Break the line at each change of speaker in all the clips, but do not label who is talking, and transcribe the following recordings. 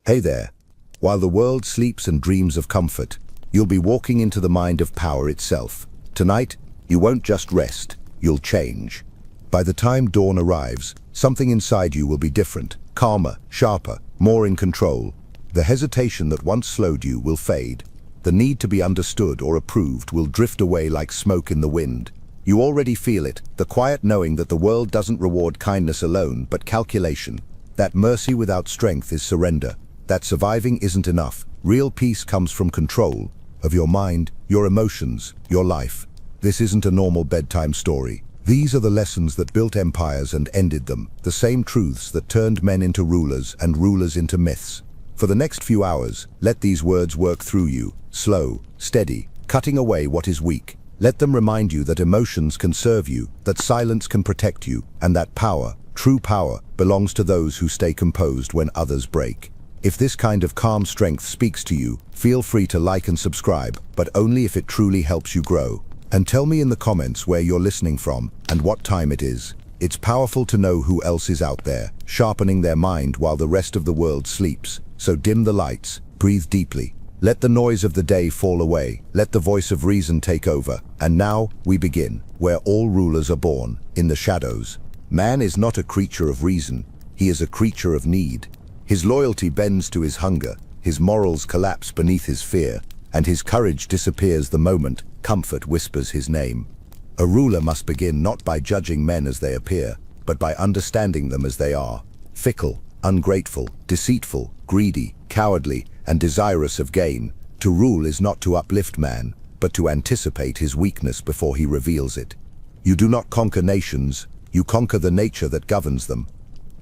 Hey there. While the world sleeps and dreams of comfort, you'll be walking into the mind of power itself. Tonight, you won't just rest, you'll change. By the time dawn arrives, something inside you will be different, calmer, sharper, more in control. The hesitation that once slowed you will fade. The need to be understood or approved will drift away like smoke in the wind. You already feel it, the quiet knowing that the world doesn't reward kindness alone, but calculation. That mercy without strength is surrender. That surviving isn't enough. Real peace comes from control of your mind, your emotions, your life. This isn't a normal bedtime story. These are the lessons that built empires and ended them, the same truths that turned men into rulers and rulers into myths. For the next few hours, let these words work through you, slow, steady, cutting away what is weak. Let them remind you that emotions can serve you, that silence can protect you, and that power, true power, belongs to those who stay composed when others break. If this kind of calm strength speaks to you, feel free to like and subscribe, but only if it truly helps you grow. And tell me in the comments where you're listening from and what time it is. It's powerful to know who else is out there, sharpening their mind while the rest of the world sleeps. So dim the lights, breathe deeply. Let the noise of the day fall away, let the voice of reason take over. And now, we begin, where all rulers are born, in the shadows. Man is not a creature of reason, he is a creature of need. His loyalty bends to his hunger, his morals collapse beneath his fear, and his courage disappears the moment comfort whispers his name. A ruler must begin not by judging men as they appear, but by understanding them as they are. Fickle, ungrateful, deceitful, greedy, cowardly, and desirous of gain. To rule is not to uplift man, but to anticipate his weakness before he reveals it. You do not conquer nations, you conquer the nature that governs them.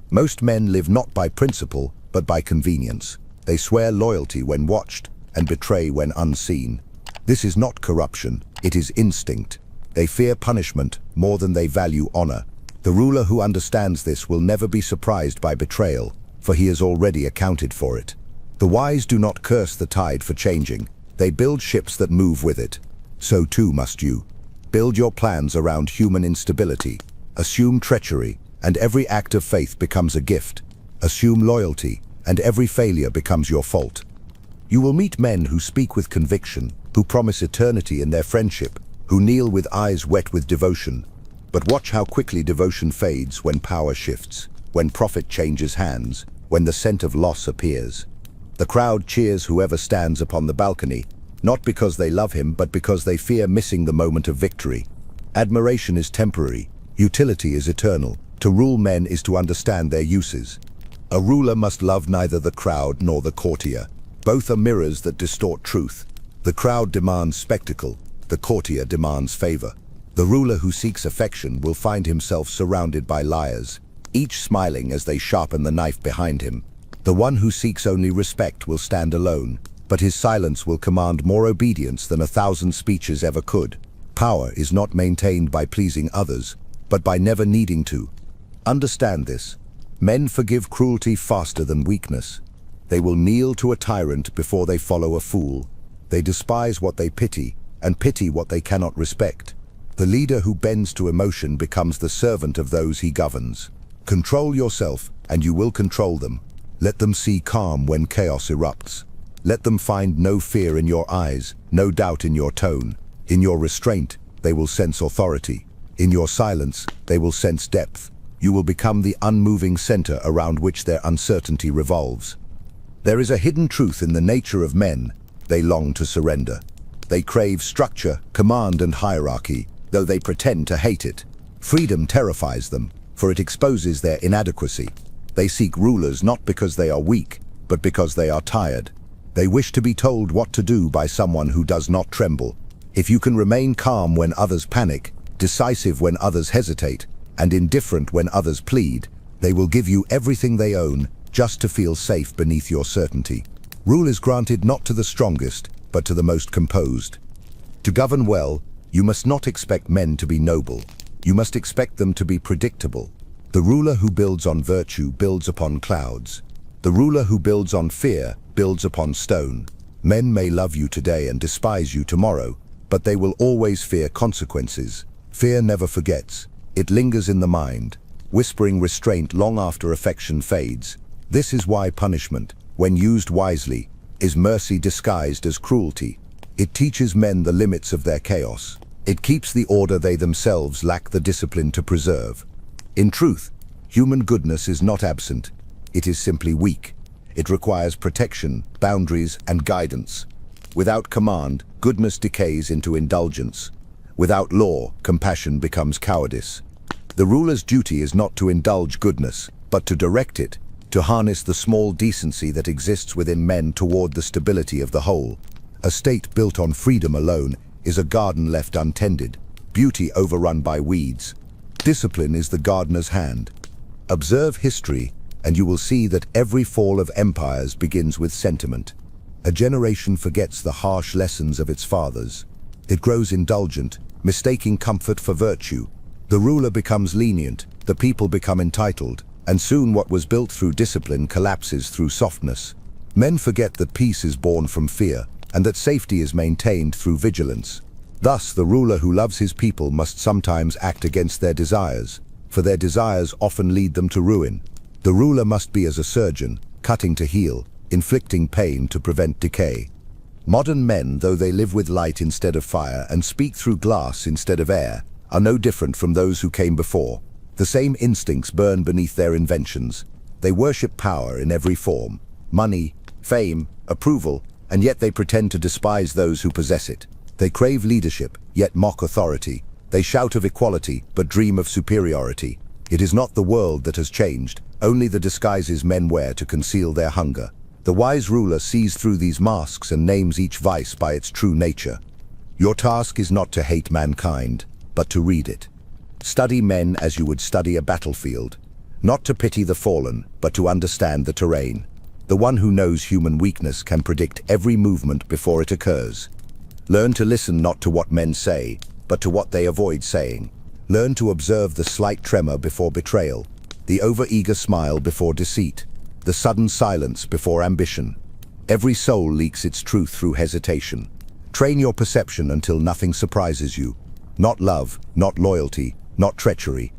Most men live not by principle, but by convenience. They swear loyalty when watched and betray when unseen. This is not corruption, it is instinct. They fear punishment more than they value honor. The ruler who understands this will never be surprised by betrayal, for he has already accounted for it. The wise do not curse the tide for changing. They build ships that move with it. So too must you. Build your plans around human instability. Assume treachery, and every act of faith becomes a gift. Assume loyalty, and every failure becomes your fault. You will meet men who speak with conviction, who promise eternity in their friendship, who kneel with eyes wet with devotion. But watch how quickly devotion fades when power shifts, when profit changes hands, when the scent of loss appears. The crowd cheers whoever stands upon the balcony, not because they love him, but because they fear missing the moment of victory. Admiration is temporary, utility is eternal. To rule men is to understand their uses. A ruler must love neither the crowd nor the courtier. Both are mirrors that distort truth. The crowd demands spectacle, the courtier demands favor. The ruler who seeks affection will find himself surrounded by liars, each smiling as they sharpen the knife behind him. The one who seeks only respect will stand alone, but his silence will command more obedience than 1,000 speeches ever could. Power is not maintained by pleasing others, but by never needing to. Understand this. Men forgive cruelty faster than weakness. They will kneel to a tyrant before they follow a fool. They despise what they pity, and pity what they cannot respect. The leader who bends to emotion becomes the servant of those he governs. Control yourself, and you will control them. Let them see calm when chaos erupts. Let them find no fear in your eyes, no doubt in your tone. In your restraint, they will sense authority. In your silence, they will sense depth. You will become the unmoving center around which their uncertainty revolves. There is a hidden truth in the nature of men. They long to surrender. They crave structure, command, and hierarchy, though they pretend to hate it. Freedom terrifies them, for it exposes their inadequacy. They seek rulers not because they are weak, but because they are tired. They wish to be told what to do by someone who does not tremble. If you can remain calm when others panic, decisive when others hesitate, and indifferent when others plead, they will give you everything they own just to feel safe beneath your certainty. Rule is granted not to the strongest, but to the most composed. To govern well, you must not expect men to be noble. You must expect them to be predictable. The ruler who builds on virtue builds upon clouds. The ruler who builds on fear builds upon stone. Men may love you today and despise you tomorrow, but they will always fear consequences. Fear never forgets. It lingers in the mind, whispering restraint long after affection fades. This is why punishment, when used wisely, is mercy disguised as cruelty. It teaches men the limits of their chaos. It keeps the order they themselves lack the discipline to preserve. In truth, human goodness is not absent. It is simply weak. It requires protection, boundaries, and guidance. Without command, goodness decays into indulgence. Without law, compassion becomes cowardice. The ruler's duty is not to indulge goodness, but to direct it, to harness the small decency that exists within men toward the stability of the whole. A state built on freedom alone is a garden left untended, beauty overrun by weeds. Discipline is the gardener's hand. Observe history, and you will see that every fall of empires begins with sentiment. A generation forgets the harsh lessons of its fathers. It grows indulgent, mistaking comfort for virtue. The ruler becomes lenient, the people become entitled, and soon what was built through discipline collapses through softness. Men forget that peace is born from fear, and that safety is maintained through vigilance. Thus, the ruler who loves his people must sometimes act against their desires, for their desires often lead them to ruin. The ruler must be as a surgeon, cutting to heal, inflicting pain to prevent decay. Modern men, though they live with light instead of fire and speak through glass instead of air, are no different from those who came before. The same instincts burn beneath their inventions. They worship power in every form: money, fame, approval, and yet they pretend to despise those who possess it. They crave leadership, yet mock authority. They shout of equality, but dream of superiority. It is not the world that has changed, only the disguises men wear to conceal their hunger. The wise ruler sees through these masks and names each vice by its true nature. Your task is not to hate mankind, but to read it. Study men as you would study a battlefield, not to pity the fallen, but to understand the terrain. The one who knows human weakness can predict every movement before it occurs. Learn to listen not to what men say, but to what they avoid saying. Learn to observe the slight tremor before betrayal, the over-eager smile before deceit, the sudden silence before ambition. Every soul leaks its truth through hesitation. Train your perception until nothing surprises you. Not love, not loyalty, not treachery.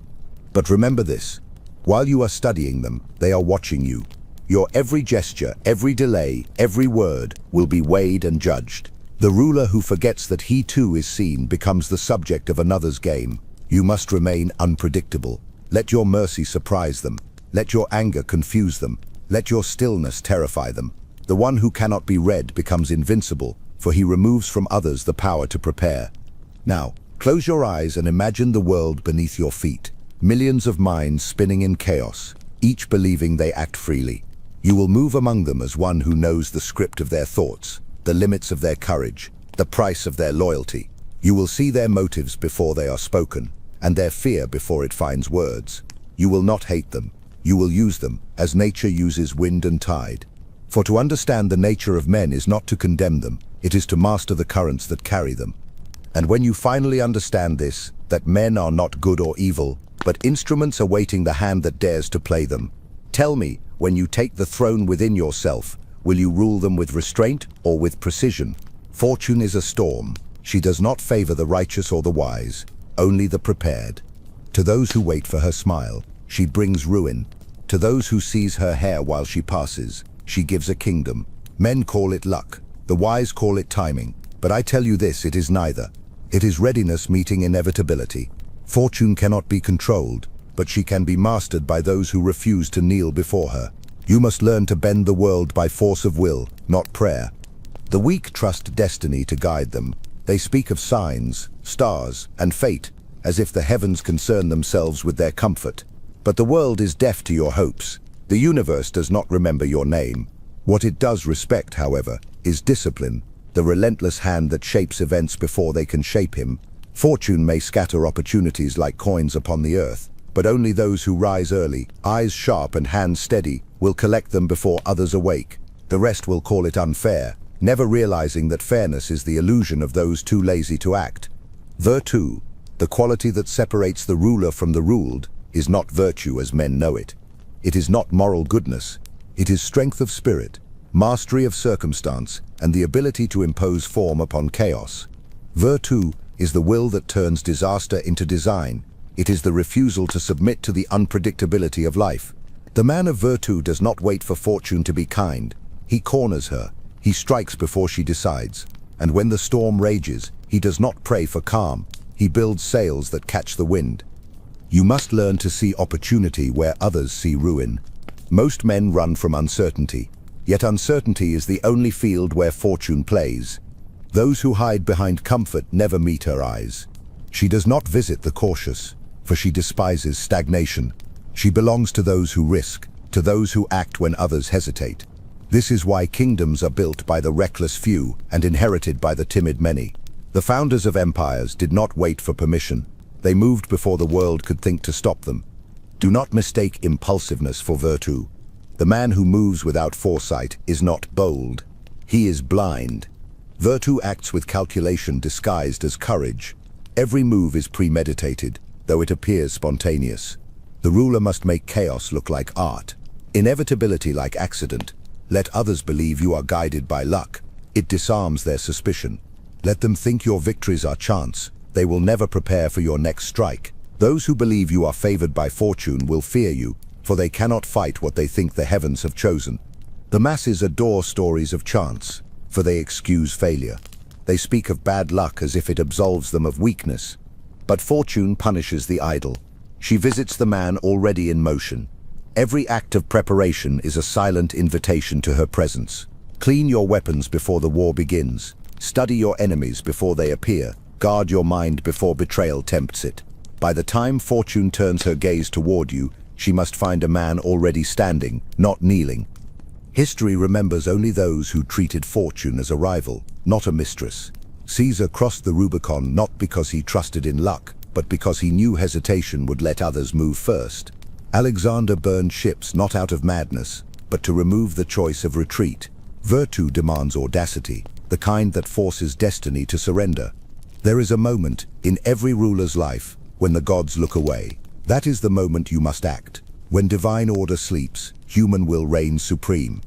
But remember this: while you are studying them, they are watching you. Your every gesture, every delay, every word will be weighed and judged. The ruler who forgets that he too is seen becomes the subject of another's game. You must remain unpredictable. Let your mercy surprise them. Let your anger confuse them. Let your stillness terrify them. The one who cannot be read becomes invincible, for he removes from others the power to prepare. Now, close your eyes and imagine the world beneath your feet. Millions of minds spinning in chaos, each believing they act freely. You will move among them as one who knows the script of their thoughts, the limits of their courage, the price of their loyalty. You will see their motives before they are spoken, and their fear before it finds words. You will not hate them. You will use them, as nature uses wind and tide. For to understand the nature of men is not to condemn them, it is to master the currents that carry them. And when you finally understand this, that men are not good or evil, but instruments awaiting the hand that dares to play them, tell me, when you take the throne within yourself, will you rule them with restraint or with precision? Fortune is a storm. She does not favor the righteous or the wise, only the prepared. To those who wait for her smile, she brings ruin. To those who seize her hair while she passes, she gives a kingdom. Men call it luck, the wise call it timing, but I tell you this, it is neither. It is readiness meeting inevitability. Fortune cannot be controlled, but she can be mastered by those who refuse to kneel before her. You must learn to bend the world by force of will, not prayer. The weak trust destiny to guide them. They speak of signs, stars, and fate, as if the heavens concern themselves with their comfort. But the world is deaf to your hopes. The universe does not remember your name. What it does respect, however, is discipline, the relentless hand that shapes events before they can shape him. Fortune may scatter opportunities like coins upon the earth, but only those who rise early, eyes sharp and hands steady, will collect them before others awake. The rest will call it unfair, never realizing that fairness is the illusion of those too lazy to act. Virtue, the quality that separates the ruler from the ruled, is not virtue as men know it. It is not moral goodness. It is strength of spirit, mastery of circumstance, and the ability to impose form upon chaos. Virtue is the will that turns disaster into design. It is the refusal to submit to the unpredictability of life. The man of virtue does not wait for fortune to be kind. He corners her. He strikes before she decides. And when the storm rages, he does not pray for calm. He builds sails that catch the wind. You must learn to see opportunity where others see ruin. Most men run from uncertainty, yet uncertainty is the only field where fortune plays. Those who hide behind comfort never meet her eyes. She does not visit the cautious, for she despises stagnation. She belongs to those who risk, to those who act when others hesitate. This is why kingdoms are built by the reckless few and inherited by the timid many. The founders of empires did not wait for permission. They moved before the world could think to stop them. Do not mistake impulsiveness for virtue. The man who moves without foresight is not bold. He is blind. Virtue acts with calculation disguised as courage. Every move is premeditated, though it appears spontaneous. The ruler must make chaos look like art, inevitability like accident. Let others believe you are guided by luck. It disarms their suspicion. Let them think your victories are chance. They will never prepare for your next strike. Those who believe you are favored by fortune will fear you, for they cannot fight what they think the heavens have chosen. The masses adore stories of chance, for they excuse failure. They speak of bad luck as if it absolves them of weakness. But fortune punishes the idle. She visits the man already in motion. Every act of preparation is a silent invitation to her presence. Clean your weapons before the war begins. Study your enemies before they appear. Guard your mind before betrayal tempts it. By the time fortune turns her gaze toward you, she must find a man already standing, not kneeling. History remembers only those who treated fortune as a rival, not a mistress. Caesar crossed the Rubicon not because he trusted in luck, but because he knew hesitation would let others move first. Alexander burned ships not out of madness, but to remove the choice of retreat. Virtue demands audacity, the kind that forces destiny to surrender. There is a moment in every ruler's life when the gods look away. That is the moment you must act. When divine order sleeps, human will reign supreme.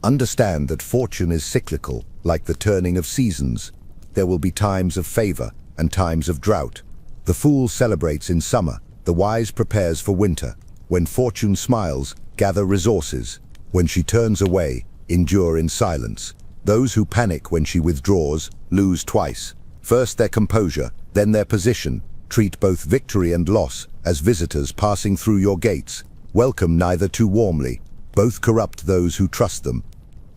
Understand that fortune is cyclical, like the turning of seasons. There will be times of favor and times of drought. The fool celebrates in summer, the wise prepares for winter. When fortune smiles, gather resources. When she turns away, endure in silence. Those who panic when she withdraws lose twice. First their composure, then their position. Treat both victory and loss as visitors passing through your gates. Welcome neither too warmly. Both corrupt those who trust them.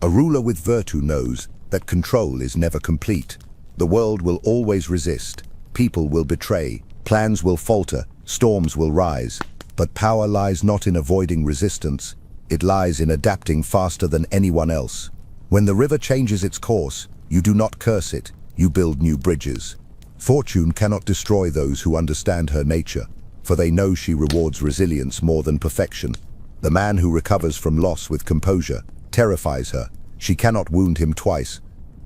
A ruler with virtue knows that control is never complete. The world will always resist. People will betray. Plans will falter. Storms will rise. But power lies not in avoiding resistance. It lies in adapting faster than anyone else. When the river changes its course, you do not curse it. You build new bridges. Fortune cannot destroy those who understand her nature, for they know she rewards resilience more than perfection. The man who recovers from loss with composure terrifies her. She cannot wound him twice.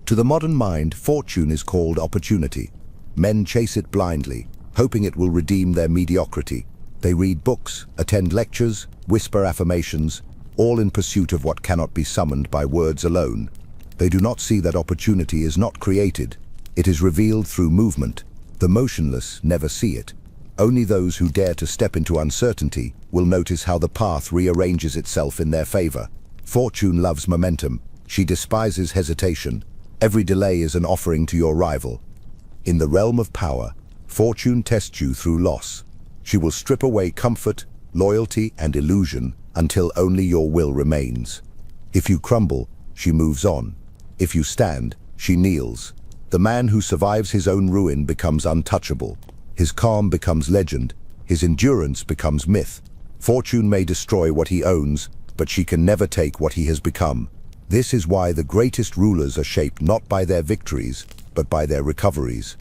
To the modern mind, fortune is called opportunity. Men chase it blindly, hoping it will redeem their mediocrity. They read books, attend lectures, whisper affirmations, all in pursuit of what cannot be summoned by words alone. They do not see that opportunity is not created. It is revealed through movement. The motionless never see it. Only those who dare to step into uncertainty will notice how the path rearranges itself in their favor. Fortune loves momentum. She despises hesitation. Every delay is an offering to your rival. In the realm of power, fortune tests you through loss. She will strip away comfort, loyalty, and illusion until only your will remains. If you crumble, she moves on. If you stand, she kneels. The man who survives his own ruin becomes untouchable. His calm becomes legend. His endurance becomes myth. Fortune may destroy what he owns, but she can never take what he has become. This is why the greatest rulers are shaped not by their victories, but by their recoveries.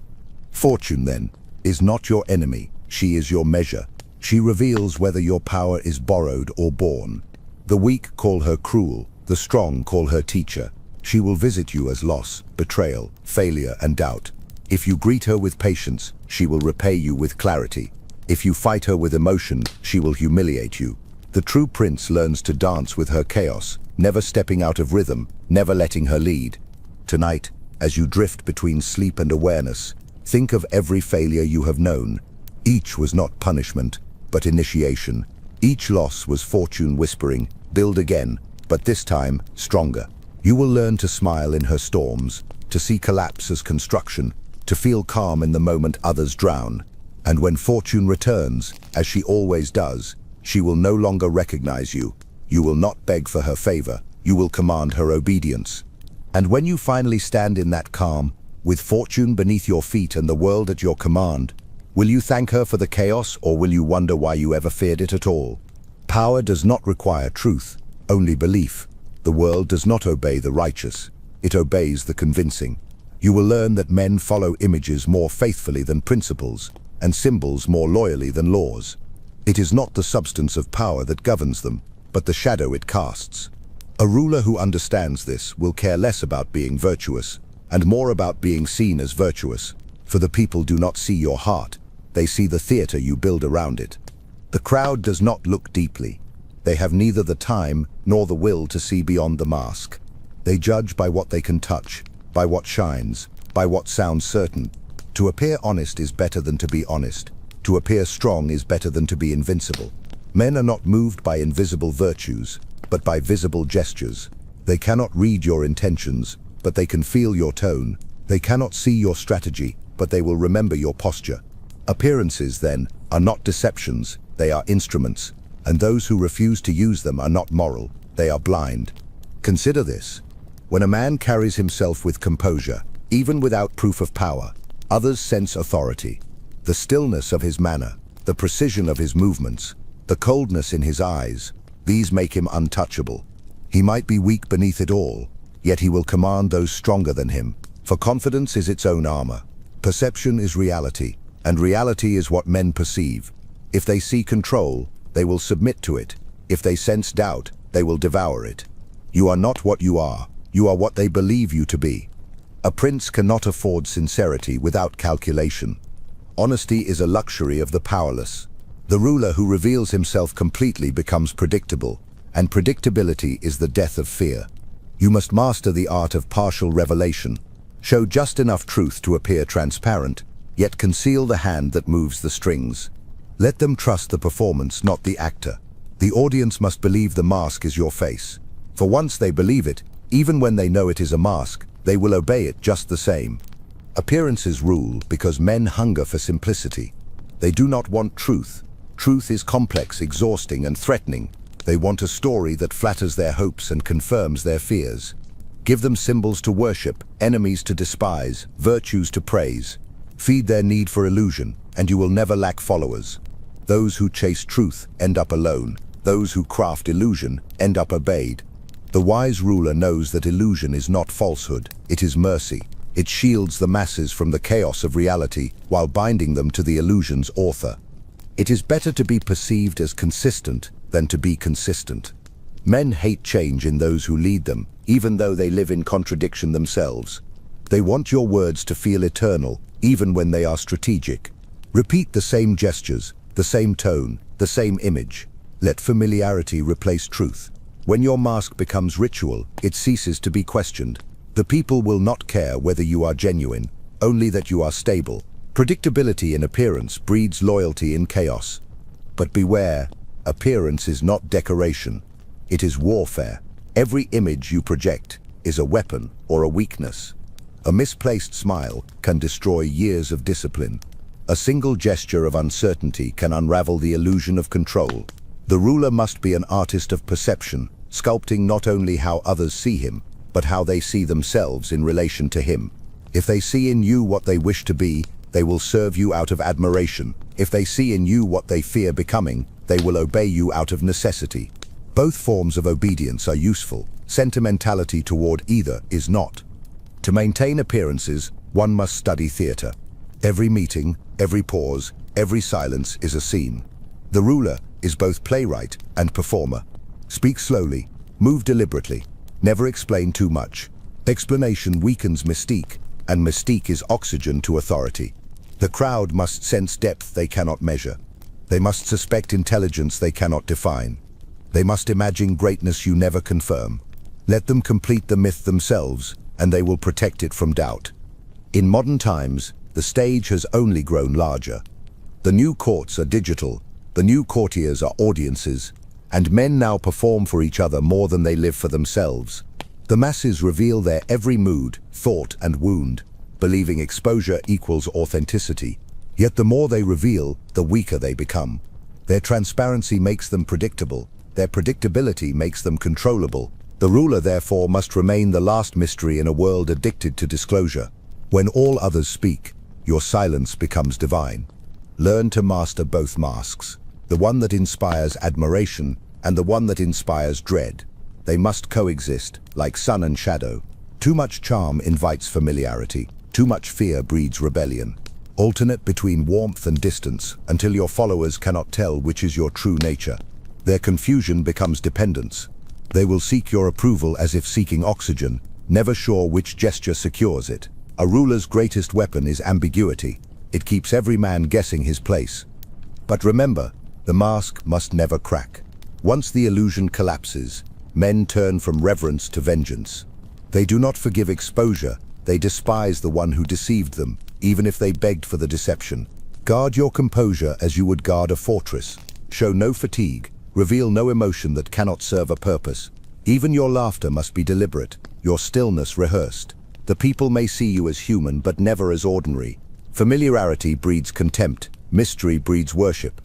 Fortune, then, is not your enemy. She is your measure. She reveals whether your power is borrowed or born. The weak call her cruel. The strong call her teacher. She will visit you as loss, betrayal, failure, and doubt. If you greet her with patience, she will repay you with clarity. If you fight her with emotion, she will humiliate you. The true prince learns to dance with her chaos, never stepping out of rhythm, never letting her lead. Tonight, as you drift between sleep and awareness, think of every failure you have known. Each was not punishment, but initiation. Each loss was fortune whispering, build again, but this time, stronger. You will learn to smile in her storms, to see collapse as construction, to feel calm in the moment others drown. And when fortune returns, as she always does, she will no longer recognize you. You will not beg for her favor, you will command her obedience. And when you finally stand in that calm, with fortune beneath your feet and the world at your command, will you thank her for the chaos, or will you wonder why you ever feared it at all? Power does not require truth, only belief. The world does not obey the righteous, it obeys the convincing. You will learn that men follow images more faithfully than principles, and symbols more loyally than laws. It is not the substance of power that governs them, but the shadow it casts. A ruler who understands this will care less about being virtuous, and more about being seen as virtuous, for the people do not see your heart, they see the theater you build around it. The crowd does not look deeply. They have neither the time nor the will to see beyond the mask. They judge by what they can touch, by what shines, by what sounds certain. To appear honest is better than to be honest. To appear strong is better than to be invincible. Men are not moved by invisible virtues, but by visible gestures. They cannot read your intentions, but they can feel your tone. They cannot see your strategy, but they will remember your posture. Appearances, then, are not deceptions, they are instruments, and those who refuse to use them are not moral, they are blind. Consider this. When a man carries himself with composure, even without proof of power, others sense authority. The stillness of his manner, the precision of his movements, the coldness in his eyes, these make him untouchable. He might be weak beneath it all, yet he will command those stronger than him, for confidence is its own armor. Perception is reality, and reality is what men perceive. If they see control, they will submit to it. If they sense doubt, they will devour it. You are not what you are what they believe you to be. A prince cannot afford sincerity without calculation. Honesty is a luxury of the powerless. The ruler who reveals himself completely becomes predictable, and predictability is the death of fear. You must master the art of partial revelation. Show just enough truth to appear transparent, yet conceal the hand that moves the strings. Let them trust the performance, not the actor. The audience must believe the mask is your face. For once they believe it, even when they know it is a mask, they will obey it just the same. Appearances rule because men hunger for simplicity. They do not want truth. Truth is complex, exhausting, and threatening. They want a story that flatters their hopes and confirms their fears. Give them symbols to worship, enemies to despise, virtues to praise. Feed their need for illusion, and you will never lack followers. Those who chase truth end up alone. Those who craft illusion end up obeyed. The wise ruler knows that illusion is not falsehood, it is mercy. It shields the masses from the chaos of reality while binding them to the illusion's author. It is better to be perceived as consistent than to be consistent. Men hate change in those who lead them, even though they live in contradiction themselves. They want your words to feel eternal, even when they are strategic. Repeat the same gestures, the same tone, the same image. Let familiarity replace truth. When your mask becomes ritual, it ceases to be questioned. The people will not care whether you are genuine, only that you are stable. Predictability in appearance breeds loyalty in chaos. But beware, appearance is not decoration. It is warfare. Every image you project is a weapon or a weakness. A misplaced smile can destroy years of discipline. A single gesture of uncertainty can unravel the illusion of control. The ruler must be an artist of perception, sculpting not only how others see him, but how they see themselves in relation to him. If they see in you what they wish to be, they will serve you out of admiration. If they see in you what they fear becoming, they will obey you out of necessity. Both forms of obedience are useful. Sentimentality toward either is not. To maintain appearances, one must study theater. Every meeting, every pause, every silence is a scene. The ruler is both playwright and performer. Speak slowly, move deliberately, never explain too much. Explanation weakens mystique, and mystique is oxygen to authority. The crowd must sense depth they cannot measure. They must suspect intelligence they cannot define. They must imagine greatness you never confirm. Let them complete the myth themselves, and they will protect it from doubt. In modern times, the stage has only grown larger. The new courts are digital, the new courtiers are audiences, and men now perform for each other more than they live for themselves. The masses reveal their every mood, thought, and wound, believing exposure equals authenticity. Yet the more they reveal, the weaker they become. Their transparency makes them predictable. Their predictability makes them controllable. The ruler, therefore, must remain the last mystery in a world addicted to disclosure. When all others speak, your silence becomes divine. Learn to master both masks, the one that inspires admiration and the one that inspires dread. They must coexist, like sun and shadow. Too much charm invites familiarity. Too much fear breeds rebellion. Alternate between warmth and distance until your followers cannot tell which is your true nature. Their confusion becomes dependence. They will seek your approval as if seeking oxygen, never sure which gesture secures it. A ruler's greatest weapon is ambiguity. It keeps every man guessing his place. But remember, the mask must never crack. Once the illusion collapses, men turn from reverence to vengeance. They do not forgive exposure. They despise the one who deceived them, even if they begged for the deception. Guard your composure as you would guard a fortress. Show no fatigue. Reveal no emotion that cannot serve a purpose. Even your laughter must be deliberate, your stillness rehearsed. The people may see you as human, but never as ordinary. Familiarity breeds contempt. Mystery breeds worship.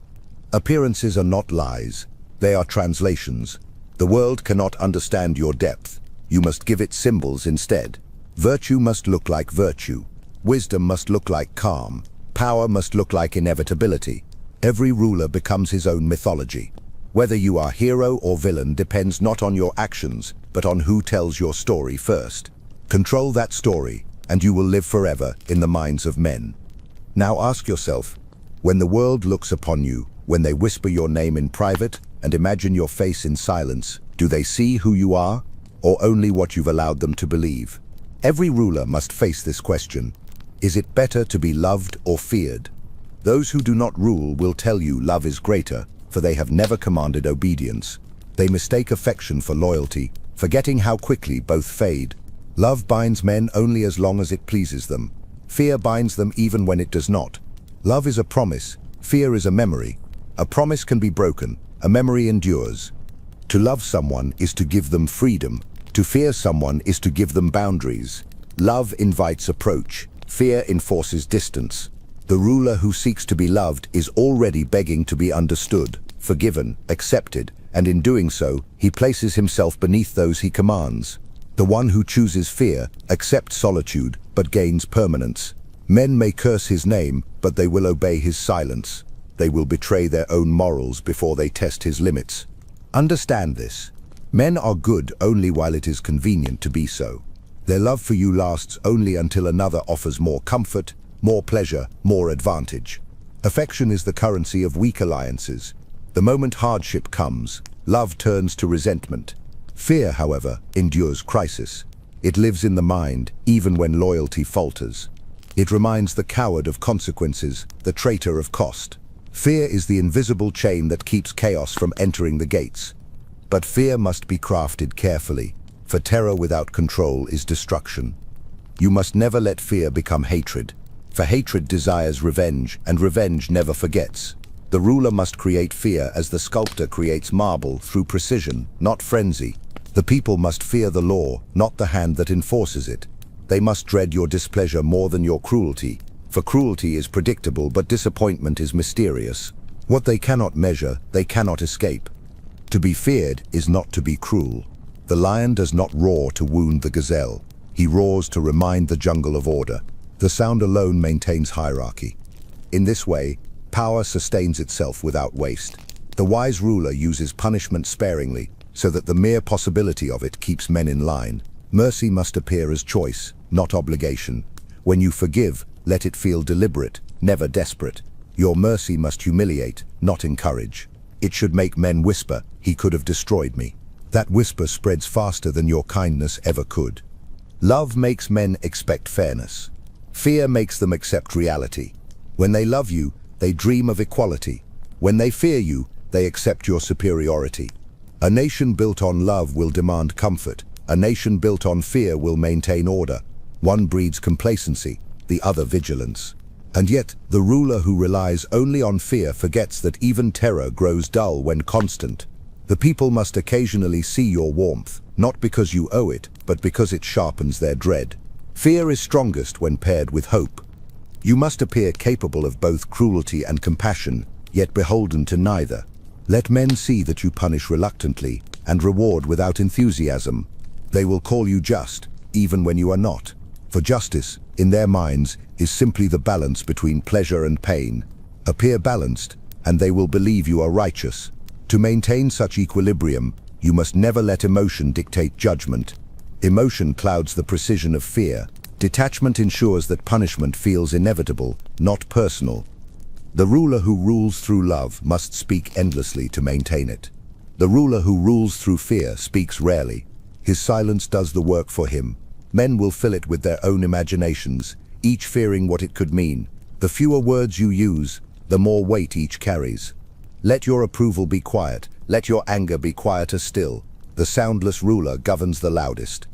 Appearances are not lies. They are translations. The world cannot understand your depth. You must give it symbols instead. Virtue must look like virtue. Wisdom must look like calm. Power must look like inevitability. Every ruler becomes his own mythology. Whether you are hero or villain depends not on your actions, but on who tells your story first. Control that story, and you will live forever in the minds of men. Now ask yourself, when the world looks upon you, when they whisper your name in private and imagine your face in silence, do they see who you are, or only what you've allowed them to believe? Every ruler must face this question. Is it better to be loved or feared? Those who do not rule will tell you love is greater, for they have never commanded obedience. They mistake affection for loyalty, forgetting how quickly both fade. Love binds men only as long as it pleases them. Fear binds them even when it does not. Love is a promise, fear is a memory. A promise can be broken, a memory endures. To love someone is to give them freedom. To fear someone is to give them boundaries. Love invites approach. Fear enforces distance. The ruler who seeks to be loved is already begging to be understood, forgiven, accepted, and in doing so, he places himself beneath those he commands. The one who chooses fear accepts solitude, but gains permanence. Men may curse his name, but they will obey his silence. They will betray their own morals before they test his limits. Understand this. Men are good only while it is convenient to be so. Their love for you lasts only until another offers more comfort, more pleasure, more advantage. Affection is the currency of weak alliances. The moment hardship comes, love turns to resentment. Fear, however, endures crisis. It lives in the mind, even when loyalty falters. It reminds the coward of consequences, the traitor of cost. Fear is the invisible chain that keeps chaos from entering the gates. But fear must be crafted carefully, for terror without control is destruction. You must never let fear become hatred, for hatred desires revenge, and revenge never forgets. The ruler must create fear as the sculptor creates marble, through precision, not frenzy. The people must fear the law, not the hand that enforces it. They must dread your displeasure more than your cruelty, for cruelty is predictable but disappointment is mysterious. What they cannot measure, they cannot escape. To be feared is not to be cruel. The lion does not roar to wound the gazelle. He roars to remind the jungle of order. The sound alone maintains hierarchy. In this way, power sustains itself without waste. The wise ruler uses punishment sparingly, so that the mere possibility of it keeps men in line. Mercy must appear as choice, not obligation. When you forgive, let it feel deliberate, never desperate. Your mercy must humiliate, not encourage. It should make men whisper, "He could have destroyed me." That whisper spreads faster than your kindness ever could. Love makes men expect fairness. Fear makes them accept reality. When they love you, they dream of equality. When they fear you, they accept your superiority. A nation built on love will demand comfort. A nation built on fear will maintain order. One breeds complacency, the other vigilance. And yet, the ruler who relies only on fear forgets that even terror grows dull when constant. The people must occasionally see your warmth, not because you owe it, but because it sharpens their dread. Fear is strongest when paired with hope. You must appear capable of both cruelty and compassion, yet beholden to neither. Let men see that you punish reluctantly and reward without enthusiasm. They will call you just, even when you are not. For justice, in their minds, is simply the balance between pleasure and pain. Appear balanced, and they will believe you are righteous. To maintain such equilibrium, you must never let emotion dictate judgment. Emotion clouds the precision of fear. Detachment ensures that punishment feels inevitable, not personal. The ruler who rules through love must speak endlessly to maintain it. The ruler who rules through fear speaks rarely. His silence does the work for him. Men will fill it with their own imaginations, each fearing what it could mean. The fewer words you use, the more weight each carries. Let your approval be quiet, let your anger be quieter still. The soundless ruler governs the loudest.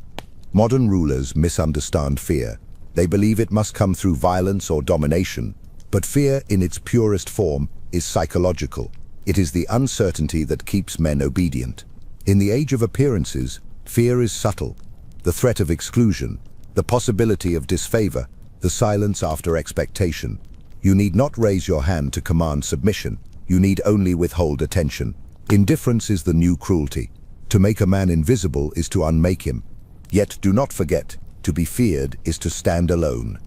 Modern rulers misunderstand fear. They believe it must come through violence or domination. But fear, in its purest form, is psychological. It is the uncertainty that keeps men obedient. In the age of appearances, fear is subtle. The threat of exclusion, the possibility of disfavor, the silence after expectation. You need not raise your hand to command submission. You need only withhold attention. Indifference is the new cruelty. To make a man invisible is to unmake him. Yet do not forget, to be feared is to stand alone.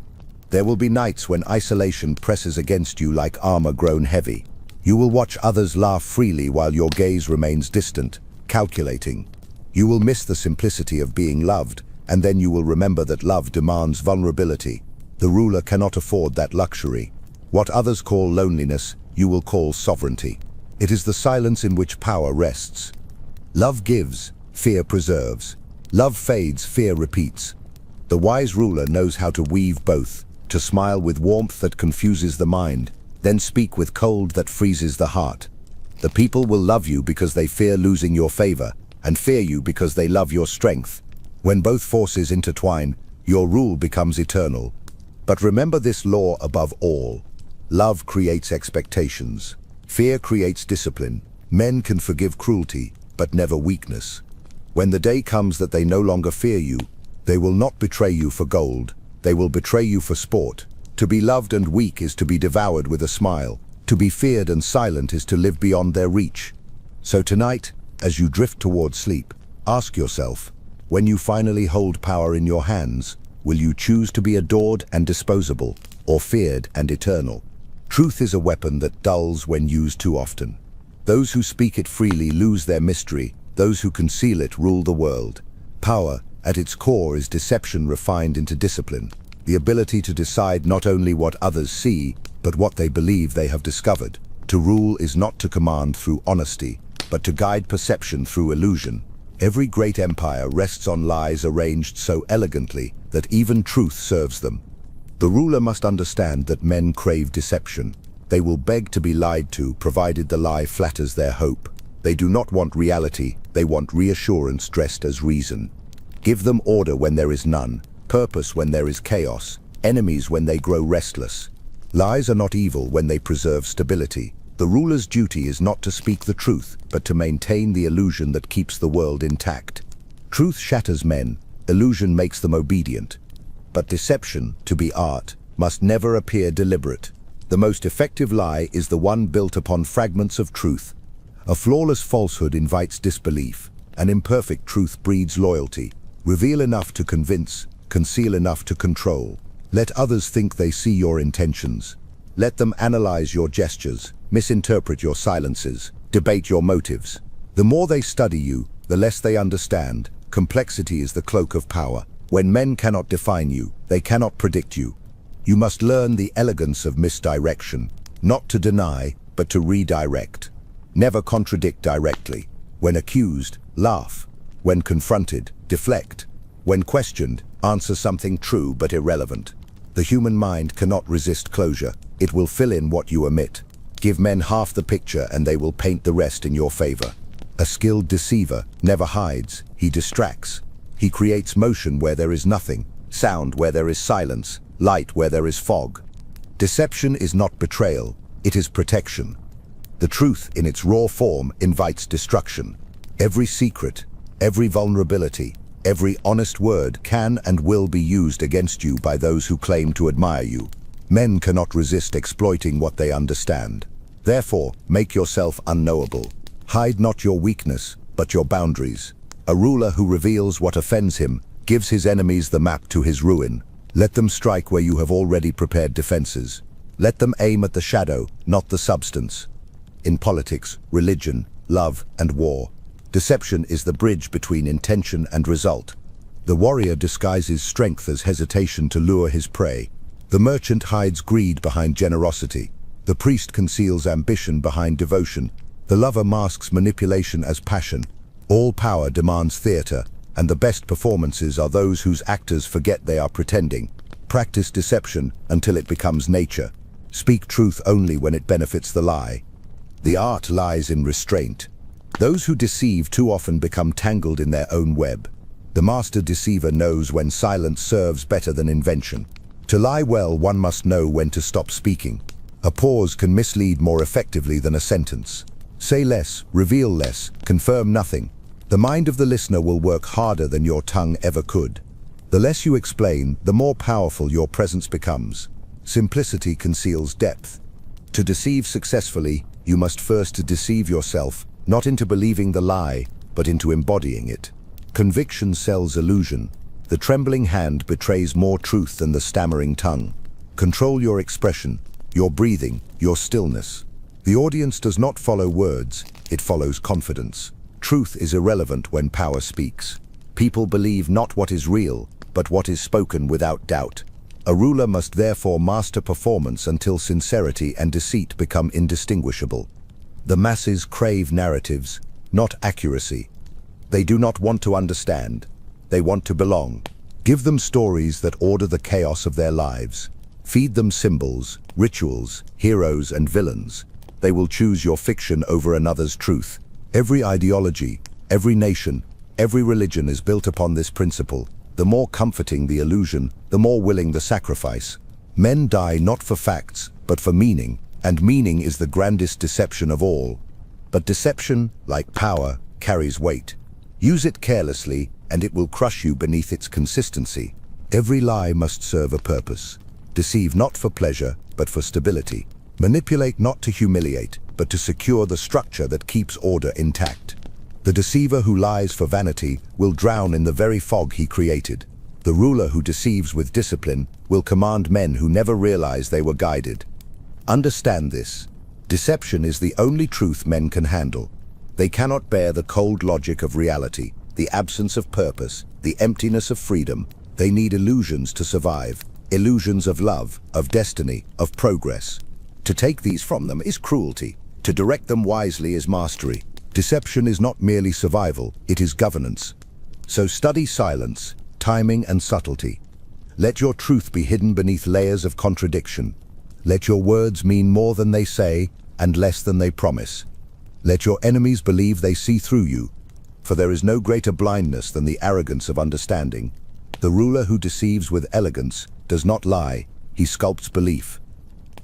There will be nights when isolation presses against you like armor grown heavy. You will watch others laugh freely while your gaze remains distant, calculating. You will miss the simplicity of being loved, and then you will remember that love demands vulnerability. The ruler cannot afford that luxury. What others call loneliness, you will call sovereignty. It is the silence in which power rests. Love gives, fear preserves. Love fades, fear repeats. The wise ruler knows how to weave both, to smile with warmth that confuses the mind, then speak with cold that freezes the heart. The people will love you because they fear losing your favor, and fear you because they love your strength. When both forces intertwine, your rule becomes eternal. But remember this law above all. Love creates expectations. Fear creates discipline. Men can forgive cruelty, but never weakness. When the day comes that they no longer fear you, they will not betray you for gold. They will betray you for sport. To be loved and weak is to be devoured with a smile. To be feared and silent is to live beyond their reach. So tonight, as you drift toward sleep, ask yourself, when you finally hold power in your hands, will you choose to be adored and disposable, or feared and eternal? Truth is a weapon that dulls when used too often. Those who speak it freely lose their mystery. Those who conceal it rule the world. Power, at its core, is deception refined into discipline. The ability to decide not only what others see, but what they believe they have discovered. To rule is not to command through honesty, but to guide perception through illusion. Every great empire rests on lies arranged so elegantly that even truth serves them. The ruler must understand that men crave deception. They will beg to be lied to, provided the lie flatters their hope. They do not want reality, they want reassurance dressed as reason. Give them order when there is none, purpose when there is chaos, enemies when they grow restless. Lies are not evil when they preserve stability. The ruler's duty is not to speak the truth, but to maintain the illusion that keeps the world intact. Truth shatters men, illusion makes them obedient. But deception, to be art, must never appear deliberate. The most effective lie is the one built upon fragments of truth. A flawless falsehood invites disbelief. An imperfect truth breeds loyalty. Reveal enough to convince, conceal enough to control. Let others think they see your intentions. Let them analyze your gestures, misinterpret your silences, debate your motives. The more they study you, the less they understand. Complexity is the cloak of power. When men cannot define you, they cannot predict you. You must learn the elegance of misdirection, not to deny, but to redirect. Never contradict directly. When accused, laugh. When confronted, deflect. When questioned, answer something true but irrelevant. The human mind cannot resist closure. It will fill in what you omit. Give men half the picture and they will paint the rest in your favor. A skilled deceiver never hides, he distracts. He creates motion where there is nothing, sound where there is silence, light where there is fog. Deception is not betrayal, it is protection. The truth in its raw form invites destruction. Every secret, every vulnerability, every honest word can and will be used against you by those who claim to admire you. Men cannot resist exploiting what they understand. Therefore, make yourself unknowable. Hide not your weakness, but your boundaries. A ruler who reveals what offends him gives his enemies the map to his ruin. Let them strike where you have already prepared defenses. Let them aim at the shadow, not the substance. In politics, religion, love, and war, deception is the bridge between intention and result. The warrior disguises strength as hesitation to lure his prey. The merchant hides greed behind generosity. The priest conceals ambition behind devotion. The lover masks manipulation as passion. All power demands theater, and the best performances are those whose actors forget they are pretending. Practice deception until it becomes nature. Speak truth only when it benefits the lie. The art lies in restraint. Those who deceive too often become tangled in their own web. The master deceiver knows when silence serves better than invention. To lie well, one must know when to stop speaking. A pause can mislead more effectively than a sentence. Say less, reveal less, confirm nothing. The mind of the listener will work harder than your tongue ever could. The less you explain, the more powerful your presence becomes. Simplicity conceals depth. To deceive successfully, you must first deceive yourself, not into believing the lie, but into embodying it. Conviction sells illusion. The trembling hand betrays more truth than the stammering tongue. Control your expression, your breathing, your stillness. The audience does not follow words, it follows confidence. Truth is irrelevant when power speaks. People believe not what is real, but what is spoken without doubt. A ruler must therefore master performance until sincerity and deceit become indistinguishable. The masses crave narratives, not accuracy. They do not want to understand. They want to belong. Give them stories that order the chaos of their lives. Feed them symbols, rituals, heroes, and villains. They will choose your fiction over another's truth. Every ideology, every nation, every religion is built upon this principle. The more comforting the illusion, the more willing the sacrifice. Men die not for facts, but for meaning, and meaning is the grandest deception of all. But deception, like power, carries weight. Use it carelessly, and it will crush you beneath its consistency. Every lie must serve a purpose. Deceive not for pleasure, but for stability. Manipulate not to humiliate, but to secure the structure that keeps order intact. The deceiver who lies for vanity will drown in the very fog he created. The ruler who deceives with discipline will command men who never realize they were guided. Understand this. Deception is the only truth men can handle. They cannot bear the cold logic of reality, the absence of purpose, the emptiness of freedom. They need illusions to survive, illusions of love, of destiny, of progress. To take these from them is cruelty. To direct them wisely is mastery. Deception is not merely survival, it is governance. So study silence, timing, and subtlety. Let your truth be hidden beneath layers of contradiction. Let your words mean more than they say and less than they promise. Let your enemies believe they see through you, for there is no greater blindness than the arrogance of understanding. The ruler who deceives with elegance does not lie, he sculpts belief.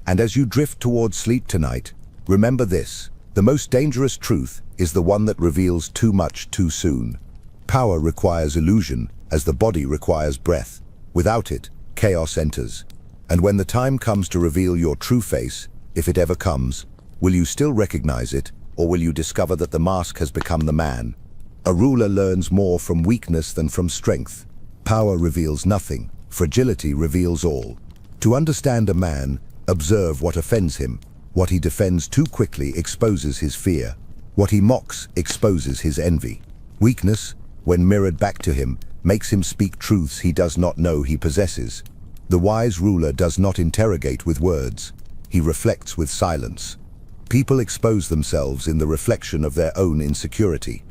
And as you drift towards sleep tonight, remember this: the most dangerous truth is the one that reveals too much too soon. Power requires illusion, as the body requires breath. Without it, chaos enters. And when the time comes to reveal your true face, if it ever comes, will you still recognize it, or will you discover that the mask has become the man? A ruler learns more from weakness than from strength. Power reveals nothing, fragility reveals all. To understand a man, observe what offends him. What he defends too quickly exposes his fear. What he mocks exposes his envy. Weakness, when mirrored back to him, makes him speak truths he does not know he possesses. The wise ruler does not interrogate with words. He reflects with silence. People expose themselves in the reflection of their own insecurity.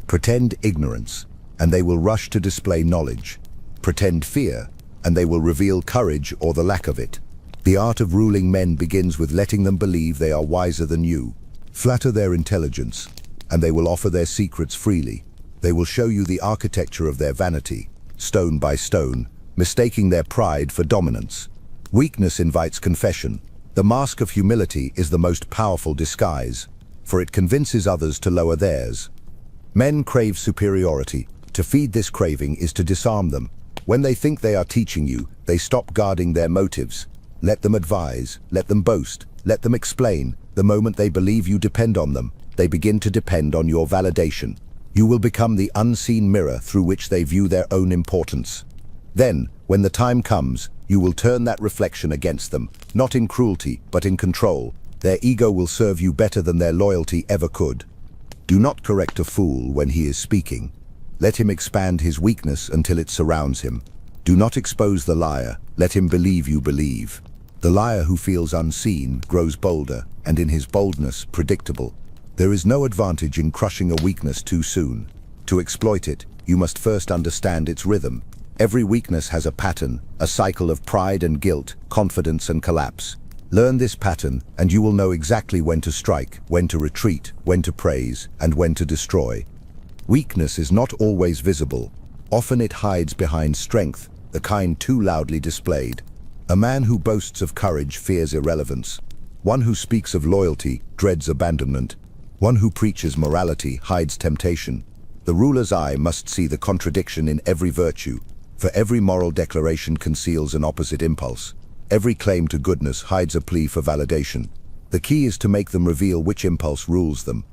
Pretend ignorance, and they will rush to display knowledge. Pretend fear, and they will reveal courage or the lack of it. The art of ruling men begins with letting them believe they are wiser than you. Flatter their intelligence, and they will offer their secrets freely. They will show you the architecture of their vanity, stone by stone, mistaking their pride for dominance. Weakness invites confession. The mask of humility is the most powerful disguise. for it convinces others to lower theirs. Men crave superiority. To feed this craving is to disarm them. When they think they are teaching you, they stop guarding their motives. Let them advise, let them boast, let them explain. The moment they believe you depend on them, they begin to depend on your validation. You will become the unseen mirror through which they view their own importance. Then, when the time comes, you will turn that reflection against them, not in cruelty, but in control. Their ego will serve you better than their loyalty ever could. Do not correct a fool when he is speaking. Let him expand his weakness until it surrounds him. Do not expose the liar, let him believe you believe. The liar who feels unseen grows bolder, and in his boldness predictable. There is no advantage in crushing a weakness too soon. To exploit it, you must first understand its rhythm. Every weakness has a pattern, a cycle of pride and guilt, confidence and collapse. Learn this pattern, and you will know exactly when to strike, when to retreat, when to praise, and when to destroy. Weakness is not always visible. Often it hides behind strength, the kind too loudly displayed. A man who boasts of courage fears irrelevance. One who speaks of loyalty dreads abandonment. One who preaches morality hides temptation. The ruler's eye must see the contradiction in every virtue, for every moral declaration conceals an opposite impulse. Every claim to goodness hides a plea for validation. The key is to make them reveal which impulse rules them.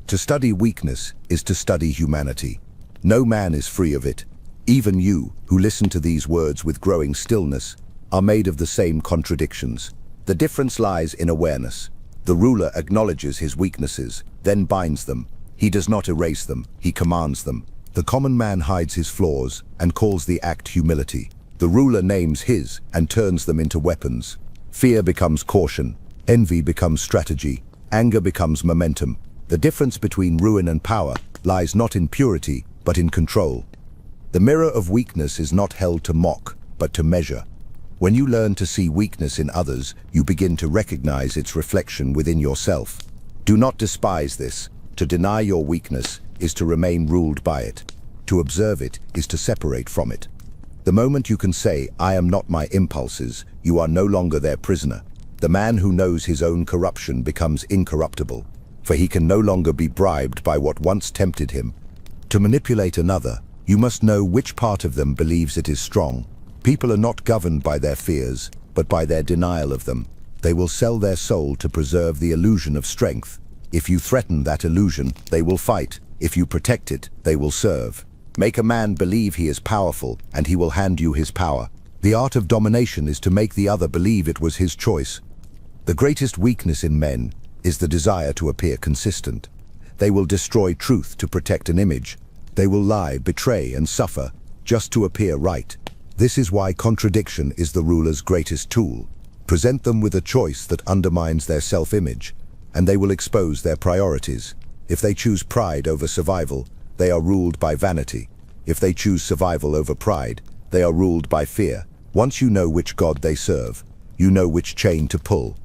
To study weakness is to study humanity. No man is free of it. Even you, who listen to these words with growing stillness, are made of the same contradictions. The difference lies in awareness. The ruler acknowledges his weaknesses, then binds them. He does not erase them, he commands them. The common man hides his flaws and calls the act humility. The ruler names his and turns them into weapons. Fear becomes caution, envy becomes strategy, anger becomes momentum. The difference between ruin and power lies not in purity, but in control. The mirror of weakness is not held to mock, but to measure. When you learn to see weakness in others, you begin to recognize its reflection within yourself. Do not despise this. To deny your weakness is to remain ruled by it. To observe it is to separate from it. The moment you can say, "I am not my impulses," you are no longer their prisoner. The man who knows his own corruption becomes incorruptible, for he can no longer be bribed by what once tempted him. To manipulate another, you must know which part of them believes it is strong. People are not governed by their fears, but by their denial of them. They will sell their soul to preserve the illusion of strength. If you threaten that illusion, they will fight. If you protect it, they will serve. Make a man believe he is powerful, and he will hand you his power. The art of domination is to make the other believe it was his choice. The greatest weakness in men is the desire to appear consistent. They will destroy truth to protect an image. They will lie, betray, and suffer just to appear right. This is why contradiction is the ruler's greatest tool. Present them with a choice that undermines their self-image, and they will expose their priorities. If they choose pride over survival, they are ruled by vanity. If they choose survival over pride, they are ruled by fear. Once you know which god they serve, you know which chain to pull.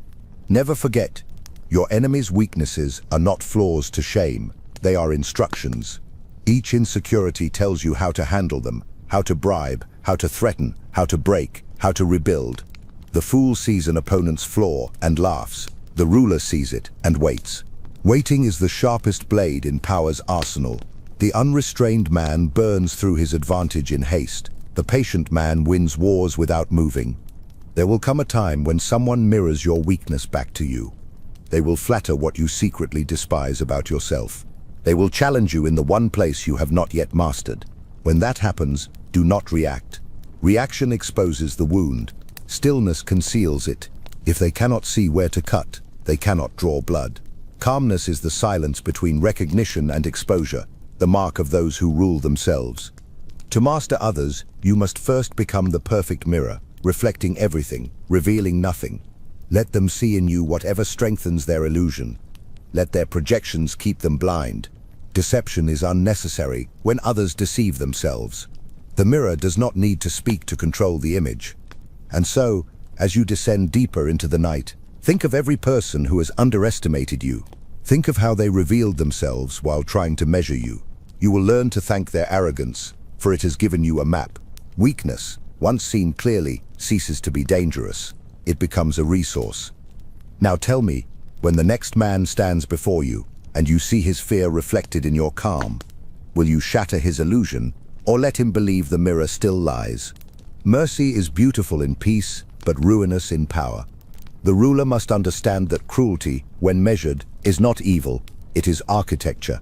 Never forget, your enemy's weaknesses are not flaws to shame, they are instructions. Each insecurity tells you how to handle them, how to bribe, how to threaten, how to break, how to rebuild. The fool sees an opponent's flaw and laughs. The ruler sees it and waits. Waiting is the sharpest blade in power's arsenal. The unrestrained man burns through his advantage in haste. The patient man wins wars without moving. There will come a time when someone mirrors your weakness back to you. They will flatter what you secretly despise about yourself. They will challenge you in the one place you have not yet mastered. When that happens, do not react. Reaction exposes the wound. Stillness conceals it. If they cannot see where to cut, they cannot draw blood. Calmness is the silence between recognition and exposure, the mark of those who rule themselves. To master others, you must first become the perfect mirror, reflecting everything, revealing nothing. Let them see in you whatever strengthens their illusion. Let their projections keep them blind. Deception is unnecessary when others deceive themselves. The mirror does not need to speak to control the image. And so, as you descend deeper into the night, think of every person who has underestimated you. Think of how they revealed themselves while trying to measure you. You will learn to thank their arrogance, for it has given you a map. Weakness, once seen clearly, ceases to be dangerous. It becomes a resource. Now tell me, When the next man stands before you, and you see his fear reflected in your calm, will you shatter his illusion, or let him believe the mirror still lies? Mercy is beautiful in peace, but ruinous in power. The ruler must understand that cruelty, when measured, is not evil, it is architecture.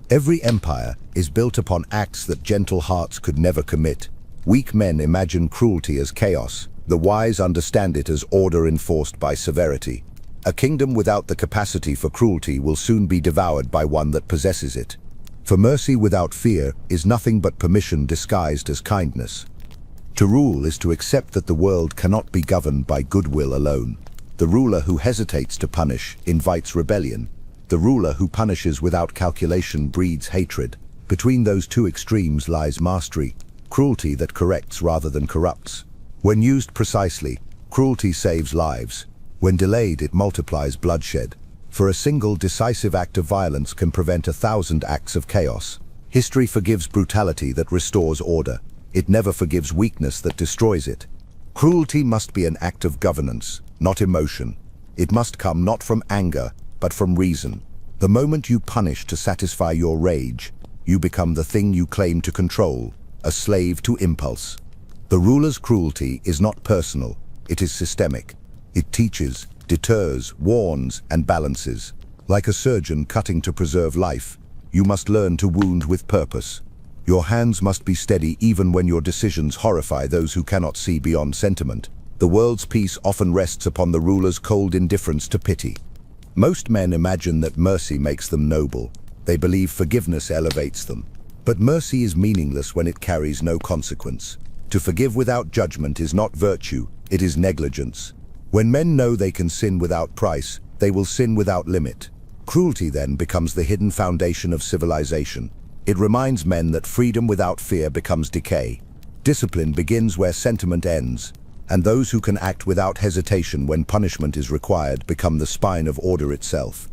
Every empire is built upon acts that gentle hearts could never commit. Weak men imagine cruelty as chaos. The wise understand it as order enforced by severity. A kingdom without the capacity for cruelty will soon be devoured by one that possesses it. For mercy without fear is nothing but permission disguised as kindness. To rule is to accept that the world cannot be governed by goodwill alone. The ruler who hesitates to punish invites rebellion. The ruler who punishes without calculation breeds hatred. Between those two extremes lies mastery, cruelty that corrects rather than corrupts. When used precisely, cruelty saves lives. When delayed, it multiplies bloodshed. For a single decisive act of violence can prevent 1,000 acts of chaos. History forgives brutality that restores order. It never forgives weakness that destroys it. Cruelty must be an act of governance, not emotion. It must come not from anger, but from reason. The moment you punish to satisfy your rage, you become the thing you claim to control, a slave to impulse. The ruler's cruelty is not personal, it is systemic. It teaches, deters, warns, and balances. Like a surgeon cutting to preserve life, you must learn to wound with purpose. Your hands must be steady even when your decisions horrify those who cannot see beyond sentiment. The world's peace often rests upon the ruler's cold indifference to pity. Most men imagine that mercy makes them noble. They believe forgiveness elevates them. But mercy is meaningless when it carries no consequence. To forgive without judgment is not virtue, it is negligence. When men know they can sin without price, they will sin without limit. Cruelty then becomes the hidden foundation of civilization. It reminds men that freedom without fear becomes decay. Discipline begins where sentiment ends, and those who can act without hesitation when punishment is required become the spine of order itself.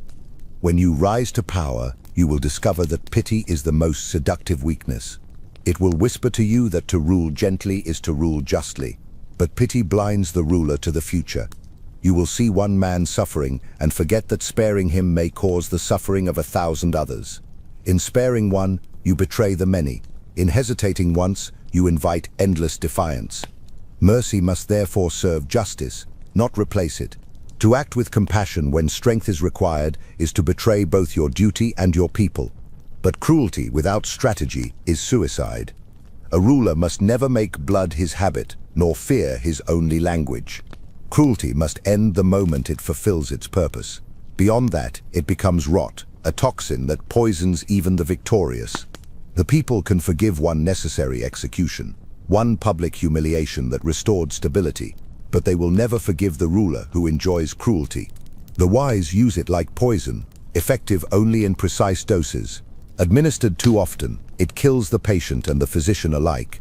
When you rise to power, you will discover that pity is the most seductive weakness. It will whisper to you that to rule gently is to rule justly. But pity blinds the ruler to the future. You will see one man suffering and forget that sparing him may cause the suffering of 1,000 others. In sparing one, you betray the many. In hesitating once, you invite endless defiance. Mercy must therefore serve justice, not replace it. To act with compassion when strength is required is to betray both your duty and your people. But cruelty without strategy is suicide. A ruler must never make blood his habit, nor fear his only language. Cruelty must end the moment it fulfills its purpose. Beyond that, it becomes rot, a toxin that poisons even the victorious. The people can forgive one necessary execution, one public humiliation that restored stability, but they will never forgive the ruler who enjoys cruelty. The wise use it like poison, effective only in precise doses. Administered too often, it kills the patient and the physician alike.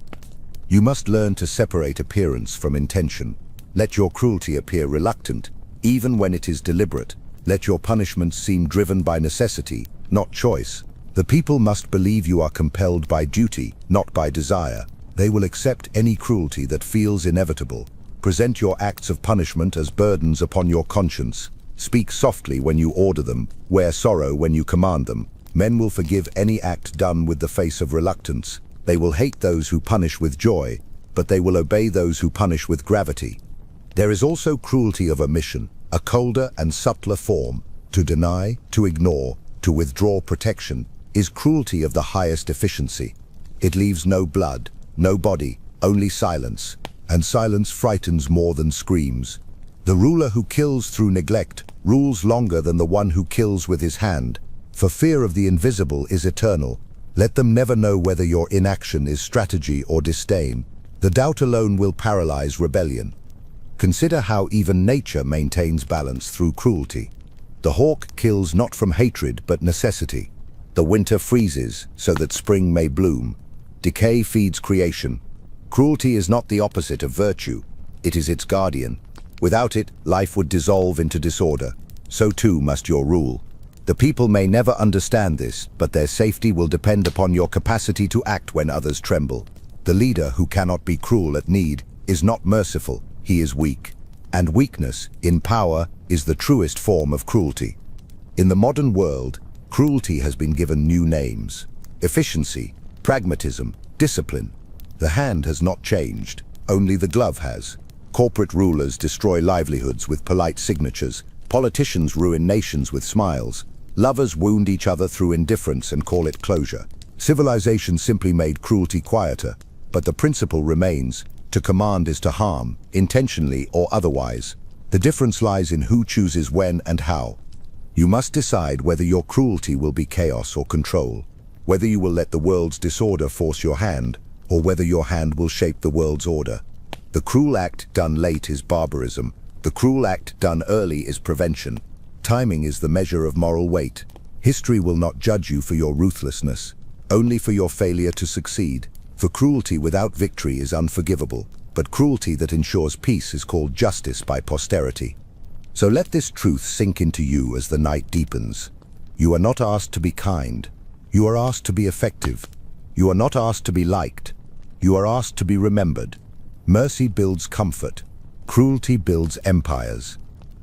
You must learn to separate appearance from intention. Let your cruelty appear reluctant, even when it is deliberate. Let your punishments seem driven by necessity, not choice. The people must believe you are compelled by duty, not by desire. They will accept any cruelty that feels inevitable. Present your acts of punishment as burdens upon your conscience. Speak softly when you order them, wear sorrow when you command them. Men will forgive any act done with the face of reluctance. They will hate those who punish with joy, but they will obey those who punish with gravity. There is also cruelty of omission, a colder and subtler form. To deny, to ignore, to withdraw protection is cruelty of the highest efficiency. It leaves no blood, no body, only silence, and silence frightens more than screams. The ruler who kills through neglect rules longer than the one who kills with his hand, for fear of the invisible is eternal. Let them never know whether your inaction is strategy or disdain. The doubt alone will paralyze rebellion. Consider how even nature maintains balance through cruelty. The hawk kills not from hatred but necessity. The winter freezes so that spring may bloom. Decay feeds creation. Cruelty is not the opposite of virtue, it is its guardian. Without it, life would dissolve into disorder. So too must your rule. The people may never understand this, but their safety will depend upon your capacity to act when others tremble. The leader who cannot be cruel at need is not merciful, he is weak. And weakness, in power, is the truest form of cruelty. In the modern world, cruelty has been given new names: efficiency, pragmatism, discipline. The hand has not changed, only the glove has. Corporate rulers destroy livelihoods with polite signatures. Politicians ruin nations with smiles. Lovers wound each other through indifference and call it closure. Civilization simply made cruelty quieter, but the principle remains: to command is to harm, intentionally or otherwise. The difference lies in who chooses when and how. You must decide whether your cruelty will be chaos or control, whether you will let the world's disorder force your hand, or whether your hand will shape the world's order. The cruel act done late is barbarism. The cruel act done early is prevention. Timing is the measure of moral weight. History will not judge you for your ruthlessness, only for your failure to succeed. For cruelty without victory is unforgivable, but cruelty that ensures peace is called justice by posterity. So let this truth sink into you as the night deepens. You are not asked to be kind. You are asked to be effective. You are not asked to be liked. You are asked to be remembered. Mercy builds comfort. Cruelty builds empires.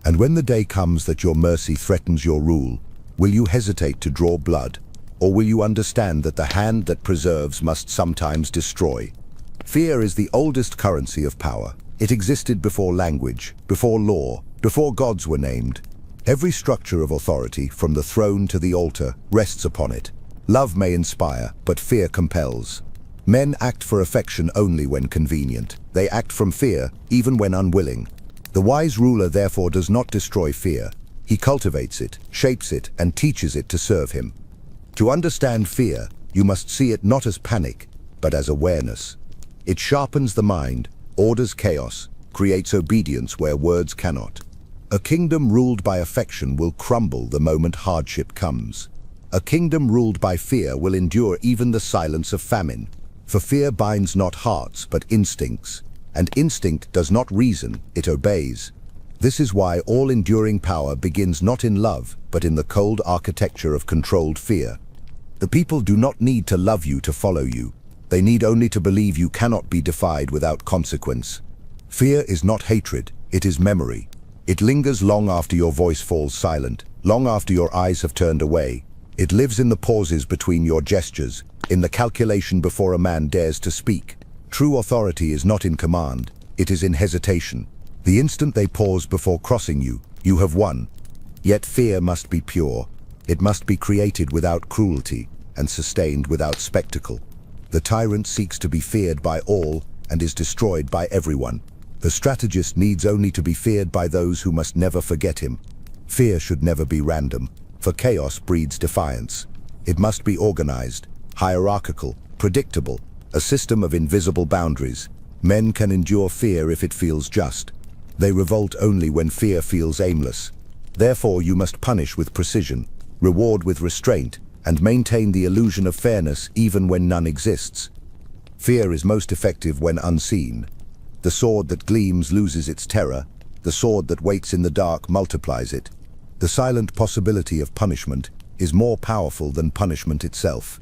And when the day comes that your mercy threatens your rule, will you hesitate to draw blood? Or will you understand that the hand that preserves must sometimes destroy? Fear is the oldest currency of power. It existed before language, before law, before gods were named. Every structure of authority, from the throne to the altar, rests upon it. Love may inspire, but fear compels. Men act for affection only when convenient. They act from fear, even when unwilling. The wise ruler therefore does not destroy fear. He cultivates it, shapes it, and teaches it to serve him. To understand fear, you must see it not as panic, but as awareness. It sharpens the mind, orders chaos, creates obedience where words cannot. A kingdom ruled by affection will crumble the moment hardship comes. A kingdom ruled by fear will endure even the silence of famine. For fear binds not hearts, but instincts. And instinct does not reason, it obeys. This is why all enduring power begins not in love, but in the cold architecture of controlled fear. The people do not need to love you to follow you. They need only to believe you cannot be defied without consequence. Fear is not hatred, it is memory. It lingers long after your voice falls silent, long after your eyes have turned away. It lives in the pauses between your gestures, in the calculation before a man dares to speak. True authority is not in command, it is in hesitation. The instant they pause before crossing you, you have won. Yet fear must be pure. It must be created without cruelty and sustained without spectacle. The tyrant seeks to be feared by all and is destroyed by everyone. The strategist needs only to be feared by those who must never forget him. Fear should never be random, for chaos breeds defiance. It must be organized, hierarchical, predictable, a system of invisible boundaries. Men can endure fear if it feels just. They revolt only when fear feels aimless. Therefore, you must punish with precision, reward with restraint, and maintain the illusion of fairness even when none exists. Fear is most effective when unseen. The sword that gleams loses its terror. The sword that waits in the dark multiplies it. The silent possibility of punishment is more powerful than punishment itself.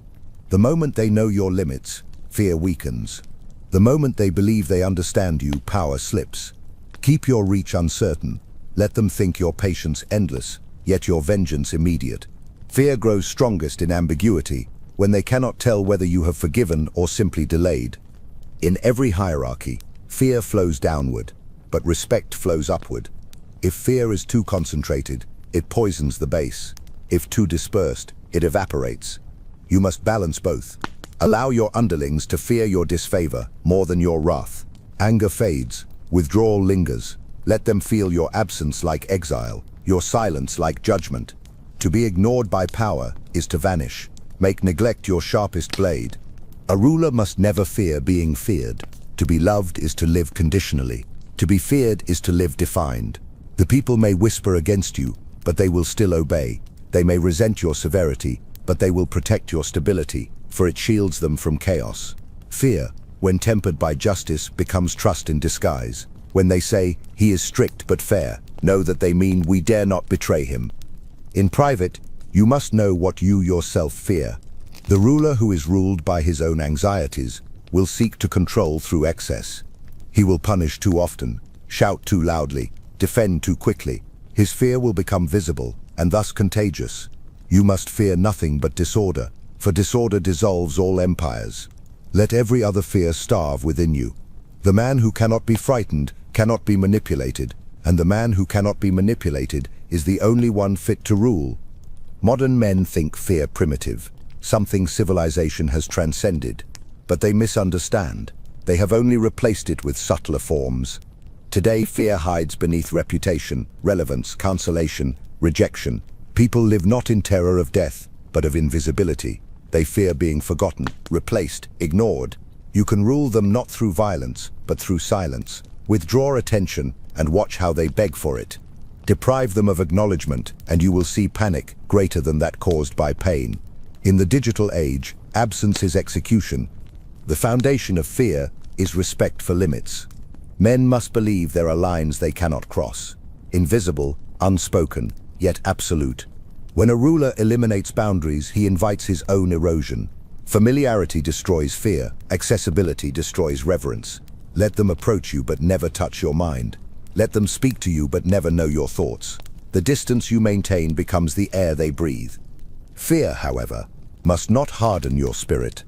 The moment they know your limits, fear weakens. The moment they believe they understand you, power slips. Keep your reach uncertain. Let them think your patience endless, yet your vengeance immediate. Fear grows strongest in ambiguity, when they cannot tell whether you have forgiven or simply delayed. In every hierarchy, fear flows downward, but respect flows upward. If fear is too concentrated, it poisons the base. If too dispersed, it evaporates. You must balance both. Allow your underlings to fear your disfavor more than your wrath. Anger fades, withdrawal lingers. Let them feel your absence like exile, your silence like judgment. To be ignored by power is to vanish. Make neglect your sharpest blade. A ruler must never fear being feared. To be loved is to live conditionally. To be feared is to live defined. The people may whisper against you, but they will still obey. They may resent your severity, but they will protect your stability, for it shields them from chaos. Fear, when tempered by justice, becomes trust in disguise. When they say, "He is strict but fair," know that they mean, "We dare not betray him." In private, you must know what you yourself fear. The ruler who is ruled by his own anxieties will seek to control through excess. He will punish too often, shout too loudly, defend too quickly. His fear will become visible, and thus contagious. You must fear nothing but disorder, for disorder dissolves all empires. Let every other fear starve within you. The man who cannot be frightened cannot be manipulated, and the man who cannot be manipulated is the only one fit to rule. Modern men think fear primitive, something civilization has transcended, but they misunderstand. They have only replaced it with subtler forms. Today, fear hides beneath reputation, relevance, cancellation, rejection. People live not in terror of death, but of invisibility. They fear being forgotten, replaced, ignored. You can rule them not through violence, but through silence. Withdraw attention and watch how they beg for it. Deprive them of acknowledgement, and you will see panic greater than that caused by pain. In the digital age, absence is execution. The foundation of fear is respect for limits. Men must believe there are lines they cannot cross. Invisible, unspoken, yet absolute. When a ruler eliminates boundaries, he invites his own erosion. Familiarity destroys fear. Accessibility destroys reverence. Let them approach you but never touch your mind. Let them speak to you but never know your thoughts. The distance you maintain becomes the air they breathe. Fear, however, must not harden your spirit.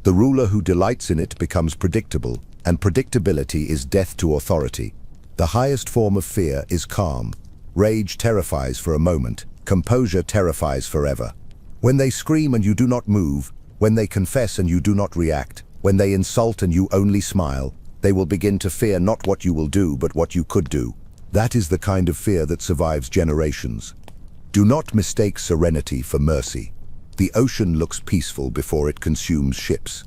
The ruler who delights in it becomes predictable, and predictability is death to authority. The highest form of fear is calm. Rage terrifies for a moment. Composure terrifies forever. When they scream and you do not move, when they confess and you do not react, when they insult and you only smile, they will begin to fear not what you will do, but what you could do. That is the kind of fear that survives generations. Do not mistake serenity for mercy. The ocean looks peaceful before it consumes ships.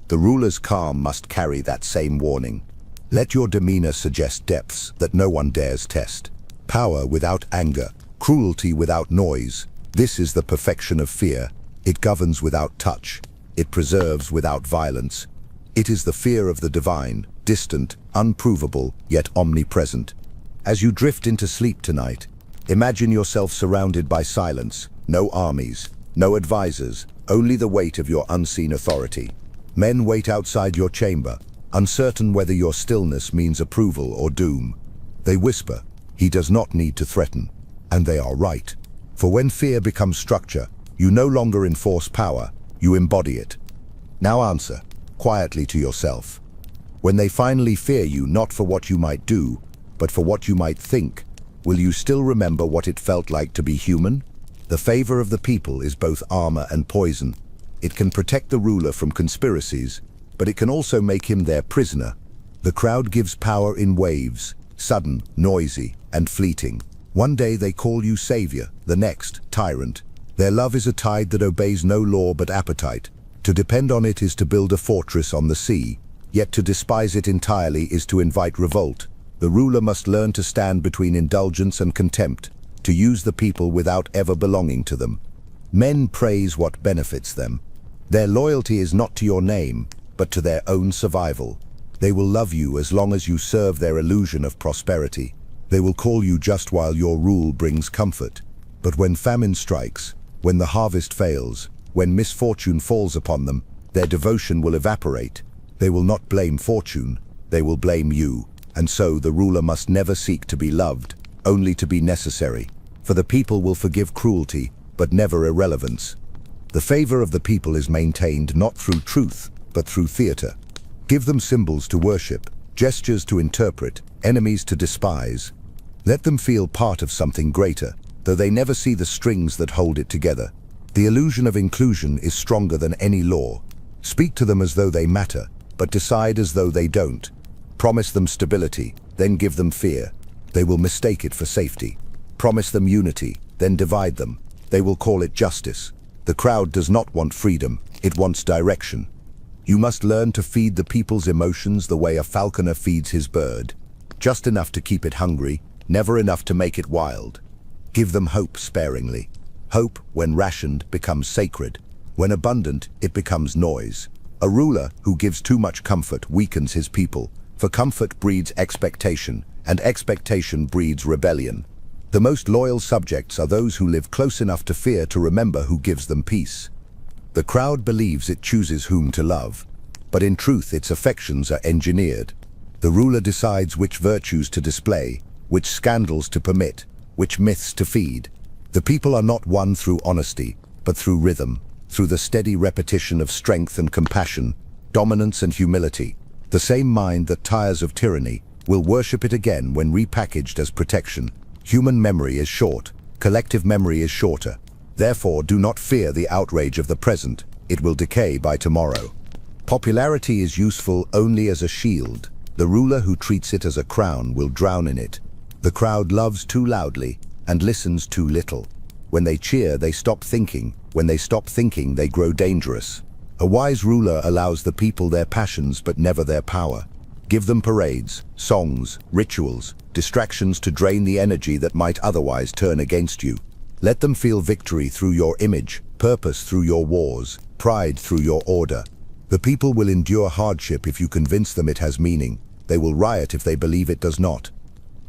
The ruler's calm must carry that same warning. Let your demeanor suggest depths that no one dares test. Power without anger, cruelty without noise. This is the perfection of fear. It governs without touch. It preserves without violence. It is the fear of the divine, distant, unprovable, yet omnipresent. As you drift into sleep tonight, imagine yourself surrounded by silence, no armies, no advisors, only the weight of your unseen authority. Men wait outside your chamber, uncertain whether your stillness means approval or doom. They whisper, "He does not need to threaten." And they are right. For when fear becomes structure, you no longer enforce power, you embody it. Now answer, quietly to yourself. When they finally fear you not for what you might do, but for what you might think, will you still remember what it felt like to be human? The favor of the people is both armor and poison. It can protect the ruler from conspiracies, but it can also make him their prisoner. The crowd gives power in waves, sudden, noisy, and fleeting. One day they call you savior, the next, tyrant. Their love is a tide that obeys no law but appetite. To depend on it is to build a fortress on the sea, yet to despise it entirely is to invite revolt. The ruler must learn to stand between indulgence and contempt, to use the people without ever belonging to them. Men praise what benefits them. Their loyalty is not to your name, but to their own survival. They will love you as long as you serve their illusion of prosperity. They will call you just while your rule brings comfort. But when famine strikes, when the harvest fails, when misfortune falls upon them, their devotion will evaporate. They will not blame fortune, they will blame you. And so the ruler must never seek to be loved, only to be necessary. For the people will forgive cruelty, but never irrelevance. The favor of the people is maintained not through truth, but through theater. Give them symbols to worship, gestures to interpret, enemies to despise. Let them feel part of something greater, though they never see the strings that hold it together. The illusion of inclusion is stronger than any law. Speak to them as though they matter, but decide as though they don't. Promise them stability, then give them fear. They will mistake it for safety. Promise them unity, then divide them. They will call it justice. The crowd does not want freedom, it wants direction. You must learn to feed the people's emotions the way a falconer feeds his bird. Just enough to keep it hungry, never enough to make it wild. Give them hope sparingly. Hope, when rationed, becomes sacred. When abundant, it becomes noise. A ruler who gives too much comfort weakens his people, for comfort breeds expectation, and expectation breeds rebellion. The most loyal subjects are those who live close enough to fear to remember who gives them peace. The crowd believes it chooses whom to love, but in truth its affections are engineered. The ruler decides which virtues to display, which scandals to permit, which myths to feed. The people are not won through honesty, but through rhythm, through the steady repetition of strength and compassion, dominance and humility. The same mind that tires of tyranny will worship it again when repackaged as protection. Human memory is short, collective memory is shorter. Therefore, do not fear the outrage of the present. It will decay by tomorrow. Popularity is useful only as a shield. The ruler who treats it as a crown will drown in it. The crowd loves too loudly and listens too little. When they cheer, they stop thinking. When they stop thinking, they grow dangerous. A wise ruler allows the people their passions but never their power. Give them parades, songs, rituals, distractions to drain the energy that might otherwise turn against you. Let them feel victory through your image, purpose through your wars, pride through your order. The people will endure hardship if you convince them it has meaning. They will riot if they believe it does not.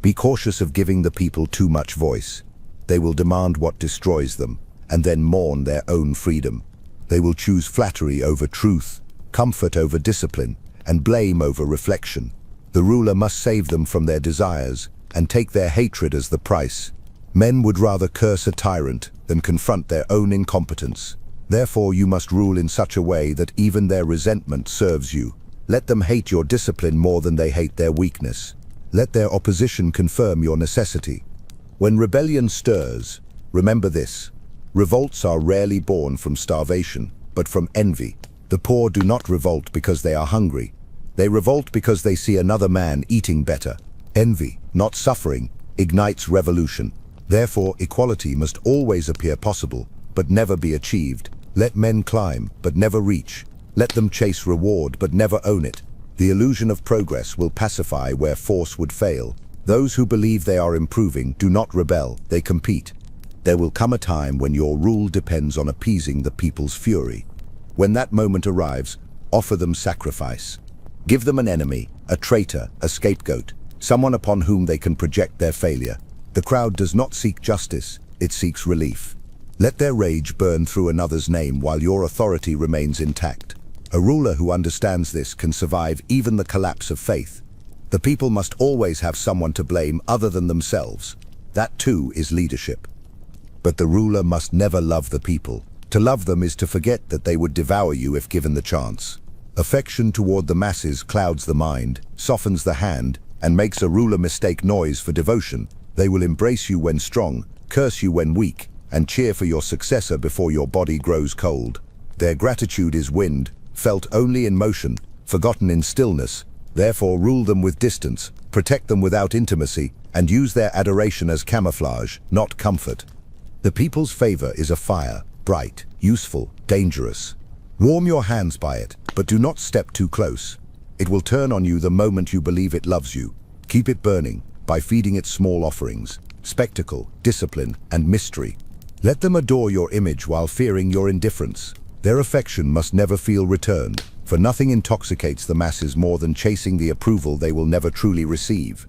Be cautious of giving the people too much voice. They will demand what destroys them, and then mourn their own freedom. They will choose flattery over truth, comfort over discipline, and blame over reflection. The ruler must save them from their desires and take their hatred as the price. Men would rather curse a tyrant than confront their own incompetence. Therefore, you must rule in such a way that even their resentment serves you. Let them hate your discipline more than they hate their weakness. Let their opposition confirm your necessity. When rebellion stirs, remember this: revolts are rarely born from starvation, but from envy. The poor do not revolt because they are hungry. They revolt because they see another man eating better. Envy, not suffering, ignites revolution. Therefore, equality must always appear possible, but never be achieved. Let men climb, but never reach. Let them chase reward, but never own it. The illusion of progress will pacify where force would fail. Those who believe they are improving do not rebel, they compete. There will come a time when your rule depends on appeasing the people's fury. When that moment arrives, offer them sacrifice. Give them an enemy, a traitor, a scapegoat, someone upon whom they can project their failure. The crowd does not seek justice, it seeks relief. Let their rage burn through another's name while your authority remains intact. A ruler who understands this can survive even the collapse of faith. The people must always have someone to blame other than themselves. That too is leadership. But the ruler must never love the people. To love them is to forget that they would devour you if given the chance. Affection toward the masses clouds the mind, softens the hand, and makes a ruler mistake noise for devotion. They will embrace you when strong, curse you when weak, and cheer for your successor before your body grows cold. Their gratitude is wind, felt only in motion, forgotten in stillness. Therefore rule them with distance, protect them without intimacy, and use their adoration as camouflage, not comfort. The people's favor is a fire, bright, useful, dangerous. Warm your hands by it, but do not step too close. It will turn on you the moment you believe it loves you. Keep it burning by feeding it small offerings, spectacle, discipline, and mystery. Let them adore your image while fearing your indifference. Their affection must never feel returned, for nothing intoxicates the masses more than chasing the approval they will never truly receive.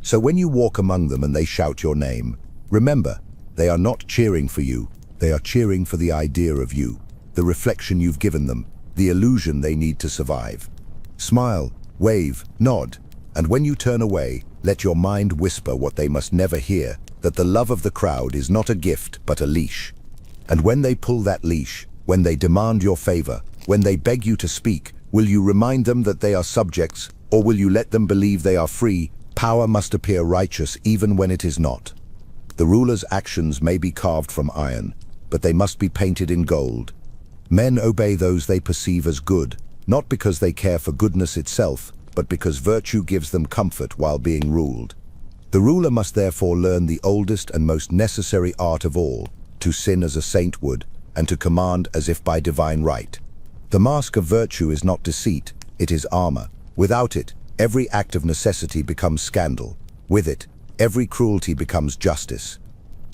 So when you walk among them and they shout your name, remember, they are not cheering for you, they are cheering for the idea of you, the reflection you've given them, the illusion they need to survive. Smile, wave, nod, and when you turn away, let your mind whisper what they must never hear, that the love of the crowd is not a gift but a leash. And when they pull that leash, when they demand your favor, when they beg you to speak, will you remind them that they are subjects, or will you let them believe they are free? Power must appear righteous even when it is not. The ruler's actions may be carved from iron, but they must be painted in gold. Men obey those they perceive as good, not because they care for goodness itself, but because virtue gives them comfort while being ruled. The ruler must therefore learn the oldest and most necessary art of all, to sin as a saint would, and to command as if by divine right. The mask of virtue is not deceit, it is armor. Without it, every act of necessity becomes scandal. With it, every cruelty becomes justice.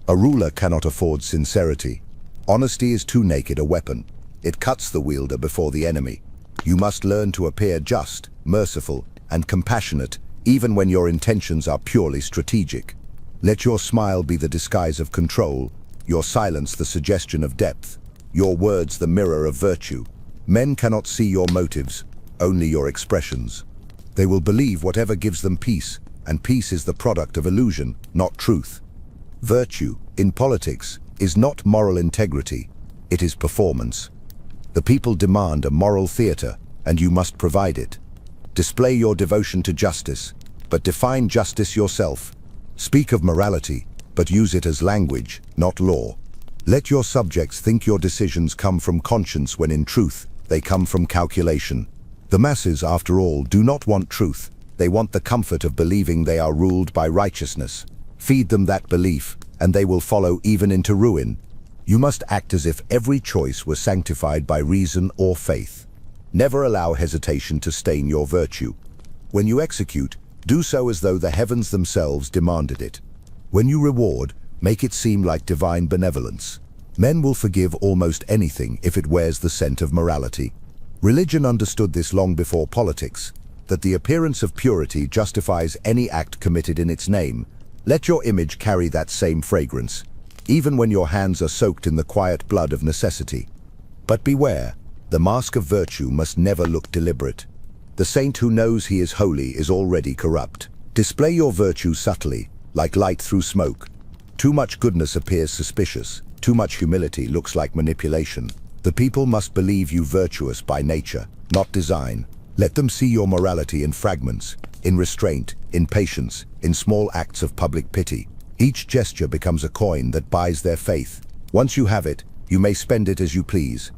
A ruler cannot afford sincerity. Honesty is too naked a weapon. It cuts the wielder before the enemy. You must learn to appear just, merciful, and compassionate, even when your intentions are purely strategic. Let your smile be the disguise of control, your silence the suggestion of depth, your words the mirror of virtue. Men cannot see your motives, only your expressions. They will believe whatever gives them peace, and peace is the product of illusion, not truth. Virtue, in politics, is not moral integrity, it is performance. The people demand a moral theater, and you must provide it. Display your devotion to justice, but define justice yourself. Speak of morality, but use it as language, not law. Let your subjects think your decisions come from conscience when in truth, they come from calculation. The masses, after all, do not want truth. They want the comfort of believing they are ruled by righteousness. Feed them that belief, and they will follow even into ruin. You must act as if every choice was sanctified by reason or faith. Never allow hesitation to stain your virtue. When you execute, do so as though the heavens themselves demanded it. When you reward, make it seem like divine benevolence. Men will forgive almost anything if it wears the scent of morality. Religion understood this long before politics, that the appearance of purity justifies any act committed in its name. Let your image carry that same fragrance, even when your hands are soaked in the quiet blood of necessity. But beware, the mask of virtue must never look deliberate. The saint who knows he is holy is already corrupt. Display your virtue subtly, like light through smoke. Too much goodness appears suspicious, too much humility looks like manipulation. The people must believe you virtuous by nature, not design. Let them see your morality in fragments, in restraint, in patience, in small acts of public pity. Each gesture becomes a coin that buys their faith. Once you have it, you may spend it as you please.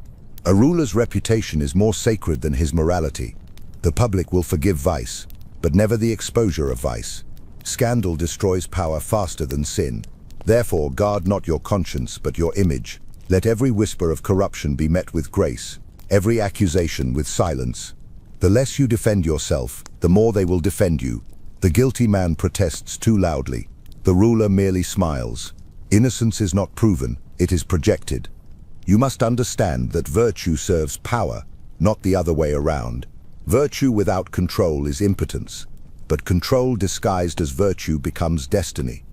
A ruler's reputation is more sacred than his morality. The public will forgive vice, but never the exposure of vice. Scandal destroys power faster than sin. Therefore, guard not your conscience, but your image. Let every whisper of corruption be met with grace, every accusation with silence. The less you defend yourself, the more they will defend you. The guilty man protests too loudly. The ruler merely smiles. Innocence is not proven, it is projected. You must understand that virtue serves power, not the other way around. Virtue without control is impotence, but control disguised as virtue becomes destiny.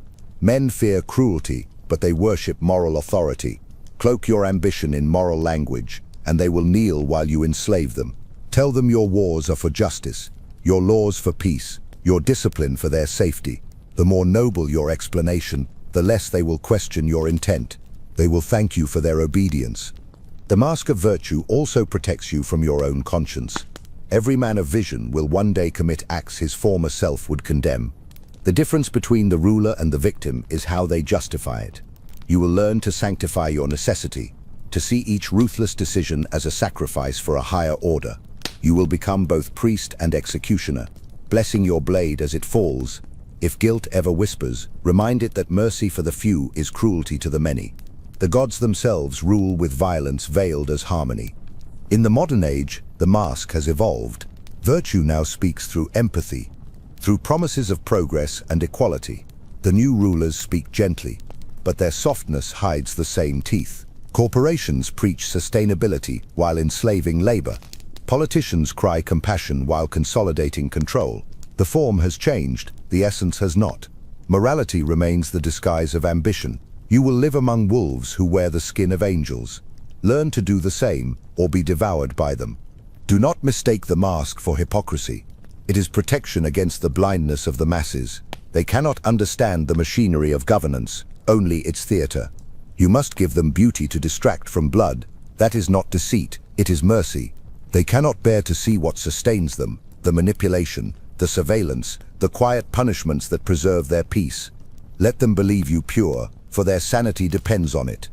Men fear cruelty, but they worship moral authority. Cloak your ambition in moral language, and they will kneel while you enslave them. Tell them your wars are for justice, your laws for peace, your discipline for their safety. The more noble your explanation, the less they will question your intent. They will thank you for their obedience. The mask of virtue also protects you from your own conscience. Every man of vision will one day commit acts his former self would condemn. The difference between the ruler and the victim is how they justify it. You will learn to sanctify your necessity, to see each ruthless decision as a sacrifice for a higher order. You will become both priest and executioner, blessing your blade as it falls. If guilt ever whispers, remind it that mercy for the few is cruelty to the many. The gods themselves rule with violence veiled as harmony. In the modern age, the mask has evolved. Virtue now speaks through empathy, through promises of progress and equality. The new rulers speak gently, but their softness hides the same teeth. Corporations preach sustainability while enslaving labor. Politicians cry compassion while consolidating control. The form has changed, the essence has not. Morality remains the disguise of ambition. You will live among wolves who wear the skin of angels. Learn to do the same, or be devoured by them. Do not mistake the mask for hypocrisy. It is protection against the blindness of the masses. They cannot understand the machinery of governance, only its theater. You must give them beauty to distract from blood. That is not deceit, it is mercy. They cannot bear to see what sustains them, the manipulation, the surveillance, the quiet punishments that preserve their peace. Let them believe you pure, for their sanity depends on it.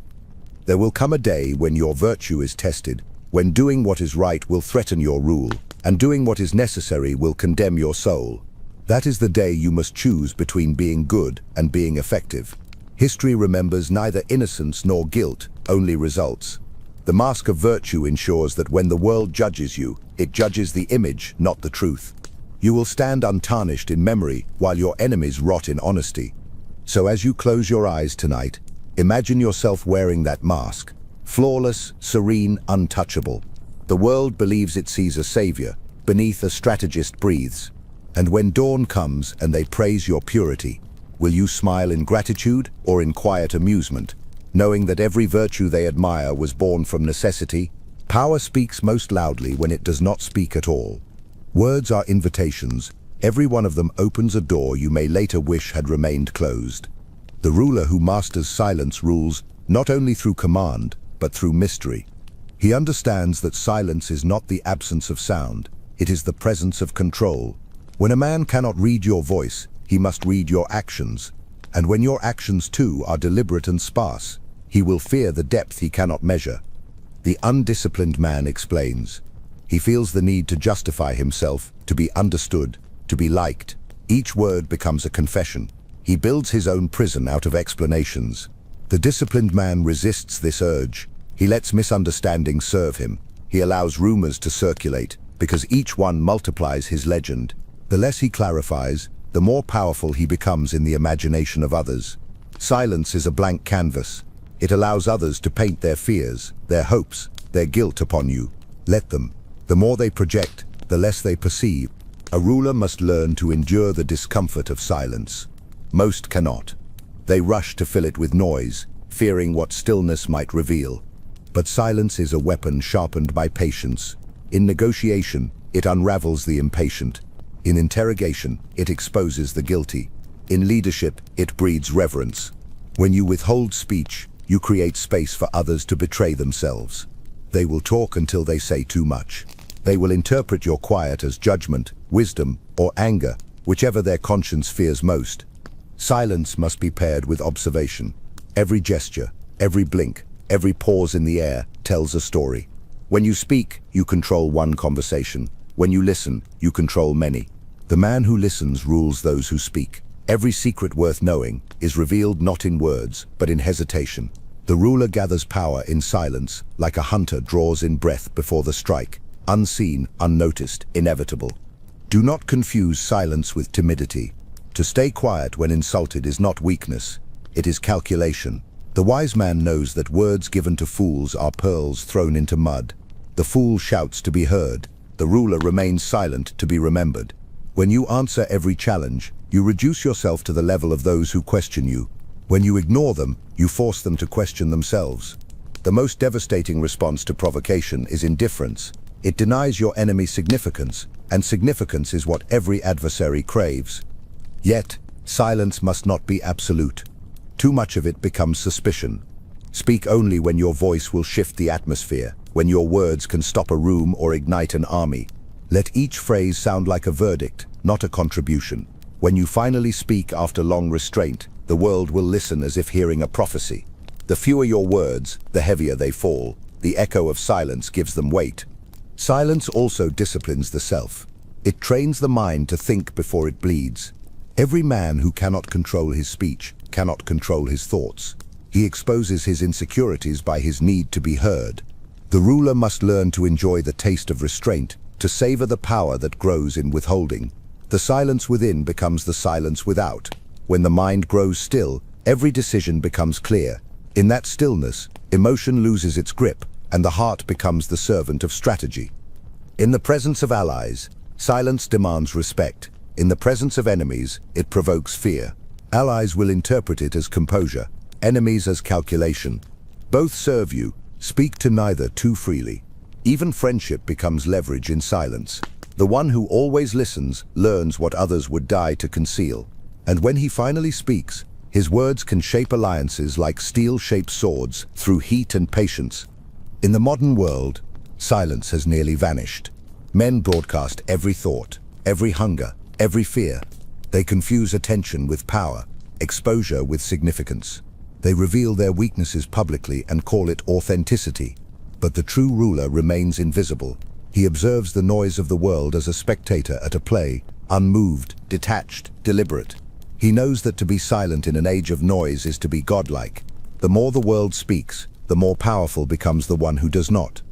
There will come a day when your virtue is tested, when doing what is right will threaten your rule, and doing what is necessary will condemn your soul. That is the day you must choose between being good and being effective. History remembers neither innocence nor guilt, only results. The mask of virtue ensures that when the world judges you, it judges the image, not the truth. You will stand untarnished in memory while your enemies rot in honesty. So as you close your eyes tonight, imagine yourself wearing that mask, flawless, serene, untouchable. The world believes it sees a savior, beneath a strategist breathes. And when dawn comes and they praise your purity, will you smile in gratitude or in quiet amusement, knowing that every virtue they admire was born from necessity? Power speaks most loudly when it does not speak at all. Words are invitations. Every one of them opens a door you may later wish had remained closed. The ruler who masters silence rules not only through command, but through mystery. He understands that silence is not the absence of sound, it is the presence of control. When a man cannot read your voice, he must read your actions. And when your actions too are deliberate and sparse, he will fear the depth he cannot measure. The undisciplined man explains. He feels the need to justify himself, to be understood, to be liked. Each word becomes a confession. He builds his own prison out of explanations. The disciplined man resists this urge. He lets misunderstandings serve him. He allows rumors to circulate, because each one multiplies his legend. The less he clarifies, the more powerful he becomes in the imagination of others. Silence is a blank canvas. It allows others to paint their fears, their hopes, their guilt upon you. Let them. The more they project, the less they perceive. A ruler must learn to endure the discomfort of silence. Most cannot. They rush to fill it with noise, fearing what stillness might reveal. But silence is a weapon sharpened by patience. In negotiation, it unravels the impatient. In interrogation, it exposes the guilty. In leadership, it breeds reverence. When you withhold speech, you create space for others to betray themselves. They will talk until they say too much. They will interpret your quiet as judgment, wisdom, or anger, whichever their conscience fears most. Silence must be paired with observation. Every gesture, every blink, every pause in the air tells a story. When you speak, you control one conversation. When you listen, you control many. The man who listens rules those who speak. Every secret worth knowing is revealed not in words, but in hesitation. The ruler gathers power in silence, like a hunter draws in breath before the strike. Unseen, unnoticed, inevitable. Do not confuse silence with timidity. To stay quiet when insulted is not weakness, it is calculation. The wise man knows that words given to fools are pearls thrown into mud. The fool shouts to be heard. The ruler remains silent to be remembered. When you answer every challenge, you reduce yourself to the level of those who question you. When you ignore them, you force them to question themselves. The most devastating response to provocation is indifference. It denies your enemy significance, and significance is what every adversary craves. Yet, silence must not be absolute. Too much of it becomes suspicion. Speak only when your voice will shift the atmosphere, when your words can stop a room or ignite an army. Let each phrase sound like a verdict, not a contribution. When you finally speak after long restraint, the world will listen as if hearing a prophecy. The fewer your words, the heavier they fall. The echo of silence gives them weight. Silence also disciplines the self. It trains the mind to think before it bleeds. Every man who cannot control his speech cannot control his thoughts. He exposes his insecurities by his need to be heard. The ruler must learn to enjoy the taste of restraint, to savor the power that grows in withholding. The silence within becomes the silence without. When the mind grows still, every decision becomes clear. In that stillness, emotion loses its grip, and the heart becomes the servant of strategy. In the presence of allies, silence demands respect. In the presence of enemies, it provokes fear. Allies will interpret it as composure, enemies as calculation. Both serve you. Speak to neither too freely. Even friendship becomes leverage in silence. The one who always listens learns what others would die to conceal. And when he finally speaks, his words can shape alliances like steel-shaped swords through heat and patience. In the modern world, silence has nearly vanished. Men broadcast every thought, every hunger, every fear. They confuse attention with power, exposure with significance. They reveal their weaknesses publicly and call it authenticity. But the true ruler remains invisible. He observes the noise of the world as a spectator at a play, unmoved, detached, deliberate. He knows that to be silent in an age of noise is to be godlike. The more the world speaks, the more powerful becomes the one who does not.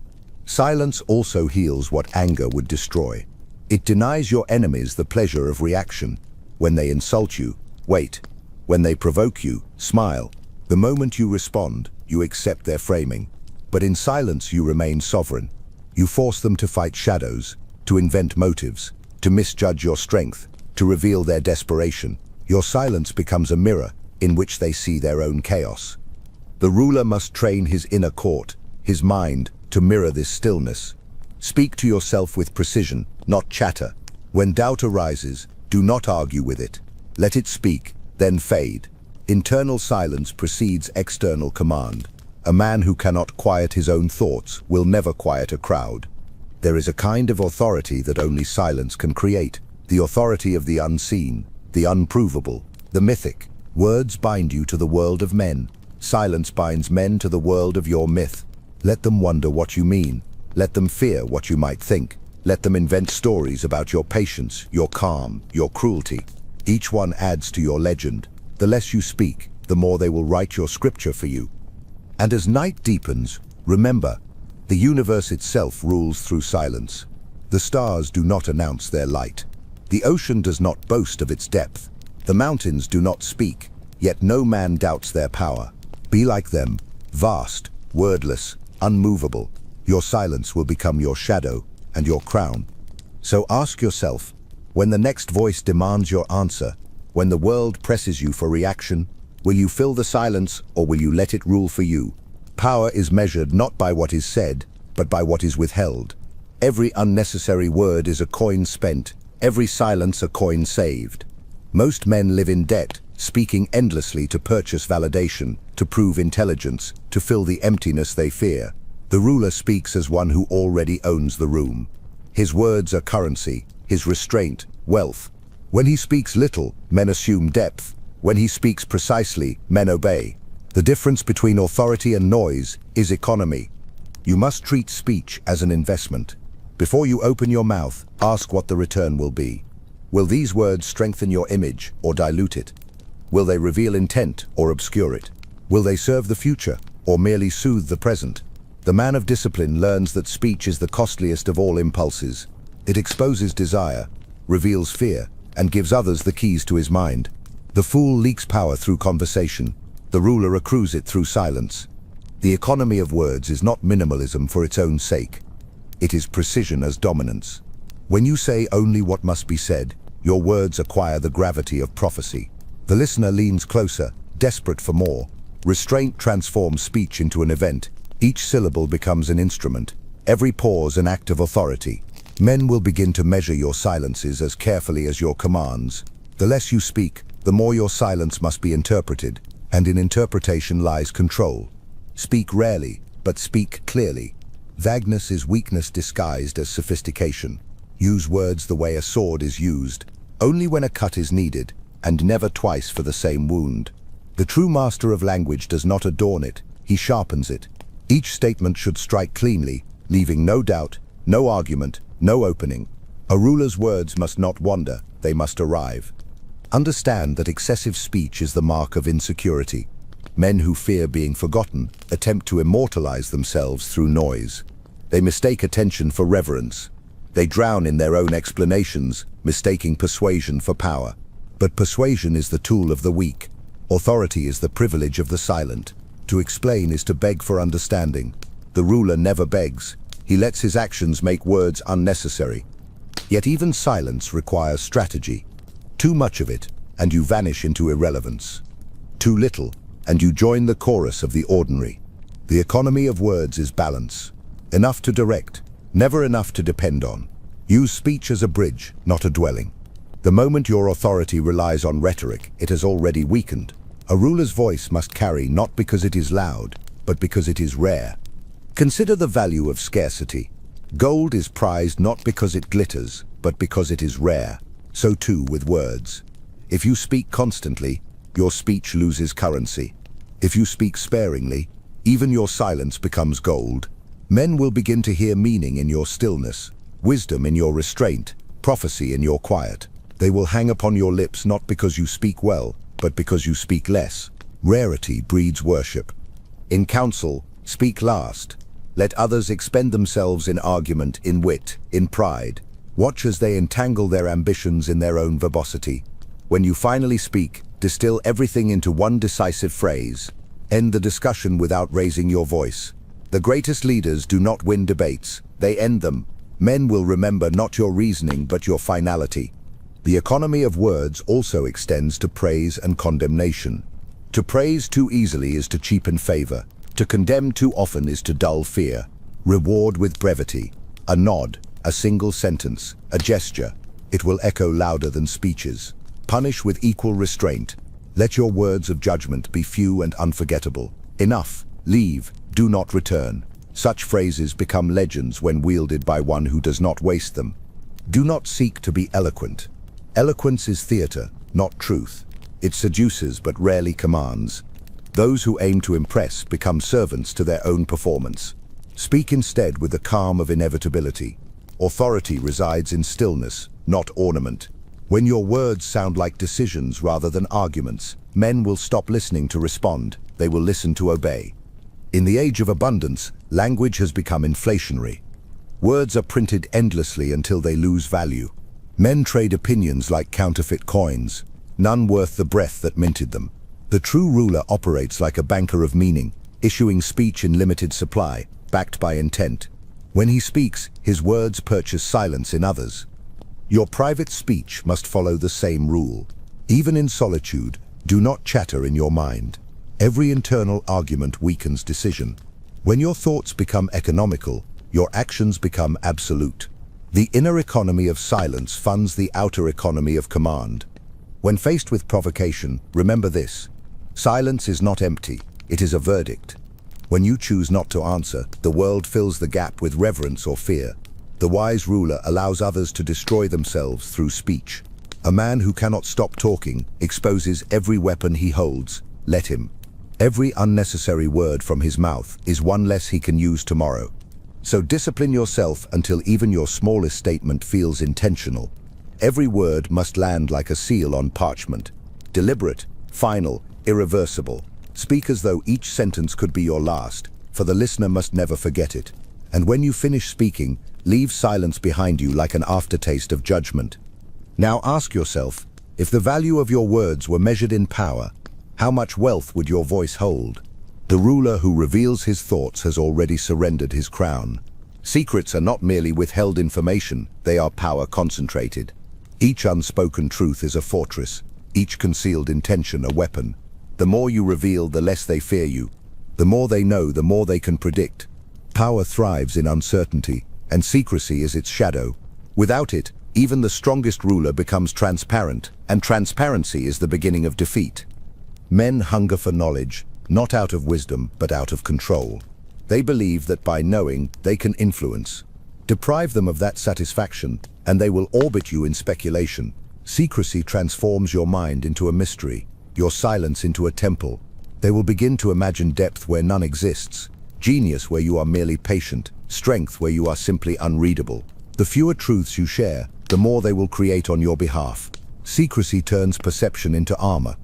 Silence also heals what anger would destroy. It denies your enemies the pleasure of reaction. When they insult you, wait. When they provoke you, smile. The moment you respond, you accept their framing. But in silence you remain sovereign. You force them to fight shadows, to invent motives, to misjudge your strength, to reveal their desperation. Your silence becomes a mirror in which they see their own chaos. The ruler must train his inner court, his mind, to mirror this stillness. Speak to yourself with precision, not chatter. When doubt arises, do not argue with it. Let it speak, then fade. Internal silence precedes external command. A man who cannot quiet his own thoughts will never quiet a crowd. There is a kind of authority that only silence can create, the authority of the unseen, the unprovable, the mythic. Words bind you to the world of men. Silence binds men to the world of your myth. Let them wonder what you mean. Let them fear what you might think. Let them invent stories about your patience, your calm, your cruelty. Each one adds to your legend. The less you speak, the more they will write your scripture for you. And as night deepens, remember, the universe itself rules through silence. The stars do not announce their light. The ocean does not boast of its depth. The mountains do not speak, yet no man doubts their power. Be like them, vast, wordless, unmovable. Your silence will become your shadow and your crown. So ask yourself, when the next voice demands your answer, when the world presses you for reaction, will you fill the silence or will you let it rule for you? Power is measured not by what is said, but by what is withheld. Every unnecessary word is a coin spent, every silence a coin saved. Most men live in debt, speaking endlessly to purchase validation, to prove intelligence, to fill the emptiness they fear. The ruler speaks as one who already owns the room. His words are currency, his restraint, wealth. When he speaks little, men assume depth. When he speaks precisely, men obey. The difference between authority and noise is economy. You must treat speech as an investment. Before you open your mouth, ask what the return will be. Will these words strengthen your image or dilute it? Will they reveal intent or obscure it? Will they serve the future or merely soothe the present? The man of discipline learns that speech is the costliest of all impulses. It exposes desire, reveals fear, and gives others the keys to his mind. The fool leaks power through conversation. The ruler accrues it through silence. The economy of words is not minimalism for its own sake. It is precision as dominance. When you say only what must be said, your words acquire the gravity of prophecy. The listener leans closer, desperate for more. Restraint transforms speech into an event. Each syllable becomes an instrument. Every pause an act of authority. Men will begin to measure your silences as carefully as your commands. The less you speak, the more your silence must be interpreted, and in interpretation lies control. Speak rarely, but speak clearly. Vagueness is weakness disguised as sophistication. Use words the way a sword is used, only when a cut is needed, and never twice for the same wound. The true master of language does not adorn it, he sharpens it. Each statement should strike cleanly, leaving no doubt, no argument, no opening. A ruler's words must not wander, they must arrive. Understand that excessive speech is the mark of insecurity. Men who fear being forgotten attempt to immortalize themselves through noise. They mistake attention for reverence. They drown in their own explanations, mistaking persuasion for power. But persuasion is the tool of the weak. Authority is the privilege of the silent. To explain is to beg for understanding. The ruler never begs. He lets his actions make words unnecessary. Yet even silence requires strategy. Too much of it, and you vanish into irrelevance. Too little, and you join the chorus of the ordinary. The economy of words is balance. Enough to direct, never enough to depend on. Use speech as a bridge, not a dwelling. The moment your authority relies on rhetoric, it has already weakened. A ruler's voice must carry not because it is loud, but because it is rare. Consider the value of scarcity. Gold is prized not because it glitters, but because it is rare. So too with words. If you speak constantly, your speech loses currency. If you speak sparingly, even your silence becomes gold. Men will begin to hear meaning in your stillness, wisdom in your restraint, prophecy in your quiet. They will hang upon your lips not because you speak well, but because you speak less. Rarity breeds worship. In counsel, speak last. Let others expend themselves in argument, in wit, in pride. Watch as they entangle their ambitions in their own verbosity. When you finally speak, distill everything into one decisive phrase. End the discussion without raising your voice. The greatest leaders do not win debates, they end them. Men will remember not your reasoning but your finality. The economy of words also extends to praise and condemnation. To praise too easily is to cheapen favor. To condemn too often is to dull fear. Reward with brevity. A nod, a single sentence, a gesture. It will echo louder than speeches. Punish with equal restraint. Let your words of judgment be few and unforgettable. Enough, leave, do not return. Such phrases become legends when wielded by one who does not waste them. Do not seek to be eloquent. Eloquence is theater, not truth. It seduces but rarely commands. Those who aim to impress become servants to their own performance. Speak instead with the calm of inevitability. Authority resides in stillness, not ornament. When your words sound like decisions rather than arguments, men will stop listening to respond, they will listen to obey. In the age of abundance, language has become inflationary. Words are printed endlessly until they lose value. Men trade opinions like counterfeit coins, none worth the breath that minted them. The true ruler operates like a banker of meaning, issuing speech in limited supply, backed by intent. When he speaks, his words purchase silence in others. Your private speech must follow the same rule. Even in solitude, do not chatter in your mind. Every internal argument weakens decision. When your thoughts become economical, your actions become absolute. The inner economy of silence funds the outer economy of command. When faced with provocation, remember this. Silence is not empty, it is a verdict. When you choose not to answer, the world fills the gap with reverence or fear. The wise ruler allows others to destroy themselves through speech. A man who cannot stop talking exposes every weapon he holds. Let him. Every unnecessary word from his mouth is one less he can use tomorrow. So discipline yourself until even your smallest statement feels intentional. Every word must land like a seal on parchment. Deliberate, final, irreversible. Speak as though each sentence could be your last, for the listener must never forget it. And when you finish speaking, leave silence behind you like an aftertaste of judgment. Now ask yourself, if the value of your words were measured in power, how much wealth would your voice hold? The ruler who reveals his thoughts has already surrendered his crown. Secrets are not merely withheld information, they are power concentrated. Each unspoken truth is a fortress, each concealed intention a weapon. The more you reveal, the less they fear you. The more they know, the more they can predict. Power thrives in uncertainty, and secrecy is its shadow. Without it, even the strongest ruler becomes transparent, and transparency is the beginning of defeat. Men hunger for knowledge, not out of wisdom, but out of control. They believe that by knowing, they can influence. Deprive them of that satisfaction, and they will orbit you in speculation. Secrecy transforms your mind into a mystery, your silence into a temple. They will begin to imagine depth where none exists, genius where you are merely patient, strength where you are simply unreadable. The fewer truths you share, the more they will create on your behalf. Secrecy turns perception into armor.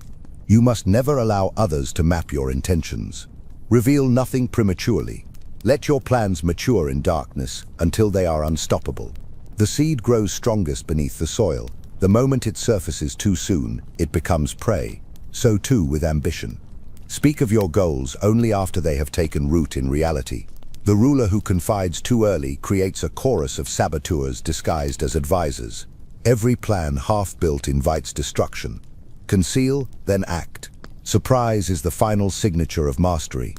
You must never allow others to map your intentions. Reveal nothing prematurely. Let your plans mature in darkness until they are unstoppable. The seed grows strongest beneath the soil. The moment it surfaces too soon, it becomes prey. So too with ambition. Speak of your goals only after they have taken root in reality. The ruler who confides too early creates a chorus of saboteurs disguised as advisors. Every plan half-built invites destruction. Conceal, then act. Surprise is the final signature of mastery.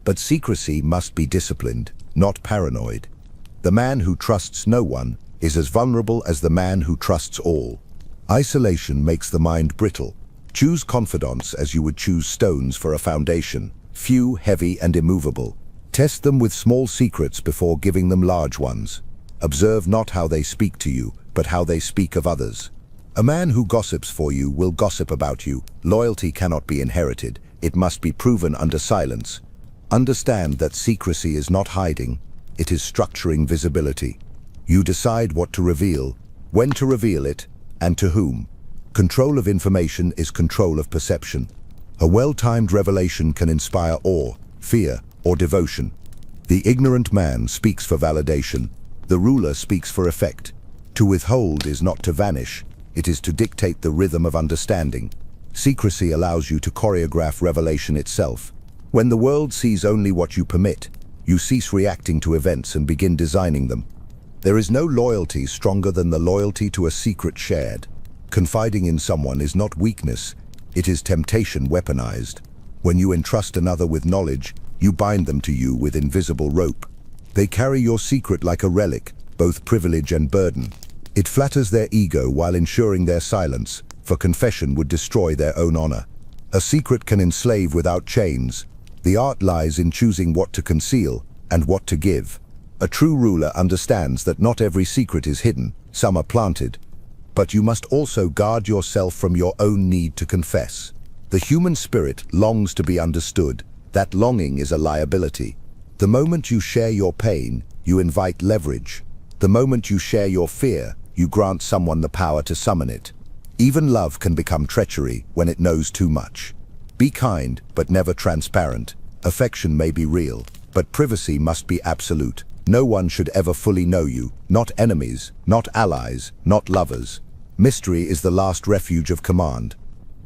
But secrecy must be disciplined, not paranoid. The man who trusts no one is as vulnerable as the man who trusts all. Isolation makes the mind brittle. Choose confidants as you would choose stones for a foundation, few, heavy, and immovable. Test them with small secrets before giving them large ones. Observe not how they speak to you, but how they speak of others. A man who gossips for you will gossip about you. Loyalty cannot be inherited. It must be proven under silence. Understand that secrecy is not hiding. It is structuring visibility. You decide what to reveal, when to reveal it, and to whom. Control of information is control of perception. A well-timed revelation can inspire awe, fear, or devotion. The ignorant man speaks for validation. The ruler speaks for effect. To withhold is not to vanish. It is to dictate the rhythm of understanding. Secrecy allows you to choreograph revelation itself. When the world sees only what you permit, you cease reacting to events and begin designing them. There is no loyalty stronger than the loyalty to a secret shared. Confiding in someone is not weakness, it is temptation weaponized. When you entrust another with knowledge, you bind them to you with invisible rope. They carry your secret like a relic, both privilege and burden. It flatters their ego while ensuring their silence, for confession would destroy their own honor. A secret can enslave without chains. The art lies in choosing what to conceal and what to give. A true ruler understands that not every secret is hidden, some are planted. But you must also guard yourself from your own need to confess. The human spirit longs to be understood. That longing is a liability. The moment you share your pain, you invite leverage. The moment you share your fear, you grant someone the power to summon it. Even love can become treachery when it knows too much. Be kind, but never transparent. Affection may be real, but privacy must be absolute. No one should ever fully know you, not enemies, not allies, not lovers. Mystery is the last refuge of command.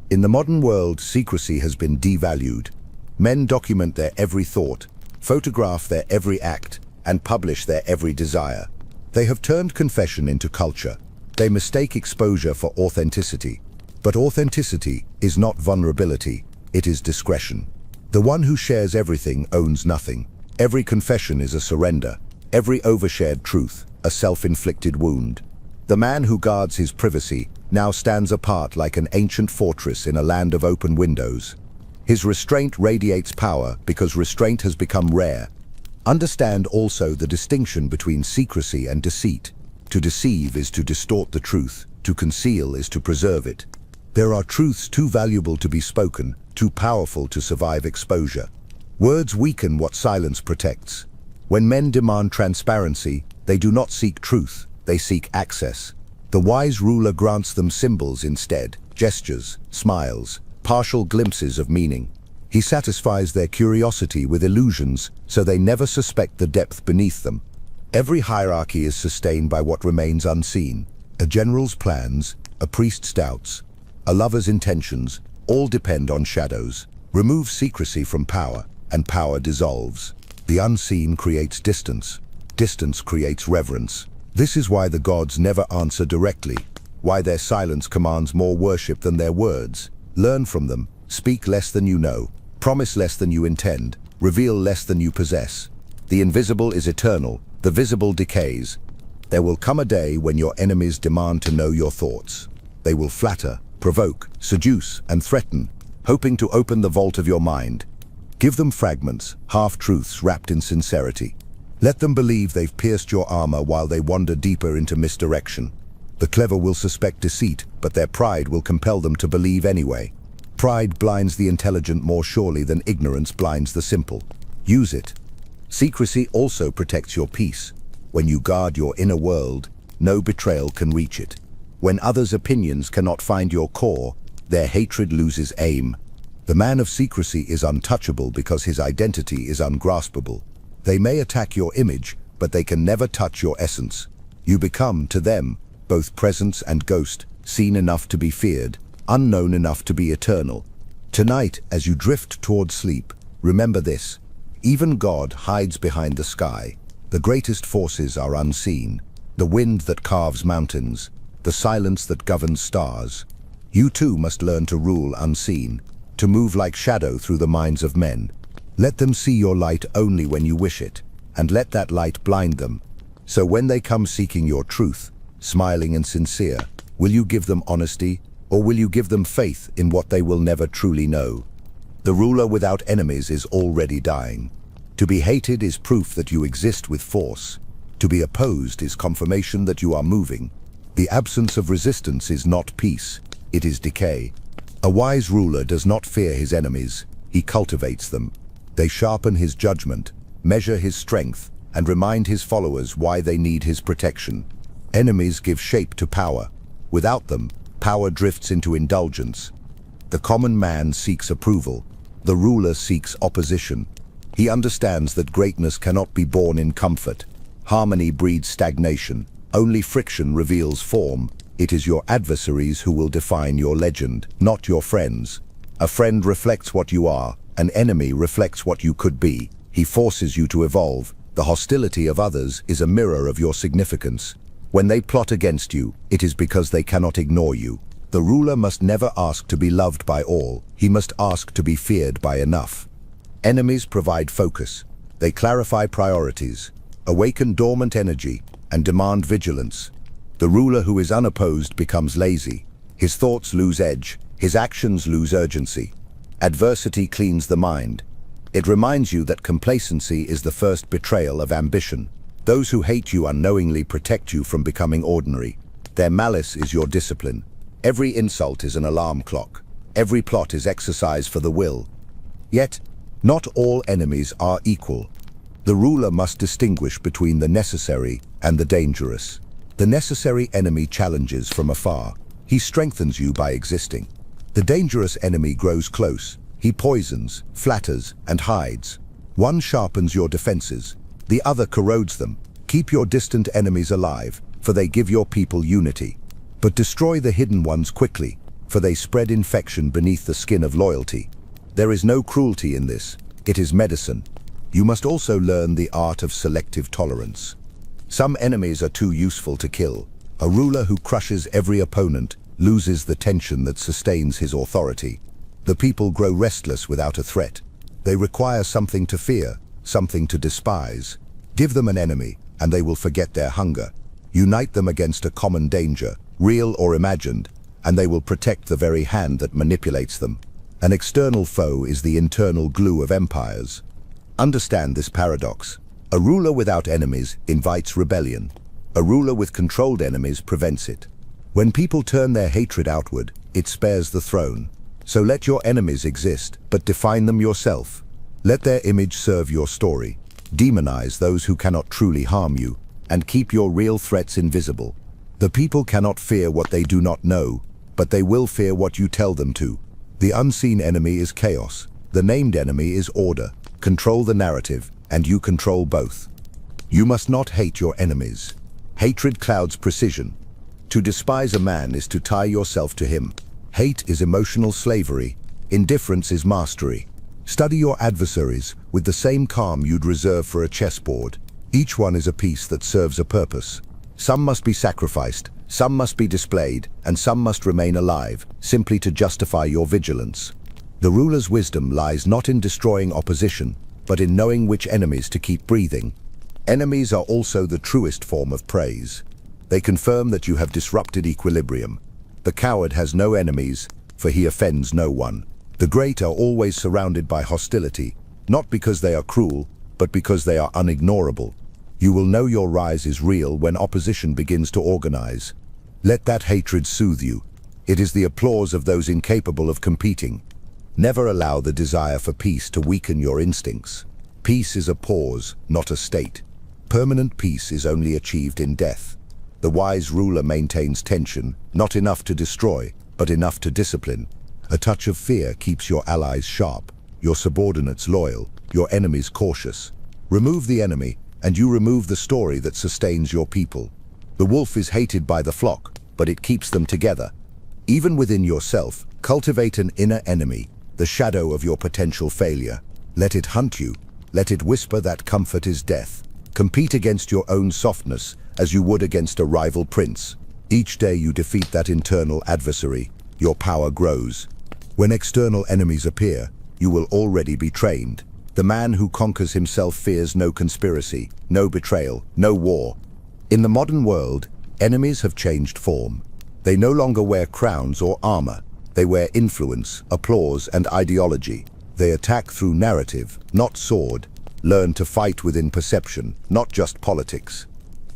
In the modern world, secrecy has been devalued. Men document their every thought, photograph their every act, and publish their every desire. They have turned confession into culture. They mistake exposure for authenticity. But authenticity is not vulnerability, it is discretion. The one who shares everything owns nothing. Every confession is a surrender. Every overshared truth, a self-inflicted wound. The man who guards his privacy now stands apart like an ancient fortress in a land of open windows. His restraint radiates power because restraint has become rare. Understand also the distinction between secrecy and deceit. To deceive is to distort the truth. To conceal is to preserve it. There are truths too valuable to be spoken, too powerful to survive exposure. Words weaken what silence protects. When men demand transparency, they do not seek truth, they seek access. The wise ruler grants them symbols instead, gestures, smiles, partial glimpses of meaning. He satisfies their curiosity with illusions so they never suspect the depth beneath them. Every hierarchy is sustained by what remains unseen. A general's plans, a priest's doubts, a lover's intentions, all depend on shadows. Remove secrecy from power, and power dissolves. The unseen creates distance. Distance creates reverence. This is why the gods never answer directly, why their silence commands more worship than their words. Learn from them, speak less than you know, promise less than you intend, reveal less than you possess. The invisible is eternal, the visible decays. There will come a day when your enemies demand to know your thoughts. They will flatter, provoke, seduce, and threaten, hoping to open the vault of your mind. Give them fragments, half-truths wrapped in sincerity. Let them believe they've pierced your armor while they wander deeper into misdirection. The clever will suspect deceit, but their pride will compel them to believe anyway. Pride blinds the intelligent more surely than ignorance blinds the simple. Use it. Secrecy also protects your peace. When you guard your inner world, no betrayal can reach it. When others' opinions cannot find your core, their hatred loses aim. The man of secrecy is untouchable because his identity is ungraspable. They may attack your image, but they can never touch your essence. You become, to them, both presence and ghost, seen enough to be feared, unknown enough to be eternal. Tonight, as you drift toward sleep, remember this. Even God hides behind the sky. The greatest forces are unseen. The wind that carves mountains, the silence that governs stars. You too must learn to rule unseen, to move like shadow through the minds of men. Let them see your light only when you wish it, and let that light blind them. So when they come seeking your truth, smiling and sincere, will you give them honesty, or will you give them faith in what they will never truly know? The ruler without enemies is already dying. To be hated is proof that you exist with force. To be opposed is confirmation that you are moving. The absence of resistance is not peace, it is decay. A wise ruler does not fear his enemies, he cultivates them. They sharpen his judgment, measure his strength, and remind his followers why they need his protection. Enemies give shape to power. Without them, power drifts into indulgence. The common man seeks approval. The ruler seeks opposition. He understands that greatness cannot be born in comfort. Harmony breeds stagnation. Only friction reveals form. It is your adversaries who will define your legend, not your friends. A friend reflects what you are. An enemy reflects what you could be. He forces you to evolve. The hostility of others is a mirror of your significance. When they plot against you, it is because they cannot ignore you. The ruler must never ask to be loved by all. He must ask to be feared by enough. Enemies provide focus. They clarify priorities, awaken dormant energy, and demand vigilance. The ruler who is unopposed becomes lazy. His thoughts lose edge. His actions lose urgency. Adversity cleans the mind. It reminds you that complacency is the first betrayal of ambition. Those who hate you unknowingly protect you from becoming ordinary. Their malice is your discipline. Every insult is an alarm clock. Every plot is exercise for the will. Yet, not all enemies are equal. The ruler must distinguish between the necessary and the dangerous. The necessary enemy challenges from afar. He strengthens you by existing. The dangerous enemy grows close. He poisons, flatters, and hides. One sharpens your defenses. The other corrodes them. Keep your distant enemies alive, for they give your people unity. But destroy the hidden ones quickly, for they spread infection beneath the skin of loyalty. There is no cruelty in this. It is medicine. You must also learn the art of selective tolerance. Some enemies are too useful to kill. A ruler who crushes every opponent loses the tension that sustains his authority. The people grow restless without a threat. They require something to fear, something to despise. Give them an enemy, and they will forget their hunger. Unite them against a common danger, real or imagined, and they will protect the very hand that manipulates them. An external foe is the internal glue of empires. Understand this paradox. A ruler without enemies invites rebellion. A ruler with controlled enemies prevents it. When people turn their hatred outward, it spares the throne. So let your enemies exist, but define them yourself. Let their image serve your story. Demonize those who cannot truly harm you, and keep your real threats invisible. The people cannot fear what they do not know, but they will fear what you tell them to. The unseen enemy is chaos. The named enemy is order. Control the narrative, and you control both. You must not hate your enemies. Hatred clouds precision. To despise a man is to tie yourself to him. Hate is emotional slavery. Indifference is mastery. Study your adversaries with the same calm you'd reserve for a chessboard. Each one is a piece that serves a purpose. Some must be sacrificed, some must be displayed, and some must remain alive, simply to justify your vigilance. The ruler's wisdom lies not in destroying opposition, but in knowing which enemies to keep breathing. Enemies are also the truest form of praise. They confirm that you have disrupted equilibrium. The coward has no enemies, for he offends no one. The great are always surrounded by hostility, not because they are cruel, but because they are unignorable. You will know your rise is real when opposition begins to organize. Let that hatred soothe you. It is the applause of those incapable of competing. Never allow the desire for peace to weaken your instincts. Peace is a pause, not a state. Permanent peace is only achieved in death. The wise ruler maintains tension, not enough to destroy, but enough to discipline. A touch of fear keeps your allies sharp, your subordinates loyal, your enemies cautious. Remove the enemy, and you remove the story that sustains your people. The wolf is hated by the flock, but it keeps them together. Even within yourself, cultivate an inner enemy, the shadow of your potential failure. Let it hunt you. Let it whisper that comfort is death. Compete against your own softness as you would against a rival prince. Each day you defeat that internal adversary, your power grows. When external enemies appear, you will already be trained. The man who conquers himself fears no conspiracy, no betrayal, no war. In the modern world, enemies have changed form. They no longer wear crowns or armor. They wear influence, applause, and ideology. They attack through narrative, not sword. Learn to fight within perception, not just politics.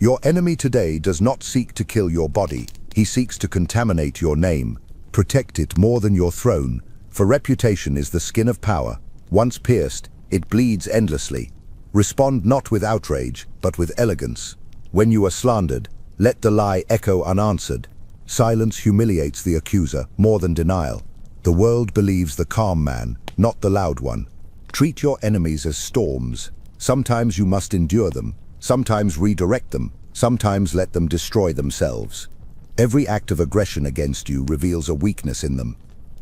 Your enemy today does not seek to kill your body. He seeks to contaminate your name. Protect it more than your throne, for reputation is the skin of power. Once pierced, it bleeds endlessly. Respond not with outrage, but with elegance. When you are slandered, let the lie echo unanswered. Silence humiliates the accuser more than denial. The world believes the calm man, not the loud one. Treat your enemies as storms. Sometimes you must endure them, sometimes redirect them, sometimes let them destroy themselves. Every act of aggression against you reveals a weakness in them.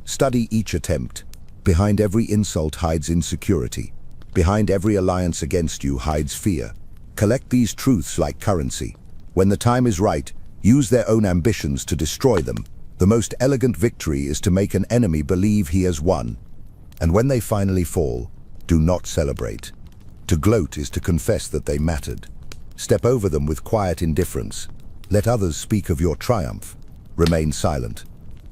Study each attempt. Behind every insult hides insecurity. Behind every alliance against you hides fear. Collect these truths like currency. When the time is right, use their own ambitions to destroy them. The most elegant victory is to make an enemy believe he has won. And when they finally fall, do not celebrate. To gloat is to confess that they mattered. Step over them with quiet indifference. Let others speak of your triumph. Remain silent.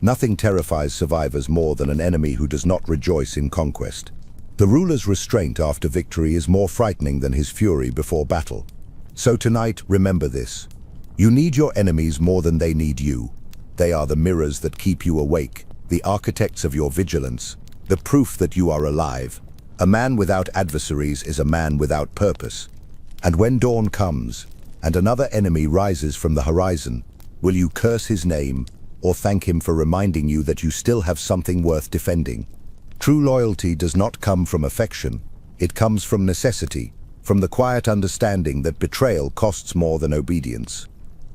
Nothing terrifies survivors more than an enemy who does not rejoice in conquest. The ruler's restraint after victory is more frightening than his fury before battle. So tonight, remember this. You need your enemies more than they need you. They are the mirrors that keep you awake, the architects of your vigilance, the proof that you are alive. A man without adversaries is a man without purpose. And when dawn comes, and another enemy rises from the horizon, will you curse his name, or thank him for reminding you that you still have something worth defending? True loyalty does not come from affection, it comes from necessity, from the quiet understanding that betrayal costs more than obedience.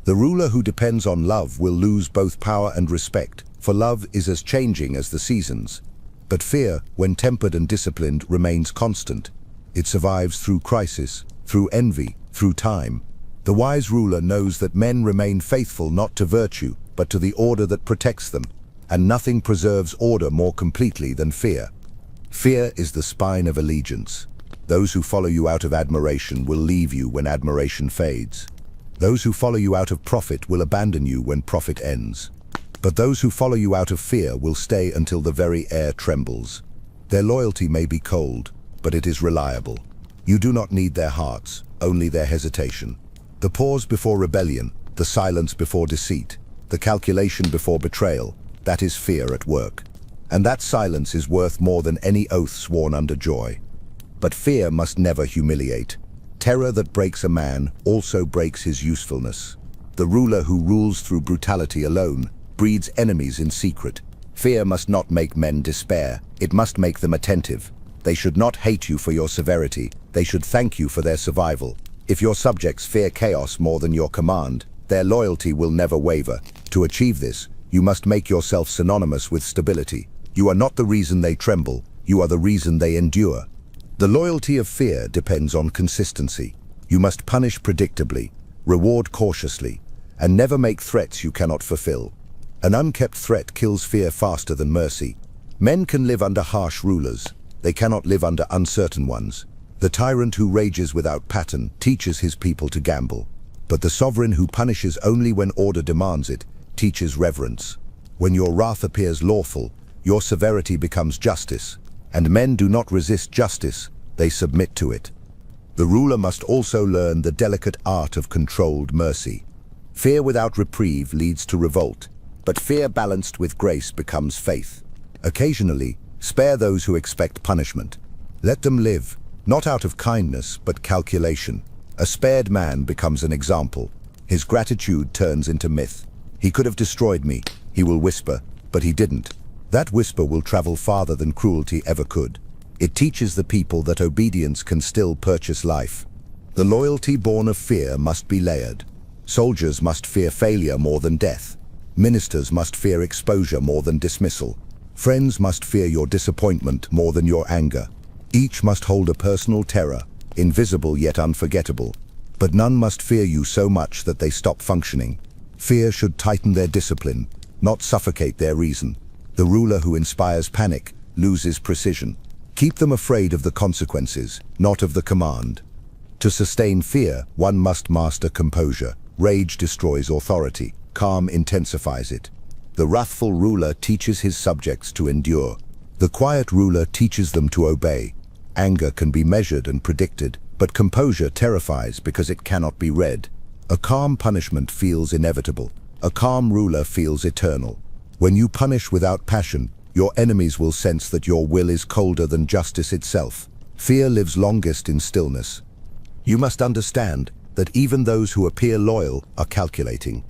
The ruler who depends on love will lose both power and respect, for love is as changing as the seasons. But fear, when tempered and disciplined, remains constant. It survives through crisis, through envy, through time. The wise ruler knows that men remain faithful not to virtue, but to the order that protects them, and nothing preserves order more completely than fear. Fear is the spine of allegiance. Those who follow you out of admiration will leave you when admiration fades. Those who follow you out of profit will abandon you when profit ends. But those who follow you out of fear will stay until the very air trembles. Their loyalty may be cold, but it is reliable. You do not need their hearts, only their hesitation. The pause before rebellion, the silence before deceit, the calculation before betrayal, that is fear at work. And that silence is worth more than any oath sworn under joy. But fear must never humiliate. Terror that breaks a man also breaks his usefulness. The ruler who rules through brutality alone breeds enemies in secret. Fear must not make men despair, it must make them attentive. They should not hate you for your severity, they should thank you for their survival. If your subjects fear chaos more than your command, their loyalty will never waver. To achieve this, you must make yourself synonymous with stability. You are not the reason they tremble, you are the reason they endure. The loyalty of fear depends on consistency. You must punish predictably, reward cautiously, and never make threats you cannot fulfill. An unkept threat kills fear faster than mercy. Men can live under harsh rulers. They cannot live under uncertain ones. The tyrant who rages without pattern teaches his people to gamble. But the sovereign who punishes only when order demands it teaches reverence. When your wrath appears lawful, your severity becomes justice. And men do not resist justice, they submit to it. The ruler must also learn the delicate art of controlled mercy. Fear without reprieve leads to revolt. But fear balanced with grace becomes faith. Occasionally, spare those who expect punishment. Let them live, not out of kindness, but calculation. A spared man becomes an example. His gratitude turns into myth. He could have destroyed me, he will whisper, but he didn't. That whisper will travel farther than cruelty ever could. It teaches the people that obedience can still purchase life. The loyalty born of fear must be layered. Soldiers must fear failure more than death. Ministers must fear exposure more than dismissal. Friends must fear your disappointment more than your anger. Each must hold a personal terror, invisible yet unforgettable. But none must fear you so much that they stop functioning. Fear should tighten their discipline, not suffocate their reason. The ruler who inspires panic loses precision. Keep them afraid of the consequences, not of the command. To sustain fear, one must master composure. Rage destroys authority. Calm intensifies it. The wrathful ruler teaches his subjects to endure. The quiet ruler teaches them to obey. Anger can be measured and predicted, but composure terrifies because it cannot be read. A calm punishment feels inevitable. A calm ruler feels eternal. When you punish without passion, your enemies will sense that your will is colder than justice itself. Fear lives longest in stillness. You must understand that even those who appear loyal are calculating.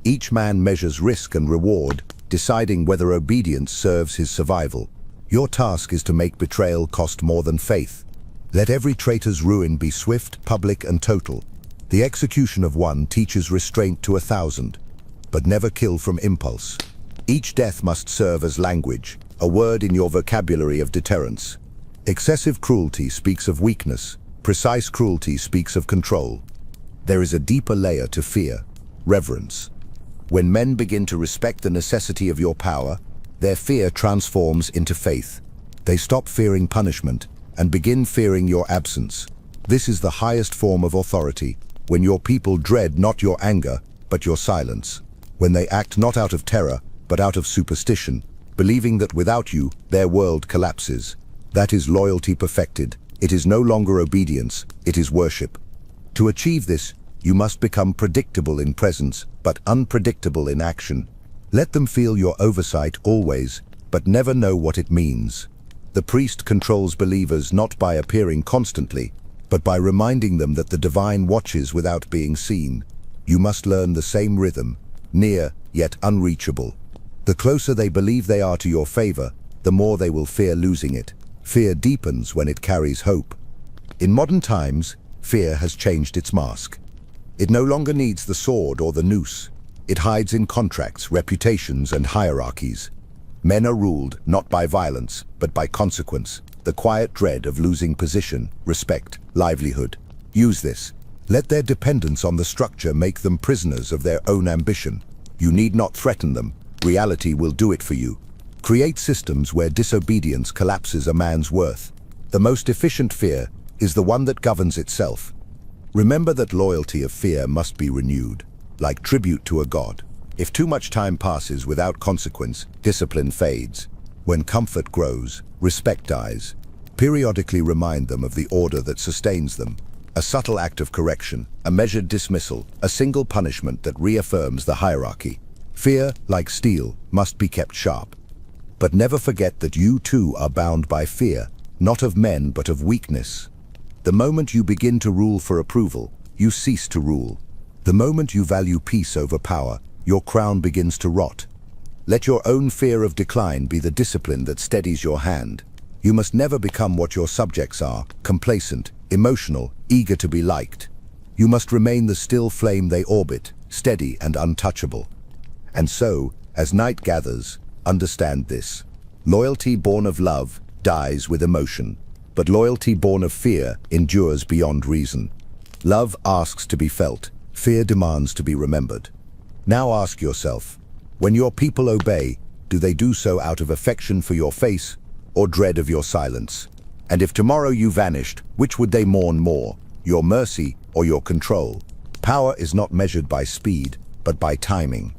Each man measures risk and reward, deciding whether obedience serves his survival. Your task is to make betrayal cost more than faith. Let every traitor's ruin be swift, public, and total. The execution of one teaches restraint to 1,000, but never kill from impulse. Each death must serve as language, a word in your vocabulary of deterrence. Excessive cruelty speaks of weakness. Precise cruelty speaks of control. There is a deeper layer to fear, reverence. When men begin to respect the necessity of your power, their fear transforms into faith. They stop fearing punishment and begin fearing your absence. This is the highest form of authority, when your people dread not your anger, but your silence. When they act not out of terror, but out of superstition, believing that without you, their world collapses. That is loyalty perfected. It is no longer obedience, it is worship. To achieve this, you must become predictable in presence, but unpredictable in action. Let them feel your oversight always, but never know what it means. The priest controls believers not by appearing constantly, but by reminding them that the divine watches without being seen. You must learn the same rhythm, near yet unreachable. The closer they believe they are to your favor, the more they will fear losing it. Fear deepens when it carries hope. In modern times, fear has changed its mask. It no longer needs the sword or the noose. It hides in contracts, reputations, and hierarchies. Men are ruled not by violence, but by consequence, the quiet dread of losing position, respect, livelihood. Use this. Let their dependence on the structure make them prisoners of their own ambition. You need not threaten them. Reality will do it for you. Create systems where disobedience collapses a man's worth. The most efficient fear is the one that governs itself. Remember that loyalty of fear must be renewed, like tribute to a god. If too much time passes without consequence, discipline fades. When comfort grows, respect dies. Periodically remind them of the order that sustains them. A subtle act of correction, a measured dismissal, a single punishment that reaffirms the hierarchy. Fear, like steel, must be kept sharp. But never forget that you too are bound by fear, not of men but of weakness. The moment you begin to rule for approval, you cease to rule. The moment you value peace over power, your crown begins to rot. Let your own fear of decline be the discipline that steadies your hand. You must never become what your subjects are, complacent, emotional, eager to be liked. You must remain the still flame they orbit, steady and untouchable. And so, as night gathers, understand this. Loyalty born of love dies with emotion, but loyalty born of fear endures beyond reason. Love asks to be felt, fear demands to be remembered. Now ask yourself, when your people obey, do they do so out of affection for your face or dread of your silence? And if tomorrow you vanished, which would they mourn more, your mercy or your control? Power is not measured by speed, but by timing.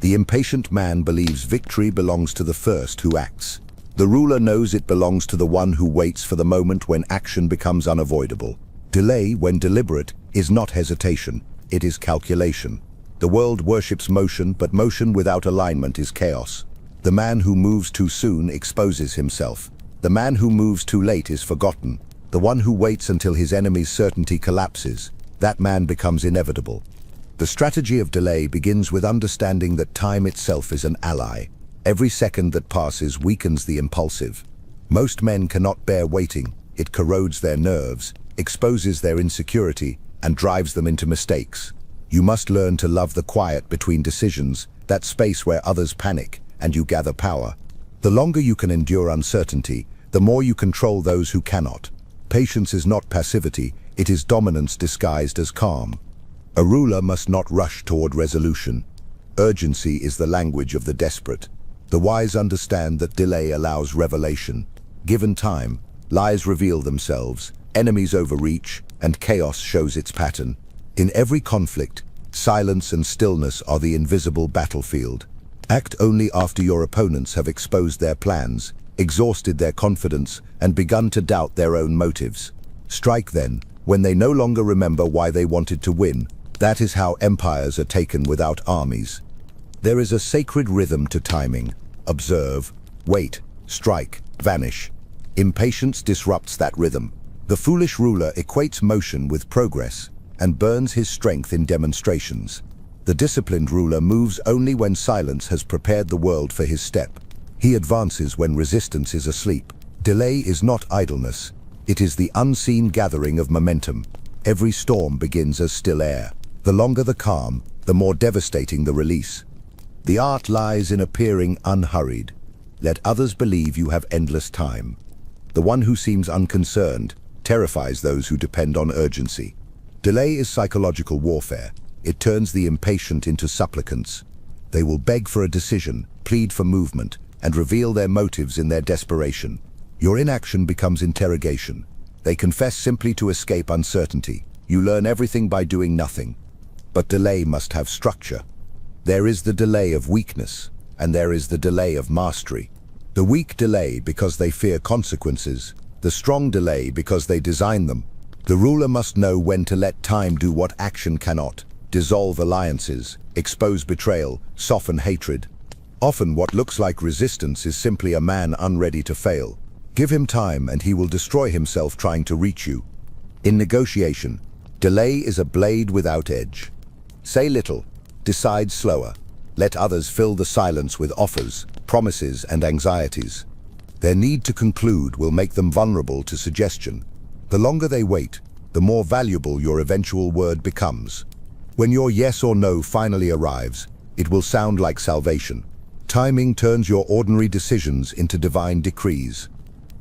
The impatient man believes victory belongs to the first who acts. The ruler knows it belongs to the one who waits for the moment when action becomes unavoidable. Delay, when deliberate, is not hesitation, it is calculation. The world worships motion, but motion without alignment is chaos. The man who moves too soon exposes himself. The man who moves too late is forgotten. The one who waits until his enemy's certainty collapses, that man becomes inevitable. The strategy of delay begins with understanding that time itself is an ally. Every second that passes weakens the impulsive. Most men cannot bear waiting. It corrodes their nerves, exposes their insecurity, and drives them into mistakes. You must learn to love the quiet between decisions, that space where others panic and you gather power. The longer you can endure uncertainty, the more you control those who cannot. Patience is not passivity, it is dominance disguised as calm. A ruler must not rush toward resolution. Urgency is the language of the desperate. The wise understand that delay allows revelation. Given time, lies reveal themselves, enemies overreach, and chaos shows its pattern. In every conflict, silence and stillness are the invisible battlefield. Act only after your opponents have exposed their plans, exhausted their confidence, and begun to doubt their own motives. Strike then, when they no longer remember why they wanted to win. That is how empires are taken without armies. There is a sacred rhythm to timing. Observe, wait, strike, vanish. Impatience disrupts that rhythm. The foolish ruler equates motion with progress and burns his strength in demonstrations. The disciplined ruler moves only when silence has prepared the world for his step. He advances when resistance is asleep. Delay is not idleness. It is the unseen gathering of momentum. Every storm begins as still air. The longer the calm, the more devastating the release. The art lies in appearing unhurried. Let others believe you have endless time. The one who seems unconcerned terrifies those who depend on urgency. Delay is psychological warfare. It turns the impatient into supplicants. They will beg for a decision, plead for movement, and reveal their motives in their desperation. Your inaction becomes interrogation. They confess simply to escape uncertainty. You learn everything by doing nothing. But delay must have structure. There is the delay of weakness. and there is the delay of mastery. The weak delay because they fear consequences, the strong delay because they design them. The ruler must know when to let time do what action cannot, dissolve alliances, expose betrayal, soften hatred. Often what looks like resistance is simply a man unready to fail. Give him time and he will destroy himself trying to reach you. In negotiation, delay is a blade without edge. Say little, decide slower. Let others fill the silence with offers, promises, and anxieties. Their need to conclude will make them vulnerable to suggestion. The longer they wait, the more valuable your eventual word becomes. When your yes or no finally arrives, it will sound like salvation. Timing turns your ordinary decisions into divine decrees.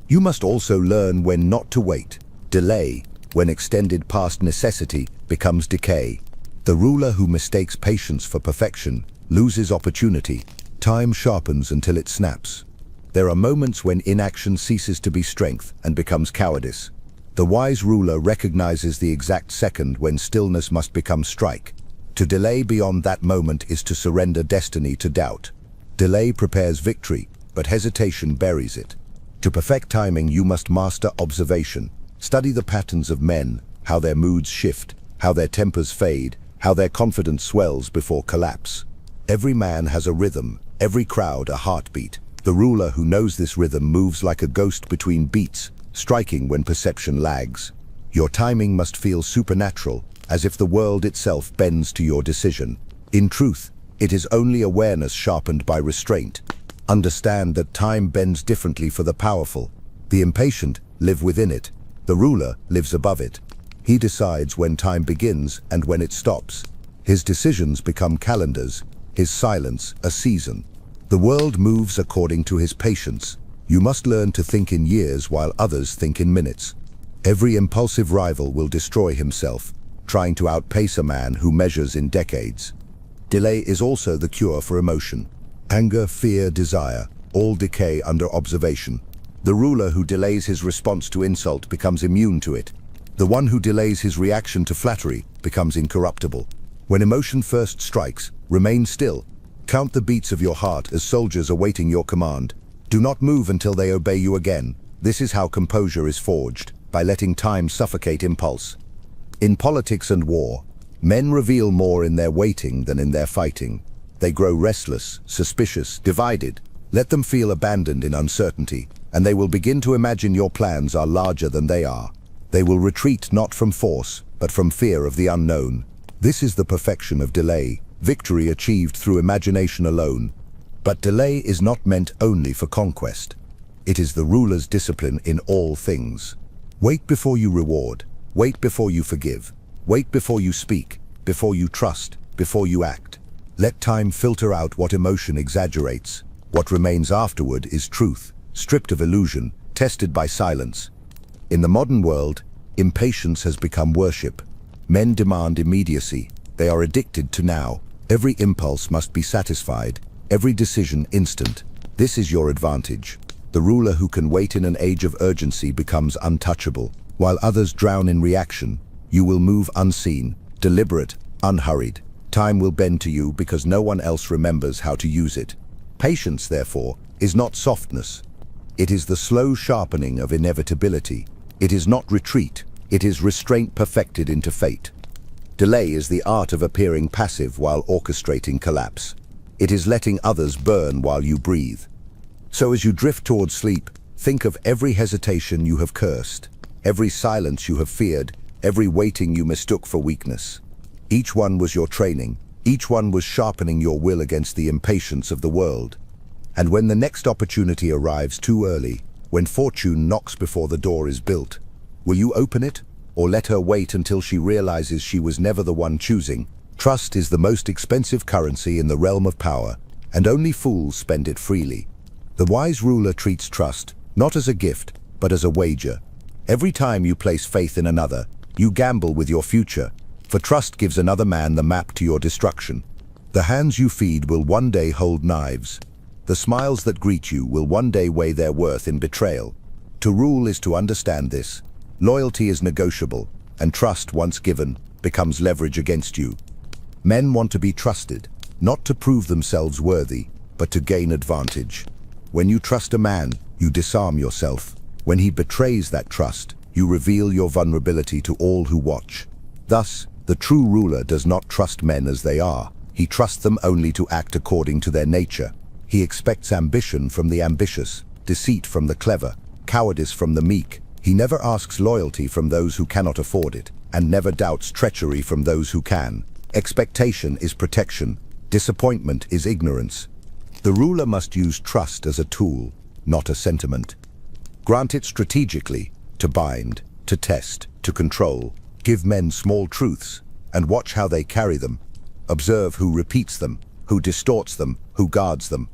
You must also learn when not to wait. Delay, when extended past necessity, becomes decay. The ruler who mistakes patience for perfection loses opportunity. Time sharpens until it snaps. There are moments when inaction ceases to be strength and becomes cowardice. The wise ruler recognizes the exact second when stillness must become strike. To delay beyond that moment is to surrender destiny to doubt. Delay prepares victory, but hesitation buries it. To perfect timing, you must master observation. Study the patterns of men, how their moods shift, how their tempers fade, how their confidence swells before collapse. Every man has a rhythm, every crowd a heartbeat. The ruler who knows this rhythm moves like a ghost between beats, striking when perception lags. Your timing must feel supernatural, as if the world itself bends to your decision. In truth, it is only awareness sharpened by restraint. Understand that time bends differently for the powerful. The impatient live within it. The ruler lives above it. He decides when time begins and when it stops. His decisions become calendars, his silence a season. The world moves according to his patience. You must learn to think in years while others think in minutes. Every impulsive rival will destroy himself, trying to outpace a man who measures in decades. Delay is also the cure for emotion. Anger, fear, desire, all decay under observation. The ruler who delays his response to insult becomes immune to it. The one who delays his reaction to flattery becomes incorruptible. When emotion first strikes, remain still. Count the beats of your heart as soldiers awaiting your command. Do not move until they obey you again. This is how composure is forged, by letting time suffocate impulse. In politics and war, men reveal more in their waiting than in their fighting. They grow restless, suspicious, divided. Let them feel abandoned in uncertainty, and they will begin to imagine your plans are larger than they are. They will retreat not from force, but from fear of the unknown. This is the perfection of delay, victory achieved through imagination alone. But delay is not meant only for conquest. It is the ruler's discipline in all things. Wait before you reward. Wait before you forgive. Wait before you speak, before you trust, before you act. Let time filter out what emotion exaggerates. What remains afterward is truth, stripped of illusion, tested by silence. In the modern world, impatience has become worship. Men demand immediacy. They are addicted to now. Every impulse must be satisfied, every decision instant. This is your advantage. The ruler who can wait in an age of urgency becomes untouchable. While others drown in reaction, you will move unseen, deliberate, unhurried. Time will bend to you because no one else remembers how to use it. Patience, therefore, is not softness. It is the slow sharpening of inevitability. It is not retreat. It is restraint perfected into fate. Delay is the art of appearing passive while orchestrating collapse. It is letting others burn while you breathe. So as you drift toward sleep, think of every hesitation you have cursed, every silence you have feared, every waiting you mistook for weakness. Each one was your training. Each one was sharpening your will against the impatience of the world. And when the next opportunity arrives too early, when fortune knocks before the door is built, will you open it? Or let her wait until she realizes she was never the one choosing? Trust is the most expensive currency in the realm of power, and only fools spend it freely. The wise ruler treats trust not as a gift, but as a wager. Every time you place faith in another, you gamble with your future, for trust gives another man the map to your destruction. The hands you feed will one day hold knives. The smiles that greet you will one day weigh their worth in betrayal. To rule is to understand this. Loyalty is negotiable, and trust, once given, becomes leverage against you. Men want to be trusted, not to prove themselves worthy, but to gain advantage. When you trust a man, you disarm yourself. When he betrays that trust, you reveal your vulnerability to all who watch. Thus, the true ruler does not trust men as they are. He trusts them only to act according to their nature. He expects ambition from the ambitious, deceit from the clever, cowardice from the meek. He never asks loyalty from those who cannot afford it, and never doubts treachery from those who can. Expectation is protection. Disappointment is ignorance. The ruler must use trust as a tool, not a sentiment. Grant it strategically, to bind, to test, to control. Give men small truths, and watch how they carry them. Observe who repeats them, who distorts them, who guards them.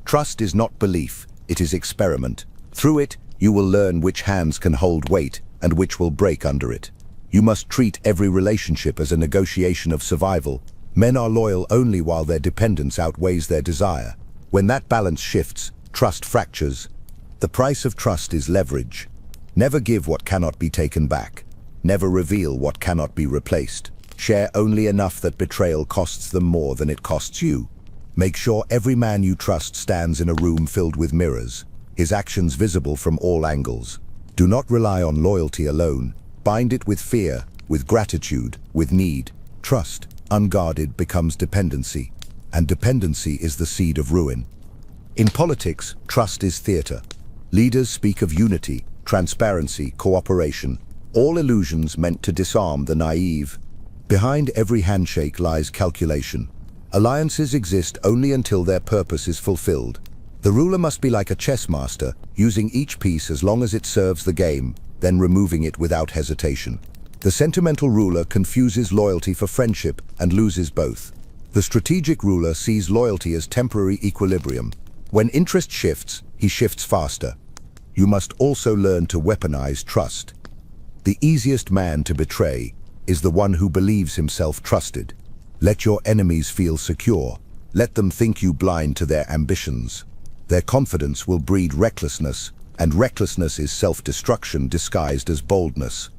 Trust is not belief, it is experiment. Through it, you will learn which hands can hold weight and which will break under it. You must treat every relationship as a negotiation of survival. Men are loyal only while their dependence outweighs their desire. When that balance shifts, trust fractures. The price of trust is leverage. Never give what cannot be taken back. Never reveal what cannot be replaced. Share only enough that betrayal costs them more than it costs you. Make sure every man you trust stands in a room filled with mirrors, his actions visible from all angles. Do not rely on loyalty alone. Bind it with fear, with gratitude, with need. Trust, unguarded, becomes dependency, and dependency is the seed of ruin. In politics, trust is theater. Leaders speak of unity, transparency, cooperation, all illusions meant to disarm the naive. Behind every handshake lies calculation. Alliances exist only until their purpose is fulfilled. The ruler must be like a chess master, using each piece as long as it serves the game, then removing it without hesitation. The sentimental ruler confuses loyalty for friendship and loses both. The strategic ruler sees loyalty as temporary equilibrium. When interest shifts, he shifts faster. You must also learn to weaponize trust. The easiest man to betray is the one who believes himself trusted. Let your enemies feel secure. Let them think you blind to their ambitions. Their confidence will breed recklessness, and recklessness is self-destruction disguised as boldness.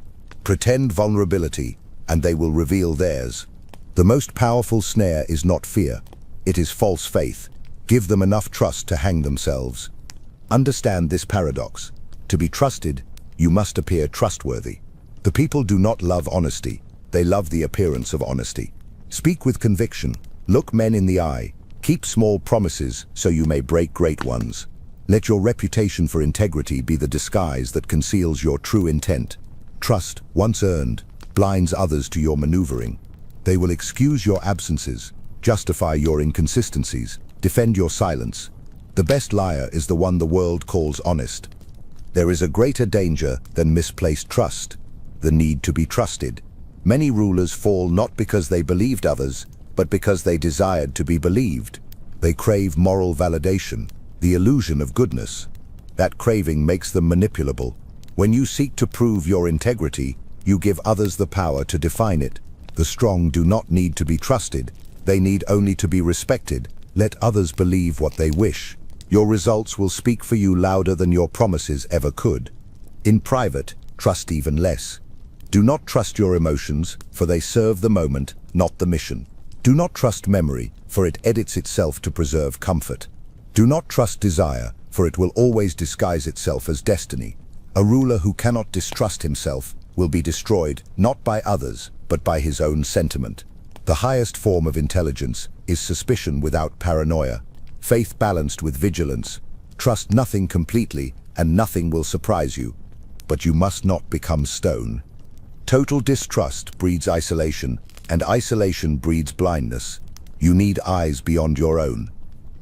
Pretend vulnerability, and they will reveal theirs. The most powerful snare is not fear. It is false faith. Give them enough trust to hang themselves. Understand this paradox. To be trusted, you must appear trustworthy. The people do not love honesty. They love the appearance of honesty. Speak with conviction. Look men in the eye. Keep small promises so you may break great ones. Let your reputation for integrity be the disguise that conceals your true intent. Trust, once earned, blinds others to your maneuvering. They will excuse your absences, justify your inconsistencies, defend your silence. The best liar is the one the world calls honest. There is a greater danger than misplaced trust, the need to be trusted. Many rulers fall not because they believed others, but because they desired to be believed. They crave moral validation, the illusion of goodness. That craving makes them manipulable. When you seek to prove your integrity, you give others the power to define it. The strong do not need to be trusted. They need only to be respected. Let others believe what they wish. Your results will speak for you louder than your promises ever could. In private, trust even less. Do not trust your emotions, for they serve the moment, not the mission. Do not trust memory, for it edits itself to preserve comfort. Do not trust desire, for it will always disguise itself as destiny. A ruler who cannot distrust himself will be destroyed not by others, but by his own sentiment. The highest form of intelligence is suspicion without paranoia, faith balanced with vigilance. Trust nothing completely, and nothing will surprise you. But you must not become stone. Total distrust breeds isolation, and isolation breeds blindness. You need eyes beyond your own.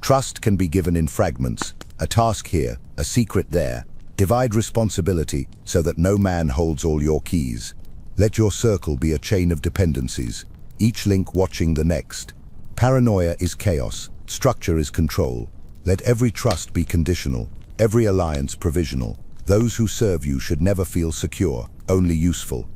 Trust can be given in fragments, a task here, a secret there. Divide responsibility so that no man holds all your keys. Let your circle be a chain of dependencies, each link watching the next. Paranoia is chaos, structure is control. Let every trust be conditional, every alliance provisional. Those who serve you should never feel secure, only useful.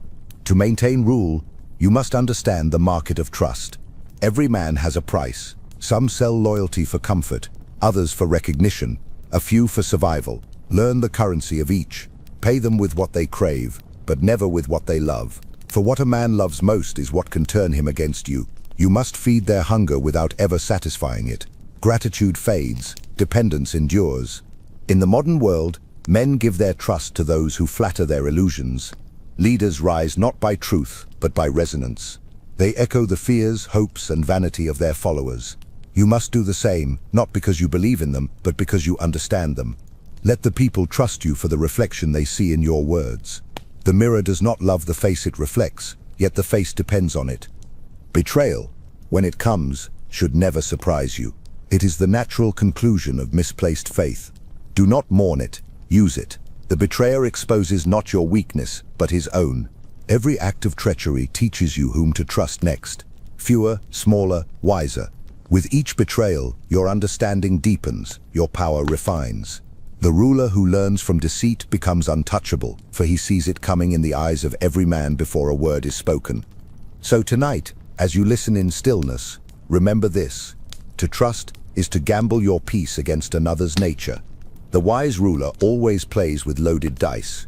To maintain rule, you must understand the market of trust. Every man has a price. Some sell loyalty for comfort, others for recognition, a few for survival. Learn the currency of each. Pay them with what they crave, but never with what they love. For what a man loves most is what can turn him against you. You must feed their hunger without ever satisfying it. Gratitude fades, dependence endures. In the modern world, men give their trust to those who flatter their illusions. Leaders rise not by truth, but by resonance. They echo the fears, hopes, and vanity of their followers. You must do the same, not because you believe in them, but because you understand them. Let the people trust you for the reflection they see in your words. The mirror does not love the face it reflects, yet the face depends on it. Betrayal, when it comes, should never surprise you. It is the natural conclusion of misplaced faith. Do not mourn it, use it. The betrayer exposes not your weakness, but his own. Every act of treachery teaches you whom to trust next. Fewer, smaller, wiser. With each betrayal, your understanding deepens, your power refines. The ruler who learns from deceit becomes untouchable, for he sees it coming in the eyes of every man before a word is spoken. So tonight, as you listen in stillness, remember this: to trust is to gamble your peace against another's nature. The wise ruler always plays with loaded dice.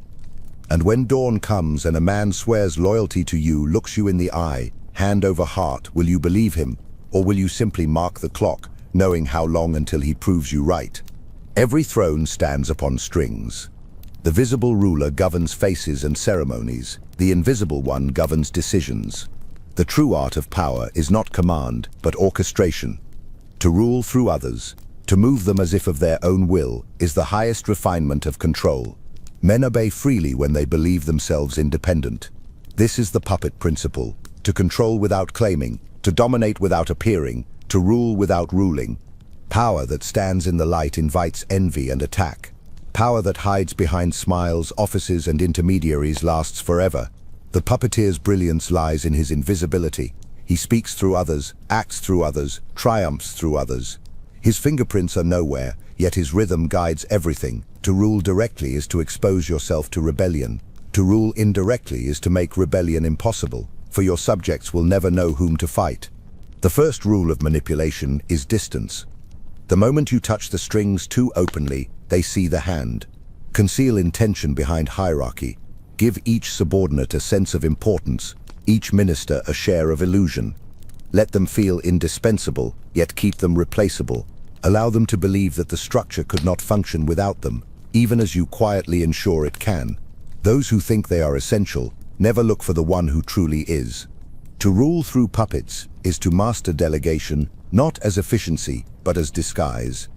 And when dawn comes and a man swears loyalty to you, looks you in the eye, hand over heart, will you believe him, or will you simply mark the clock, knowing how long until he proves you right? Every throne stands upon strings. The visible ruler governs faces and ceremonies. The invisible one governs decisions. The true art of power is not command, but orchestration. To rule through others, to move them as if of their own will, is the highest refinement of control. Men obey freely when they believe themselves independent. This is the puppet principle: to control without claiming, to dominate without appearing, to rule without ruling. Power that stands in the light invites envy and attack. Power that hides behind smiles, offices, and intermediaries lasts forever. The puppeteer's brilliance lies in his invisibility. He speaks through others, acts through others, triumphs through others. His fingerprints are nowhere, yet his rhythm guides everything. To rule directly is to expose yourself to rebellion. To rule indirectly is to make rebellion impossible, for your subjects will never know whom to fight. The first rule of manipulation is distance. The moment you touch the strings too openly, they see the hand. Conceal intention behind hierarchy. Give each subordinate a sense of importance, each minister a share of illusion. Let them feel indispensable, yet keep them replaceable. Allow them to believe that the structure could not function without them, even as you quietly ensure it can. Those who think they are essential never look for the one who truly is. To rule through puppets is to master delegation, not as efficiency, but as disguise.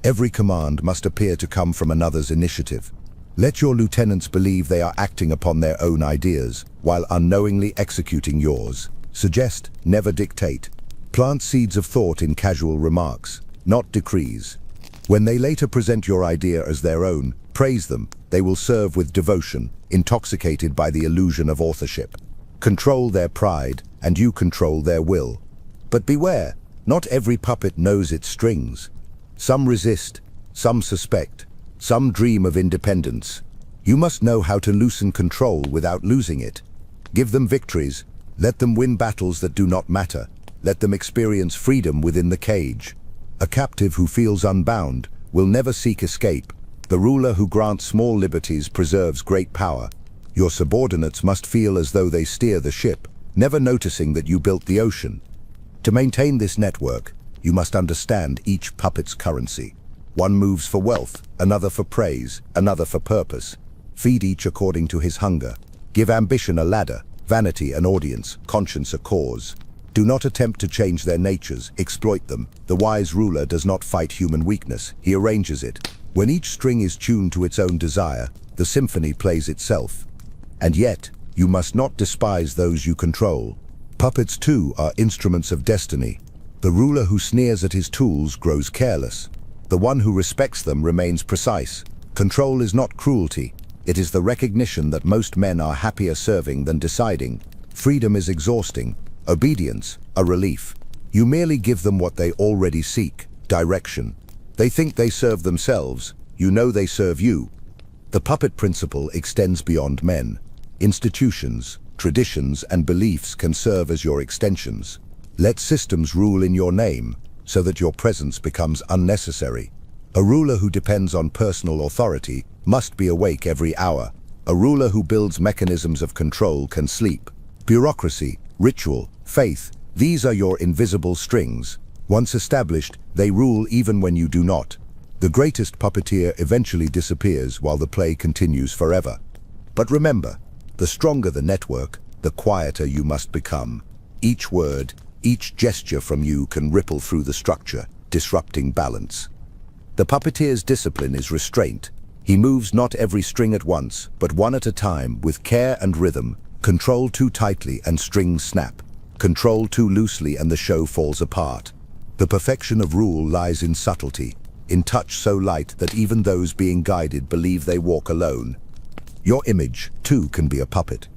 Every command must appear to come from another's initiative. Let your lieutenants believe they are acting upon their own ideas, while unknowingly executing yours. Suggest, never dictate. Plant seeds of thought in casual remarks, not decrees. When they later present your idea as their own, praise them. They will serve with devotion, intoxicated by the illusion of authorship. Control their pride, and you control their will. But beware, not every puppet knows its strings. Some resist, some suspect, some dream of independence. You must know how to loosen control without losing it. Give them victories. Let them win battles that do not matter. Let them experience freedom within the cage. A captive who feels unbound will never seek escape. The ruler who grants small liberties preserves great power. Your subordinates must feel as though they steer the ship, never noticing that you built the ocean. To maintain this network, you must understand each puppet's currency. One moves for wealth, another for praise, another for purpose. Feed each according to his hunger. Give ambition a ladder, vanity an audience, conscience a cause. Do not attempt to change their natures, exploit them. The wise ruler does not fight human weakness, he arranges it. When each string is tuned to its own desire, the symphony plays itself. And yet, you must not despise those you control. Puppets too are instruments of destiny. The ruler who sneers at his tools grows careless. The one who respects them remains precise. Control is not cruelty. It is the recognition that most men are happier serving than deciding. Freedom is exhausting. Obedience, a relief. You merely give them what they already seek, direction. They think they serve themselves. You know they serve you. The puppet principle extends beyond men. Institutions, traditions, and beliefs can serve as your extensions. Let systems rule in your name, so that your presence becomes unnecessary. A ruler who depends on personal authority must be awake every hour. A ruler who builds mechanisms of control can sleep. Bureaucracy, ritual, faith, these are your invisible strings. Once established, they rule even when you do not. The greatest puppeteer eventually disappears while the play continues forever. But remember, the stronger the network, the quieter you must become. Each word, each gesture from you can ripple through the structure, disrupting balance. The puppeteer's discipline is restraint. He moves not every string at once, but one at a time, with care and rhythm. Control too tightly and strings snap. Control too loosely and the show falls apart. The perfection of rule lies in subtlety, in touch so light that even those being guided believe they walk alone. Your image, too, can be a puppet.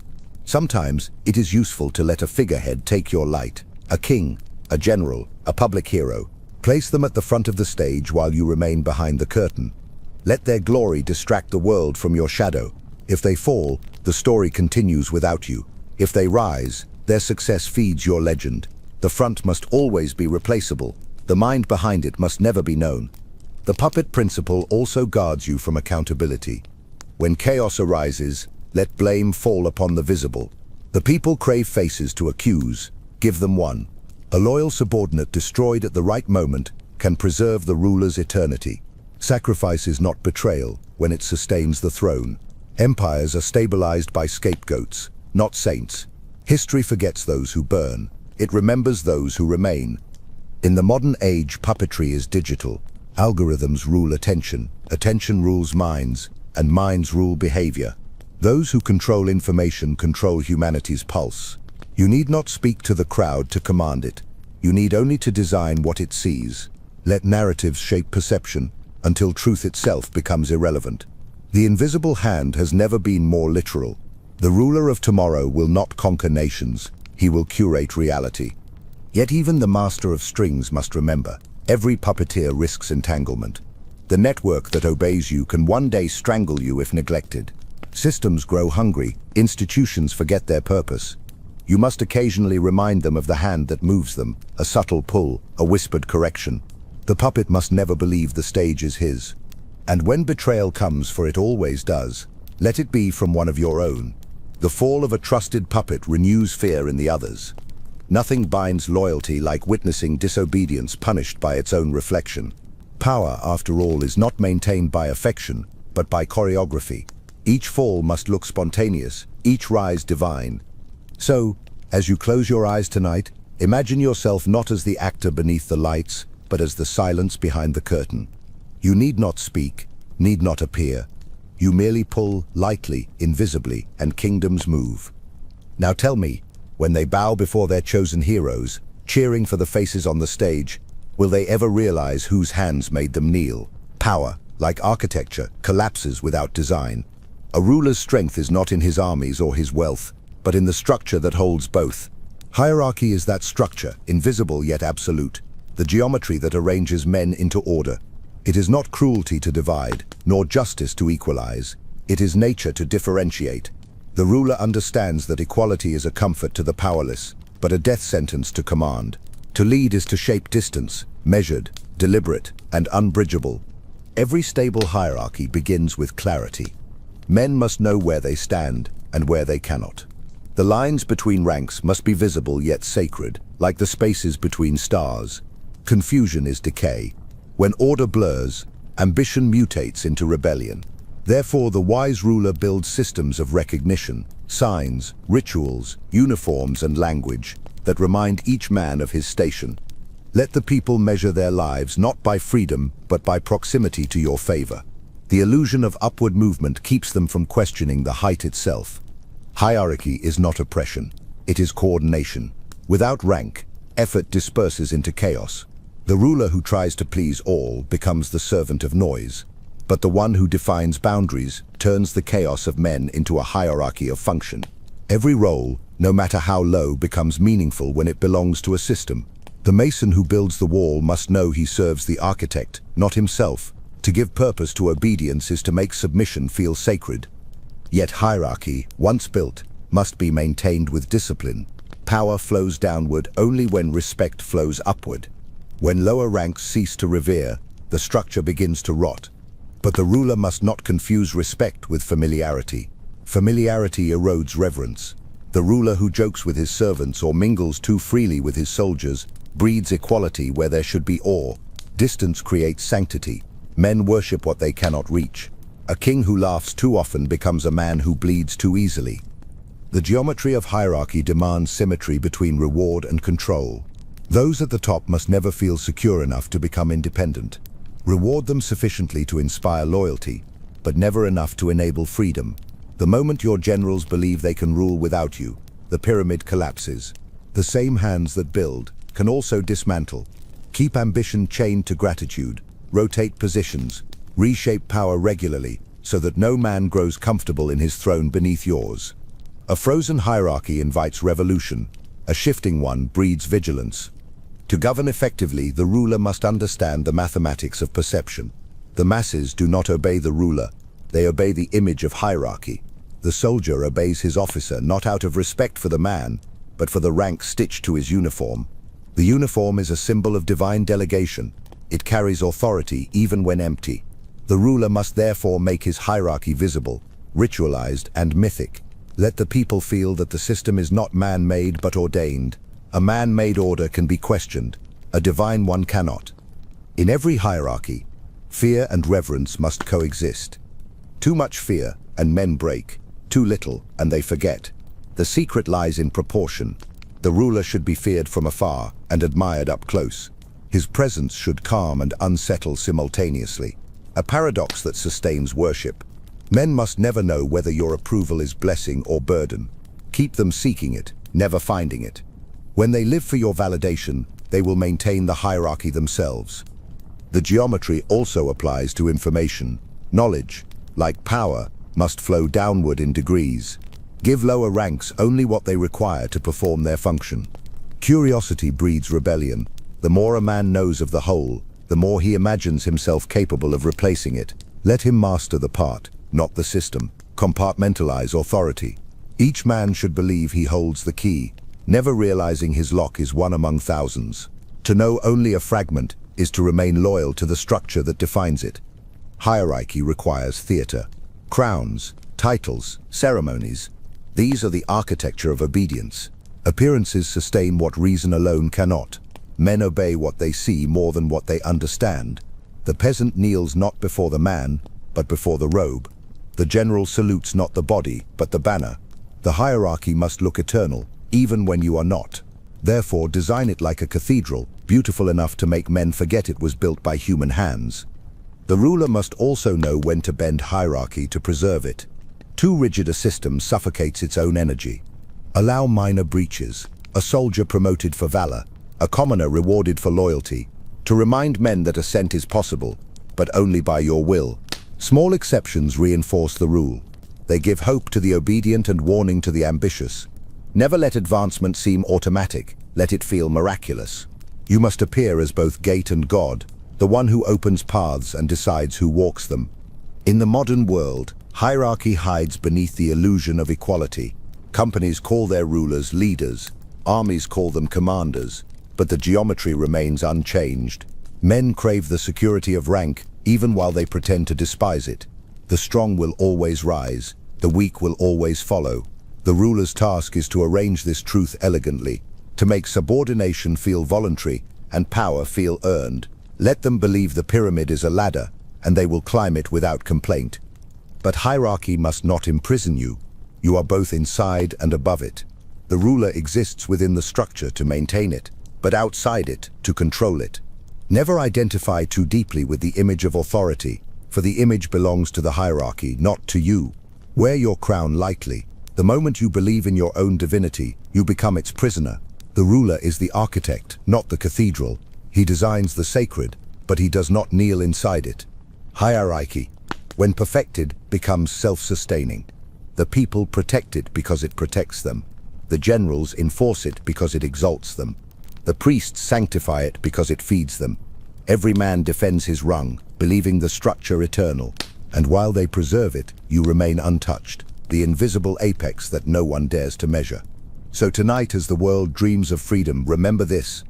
Sometimes it is useful to let a figurehead take your light. A king, a general, a public hero. Place them at the front of the stage while you remain behind the curtain. Let their glory distract the world from your shadow. If they fall, the story continues without you. If they rise, their success feeds your legend. The front must always be replaceable. The mind behind it must never be known. The puppet principle also guards you from accountability. When chaos arises, let blame fall upon the visible. The people crave faces to accuse. Give them one. A loyal subordinate destroyed at the right moment can preserve the ruler's eternity. Sacrifice is not betrayal when it sustains the throne. Empires are stabilized by scapegoats, not saints. History forgets those who burn. It remembers those who remain. In the modern age, puppetry is digital. Algorithms rule attention, attention rules minds, and minds rule behavior. Those who control information control humanity's pulse. You need not speak to the crowd to command it. You need only to design what it sees. Let narratives shape perception until truth itself becomes irrelevant. The invisible hand has never been more literal. The ruler of tomorrow will not conquer nations. He will curate reality. Yet even the master of strings must remember, every puppeteer risks entanglement. The network that obeys you can one day strangle you if neglected. Systems grow hungry, institutions forget their purpose. You must occasionally remind them of the hand that moves them, a subtle pull, a whispered correction. The puppet must never believe the stage is his. And when betrayal comes, for it always does, let it be from one of your own. The fall of a trusted puppet renews fear in the others. Nothing binds loyalty like witnessing disobedience punished by its own reflection. Power, after all, is not maintained by affection, but by choreography. Each fall must look spontaneous, each rise divine. So, as you close your eyes tonight, imagine yourself not as the actor beneath the lights, but as the silence behind the curtain. You need not speak, need not appear. You merely pull lightly, invisibly, and kingdoms move. Now tell me, when they bow before their chosen heroes, cheering for the faces on the stage, will they ever realize whose hands made them kneel? Power, like architecture, collapses without design. A ruler's strength is not in his armies or his wealth, but in the structure that holds both. Hierarchy is that structure, invisible yet absolute, the geometry that arranges men into order. It is not cruelty to divide, nor justice to equalize. It is nature to differentiate. The ruler understands that equality is a comfort to the powerless, but a death sentence to command. To lead is to shape distance, measured, deliberate, and unbridgeable. Every stable hierarchy begins with clarity. Men must know where they stand and where they cannot. The lines between ranks must be visible yet sacred, like the spaces between stars. Confusion is decay. When order blurs, ambition mutates into rebellion. Therefore, the wise ruler builds systems of recognition, signs, rituals, uniforms, and language that remind each man of his station. Let the people measure their lives not by freedom, but by proximity to your favor. The illusion of upward movement keeps them from questioning the height itself. Hierarchy is not oppression. It is coordination. Without rank, effort disperses into chaos. The ruler who tries to please all becomes the servant of noise, but the one who defines boundaries turns the chaos of men into a hierarchy of function. Every role, no matter how low, becomes meaningful when it belongs to a system. The mason who builds the wall must know he serves the architect, not himself. To give purpose to obedience is to make submission feel sacred. Yet hierarchy, once built, must be maintained with discipline. Power flows downward only when respect flows upward. When lower ranks cease to revere, the structure begins to rot. But the ruler must not confuse respect with familiarity. Familiarity erodes reverence. The ruler who jokes with his servants or mingles too freely with his soldiers breeds equality where there should be awe. Distance creates sanctity. Men worship what they cannot reach. A king who laughs too often becomes a man who bleeds too easily. The geometry of hierarchy demands symmetry between reward and control. Those at the top must never feel secure enough to become independent. Reward them sufficiently to inspire loyalty, but never enough to enable freedom. The moment your generals believe they can rule without you, the pyramid collapses. The same hands that build can also dismantle. Keep ambition chained to gratitude. Rotate positions. Reshape power regularly so that no man grows comfortable in his throne beneath yours. A frozen hierarchy invites revolution. A shifting one breeds vigilance. To govern effectively, the ruler must understand the mathematics of perception. The masses do not obey the ruler. They obey the image of hierarchy. The soldier obeys his officer not out of respect for the man, but for the rank stitched to his uniform. The uniform is a symbol of divine delegation. It carries authority even when empty. The ruler must therefore make his hierarchy visible, ritualized, and mythic. Let the people feel that the system is not man-made but ordained. A man-made order can be questioned. A divine one cannot. In every hierarchy, fear and reverence must coexist. Too much fear, and men break. Too little, and they forget. The secret lies in proportion. The ruler should be feared from afar and admired up close. His presence should calm and unsettle simultaneously. A paradox that sustains worship. Men must never know whether your approval is blessing or burden. Keep them seeking it, never finding it. When they live for your validation, they will maintain the hierarchy themselves. The geometry also applies to information. Knowledge, like power, must flow downward in degrees. Give lower ranks only what they require to perform their function. Curiosity breeds rebellion. The more a man knows of the whole, the more he imagines himself capable of replacing it. Let him master the part, not the system. Compartmentalize authority. Each man should believe he holds the key, never realizing his lock is one among thousands. To know only a fragment is to remain loyal to the structure that defines it. Hierarchy requires theater. Crowns, titles, ceremonies. These are the architecture of obedience. Appearances sustain what reason alone cannot. Men obey what they see more than what they understand. The peasant kneels not before the man, but before the robe. The general salutes not the body, but the banner. The hierarchy must look eternal, even when you are not. Therefore, design it like a cathedral, beautiful enough to make men forget it was built by human hands. The ruler must also know when to bend hierarchy to preserve it. Too rigid a system suffocates its own energy. Allow minor breaches. A soldier promoted for valor, a commoner rewarded for loyalty, to remind men that ascent is possible, but only by your will. Small exceptions reinforce the rule. They give hope to the obedient and warning to the ambitious. Never let advancement seem automatic, let it feel miraculous. You must appear as both gate and God, the one who opens paths and decides who walks them. In the modern world, hierarchy hides beneath the illusion of equality. Companies call their rulers leaders, armies call them commanders, but the geometry remains unchanged. Men crave the security of rank, even while they pretend to despise it. The strong will always rise, the weak will always follow. The ruler's task is to arrange this truth elegantly, to make subordination feel voluntary and power feel earned. Let them believe the pyramid is a ladder, and they will climb it without complaint. But hierarchy must not imprison you. You are both inside and above it. The ruler exists within the structure to maintain it, but outside it to control it. Never identify too deeply with the image of authority, for the image belongs to the hierarchy, not to you. Wear your crown lightly. The moment you believe in your own divinity, you become its prisoner. The ruler is the architect, not the cathedral. He designs the sacred, but he does not kneel inside it. Hierarchy, when perfected, becomes self-sustaining. The people protect it because it protects them. The generals enforce it because it exalts them. The priests sanctify it because it feeds them. Every man defends his rung, believing the structure eternal. And while they preserve it, you remain untouched, the invisible apex that no one dares to measure. So tonight, as the world dreams of freedom, remember this.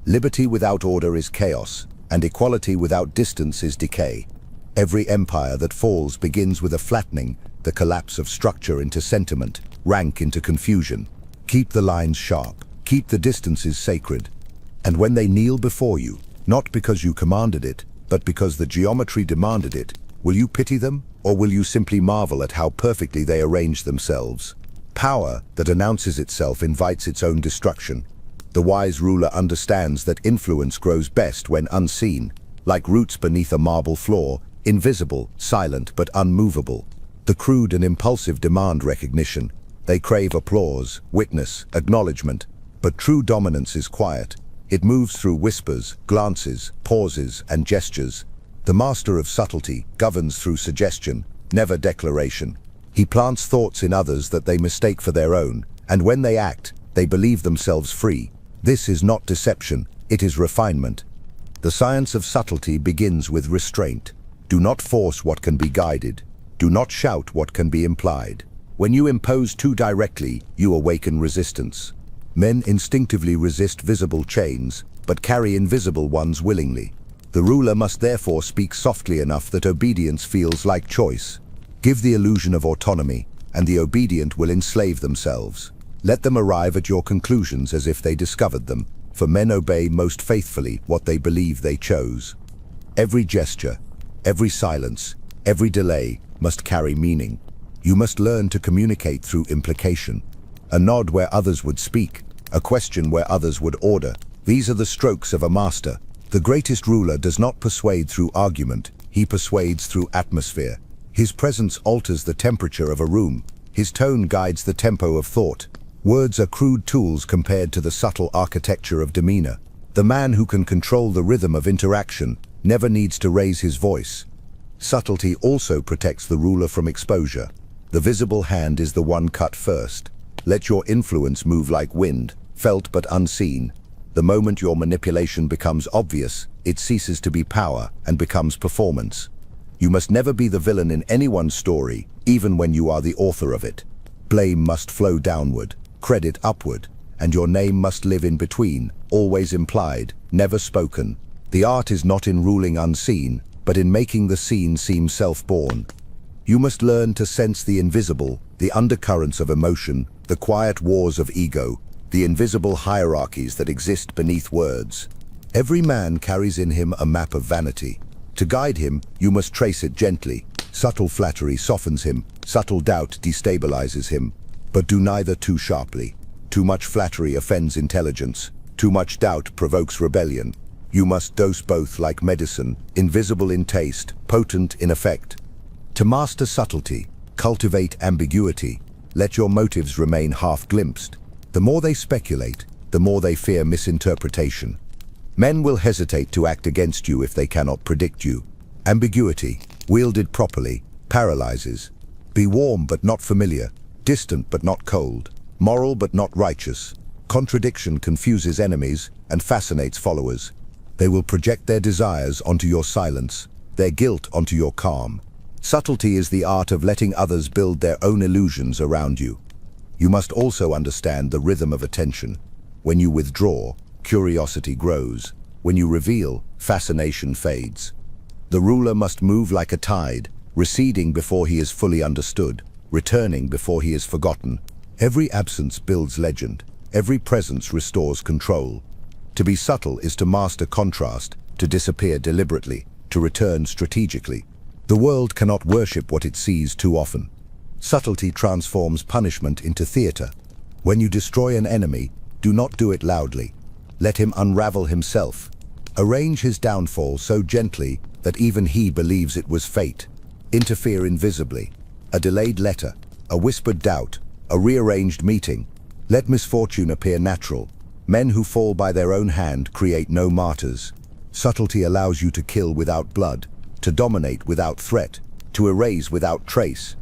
Liberty without order is chaos, and equality without distance is decay. Every empire that falls begins with a flattening, the collapse of structure into sentiment, rank into confusion. Keep the lines sharp, keep the distances sacred, And when they kneel before you, not because you commanded it, but because the geometry demanded it, will you pity them, or will you simply marvel at how perfectly they arrange themselves? Power that announces itself invites its own destruction. The wise ruler understands that influence grows best when unseen, like roots beneath a marble floor, invisible, silent, but unmovable. The crude and impulsive demand recognition. They crave applause, witness, acknowledgement. But true dominance is quiet. It moves through whispers, glances, pauses, and gestures. The master of subtlety governs through suggestion, never declaration. He plants thoughts in others that they mistake for their own, and when they act, they believe themselves free. This is not deception, it is refinement. The science of subtlety begins with restraint. Do not force what can be guided. Do not shout what can be implied. When you impose too directly, you awaken resistance. Men instinctively resist visible chains, but carry invisible ones willingly. The ruler must therefore speak softly enough that obedience feels like choice. Give the illusion of autonomy, and the obedient will enslave themselves. Let them arrive at your conclusions as if they discovered them, for men obey most faithfully what they believe they chose. Every gesture, every silence, every delay must carry meaning. You must learn to communicate through implication. A nod where others would speak, a question where others would order. These are the strokes of a master. The greatest ruler does not persuade through argument, he persuades through atmosphere. His presence alters the temperature of a room. His tone guides the tempo of thought. Words are crude tools compared to the subtle architecture of demeanor. The man who can control the rhythm of interaction never needs to raise his voice. Subtlety also protects the ruler from exposure. The visible hand is the one cut first. Let your influence move like wind, felt but unseen. The moment your manipulation becomes obvious, it ceases to be power and becomes performance. You must never be the villain in anyone's story, even when you are the author of it. Blame must flow downward, credit upward, and your name must live in between, always implied, never spoken. The art is not in ruling unseen, but in making the scene seem self-born. You must learn to sense the invisible, the undercurrents of emotion, the quiet wars of ego, the invisible hierarchies that exist beneath words. Every man carries in him a map of vanity. To guide him, you must trace it gently. Subtle flattery softens him, subtle doubt destabilizes him. But do neither too sharply. Too much flattery offends intelligence. Too much doubt provokes rebellion. You must dose both like medicine, invisible in taste, potent in effect. To master subtlety, cultivate ambiguity. Let your motives remain half-glimpsed. The more they speculate, the more they fear misinterpretation. Men will hesitate to act against you if they cannot predict you. Ambiguity, wielded properly, paralyzes. Be warm but not familiar, distant but not cold, moral but not righteous. Contradiction confuses enemies and fascinates followers. They will project their desires onto your silence, their guilt onto your calm. Subtlety is the art of letting others build their own illusions around you. You must also understand the rhythm of attention. When you withdraw, curiosity grows. When you reveal, fascination fades. The ruler must move like a tide, receding before he is fully understood, returning before he is forgotten. Every absence builds legend. Every presence restores control. To be subtle is to master contrast, to disappear deliberately, to return strategically. The world cannot worship what it sees too often. Subtlety transforms punishment into theater. When you destroy an enemy, do not do it loudly. Let him unravel himself. Arrange his downfall so gently that even he believes it was fate. Interfere invisibly. A delayed letter, a whispered doubt, a rearranged meeting. Let misfortune appear natural. Men who fall by their own hand create no martyrs. Subtlety allows you to kill without blood, to dominate without threat, to erase without trace.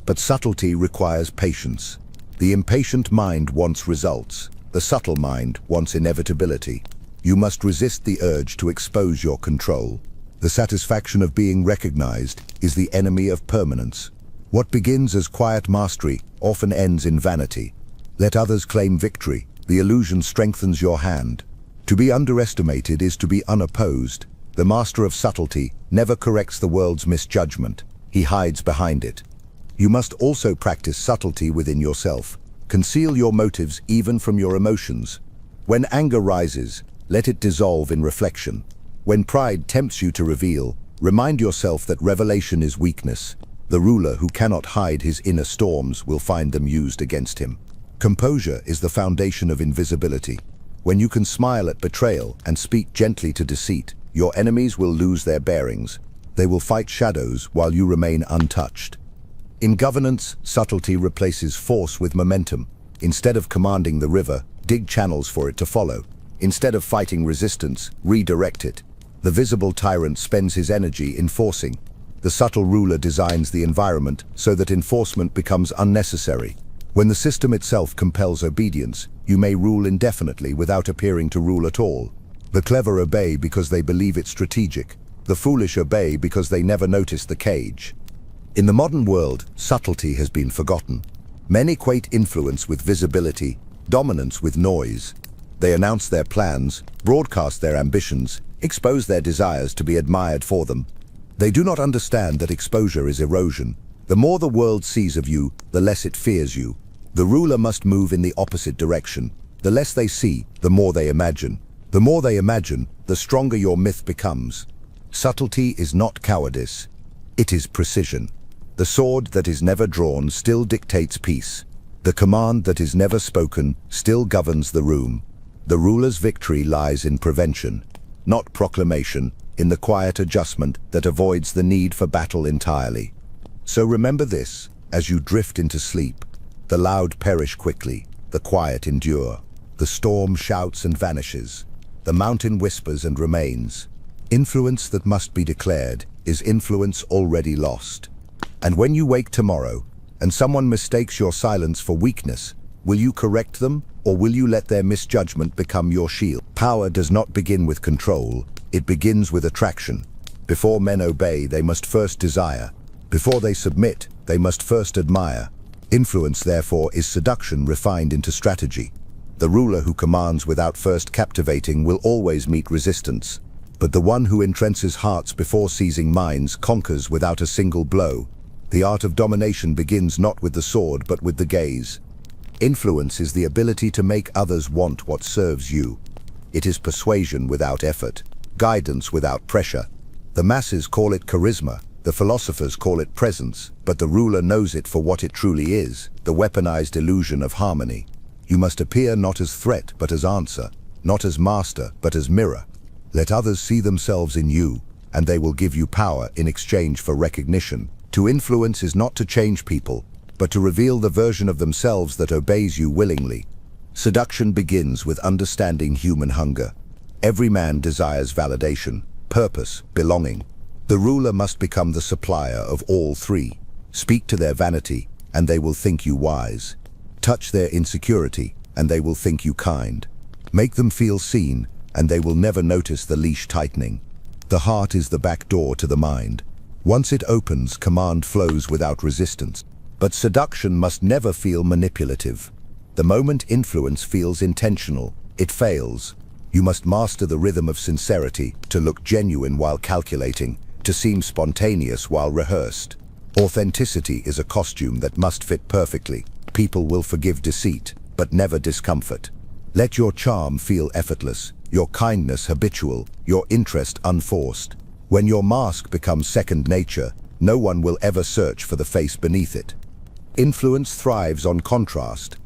But subtlety requires patience. The impatient mind wants results. The subtle mind wants inevitability. You must resist the urge to expose your control. The satisfaction of being recognized is the enemy of permanence. What begins as quiet mastery often ends in vanity. Let others claim victory. The illusion strengthens your hand. To be underestimated is to be unopposed. The master of subtlety never corrects the world's misjudgment. He hides behind it. You must also practice subtlety within yourself. Conceal your motives even from your emotions. When anger rises, let it dissolve in reflection. When pride tempts you to reveal, remind yourself that revelation is weakness. The ruler who cannot hide his inner storms will find them used against him. Composure is the foundation of invisibility. When you can smile at betrayal and speak gently to deceit, your enemies will lose their bearings. They will fight shadows while you remain untouched. In governance, subtlety replaces force with momentum. Instead of commanding the river, dig channels for it to follow. Instead of fighting resistance, redirect it. The visible tyrant spends his energy enforcing. The subtle ruler designs the environment so that enforcement becomes unnecessary. When the system itself compels obedience, you may rule indefinitely without appearing to rule at all. The clever obey because they believe it's strategic. The foolish obey because they never notice the cage. In the modern world, subtlety has been forgotten. Men equate influence with visibility, dominance with noise. They announce their plans, broadcast their ambitions, expose their desires to be admired for them. They do not understand that exposure is erosion. The more the world sees of you, the less it fears you. The ruler must move in the opposite direction. The less they see, the more they imagine. The more they imagine, the stronger your myth becomes. Subtlety is not cowardice. It is precision. The sword that is never drawn still dictates peace. The command that is never spoken still governs the room. The ruler's victory lies in prevention, not proclamation, in the quiet adjustment that avoids the need for battle entirely. So remember this, as you drift into sleep. The loud perish quickly, the quiet endure. The storm shouts and vanishes. The mountain whispers and remains. Influence that must be declared is influence already lost. And when you wake tomorrow, and someone mistakes your silence for weakness, will you correct them, or will you let their misjudgment become your shield? Power does not begin with control, it begins with attraction. Before men obey, they must first desire. Before they submit, they must first admire. Influence, therefore, is seduction refined into strategy. The ruler who commands without first captivating will always meet resistance. But the one who entrenches hearts before seizing minds conquers without a single blow. The art of domination begins not with the sword, but with the gaze. Influence is the ability to make others want what serves you. It is persuasion without effort, guidance without pressure. The masses call it charisma. The philosophers call it presence, but the ruler knows it for what it truly is, the weaponized illusion of harmony. You must appear not as threat, but as answer, not as master, but as mirror. Let others see themselves in you, and they will give you power in exchange for recognition. To influence is not to change people, but to reveal the version of themselves that obeys you willingly. Seduction begins with understanding human hunger. Every man desires validation, purpose, belonging. The ruler must become the supplier of all three. Speak to their vanity, and they will think you wise. Touch their insecurity, and they will think you kind. Make them feel seen, and they will never notice the leash tightening. The heart is the back door to the mind. Once it opens, command flows without resistance. But seduction must never feel manipulative. The moment influence feels intentional, it fails. You must master the rhythm of sincerity, to look genuine while calculating, to seem spontaneous while rehearsed. Authenticity is a costume that must fit perfectly. People will forgive deceit, but never discomfort. Let your charm feel effortless, your kindness habitual, your interest unforced. When your mask becomes second nature, no one will ever search for the face beneath it. Influence thrives on contrast.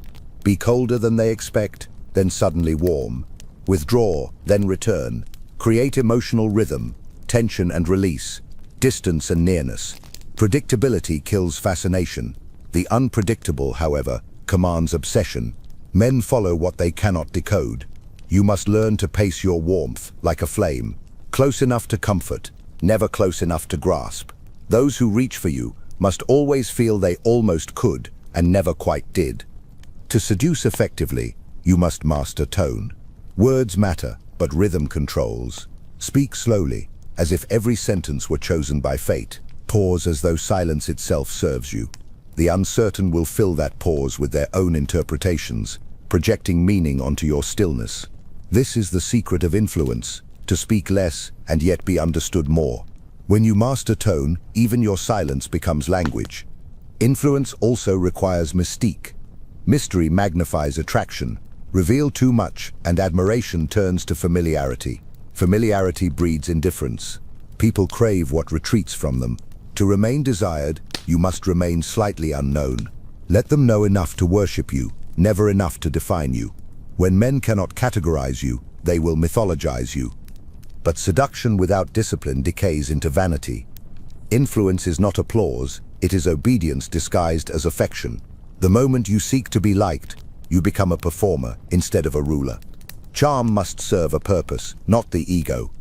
Be colder than they expect, then suddenly warm. Withdraw, then return. Create emotional rhythm. Tension and release, distance and nearness. Predictability kills fascination. The unpredictable, however, commands obsession. Men follow what they cannot decode. You must learn to pace your warmth like a flame, close enough to comfort, never close enough to grasp. Those who reach for you must always feel they almost could and never quite did. To seduce effectively, you must master tone. Words matter, but rhythm controls. Speak slowly, as if every sentence were chosen by fate. Pause as though silence itself serves you. The uncertain will fill that pause with their own interpretations, projecting meaning onto your stillness. This is the secret of influence, to speak less and yet be understood more. When you master tone, even your silence becomes language. Influence also requires mystique. Mystery magnifies attraction. Reveal too much, and admiration turns to familiarity. Familiarity breeds indifference. People crave what retreats from them. To remain desired, you must remain slightly unknown. Let them know enough to worship you, never enough to define you. When men cannot categorize you, they will mythologize you. But seduction without discipline decays into vanity. Influence is not applause, it is obedience disguised as affection. The moment you seek to be liked, you become a performer instead of a ruler. Charm must serve a purpose, not the ego.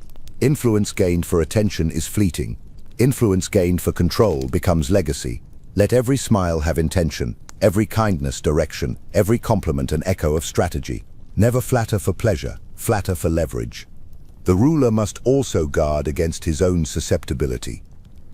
Influence gained for attention is fleeting. Influence gained for control becomes legacy. Let every smile have intention, every kindness direction, every compliment an echo of strategy. Never flatter for pleasure, flatter for leverage. The ruler must also guard against his own susceptibility.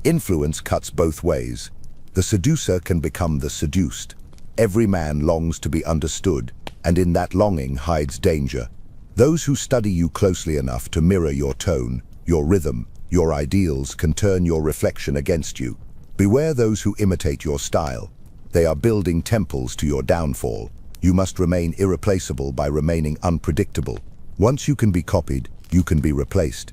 Influence cuts both ways. The seducer can become the seduced. Every man longs to be understood, and in that longing hides danger. Those who study you closely enough to mirror your tone, your rhythm, your ideals can turn your reflection against you. Beware those who imitate your style. They are building temples to your downfall. You must remain irreplaceable by remaining unpredictable. Once you can be copied, you can be replaced.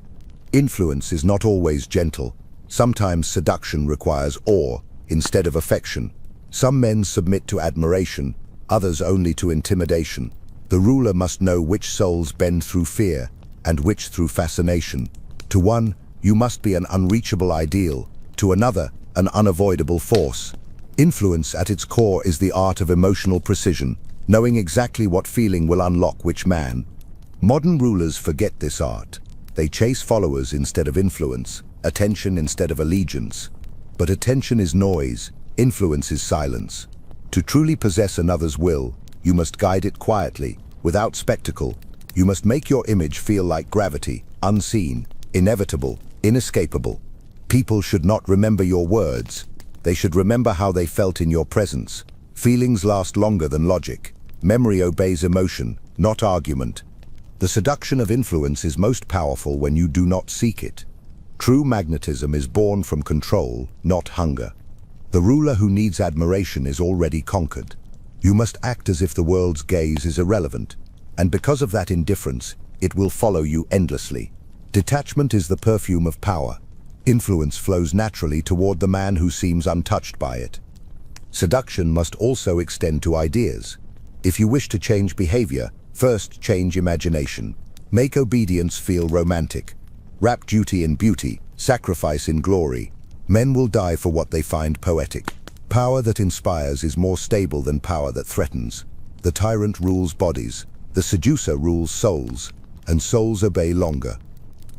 Influence is not always gentle. Sometimes seduction requires awe instead of affection. Some men submit to admiration, others only to intimidation. The ruler must know which souls bend through fear and which through fascination. To one, you must be an unreachable ideal. To another, an unavoidable force. Influence at its core is the art of emotional precision, knowing exactly what feeling will unlock which man. Modern rulers forget this art. They chase followers instead of influence, attention instead of allegiance. But attention is noise, influence is silence. To truly possess another's will, you must guide it quietly, without spectacle. You must make your image feel like gravity, unseen, inevitable, inescapable. People should not remember your words. They should remember how they felt in your presence. Feelings last longer than logic. Memory obeys emotion, not argument. The seduction of influence is most powerful when you do not seek it. True magnetism is born from control, not hunger. The ruler who needs admiration is already conquered. You must act as if the world's gaze is irrelevant, and because of that indifference, it will follow you endlessly. Detachment is the perfume of power. Influence flows naturally toward the man who seems untouched by it. Seduction must also extend to ideas. If you wish to change behavior, first change imagination. Make obedience feel romantic. Wrap duty in beauty, sacrifice in glory. Men will die for what they find poetic. Power that inspires is more stable than power that threatens. The tyrant rules bodies, the seducer rules souls, and souls obey longer.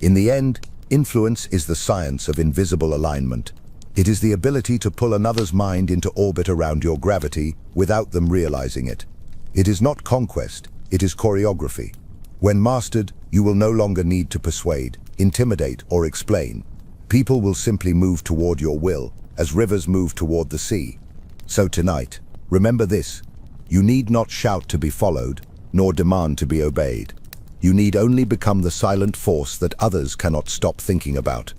In the end, influence is the science of invisible alignment. It is the ability to pull another's mind into orbit around your gravity without them realizing it. It is not conquest, it is choreography. When mastered, you will no longer need to persuade, intimidate, or explain. People will simply move toward your will, as rivers move toward the sea. So tonight, remember this: you need not shout to be followed, nor demand to be obeyed. You need only become the silent force that others cannot stop thinking about.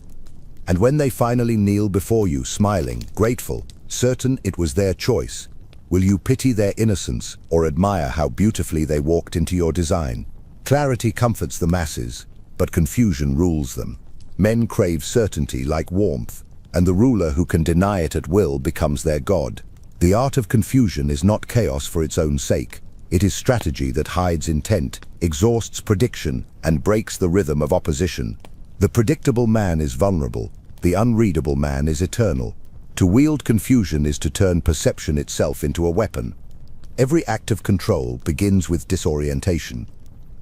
And when they finally kneel before you, smiling, grateful, certain it was their choice, will you pity their innocence or admire how beautifully they walked into your design? Clarity comforts the masses, but confusion rules them. Men crave certainty like warmth, and the ruler who can deny it at will becomes their god. The art of confusion is not chaos for its own sake. It is strategy that hides intent, exhausts prediction, and breaks the rhythm of opposition. The predictable man is vulnerable. The unreadable man is eternal. To wield confusion is to turn perception itself into a weapon. Every act of control begins with disorientation.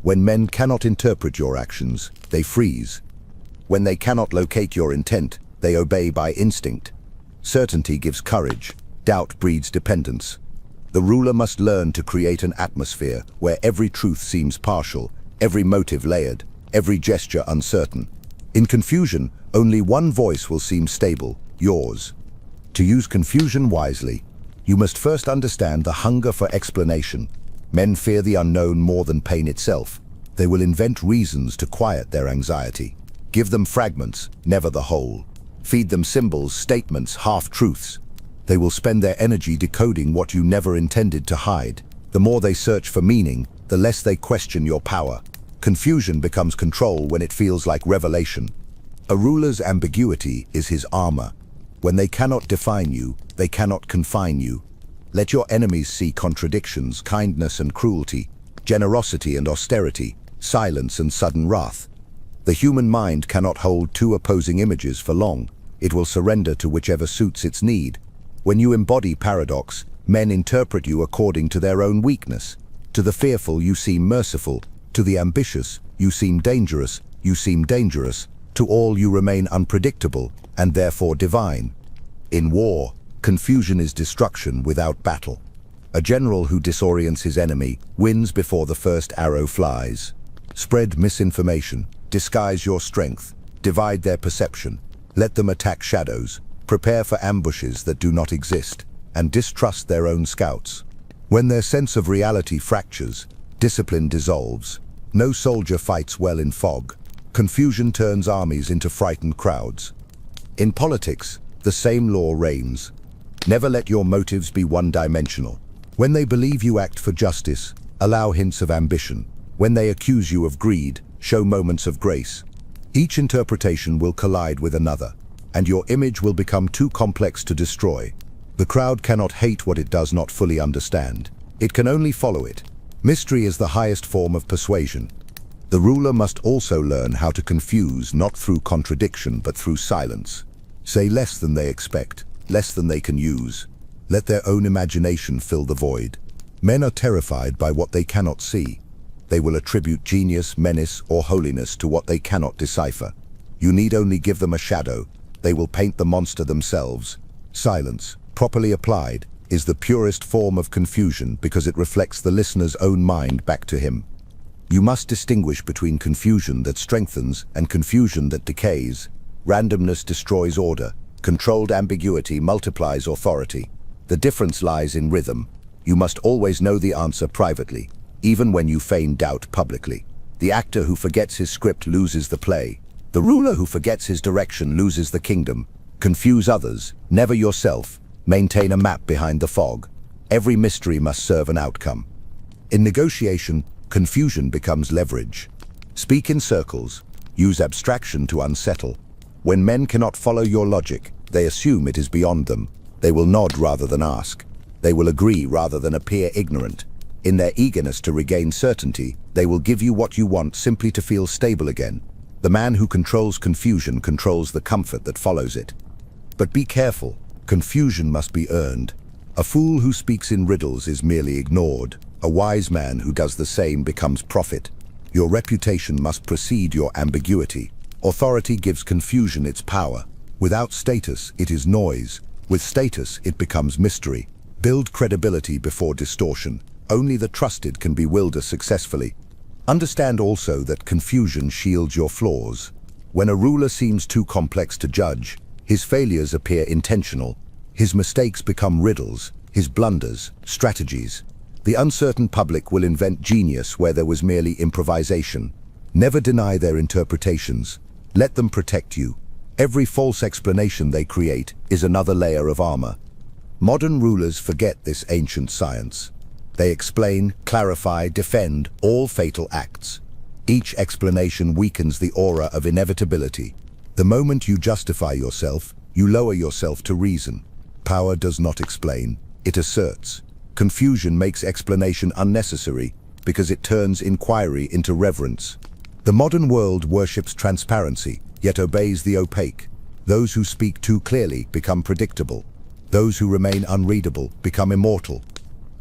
When men cannot interpret your actions, they freeze. When they cannot locate your intent, they obey by instinct. Certainty gives courage. Doubt breeds dependence. The ruler must learn to create an atmosphere where every truth seems partial, every motive layered, every gesture uncertain. In confusion, only one voice will seem stable, yours. To use confusion wisely, you must first understand the hunger for explanation. Men fear the unknown more than pain itself. They will invent reasons to quiet their anxiety. Give them fragments, never the whole. Feed them symbols, statements, half-truths. They will spend their energy decoding what you never intended to hide. The more they search for meaning, the less they question your power. Confusion becomes control when it feels like revelation. A ruler's ambiguity is his armor. When they cannot define you, they cannot confine you. Let your enemies see contradictions, kindness and cruelty, generosity and austerity, silence and sudden wrath. The human mind cannot hold two opposing images for long. It will surrender to whichever suits its need. When you embody paradox, men interpret you according to their own weakness. To the fearful, you seem merciful. To the ambitious, you seem dangerous. You seem dangerous. To all, you remain unpredictable, and therefore divine. In war, confusion is destruction without battle. A general who disorients his enemy wins before the first arrow flies. Spread misinformation, disguise your strength, divide their perception, let them attack shadows, prepare for ambushes that do not exist, and distrust their own scouts. When their sense of reality fractures, discipline dissolves. No soldier fights well in fog. Confusion turns armies into frightened crowds. In politics, the same law reigns. Never let your motives be one-dimensional. When they believe you act for justice, allow hints of ambition. When they accuse you of greed, show moments of grace. Each interpretation will collide with another, and your image will become too complex to destroy. The crowd cannot hate what it does not fully understand. It can only follow it. Mystery is the highest form of persuasion. The ruler must also learn how to confuse, not through contradiction, but through silence. Say less than they expect, less than they can use. Let their own imagination fill the void. Men are terrified by what they cannot see. They will attribute genius, menace, or holiness to what they cannot decipher. You need only give them a shadow. They will paint the monster themselves. Silence, properly applied, is the purest form of confusion because it reflects the listener's own mind back to him. You must distinguish between confusion that strengthens and confusion that decays. Randomness destroys order. Controlled ambiguity multiplies authority. The difference lies in rhythm. You must always know the answer privately, even when you feign doubt publicly. The actor who forgets his script loses the play. The ruler who forgets his direction loses the kingdom. Confuse others, never yourself. Maintain a map behind the fog. Every mystery must serve an outcome. In negotiation, confusion becomes leverage. Speak in circles. Use abstraction to unsettle. When men cannot follow your logic, they assume it is beyond them. They will nod rather than ask. They will agree rather than appear ignorant. In their eagerness to regain certainty, they will give you what you want simply to feel stable again. The man who controls confusion controls the comfort that follows it. But be careful. Confusion must be earned. A fool who speaks in riddles is merely ignored. A wise man who does the same becomes prophet. Your reputation must precede your ambiguity. Authority gives confusion its power. Without status, it is noise. With status, it becomes mystery. Build credibility before distortion. Only the trusted can bewilder successfully. Understand also that confusion shields your flaws. When a ruler seems too complex to judge, his failures appear intentional. His mistakes become riddles, his blunders, strategies. The uncertain public will invent genius where there was merely improvisation. Never deny their interpretations. Let them protect you. Every false explanation they create is another layer of armor. Modern rulers forget this ancient science. They explain, clarify, defend all fatal acts. Each explanation weakens the aura of inevitability. The moment you justify yourself, you lower yourself to reason. Power does not explain, it asserts. Confusion makes explanation unnecessary because it turns inquiry into reverence. The modern world worships transparency, yet obeys the opaque. Those who speak too clearly become predictable. Those who remain unreadable become immortal.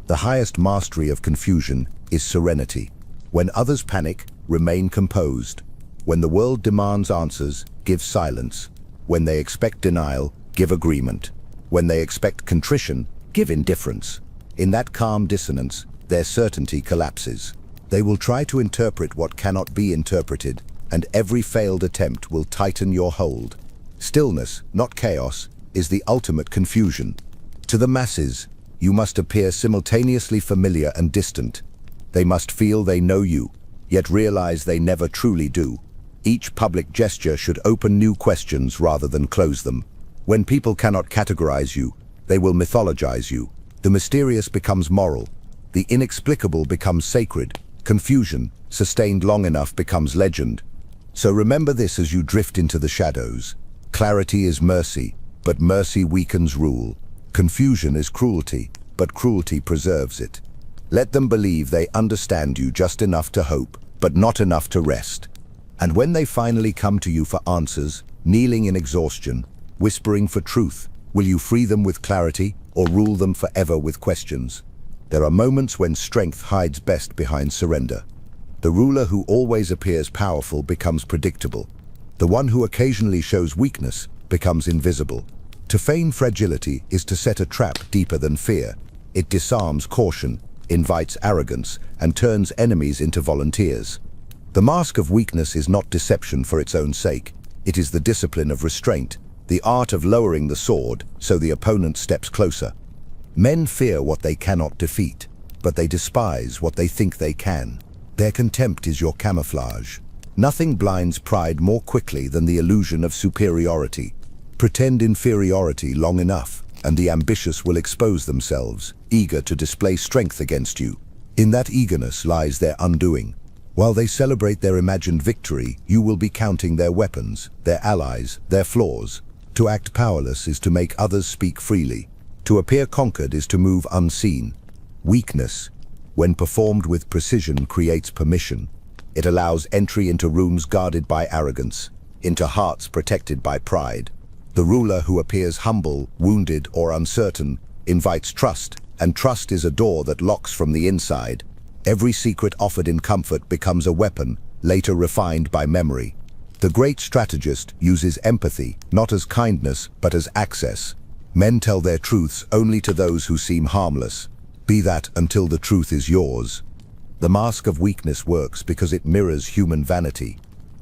The highest mastery of confusion is serenity. When others panic, remain composed. When the world demands answers, give silence. When they expect denial, give agreement. When they expect contrition, give indifference. In that calm dissonance, their certainty collapses. They will try to interpret what cannot be interpreted, and every failed attempt will tighten your hold. Stillness, not chaos, is the ultimate confusion. To the masses, you must appear simultaneously familiar and distant. They must feel they know you, yet realize they never truly do. Each public gesture should open new questions rather than close them. When people cannot categorize you, they will mythologize you. The mysterious becomes moral. The inexplicable becomes sacred. Confusion, sustained long enough, becomes legend. So remember this as you drift into the shadows. Clarity is mercy, but mercy weakens rule. Confusion is cruelty, but cruelty preserves it. Let them believe they understand you just enough to hope, but not enough to rest. And when they finally come to you for answers, kneeling in exhaustion, whispering for truth, will you free them with clarity or rule them forever with questions? There are moments when strength hides best behind surrender. The ruler who always appears powerful becomes predictable. The one who occasionally shows weakness becomes invisible. To feign fragility is to set a trap deeper than fear. It disarms caution, invites arrogance, and turns enemies into volunteers. The mask of weakness is not deception for its own sake. It is the discipline of restraint, the art of lowering the sword so the opponent steps closer. Men fear what they cannot defeat, but they despise what they think they can. Their contempt is your camouflage. Nothing blinds pride more quickly than the illusion of superiority. Pretend inferiority long enough, and the ambitious will expose themselves, eager to display strength against you. In that eagerness lies their undoing. While they celebrate their imagined victory, you will be counting their weapons, their allies, their flaws. To act powerless is to make others speak freely. To appear conquered is to move unseen. Weakness, when performed with precision, creates permission. It allows entry into rooms guarded by arrogance, into hearts protected by pride. The ruler who appears humble, wounded, or uncertain invites trust, and trust is a door that locks from the inside. Every secret offered in comfort becomes a weapon, later refined by memory. The great strategist uses empathy, not as kindness, but as access. Men tell their truths only to those who seem harmless. Be that until the truth is yours. The mask of weakness works because it mirrors human vanity.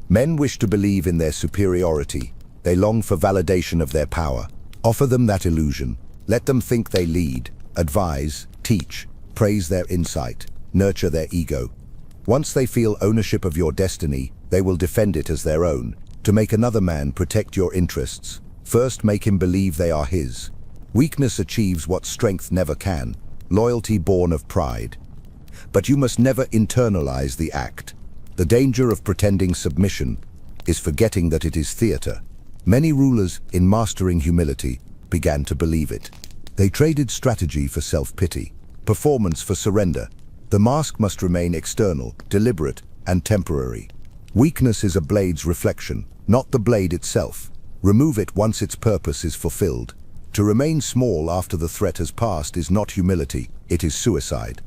Men wish to believe in their superiority. They long for validation of their power. Offer them that illusion. Let them think they lead, advise, teach, praise their insight, nurture their ego. Once they feel ownership of your destiny, they will defend it as their own. To make another man protect your interests, first make him believe they are his. Weakness achieves what strength never can, loyalty born of pride. But you must never internalize the act. The danger of pretending submission is forgetting that it is theater. Many rulers, in mastering humility, began to believe it. They traded strategy for self-pity, performance for surrender. The mask must remain external, deliberate, and temporary. Weakness is a blade's reflection, not the blade itself. Remove it once its purpose is fulfilled. To remain small after the threat has passed is not humility, it is suicide.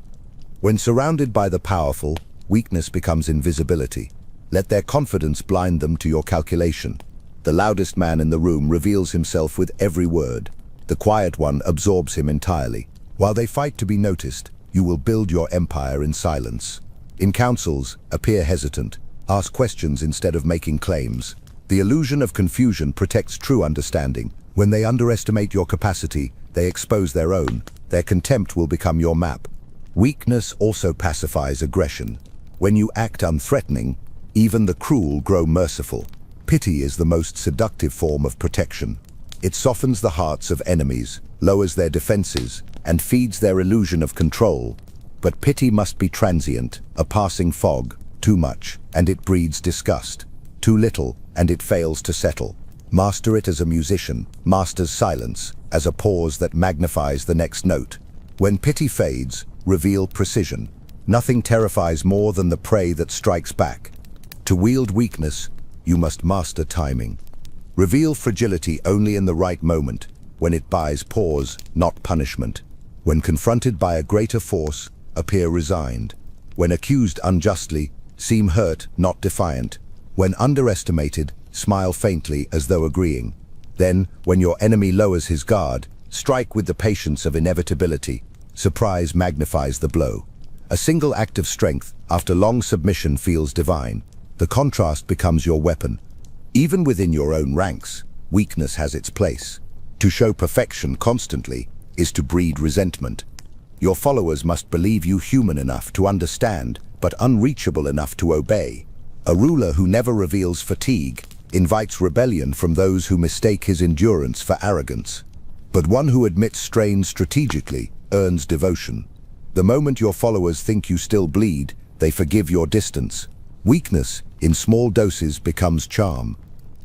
When surrounded by the powerful, weakness becomes invisibility. Let their confidence blind them to your calculation. The loudest man in the room reveals himself with every word. The quiet one absorbs him entirely. While they fight to be noticed, you will build your empire in silence. In councils, appear hesitant. Ask questions instead of making claims. The illusion of confusion protects true understanding. When they underestimate your capacity, they expose their own. Their contempt will become your map. Weakness also pacifies aggression. When you act unthreatening, even the cruel grow merciful. Pity is the most seductive form of protection. It softens the hearts of enemies, lowers their defenses, and feeds their illusion of control. But pity must be transient, a passing fog. Too much, and it breeds disgust. Too little, and it fails to settle. Master it as a musician masters silence, as a pause that magnifies the next note. When pity fades, reveal precision. Nothing terrifies more than the prey that strikes back. To wield weakness, you must master timing. Reveal fragility only in the right moment, when it buys pause, not punishment. When confronted by a greater force, appear resigned. When accused unjustly, seem hurt, not defiant. When underestimated, smile faintly as though agreeing. Then, when your enemy lowers his guard, strike with the patience of inevitability. Surprise magnifies the blow. A single act of strength, after long submission, feels divine. The contrast becomes your weapon. Even within your own ranks, weakness has its place. To show perfection constantly is to breed resentment. Your followers must believe you human enough to understand, but unreachable enough to obey. A ruler who never reveals fatigue invites rebellion from those who mistake his endurance for arrogance. But one who admits strain strategically earns devotion. The moment your followers think you still bleed, they forgive your distance. Weakness, in small doses, becomes charm.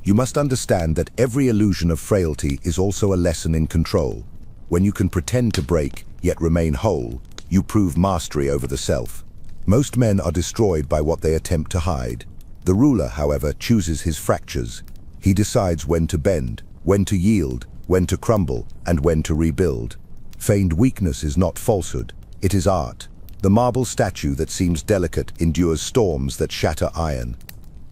You must understand that every illusion of frailty is also a lesson in control. When you can pretend to break, yet remain whole, you prove mastery over the self. Most men are destroyed by what they attempt to hide. The ruler, however, chooses his fractures. He decides when to bend, when to yield, when to crumble, and when to rebuild. Feigned weakness is not falsehood, it is art. The marble statue that seems delicate endures storms that shatter iron.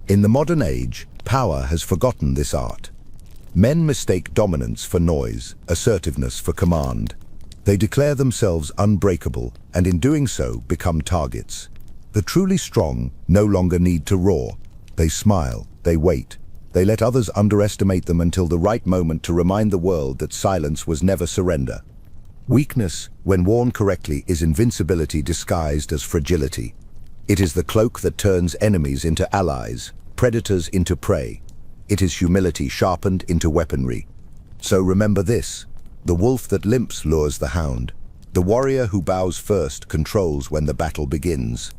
In the modern age, power has forgotten this art. Men mistake dominance for noise, assertiveness for command. They declare themselves unbreakable, and in doing so become targets. The truly strong no longer need to roar. They smile, they wait. They let others underestimate them until the right moment to remind the world that silence was never surrender. Weakness, when worn correctly, is invincibility disguised as fragility. It is the cloak that turns enemies into allies, predators into prey. It is humility sharpened into weaponry. So remember this: the wolf that limps lures the hound. The warrior who bows first controls when the battle begins.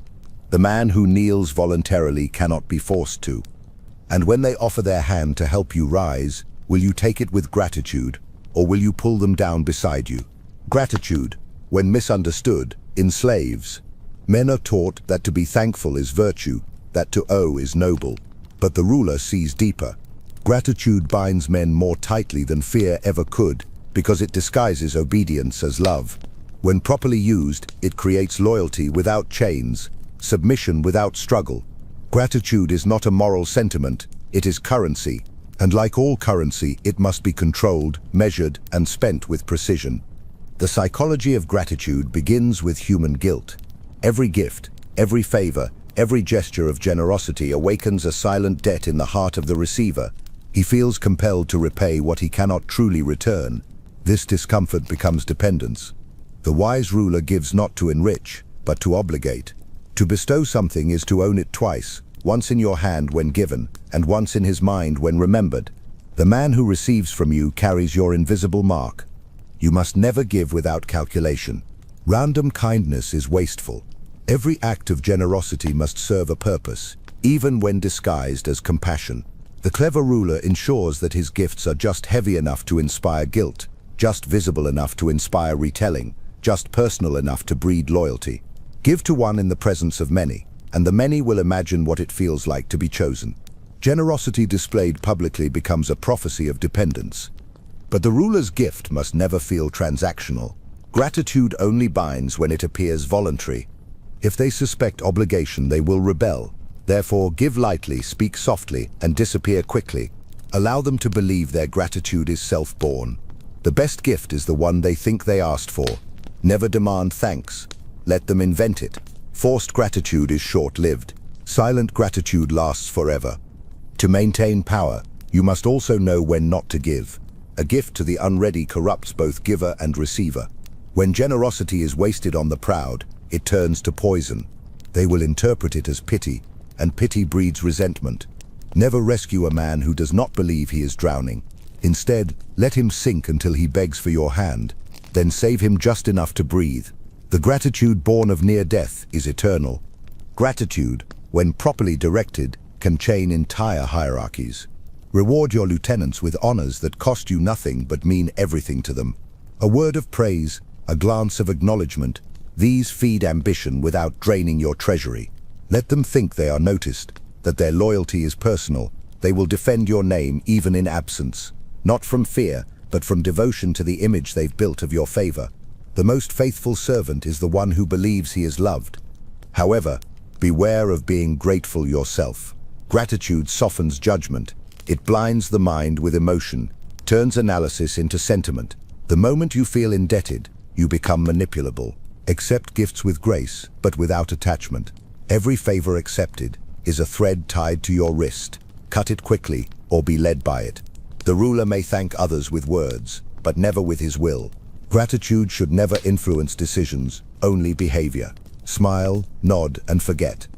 The man who kneels voluntarily cannot be forced to. And when they offer their hand to help you rise, will you take it with gratitude, or will you pull them down beside you? Gratitude, when misunderstood, enslaves. Men are taught that to be thankful is virtue, that to owe is noble. But the ruler sees deeper. Gratitude binds men more tightly than fear ever could, because it disguises obedience as love. When properly used, it creates loyalty without chains, submission without struggle. Gratitude is not a moral sentiment, it is currency, and like all currency, it must be controlled, measured, and spent with precision. The psychology of gratitude begins with human guilt. Every gift, every favor, every gesture of generosity awakens a silent debt in the heart of the receiver. He feels compelled to repay what he cannot truly return. This discomfort becomes dependence. The wise ruler gives not to enrich, but to obligate. To bestow something is to own it twice, once in your hand when given, and once in his mind when remembered. The man who receives from you carries your invisible mark. You must never give without calculation. Random kindness is wasteful. Every act of generosity must serve a purpose, even when disguised as compassion. The clever ruler ensures that his gifts are just heavy enough to inspire guilt, just visible enough to inspire retelling, just personal enough to breed loyalty. Give to one in the presence of many, and the many will imagine what it feels like to be chosen. Generosity displayed publicly becomes a prophecy of dependence. But the ruler's gift must never feel transactional. Gratitude only binds when it appears voluntary. If they suspect obligation, they will rebel. Therefore, give lightly, speak softly, and disappear quickly. Allow them to believe their gratitude is self-born. The best gift is the one they think they asked for. Never demand thanks. Let them invent it. Forced gratitude is short-lived. Silent gratitude lasts forever. To maintain power, you must also know when not to give. A gift to the unready corrupts both giver and receiver. When generosity is wasted on the proud, it turns to poison. They will interpret it as pity, and pity breeds resentment. Never rescue a man who does not believe he is drowning. Instead, let him sink until he begs for your hand. Then save him just enough to breathe. The gratitude born of near death is eternal. Gratitude, when properly directed, can chain entire hierarchies. Reward your lieutenants with honors that cost you nothing but mean everything to them. A word of praise, a glance of acknowledgement, these feed ambition without draining your treasury. Let them think they are noticed, that their loyalty is personal. They will defend your name even in absence, not from fear, but from devotion to the image they've built of your favor. The most faithful servant is the one who believes he is loved. However, beware of being grateful yourself. Gratitude softens judgment. It blinds the mind with emotion, turns analysis into sentiment. The moment you feel indebted, you become manipulable. Accept gifts with grace, but without attachment. Every favor accepted is a thread tied to your wrist. Cut it quickly, or be led by it. The ruler may thank others with words, but never with his will. Gratitude should never influence decisions, only behavior. Smile, nod, and forget.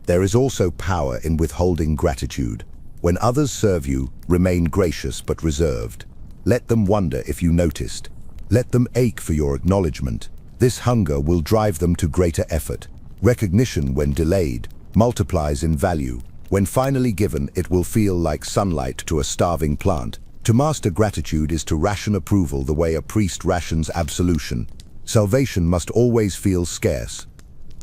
There is also power in withholding gratitude. When others serve you, remain gracious but reserved. Let them wonder if you noticed. Let them ache for your acknowledgement. This hunger will drive them to greater effort. Recognition, when delayed, multiplies in value. When finally given, it will feel like sunlight to a starving plant. To master gratitude is to ration approval the way a priest rations absolution. Salvation must always feel scarce.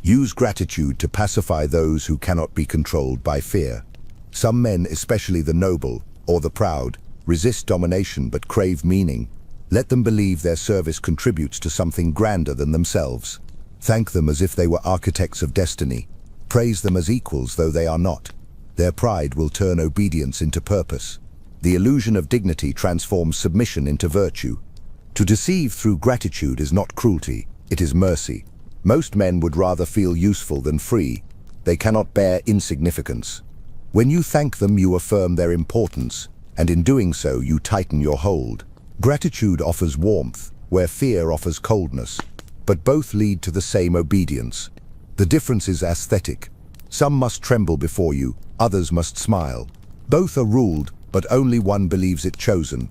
Use gratitude to pacify those who cannot be controlled by fear. Some men, especially the noble or the proud, resist domination but crave meaning. Let them believe their service contributes to something grander than themselves. Thank them as if they were architects of destiny. Praise them as equals though they are not. Their pride will turn obedience into purpose. The illusion of dignity transforms submission into virtue. To deceive through gratitude is not cruelty, it is mercy. Most men would rather feel useful than free. They cannot bear insignificance. When you thank them, you affirm their importance, and in doing so, you tighten your hold. Gratitude offers warmth, where fear offers coldness, but both lead to the same obedience. The difference is aesthetic. Some must tremble before you, others must smile. Both are ruled, but only one believes it chosen.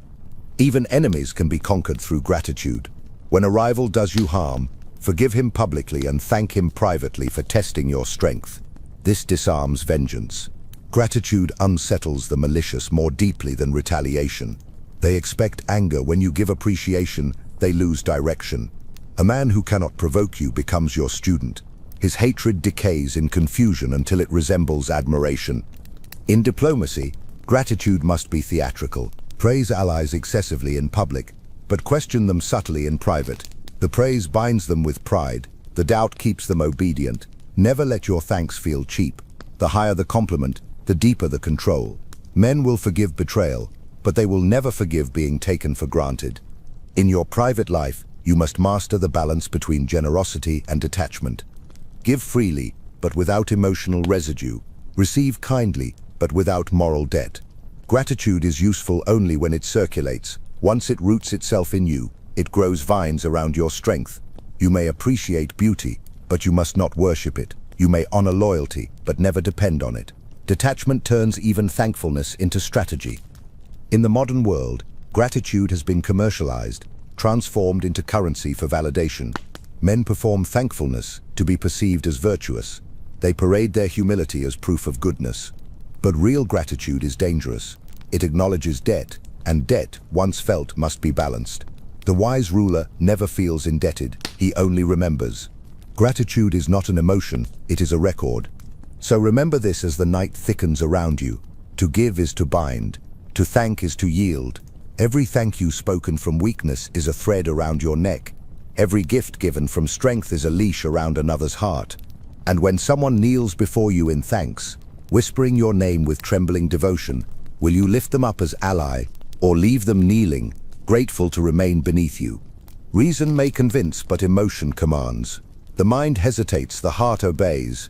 Even enemies can be conquered through gratitude. When a rival does you harm, forgive him publicly and thank him privately for testing your strength. This disarms vengeance. Gratitude unsettles the malicious more deeply than retaliation. They expect anger. When you give appreciation, they lose direction. A man who cannot provoke you becomes your student. His hatred decays in confusion until it resembles admiration. In diplomacy, gratitude must be theatrical. Praise allies excessively in public, but question them subtly in private. The praise binds them with pride. The doubt keeps them obedient. Never let your thanks feel cheap. The higher the compliment, the deeper the control. Men will forgive betrayal, but they will never forgive being taken for granted. In your private life, you must master the balance between generosity and detachment. Give freely, but without emotional residue. Receive kindly, but without moral debt. Gratitude is useful only when it circulates. Once it roots itself in you, it grows vines around your strength. You may appreciate beauty, but you must not worship it. You may honor loyalty, but never depend on it. Detachment turns even thankfulness into strategy. In the modern world, gratitude has been commercialized, transformed into currency for validation. Men perform thankfulness to be perceived as virtuous. They parade their humility as proof of goodness. But real gratitude is dangerous. It acknowledges debt, and debt, once felt, must be balanced. The wise ruler never feels indebted, he only remembers. Gratitude is not an emotion, it is a record. So remember this as the night thickens around you. To give is to bind. To thank is to yield. Every thank you spoken from weakness is a thread around your neck. Every gift given from strength is a leash around another's heart. And when someone kneels before you in thanks, whispering your name with trembling devotion, will you lift them up as ally, or leave them kneeling, grateful to remain beneath you? Reason may convince, but emotion commands. The mind hesitates, the heart obeys.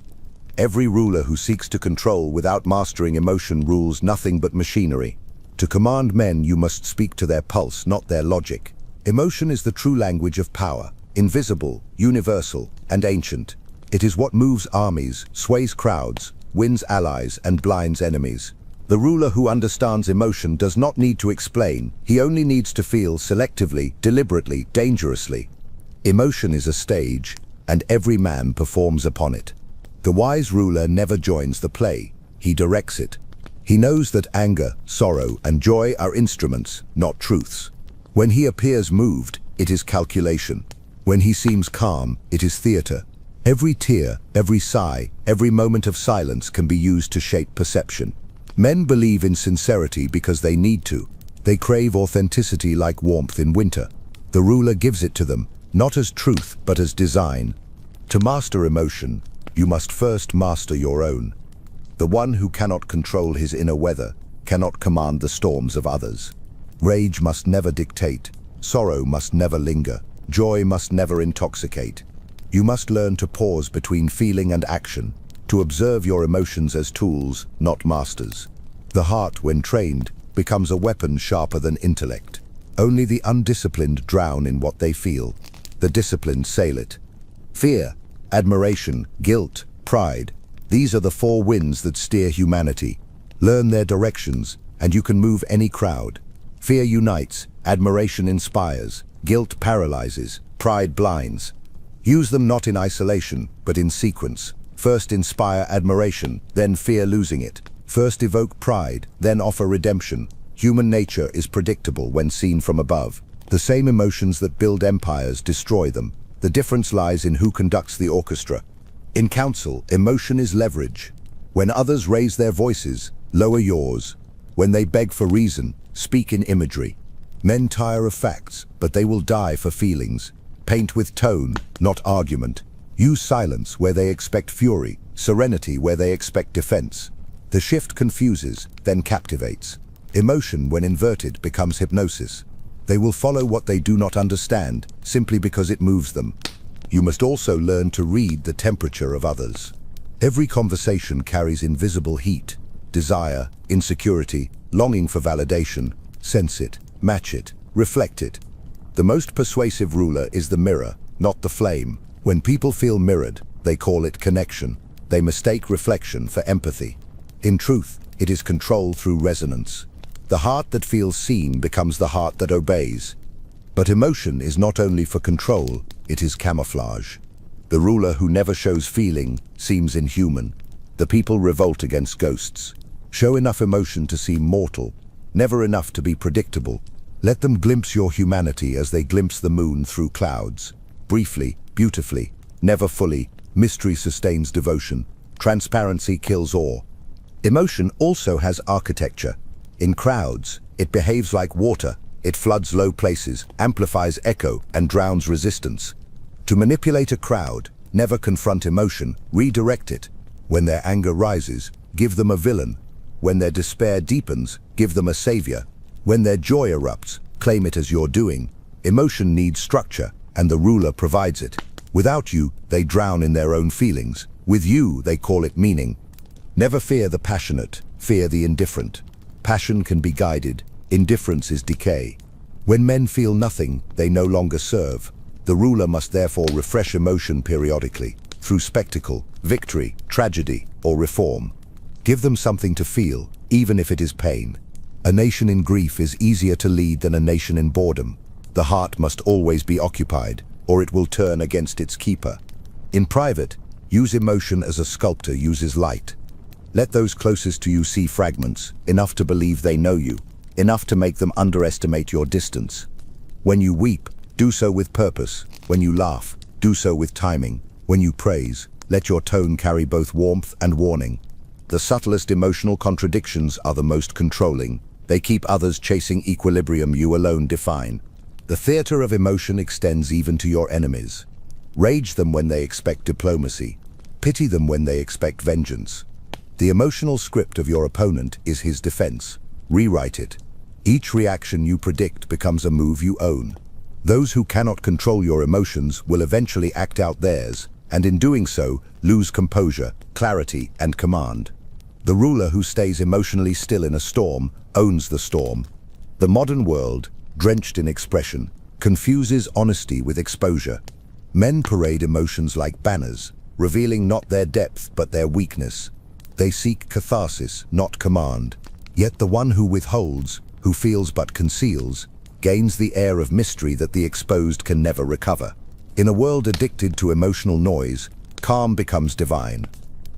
Every ruler who seeks to control without mastering emotion rules nothing but machinery. To command men, you must speak to their pulse, not their logic. Emotion is the true language of power, invisible, universal, and ancient. It is what moves armies, sways crowds, wins allies, and blinds enemies. The ruler who understands emotion does not need to explain, he only needs to feel selectively, deliberately, dangerously. Emotion is a stage, and every man performs upon it. The wise ruler never joins the play, he directs it. He knows that anger, sorrow, and joy are instruments, not truths. When he appears moved, it is calculation. When he seems calm, it is theater. Every tear, every sigh, every moment of silence can be used to shape perception. Men believe in sincerity because they need to. They crave authenticity like warmth in winter. The ruler gives it to them, not as truth, but as design. To master emotion, you must first master your own. The one who cannot control his inner weather cannot command the storms of others. Rage must never dictate. Sorrow must never linger. Joy must never intoxicate. You must learn to pause between feeling and action, to observe your emotions as tools, not masters. The heart, when trained, becomes a weapon sharper than intellect. Only the undisciplined drown in what they feel. The disciplined sail it. Fear, admiration, guilt, pride. These are the four winds that steer humanity. Learn their directions, and you can move any crowd. Fear unites, admiration inspires, guilt paralyzes, pride blinds. Use them not in isolation, but in sequence. First inspire admiration, then fear losing it. First evoke pride, then offer redemption. Human nature is predictable when seen from above. The same emotions that build empires destroy them. The difference lies in who conducts the orchestra. In council, emotion is leverage. When others raise their voices, lower yours. When they beg for reason, speak in imagery. Men tire of facts, but they will die for feelings. Paint with tone, not argument. Use silence where they expect fury, serenity where they expect defense. The shift confuses, then captivates. Emotion, when inverted, becomes hypnosis. They will follow what they do not understand, simply because it moves them. You must also learn to read the temperature of others. Every conversation carries invisible heat, desire, insecurity, longing for validation. Sense it, match it, reflect it. The most persuasive ruler is the mirror, not the flame. When people feel mirrored, they call it connection. They mistake reflection for empathy. In truth, it is control through resonance. The heart that feels seen becomes the heart that obeys. But emotion is not only for control, it is camouflage. The ruler who never shows feeling seems inhuman. The people revolt against ghosts. Show enough emotion to seem mortal, never enough to be predictable. Let them glimpse your humanity as they glimpse the moon through clouds. Briefly, beautifully, never fully, mystery sustains devotion. Transparency kills awe. Emotion also has architecture. In crowds, it behaves like water. It floods low places, amplifies echo, and drowns resistance. To manipulate a crowd, never confront emotion, redirect it. When their anger rises, give them a villain. When their despair deepens, give them a savior. When their joy erupts, claim it as your doing. Emotion needs structure, and the ruler provides it. Without you, they drown in their own feelings. With you, they call it meaning. Never fear the passionate, fear the indifferent. Passion can be guided, indifference is decay. When men feel nothing, they no longer serve. The ruler must therefore refresh emotion periodically, through spectacle, victory, tragedy, or reform. Give them something to feel, even if it is pain. A nation in grief is easier to lead than a nation in boredom. The heart must always be occupied, or it will turn against its keeper. In private, use emotion as a sculptor uses light. Let those closest to you see fragments, enough to believe they know you, enough to make them underestimate your distance. When you weep, do so with purpose. When you laugh, do so with timing. When you praise, let your tone carry both warmth and warning. The subtlest emotional contradictions are the most controlling. They keep others chasing equilibrium you alone define. The theater of emotion extends even to your enemies. Rage them when they expect diplomacy. Pity them when they expect vengeance. The emotional script of your opponent is his defense. Rewrite it. Each reaction you predict becomes a move you own. Those who cannot control your emotions will eventually act out theirs, and in doing so, lose composure, clarity, and command. The ruler who stays emotionally still in a storm owns the storm. The modern world, drenched in expression, confuses honesty with exposure. Men parade emotions like banners, revealing not their depth but their weakness. They seek catharsis, not command. Yet the one who withholds, who feels but conceals, gains the air of mystery that the exposed can never recover. In a world addicted to emotional noise, calm becomes divine.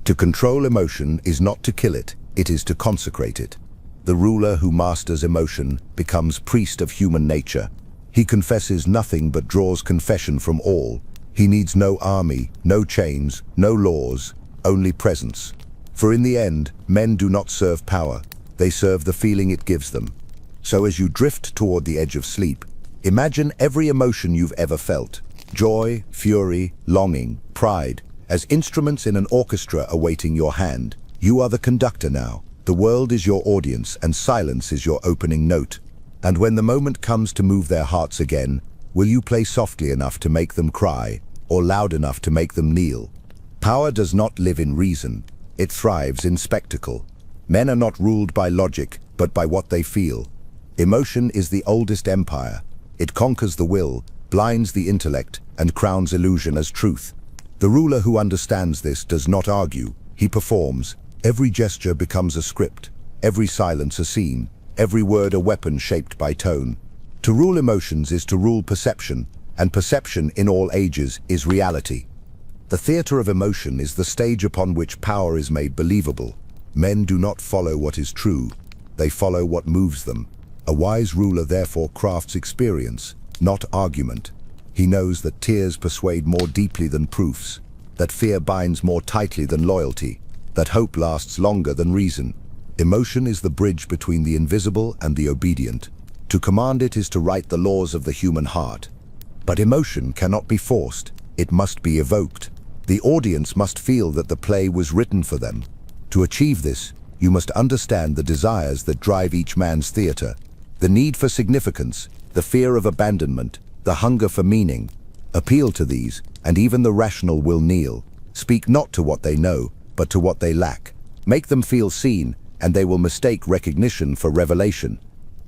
To control emotion is not to kill it, it is to consecrate it. The ruler who masters emotion becomes priest of human nature. He confesses nothing but draws confession from all. He needs no army, no chains, no laws, only presence. For in the end, men do not serve power, they serve the feeling it gives them. So as you drift toward the edge of sleep, imagine every emotion you've ever felt. Joy, fury, longing, pride, as instruments in an orchestra awaiting your hand. You are the conductor now. The world is your audience and silence is your opening note. And when the moment comes to move their hearts again, will you play softly enough to make them cry, or loud enough to make them kneel? Power does not live in reason. It thrives in spectacle. Men are not ruled by logic, but by what they feel. Emotion is the oldest empire. It conquers the will, blinds the intellect, and crowns illusion as truth. The ruler who understands this does not argue, he performs. Every gesture becomes a script, every silence a scene, every word a weapon shaped by tone. To rule emotions is to rule perception, and perception in all ages is reality. The theater of emotion is the stage upon which power is made believable. Men do not follow what is true, they follow what moves them. A wise ruler therefore crafts experience, not argument. He knows that tears persuade more deeply than proofs, that fear binds more tightly than loyalty, that hope lasts longer than reason. Emotion is the bridge between the invisible and the obedient. To command it is to write the laws of the human heart. But emotion cannot be forced, it must be evoked. The audience must feel that the play was written for them. To achieve this, you must understand the desires that drive each man's theater, the need for significance, the fear of abandonment, the hunger for meaning. Appeal to these, and even the rational will kneel. Speak not to what they know, but to what they lack. Make them feel seen, and they will mistake recognition for revelation.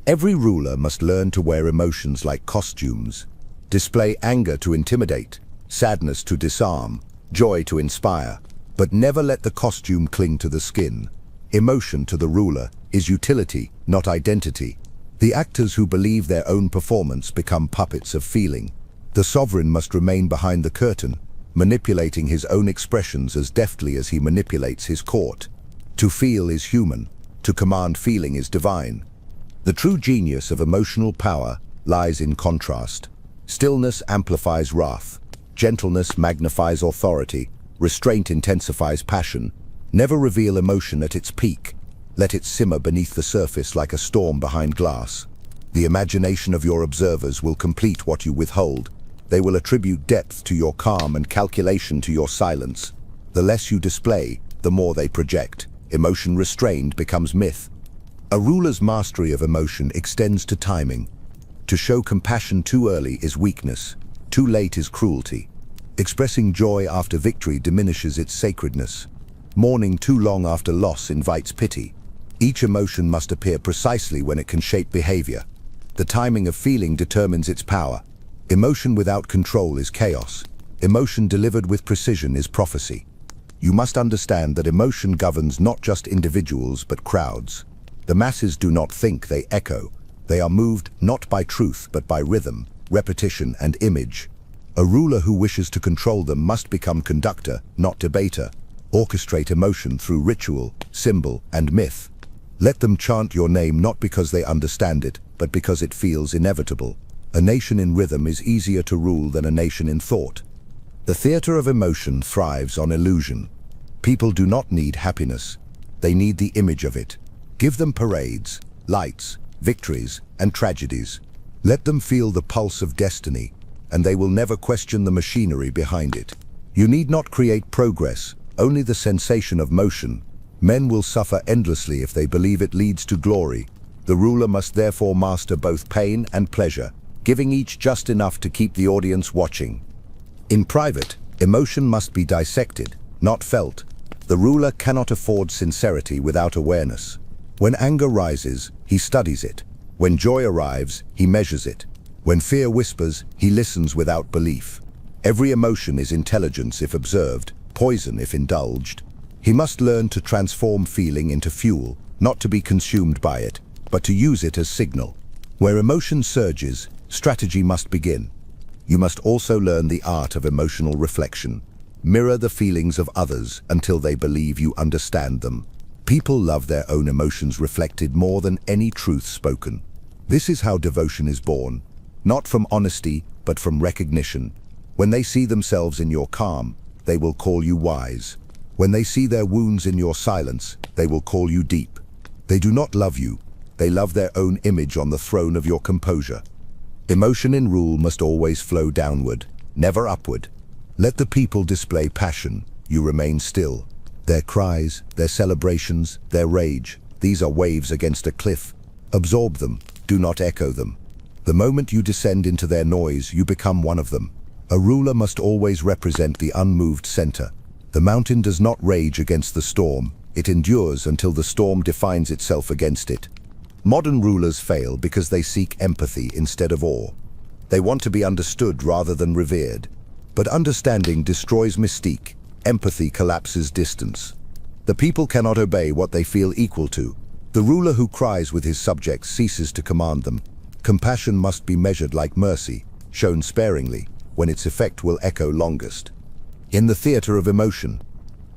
Every ruler must learn to wear emotions like costumes. Display anger to intimidate, sadness to disarm, joy to inspire, but never let the costume cling to the skin. Emotion to the ruler is utility, not identity. The actors who believe their own performance become puppets of feeling. The sovereign must remain behind the curtain, manipulating his own expressions as deftly as he manipulates his court. To feel is human, to command feeling is divine. The true genius of emotional power lies in contrast. Stillness amplifies wrath, gentleness magnifies authority, restraint intensifies passion. Never reveal emotion at its peak. Let it simmer beneath the surface like a storm behind glass. The imagination of your observers will complete what you withhold. They will attribute depth to your calm and calculation to your silence. The less you display, the more they project. Emotion restrained becomes myth. A ruler's mastery of emotion extends to timing. To show compassion too early is weakness. Too late is cruelty. Expressing joy after victory diminishes its sacredness. Mourning too long after loss invites pity. Each emotion must appear precisely when it can shape behavior. The timing of feeling determines its power. Emotion without control is chaos. Emotion delivered with precision is prophecy. You must understand that emotion governs not just individuals but crowds. The masses do not think, they echo. They are moved not by truth but by rhythm, repetition, and image. A ruler who wishes to control them must become conductor, not debater. Orchestrate emotion through ritual, symbol, and myth. Let them chant your name not because they understand it, but because it feels inevitable. A nation in rhythm is easier to rule than a nation in thought. The theater of emotion thrives on illusion. People do not need happiness. They need the image of it. Give them parades, lights, victories, and tragedies. Let them feel the pulse of destiny, and they will never question the machinery behind it. You need not create progress, only the sensation of motion. Men will suffer endlessly if they believe it leads to glory. The ruler must therefore master both pain and pleasure, giving each just enough to keep the audience watching. In private, emotion must be dissected, not felt. The ruler cannot afford sincerity without awareness. When anger rises, he studies it. When joy arrives, he measures it. When fear whispers, he listens without belief. Every emotion is intelligence if observed, poison if indulged. He must learn to transform feeling into fuel, not to be consumed by it, but to use it as signal. Where emotion surges, strategy must begin. You must also learn the art of emotional reflection. Mirror the feelings of others until they believe you understand them. People love their own emotions reflected more than any truth spoken. This is how devotion is born, not from honesty, but from recognition. When they see themselves in your calm, they will call you wise. When they see their wounds in your silence, they will call you deep. They do not love you. They love their own image on the throne of your composure. Emotion in rule must always flow downward, never upward. Let the people display passion. You remain still. Their cries, their celebrations, their rage, these are waves against a cliff. Absorb them, do not echo them. The moment you descend into their noise, you become one of them. A ruler must always represent the unmoved center. The mountain does not rage against the storm. It endures until the storm defines itself against it. Modern rulers fail because they seek empathy instead of awe. They want to be understood rather than revered. But understanding destroys mystique. Empathy collapses distance. The people cannot obey what they feel equal to. The ruler who cries with his subjects ceases to command them. Compassion must be measured like mercy. shown sparingly, when its effect will echo longest. In the theater of emotion,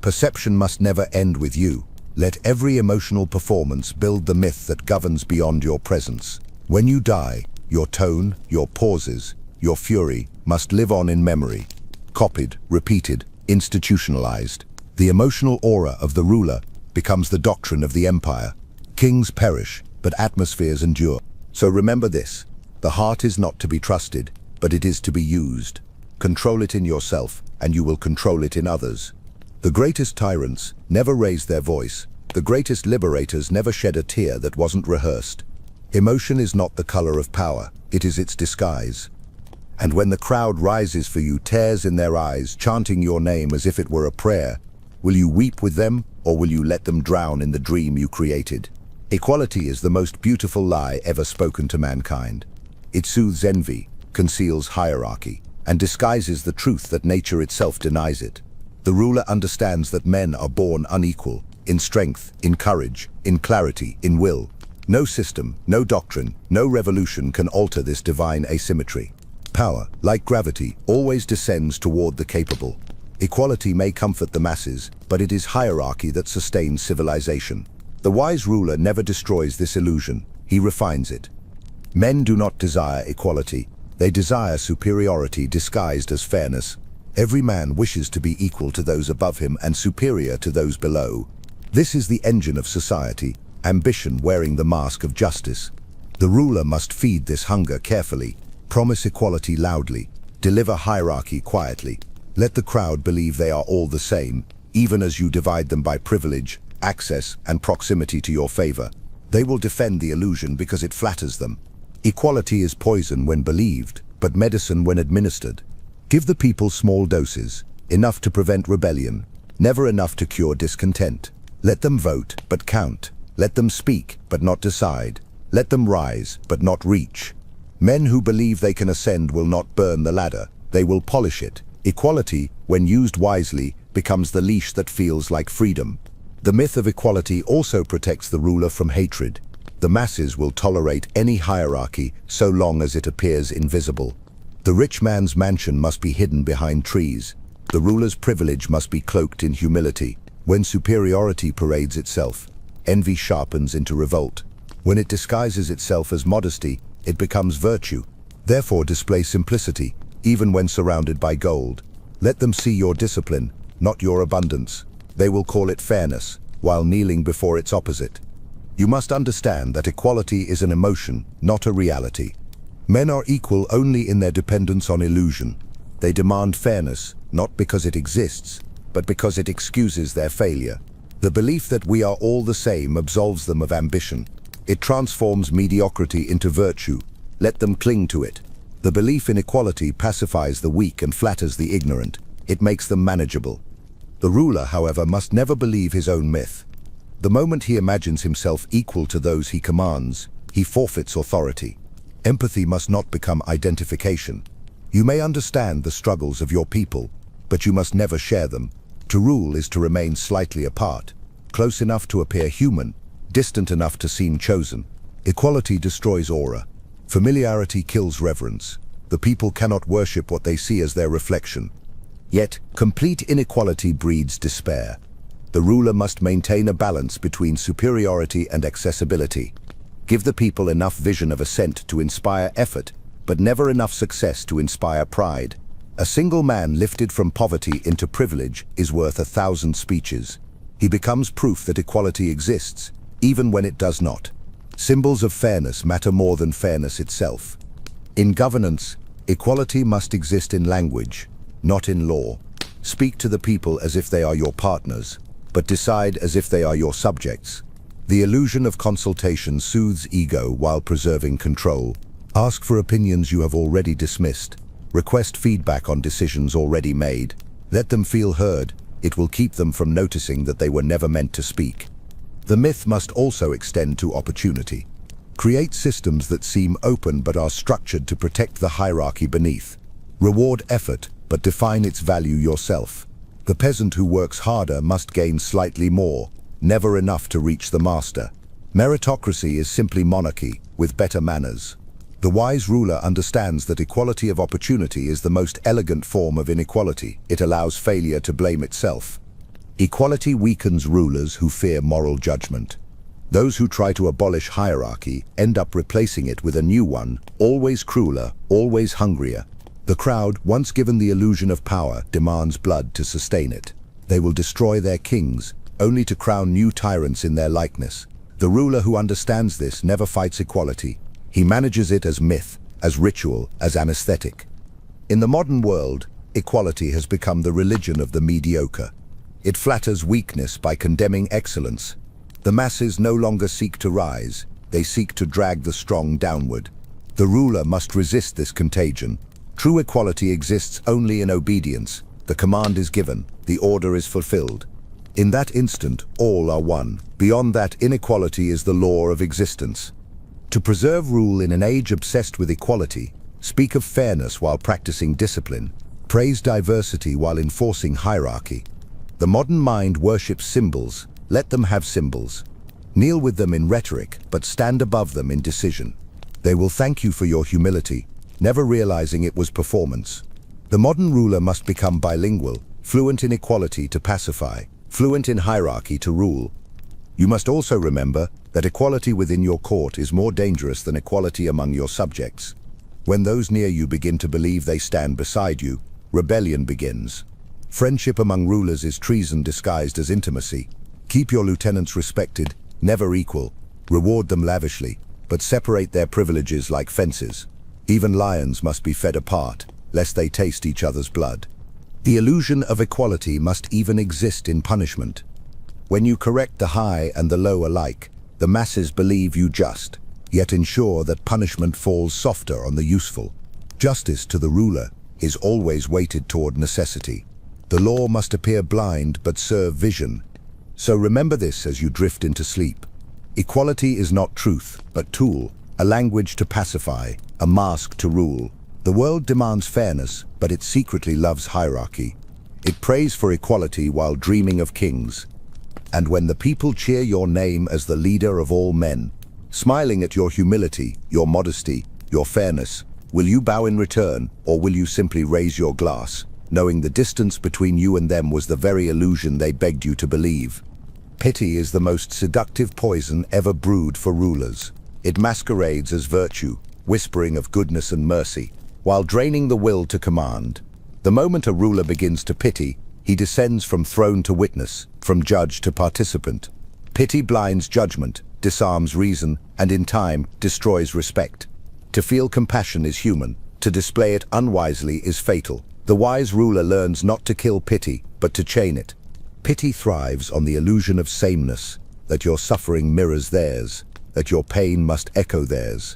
perception must never end with you. Let every emotional performance build the myth that governs beyond your presence. When you die, your tone, your pauses, your fury must live on in memory, copied, repeated, institutionalized. The emotional aura of the ruler becomes the doctrine of the empire. Kings perish, but atmospheres endure. So remember this: the heart is not to be trusted, but it is to be used. Control it in yourself, and you will control it in others. The greatest tyrants never raised their voice. The greatest liberators never shed a tear that wasn't rehearsed. Emotion is not the color of power, it is its disguise. And when the crowd rises for you, tears in their eyes, chanting your name as if it were a prayer, will you weep with them, or will you let them drown in the dream you created? Equality is the most beautiful lie ever spoken to mankind. It soothes envy, conceals hierarchy, and disguises the truth that nature itself denies it. The ruler understands that men are born unequal, in strength, in courage, in clarity, in will. No system, no doctrine, no revolution can alter this divine asymmetry. Power, like gravity, always descends toward the capable. Equality may comfort the masses, but it is hierarchy that sustains civilization. The wise ruler never destroys this illusion, he refines it. Men do not desire equality, they desire superiority disguised as fairness. Every man wishes to be equal to those above him and superior to those below. This is the engine of society, ambition wearing the mask of justice. The ruler must feed this hunger carefully, promise equality loudly, deliver hierarchy quietly. Let the crowd believe they are all the same, even as you divide them by privilege, access, and proximity to your favor. They will defend the illusion because it flatters them. Equality is poison when believed, but medicine when administered. Give the people small doses, enough to prevent rebellion, never enough to cure discontent. Let them vote, but count. Let them speak, but not decide. Let them rise, but not reach. Men who believe they can ascend will not burn the ladder, they will polish it. Equality, when used wisely, becomes the leash that feels like freedom. The myth of equality also protects the ruler from hatred. The masses will tolerate any hierarchy so long as it appears invisible. The rich man's mansion must be hidden behind trees. The ruler's privilege must be cloaked in humility. When superiority parades itself, envy sharpens into revolt. When it disguises itself as modesty, it becomes virtue. Therefore display simplicity, even when surrounded by gold. Let them see your discipline, not your abundance. They will call it fairness, while kneeling before its opposite. You must understand that equality is an emotion, not a reality. Men are equal only in their dependence on illusion. They demand fairness, not because it exists, but because it excuses their failure. The belief that we are all the same absolves them of ambition. It transforms mediocrity into virtue. Let them cling to it. The belief in equality pacifies the weak and flatters the ignorant. It makes them manageable. The ruler, however, must never believe his own myth. The moment he imagines himself equal to those he commands, he forfeits authority. Empathy must not become identification. You may understand the struggles of your people, but you must never share them. To rule is to remain slightly apart, close enough to appear human, distant enough to seem chosen. Equality destroys aura. Familiarity kills reverence. The people cannot worship what they see as their reflection. Yet, complete inequality breeds despair. The ruler must maintain a balance between superiority and accessibility. Give the people enough vision of ascent to inspire effort, but never enough success to inspire pride. A single man lifted from poverty into privilege is worth 1,000 speeches. He becomes proof that equality exists, even when it does not. Symbols of fairness matter more than fairness itself. In governance, equality must exist in language, not in law. Speak to the people as if they are your partners, but decide as if they are your subjects. The illusion of consultation soothes ego while preserving control. Ask for opinions you have already dismissed. Request feedback on decisions already made. Let them feel heard. It will keep them from noticing that they were never meant to speak. The myth must also extend to opportunity. Create systems that seem open but are structured to protect the hierarchy beneath. Reward effort, but define its value yourself. The peasant who works harder must gain slightly more, never enough to reach the master. Meritocracy is simply monarchy, with better manners. The wise ruler understands that equality of opportunity is the most elegant form of inequality. It allows failure to blame itself. Equality weakens rulers who fear moral judgment. Those who try to abolish hierarchy end up replacing it with a new one, always crueler, always hungrier. The crowd, once given the illusion of power, demands blood to sustain it. They will destroy their kings, only to crown new tyrants in their likeness. The ruler who understands this never fights equality. He manages it as myth, as ritual, as anesthetic. In the modern world, equality has become the religion of the mediocre. It flatters weakness by condemning excellence. The masses no longer seek to rise, they seek to drag the strong downward. The ruler must resist this contagion. True equality exists only in obedience. The command is given, the order is fulfilled. In that instant, all are one. Beyond that, inequality is the law of existence. To preserve rule in an age obsessed with equality, speak of fairness while practicing discipline, praise diversity while enforcing hierarchy. The modern mind worships symbols. Let them have symbols. Kneel with them in rhetoric, but stand above them in decision. They will thank you for your humility, never realizing it was performance. The modern ruler must become bilingual, fluent in equality to pacify, fluent in hierarchy to rule. You must also remember that equality within your court is more dangerous than equality among your subjects. When those near you begin to believe they stand beside you, rebellion begins. Friendship among rulers is treason disguised as intimacy. Keep your lieutenants respected, never equal. Reward them lavishly, but separate their privileges like fences. Even lions must be fed apart, lest they taste each other's blood. The illusion of equality must even exist in punishment. When you correct the high and the low alike, the masses believe you just, yet ensure that punishment falls softer on the useful. Justice to the ruler is always weighted toward necessity. The law must appear blind but serve vision. So remember this as you drift into sleep. Equality is not truth, but tool, a language to pacify, a mask to rule. The world demands fairness, but it secretly loves hierarchy. It prays for equality while dreaming of kings. And when the people cheer your name as the leader of all men, smiling at your humility, your modesty, your fairness, will you bow in return, or will you simply raise your glass, knowing the distance between you and them was the very illusion they begged you to believe? Pity is the most seductive poison ever brewed for rulers. It masquerades as virtue, whispering of goodness and mercy, while draining the will to command. The moment a ruler begins to pity, he descends from throne to witness, from judge to participant. Pity blinds judgment, disarms reason, and in time, destroys respect. To feel compassion is human, to display it unwisely is fatal. The wise ruler learns not to kill pity, but to chain it. Pity thrives on the illusion of sameness, that your suffering mirrors theirs, that your pain must echo theirs.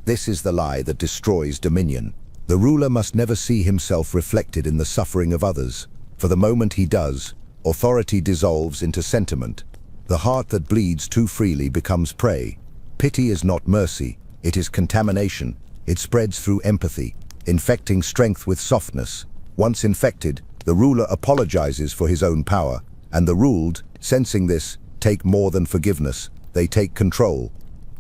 This is the lie that destroys dominion. The ruler must never see himself reflected in the suffering of others. For the moment he does, authority dissolves into sentiment. The heart that bleeds too freely becomes prey. Pity is not mercy, it is contamination. It spreads through empathy, infecting strength with softness. Once infected, the ruler apologizes for his own power, and the ruled, sensing this, take more than forgiveness, they take control.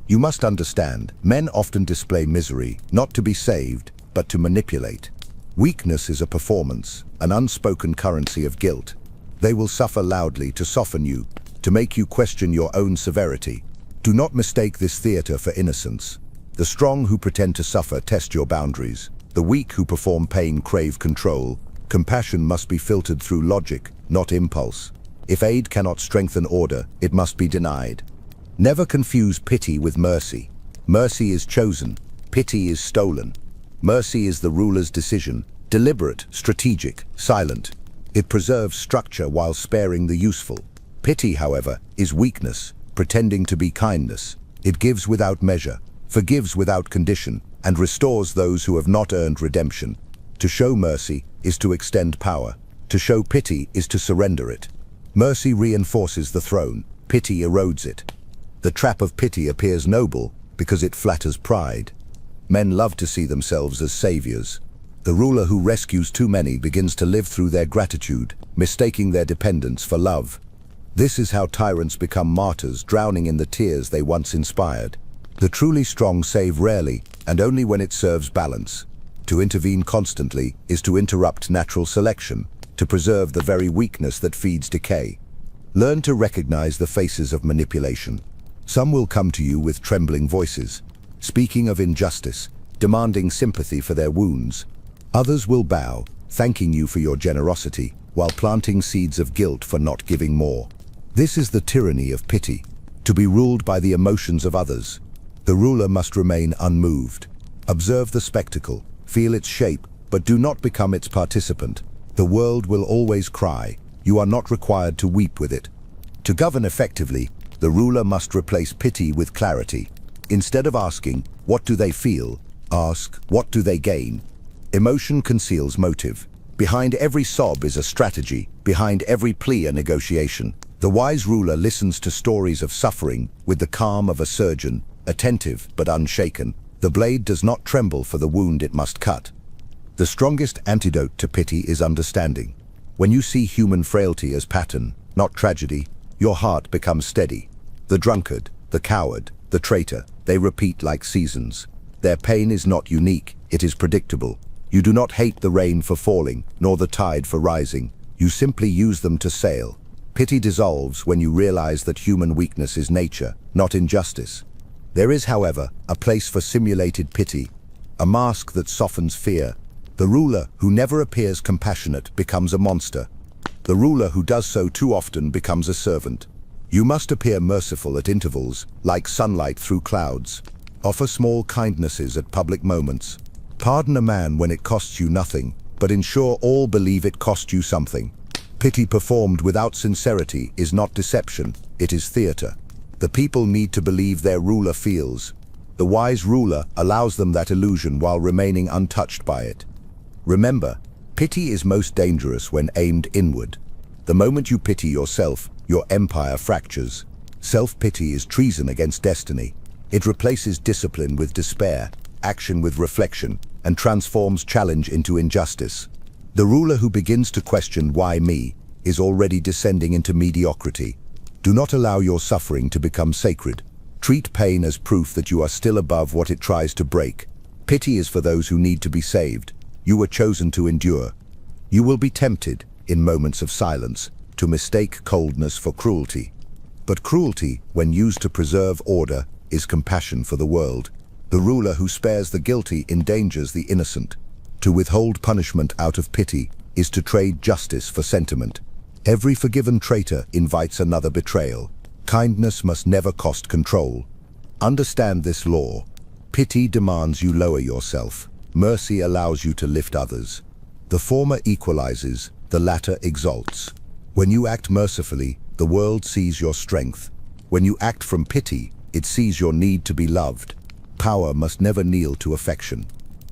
You must understand, men often display misery, not to be saved, but to manipulate. Weakness is a performance, an unspoken currency of guilt. They will suffer loudly to soften you, to make you question your own severity. Do not mistake this theater for innocence. The strong who pretend to suffer test your boundaries. The weak who perform pain crave control. Compassion must be filtered through logic, not impulse. If aid cannot strengthen order, it must be denied. Never confuse pity with mercy. Mercy is chosen, pity is stolen. Mercy is the ruler's decision, deliberate, strategic, silent. It preserves structure while sparing the useful. Pity, however, is weakness, pretending to be kindness. It gives without measure, forgives without condition, and restores those who have not earned redemption. To show mercy is to extend power. To show pity is to surrender it. Mercy reinforces the throne, pity erodes it. The trap of pity appears noble because it flatters pride. Men love to see themselves as saviors. The ruler who rescues too many begins to live through their gratitude, mistaking their dependence for love. This is how tyrants become martyrs, drowning in the tears they once inspired. The truly strong save rarely, and only when it serves balance. To intervene constantly is to interrupt natural selection, to preserve the very weakness that feeds decay. Learn to recognize the faces of manipulation. Some will come to you with trembling voices, speaking of injustice, demanding sympathy for their wounds. Others will bow, thanking you for your generosity, while planting seeds of guilt for not giving more. This is the tyranny of pity, to be ruled by the emotions of others. The ruler must remain unmoved. Observe the spectacle, feel its shape, but do not become its participant. The world will always cry. You are not required to weep with it. To govern effectively, the ruler must replace pity with clarity. Instead of asking, "What do they feel?" ask, "What do they gain?" Emotion conceals motive. Behind every sob is a strategy, behind every plea a negotiation. The wise ruler listens to stories of suffering with the calm of a surgeon, attentive but unshaken. The blade does not tremble for the wound it must cut. The strongest antidote to pity is understanding. When you see human frailty as pattern, not tragedy, your heart becomes steady. The drunkard, the coward, the traitor, they repeat like seasons. Their pain is not unique, it is predictable. You do not hate the rain for falling, nor the tide for rising. You simply use them to sail. Pity dissolves when you realize that human weakness is nature, not injustice. There is, however, a place for simulated pity, a mask that softens fear. The ruler who never appears compassionate becomes a monster. The ruler who does so too often becomes a servant. You must appear merciful at intervals, like sunlight through clouds. Offer small kindnesses at public moments. Pardon a man when it costs you nothing, but ensure all believe it cost you something. Pity performed without sincerity is not deception, it is theater. The people need to believe their ruler feels. The wise ruler allows them that illusion while remaining untouched by it. Remember, pity is most dangerous when aimed inward. The moment you pity yourself, your empire fractures. Self-pity is treason against destiny. It replaces discipline with despair, action with reflection, and transforms challenge into injustice. The ruler who begins to question "why me?" is already descending into mediocrity. Do not allow your suffering to become sacred. Treat pain as proof that you are still above what it tries to break. Pity is for those who need to be saved. You were chosen to endure. You will be tempted, in moments of silence, to mistake coldness for cruelty. But cruelty, when used to preserve order, is compassion for the world. The ruler who spares the guilty endangers the innocent. To withhold punishment out of pity is to trade justice for sentiment. Every forgiven traitor invites another betrayal. Kindness must never cost control. Understand this law. Pity demands you lower yourself. Mercy allows you to lift others. The former equalizes, the latter exalts. When you act mercifully, the world sees your strength. When you act from pity, it sees your need to be loved. Power must never kneel to affection.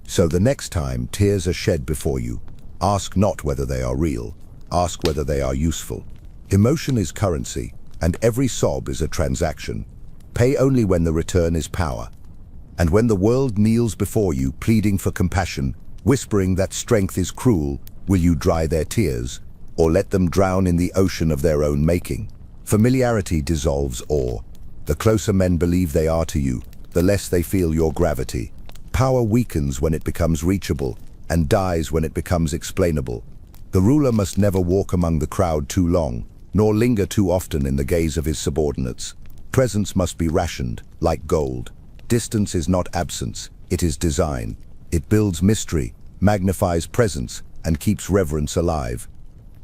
So the next time tears are shed before you, ask not whether they are real, ask whether they are useful. Emotion is currency, and every sob is a transaction. Pay only when the return is power. And when the world kneels before you, pleading for compassion, whispering that strength is cruel, will you dry their tears, or let them drown in the ocean of their own making? Familiarity dissolves awe. The closer men believe they are to you, the less they feel your gravity. Power weakens when it becomes reachable, and dies when it becomes explainable. The ruler must never walk among the crowd too long, nor linger too often in the gaze of his subordinates. Presence must be rationed, like gold. Distance is not absence, it is design. It builds mystery, magnifies presence, and keeps reverence alive.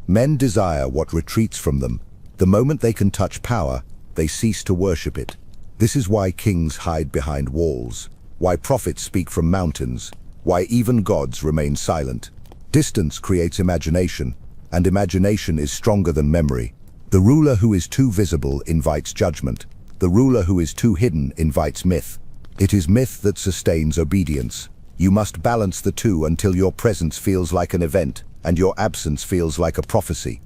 Men desire what retreats from them. The moment they can touch power, they cease to worship it. This is why kings hide behind walls, why prophets speak from mountains, why even gods remain silent. Distance creates imagination, and imagination is stronger than memory. The ruler who is too visible invites judgment. The ruler who is too hidden invites myth. It is myth that sustains obedience. You must balance the two until your presence feels like an event, and your absence feels like a prophecy.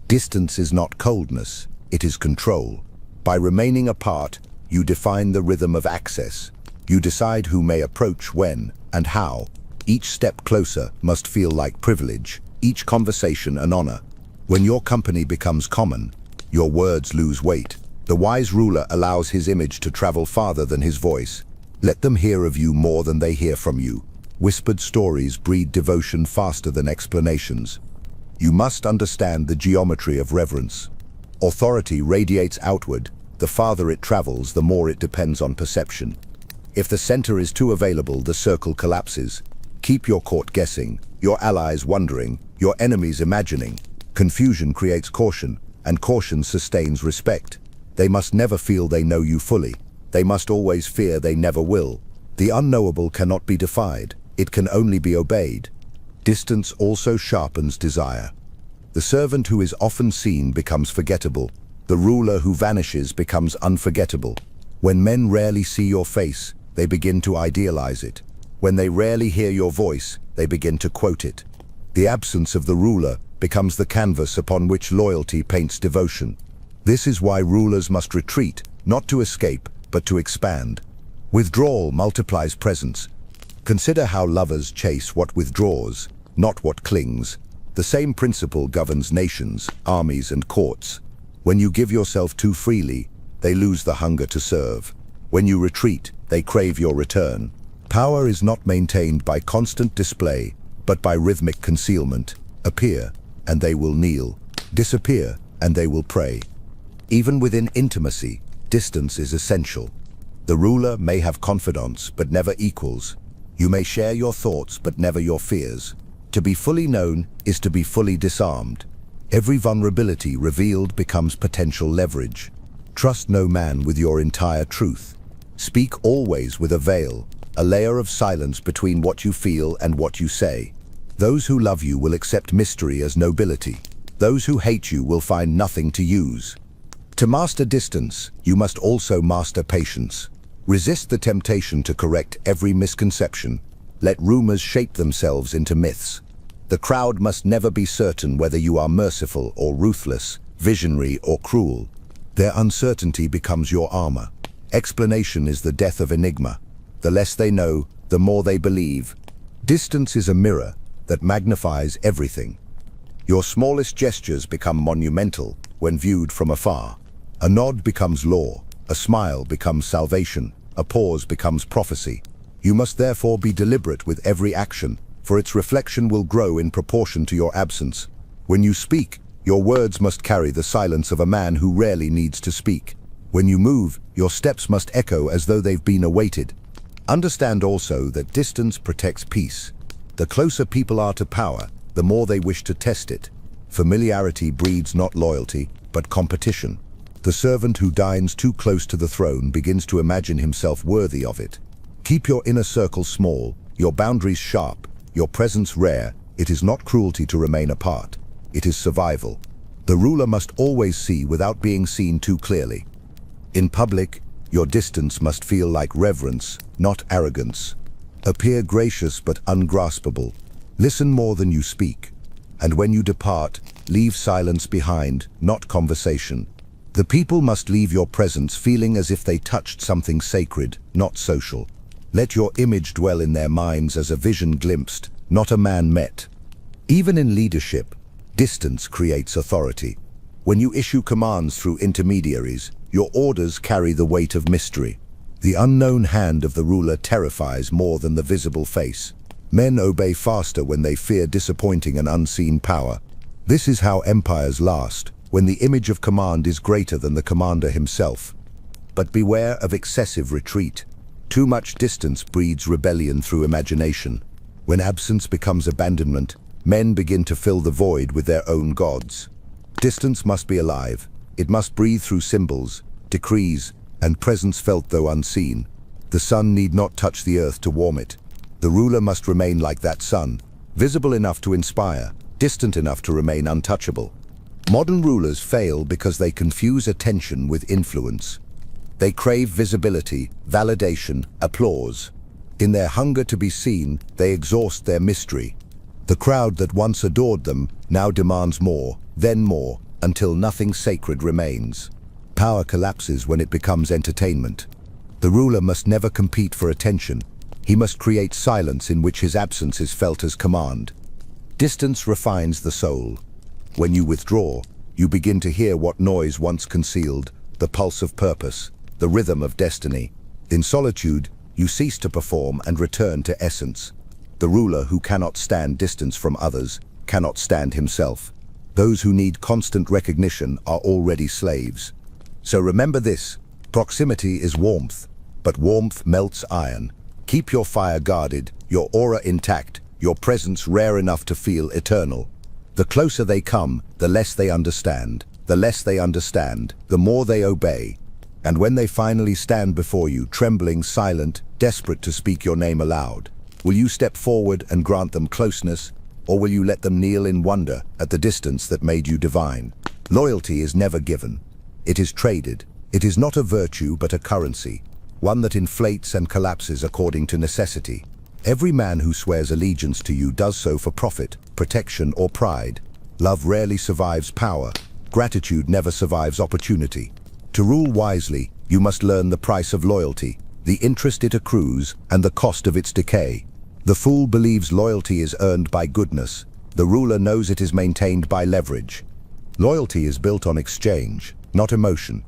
Distance is not coldness, it is control. By remaining apart, you define the rhythm of access. You decide who may approach when and how. Each step closer must feel like privilege, each conversation an honor. When your company becomes common, your words lose weight. The wise ruler allows his image to travel farther than his voice. Let them hear of you more than they hear from you. Whispered stories breed devotion faster than explanations. You must understand the geometry of reverence. Authority radiates outward. The farther it travels, the more it depends on perception. If the center is too available, the circle collapses. Keep your court guessing, your allies wondering, your enemies imagining. Confusion creates caution, and caution sustains respect. They must never feel they know you fully. They must always fear they never will. The unknowable cannot be defied. It can only be obeyed. Distance also sharpens desire. The servant who is often seen becomes forgettable. The ruler who vanishes becomes unforgettable. When men rarely see your face, they begin to idealize it. When they rarely hear your voice, they begin to quote it. The absence of the ruler becomes the canvas upon which loyalty paints devotion. This is why rulers must retreat, not to escape, but to expand. Withdrawal multiplies presence. Consider how lovers chase what withdraws, not what clings. The same principle governs nations, armies, and courts. When you give yourself too freely, they lose the hunger to serve. When you retreat, they crave your return. Power is not maintained by constant display, but by rhythmic concealment. Appear, and they will kneel. Disappear, and they will pray. Even within intimacy, distance is essential. The ruler may have confidants, but never equals. You may share your thoughts, but never your fears. To be fully known is to be fully disarmed. Every vulnerability revealed becomes potential leverage. Trust no man with your entire truth. Speak always with a veil, a layer of silence between what you feel and what you say. Those who love you will accept mystery as nobility. Those who hate you will find nothing to use. To master distance, you must also master patience. Resist the temptation to correct every misconception. Let rumors shape themselves into myths. The crowd must never be certain whether you are merciful or ruthless, visionary or cruel. Their uncertainty becomes your armor. Explanation is the death of enigma. The less they know, the more they believe. Distance is a mirror that magnifies everything. Your smallest gestures become monumental when viewed from afar. A nod becomes law, a smile becomes salvation, a pause becomes prophecy. You must therefore be deliberate with every action, for its reflection will grow in proportion to your absence. When you speak, your words must carry the silence of a man who rarely needs to speak. When you move, your steps must echo as though they've been awaited. Understand also that distance protects peace. The closer people are to power, the more they wish to test it. Familiarity breeds not loyalty, but competition. The servant who dines too close to the throne begins to imagine himself worthy of it. Keep your inner circle small, your boundaries sharp, your presence rare. It is not cruelty to remain apart. It is survival. The ruler must always see without being seen too clearly. In public, your distance must feel like reverence, not arrogance. Appear gracious but ungraspable. Listen more than you speak. And when you depart, leave silence behind, not conversation. The people must leave your presence feeling as if they touched something sacred, not social. Let your image dwell in their minds as a vision glimpsed, not a man met. Even in leadership, distance creates authority. When you issue commands through intermediaries, your orders carry the weight of mystery. The unknown hand of the ruler terrifies more than the visible face. Men obey faster when they fear disappointing an unseen power. This is how empires last, when the image of command is greater than the commander himself. But beware of excessive retreat. Too much distance breeds rebellion through imagination. When absence becomes abandonment, men begin to fill the void with their own gods. Distance must be alive. It must breathe through symbols, decrees, and presence felt though unseen. The sun need not touch the earth to warm it. The ruler must remain like that sun, visible enough to inspire, distant enough to remain untouchable. Modern rulers fail because they confuse attention with influence. They crave visibility, validation, applause. In their hunger to be seen, they exhaust their mystery. The crowd that once adored them now demands more, then more, until nothing sacred remains. Power collapses when it becomes entertainment. The ruler must never compete for attention. He must create silence in which his absence is felt as command. Distance refines the soul. When you withdraw, you begin to hear what noise once concealed, the pulse of purpose, the rhythm of destiny. In solitude, You cease to perform and return to essence. The ruler who cannot stand distance from others cannot stand himself. Those who need constant recognition are already slaves. So remember this: proximity is warmth, but warmth melts iron. Keep your fire guarded, your aura intact, your presence rare enough to feel eternal. The closer they come, the less they understand. The less they understand, the more they obey. And when they finally stand before you, trembling, silent, desperate to speak your name aloud, will you step forward and grant them closeness, or will you let them kneel in wonder at the distance that made you divine? Loyalty is never given. It is traded. It is not a virtue but a currency, one that inflates and collapses according to necessity. Every man who swears allegiance to you does so for profit, protection, or pride. Love rarely survives power. Gratitude never survives opportunity. To rule wisely, you must learn the price of loyalty, the interest it accrues, and the cost of its decay. The fool believes loyalty is earned by goodness. The ruler knows it is maintained by leverage. Loyalty is built on exchange, not emotion.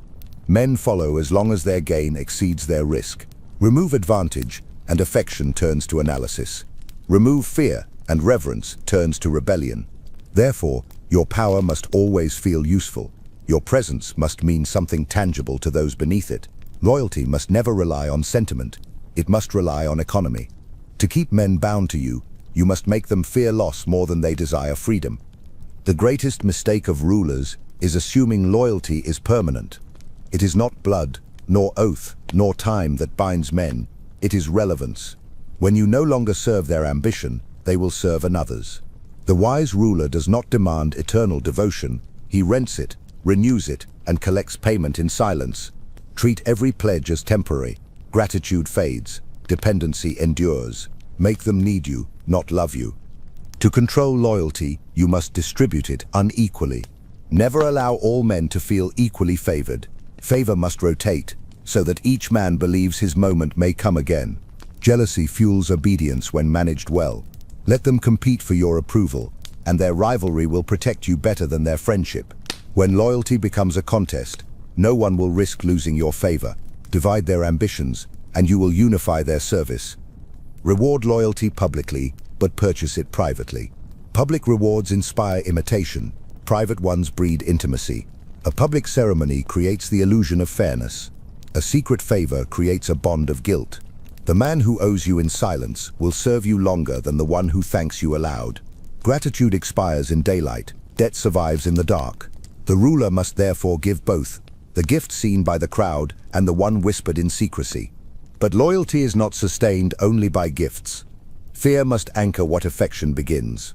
Men follow as long as their gain exceeds their risk. Remove advantage, and affection turns to analysis. Remove fear, and reverence turns to rebellion. Therefore, your power must always feel useful. Your presence must mean something tangible to those beneath it. Loyalty must never rely on sentiment. It must rely on economy. To keep men bound to you, you must make them fear loss more than they desire freedom. The greatest mistake of rulers is assuming loyalty is permanent. It is not blood, nor oath, nor time that binds men. It is relevance. When you no longer serve their ambition, they will serve another's. The wise ruler does not demand eternal devotion. He rents it, renews it, and collects payment in silence. Treat every pledge as temporary. Gratitude fades. Dependency endures. Make them need you, not love you. To control loyalty, you must distribute it unequally. Never allow all men to feel equally favored. Favor must rotate, so that each man believes his moment may come again. Jealousy fuels obedience when managed well. Let them compete for your approval, and their rivalry will protect you better than their friendship. When loyalty becomes a contest, no one will risk losing your favor. Divide their ambitions, and you will unify their service. Reward loyalty publicly, but purchase it privately. Public rewards inspire imitation. Private ones breed intimacy. A public ceremony creates the illusion of fairness. A secret favor creates a bond of guilt. The man who owes you in silence will serve you longer than the one who thanks you aloud. Gratitude expires in daylight. Debt survives in the dark. The ruler must therefore give both, the gift seen by the crowd and the one whispered in secrecy. But loyalty is not sustained only by gifts. Fear must anchor what affection begins.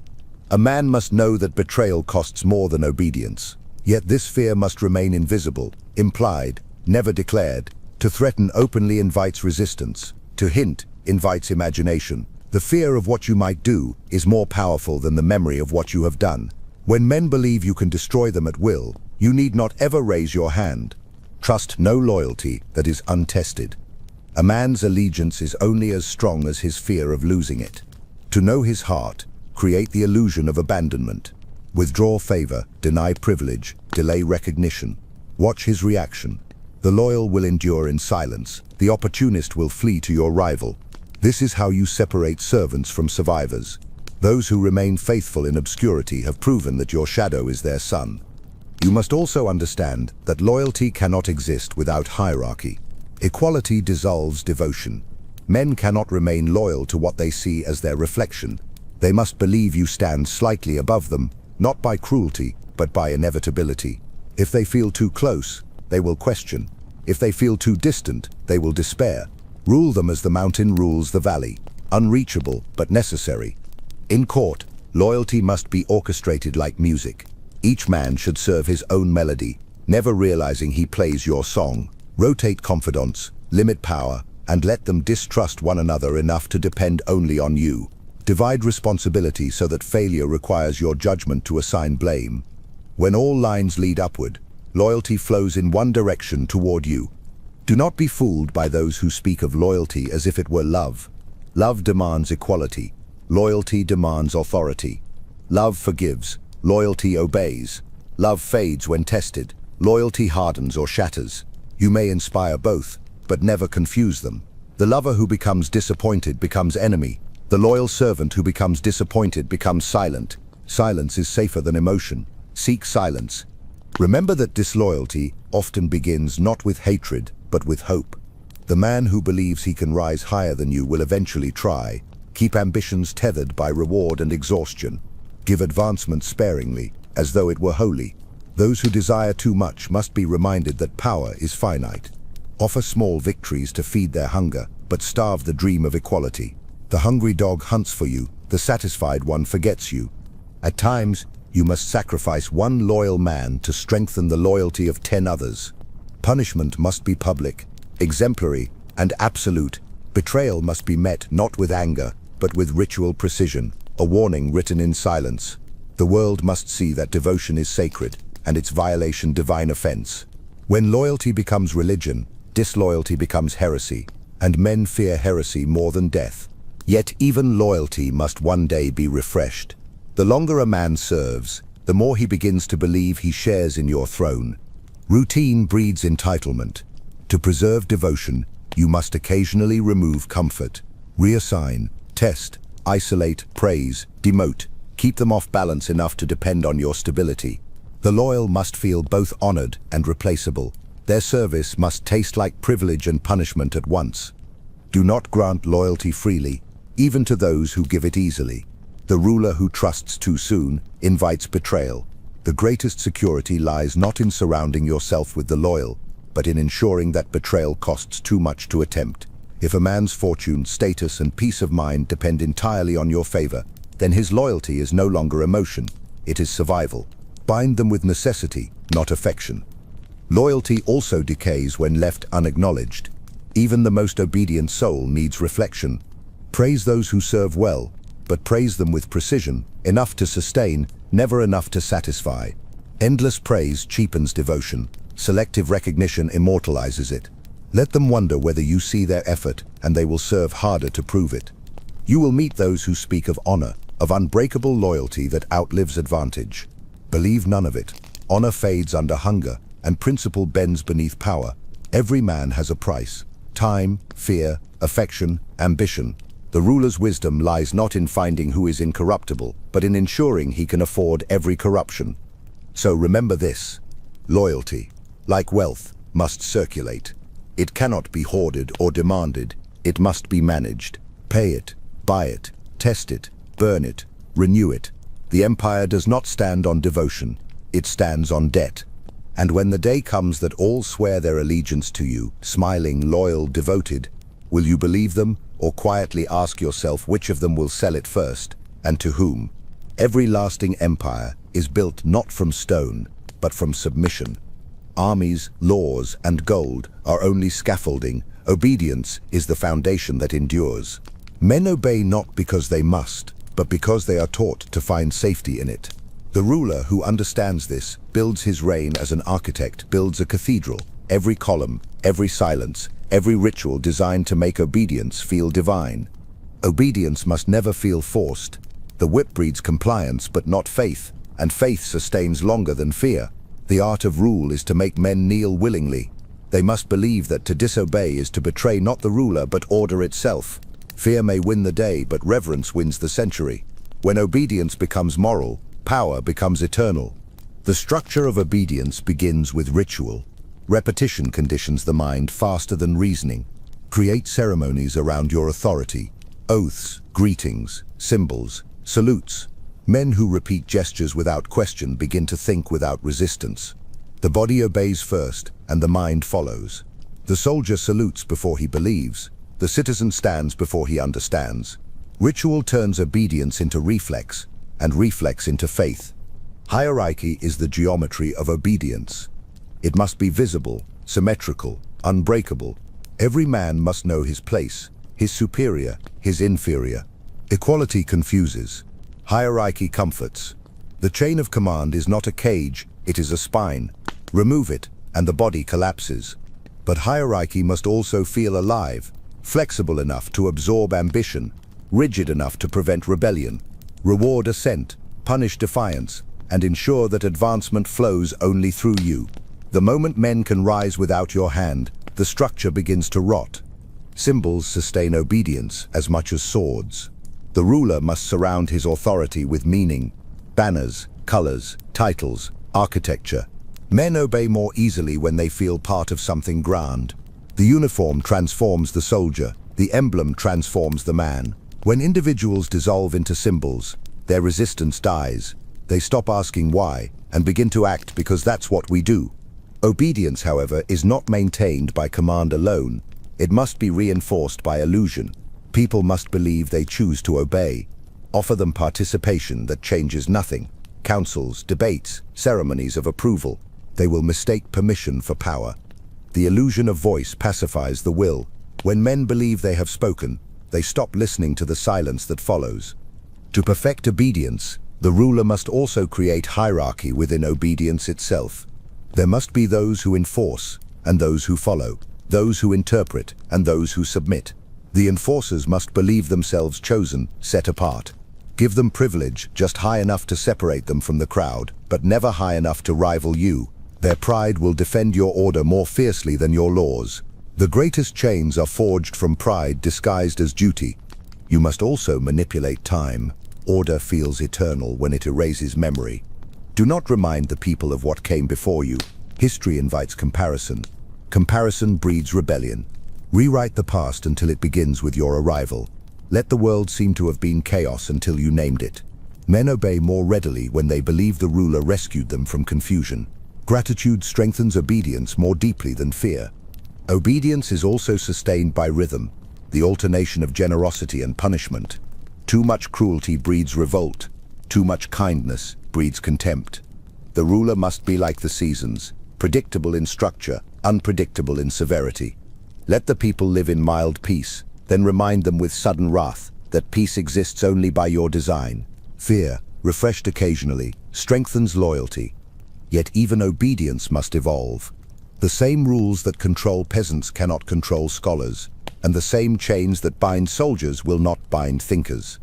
A man must know that betrayal costs more than obedience. Yet this fear must remain invisible, implied, never declared. To threaten openly invites resistance. To hint invites imagination. The fear of what you might do is more powerful than the memory of what you have done. When men believe you can destroy them at will, you need not ever raise your hand. Trust no loyalty that is untested. A man's allegiance is only as strong as his fear of losing it. To know his heart, create the illusion of abandonment. Withdraw favor, deny privilege, delay recognition. Watch his reaction. The loyal will endure in silence. The opportunist will flee to your rival. This is how you separate servants from survivors. Those who remain faithful in obscurity have proven that your shadow is their sun. You must also understand that loyalty cannot exist without hierarchy. Equality dissolves devotion. Men cannot remain loyal to what they see as their reflection. They must believe you stand slightly above them, not by cruelty, but by inevitability. If they feel too close, they will question. If they feel too distant, they will despair. Rule them as the mountain rules the valley, unreachable but necessary. In court, loyalty must be orchestrated like music. Each man should serve his own melody, never realizing he plays your song. Rotate confidants, limit power, and let them distrust one another enough to depend only on you. Divide responsibility so that failure requires your judgment to assign blame. When all lines lead upward, loyalty flows in one direction toward you. Do not be fooled by those who speak of loyalty as if it were love. Love demands equality. Loyalty demands authority. Love forgives. Loyalty obeys. Love fades when tested. Loyalty hardens or shatters. You may inspire both, but never confuse them. The lover who becomes disappointed becomes enemy. The loyal servant who becomes disappointed becomes silent. Silence is safer than emotion. Seek silence. Remember that disloyalty often begins not with hatred, but with hope. The man who believes he can rise higher than you will eventually try. Keep ambitions tethered by reward and exhaustion. Give advancement sparingly, as though it were holy. Those who desire too much must be reminded that power is finite. Offer small victories to feed their hunger, but starve the dream of equality. The hungry dog hunts for you, the satisfied one forgets you. At times, you must sacrifice one loyal man to strengthen the loyalty of 10 others. Punishment must be public, exemplary, and absolute. Betrayal must be met not with anger, but with ritual precision, a warning written in silence. The world must see that devotion is sacred, and its violation divine offense. When loyalty becomes religion, disloyalty becomes heresy, and men fear heresy more than death. Yet even loyalty must one day be refreshed. The longer a man serves, the more he begins to believe he shares in your throne. Routine breeds entitlement. To preserve devotion, you must occasionally remove comfort. Reassign, test, isolate, praise, demote. Keep them off balance enough to depend on your stability. The loyal must feel both honored and replaceable. Their service must taste like privilege and punishment at once. Do not grant loyalty freely, even to those who give it easily. The ruler who trusts too soon invites betrayal. The greatest security lies not in surrounding yourself with the loyal, but in ensuring that betrayal costs too much to attempt. If a man's fortune, status, and peace of mind depend entirely on your favor, then his loyalty is no longer emotion, it is survival. Bind them with necessity, not affection. Loyalty also decays when left unacknowledged. Even the most obedient soul needs reflection. Praise those who serve well, but praise them with precision, enough to sustain, never enough to satisfy. Endless praise cheapens devotion. Selective recognition immortalizes it. Let them wonder whether you see their effort, and they will serve harder to prove it. You will meet those who speak of honor, of unbreakable loyalty that outlives advantage. Believe none of it. Honor fades under hunger, and principle bends beneath power. Every man has a price. Time, fear, affection, ambition. The ruler's wisdom lies not in finding who is incorruptible, but in ensuring he can afford every corruption. So remember this: loyalty, like wealth, must circulate. It cannot be hoarded or demanded. It must be managed. Pay it, buy it, test it, burn it, renew it. The empire does not stand on devotion. It stands on debt. And when the day comes that all swear their allegiance to you, smiling, loyal, devoted, will you believe them, or quietly ask yourself which of them will sell it first, and to whom? Every lasting empire is built not from stone, but from submission. Armies, laws, and gold are only scaffolding. Obedience is the foundation that endures. Men obey not because they must, but because they are taught to find safety in it. The ruler who understands this builds his reign as an architect builds a cathedral. Every column, every silence, every ritual designed to make obedience feel divine. Obedience must never feel forced. The whip breeds compliance but not faith, and faith sustains longer than fear. The art of rule is to make men kneel willingly. They must believe that to disobey is to betray not the ruler but order itself. Fear may win the day, but reverence wins the century. When obedience becomes moral, power becomes eternal. The structure of obedience begins with ritual. Repetition conditions the mind faster than reasoning. Create ceremonies around your authority. Oaths, greetings, symbols, salutes. Men who repeat gestures without question begin to think without resistance. The body obeys first, and the mind follows. The soldier salutes before he believes. The citizen stands before he understands. Ritual turns obedience into reflex, and reflex into faith. Hierarchy is the geometry of obedience. It must be visible, symmetrical, unbreakable. Every man must know his place, his superior, his inferior. Equality confuses. Hierarchy comforts. The chain of command is not a cage, it is a spine. Remove it, and the body collapses. But hierarchy must also feel alive, flexible enough to absorb ambition, rigid enough to prevent rebellion. Reward assent, punish defiance, and ensure that advancement flows only through you. The moment men can rise without your hand, the structure begins to rot. Symbols sustain obedience as much as swords. The ruler must surround his authority with meaning, banners, colors, titles, architecture. Men obey more easily when they feel part of something grand. The uniform transforms the soldier, the emblem transforms the man. When individuals dissolve into symbols, their resistance dies. They stop asking why and begin to act because that's what we do. Obedience, however, is not maintained by command alone. It must be reinforced by illusion. People must believe they choose to obey. Offer them participation that changes nothing. Councils, debates, ceremonies of approval. They will mistake permission for power. The illusion of voice pacifies the will. When men believe they have spoken, they stop listening to the silence that follows. To perfect obedience, the ruler must also create hierarchy within obedience itself. There must be those who enforce and those who follow, those who interpret and those who submit. The enforcers must believe themselves chosen, set apart. Give them privilege just high enough to separate them from the crowd, but never high enough to rival you. Their pride will defend your order more fiercely than your laws. The greatest chains are forged from pride disguised as duty. You must also manipulate time. Order feels eternal when it erases memory. Do not remind the people of what came before you. History invites comparison. Comparison breeds rebellion. Rewrite the past until it begins with your arrival. Let the world seem to have been chaos until you named it. Men obey more readily when they believe the ruler rescued them from confusion. Gratitude strengthens obedience more deeply than fear. Obedience is also sustained by rhythm, the alternation of generosity and punishment. Too much cruelty breeds revolt. Too much kindness breeds contempt. The ruler must be like the seasons, predictable in structure, unpredictable in severity. Let the people live in mild peace, then remind them with sudden wrath that peace exists only by your design. Fear, refreshed occasionally, strengthens loyalty. Yet even obedience must evolve. The same rules that control peasants cannot control scholars, and the same chains that bind soldiers will not bind thinkers.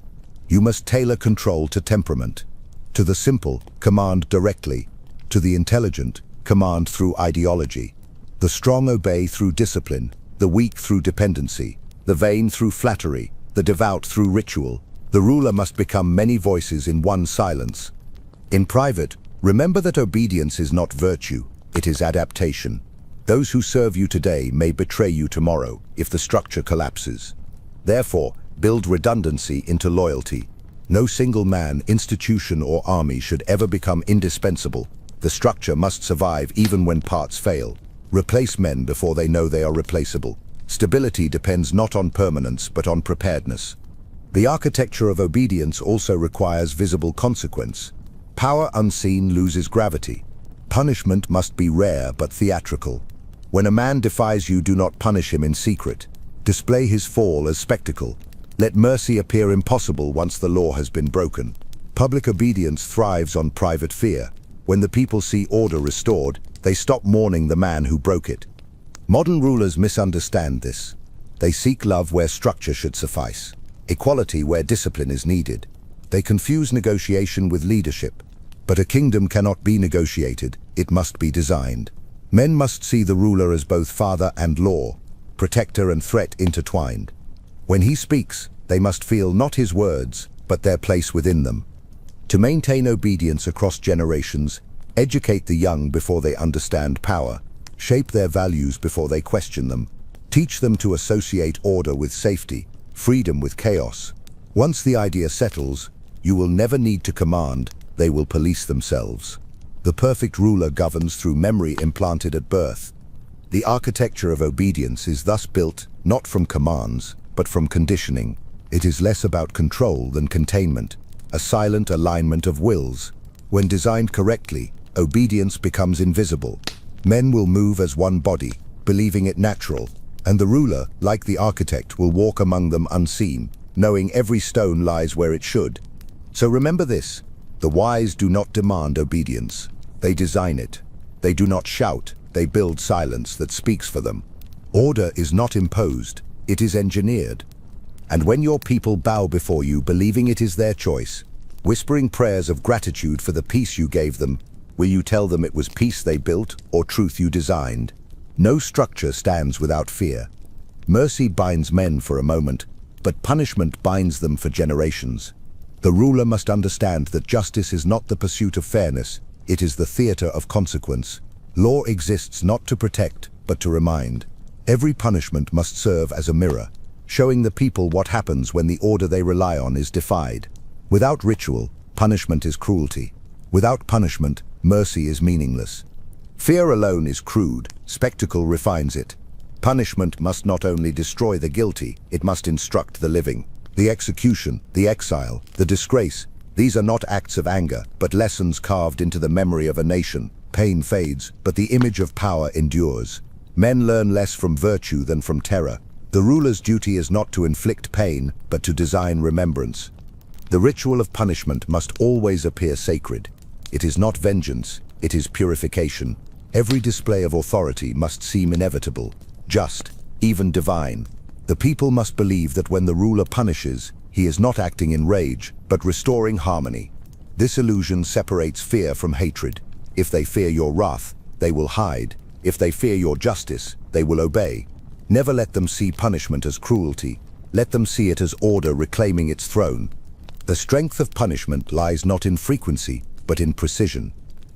You must tailor control to temperament. To the simple, command directly. To the intelligent, command through ideology. The strong obey through discipline, the weak through dependency, the vain through flattery, the devout through ritual. The ruler must become many voices in one silence. In private, remember that obedience is not virtue, it is adaptation. Those who serve you today may betray you tomorrow if the structure collapses. Therefore, build redundancy into loyalty. No single man, institution, or army should ever become indispensable. The structure must survive even when parts fail. Replace men before they know they are replaceable. Stability depends not on permanence but on preparedness. The architecture of obedience also requires visible consequence. Power unseen loses gravity. Punishment must be rare but theatrical. When a man defies you, do not punish him in secret. Display his fall as spectacle. Let mercy appear impossible once the law has been broken. Public obedience thrives on private fear. When the people see order restored, they stop mourning the man who broke it. Modern rulers misunderstand this. They seek love where structure should suffice, equality where discipline is needed. They confuse negotiation with leadership. But a kingdom cannot be negotiated, it must be designed. Men must see the ruler as both father and law, protector and threat intertwined. When he speaks, they must feel not his words, but their place within them. To maintain obedience across generations, educate the young before they understand power, shape their values before they question them, teach them to associate order with safety, freedom with chaos. Once the idea settles, you will never need to command, they will police themselves. The perfect ruler governs through memory implanted at birth. The architecture of obedience is thus built not from commands, but from conditioning. It is less about control than containment, a silent alignment of wills. When designed correctly, obedience becomes invisible. Men will move as one body, believing it natural, and the ruler, like the architect, will walk among them unseen, knowing every stone lies where it should. So remember this, the wise do not demand obedience, they design it. They do not shout, they build silence that speaks for them. Order is not imposed, it is engineered. And when your people bow before you, believing it is their choice, whispering prayers of gratitude for the peace you gave them, will you tell them it was peace they built or truth you designed? No structure stands without fear. Mercy binds men for a moment, but punishment binds them for generations. The ruler must understand that justice is not the pursuit of fairness, it is the theater of consequence. Law exists not to protect, but to remind. Every punishment must serve as a mirror, showing the people what happens when the order they rely on is defied. Without ritual, punishment is cruelty. Without punishment, mercy is meaningless. Fear alone is crude, spectacle refines it. Punishment must not only destroy the guilty, it must instruct the living. The execution, the exile, the disgrace, these are not acts of anger, but lessons carved into the memory of a nation. Pain fades, but the image of power endures. Men learn less from virtue than from terror. The ruler's duty is not to inflict pain, but to design remembrance. The ritual of punishment must always appear sacred. It is not vengeance, it is purification. Every display of authority must seem inevitable, just, even divine. The people must believe that when the ruler punishes, he is not acting in rage, but restoring harmony. This illusion separates fear from hatred. If they fear your wrath, they will hide. If they fear your justice, they will obey. Never let them see punishment as cruelty. Let them see it as order reclaiming its throne. The strength of punishment lies not in frequency, but in precision.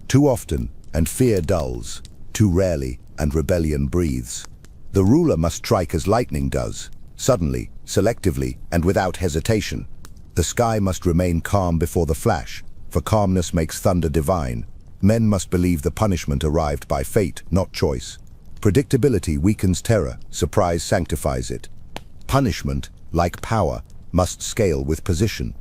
Too often, and fear dulls. Too rarely, and rebellion breathes. The ruler must strike as lightning does, suddenly, selectively, and without hesitation. The sky must remain calm before the flash, for calmness makes thunder divine. Men must believe the punishment arrived by fate, not choice. Predictability weakens terror, surprise sanctifies it. Punishment, like power, must scale with position.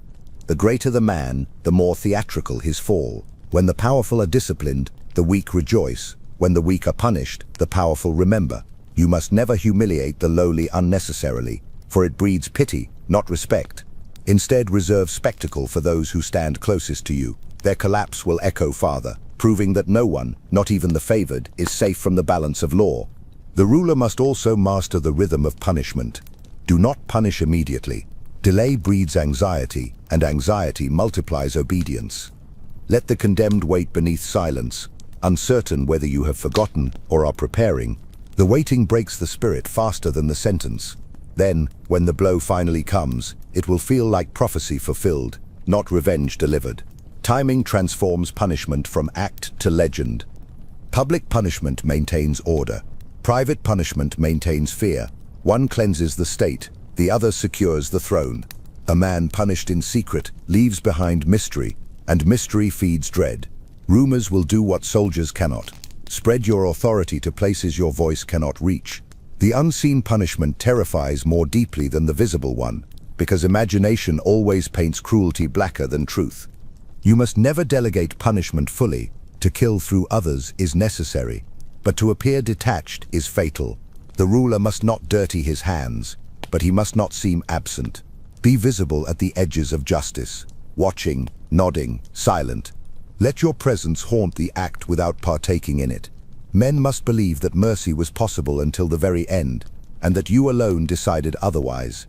The greater the man, the more theatrical his fall. When the powerful are disciplined, the weak rejoice. When the weak are punished, the powerful remember. You must never humiliate the lowly unnecessarily, for it breeds pity, not respect. Instead, reserve spectacle for those who stand closest to you. Their collapse will echo farther, proving that no one, not even the favored, is safe from the balance of law. The ruler must also master the rhythm of punishment. Do not punish immediately. Delay breeds anxiety, and anxiety multiplies obedience. Let the condemned wait beneath silence, uncertain whether you have forgotten or are preparing. The waiting breaks the spirit faster than the sentence. Then, when the blow finally comes, it will feel like prophecy fulfilled, not revenge delivered. Timing transforms punishment from act to legend. Public punishment maintains order. Private punishment maintains fear. One cleanses the state, the other secures the throne. A man punished in secret leaves behind mystery, and mystery feeds dread. Rumors will do what soldiers cannot. Spread your authority to places your voice cannot reach. The unseen punishment terrifies more deeply than the visible one, because imagination always paints cruelty blacker than truth. You must never delegate punishment fully. To kill through others is necessary, but to appear detached is fatal. The ruler must not dirty his hands, but he must not seem absent. Be visible at the edges of justice, watching, nodding, silent. Let your presence haunt the act without partaking in it. Men must believe that mercy was possible until the very end, and that you alone decided otherwise.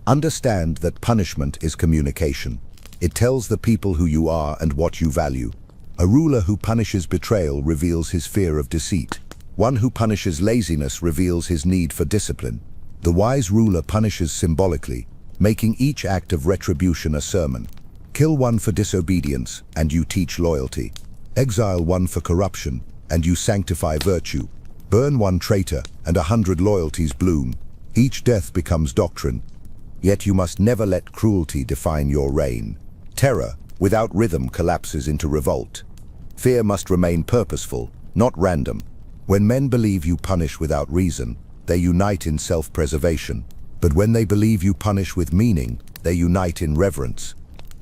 Understand that punishment is communication. It tells the people who you are and what you value. A ruler who punishes betrayal reveals his fear of deceit. One who punishes laziness reveals his need for discipline. The wise ruler punishes symbolically, making each act of retribution a sermon. Kill one for disobedience, and you teach loyalty. Exile one for corruption, and you sanctify virtue. Burn one traitor, and 100 loyalties bloom. Each death becomes doctrine. Yet you must never let cruelty define your reign. Terror, without rhythm, collapses into revolt. Fear must remain purposeful, not random. When men believe you punish without reason, they unite in self-preservation. But when they believe you punish with meaning, they unite in reverence.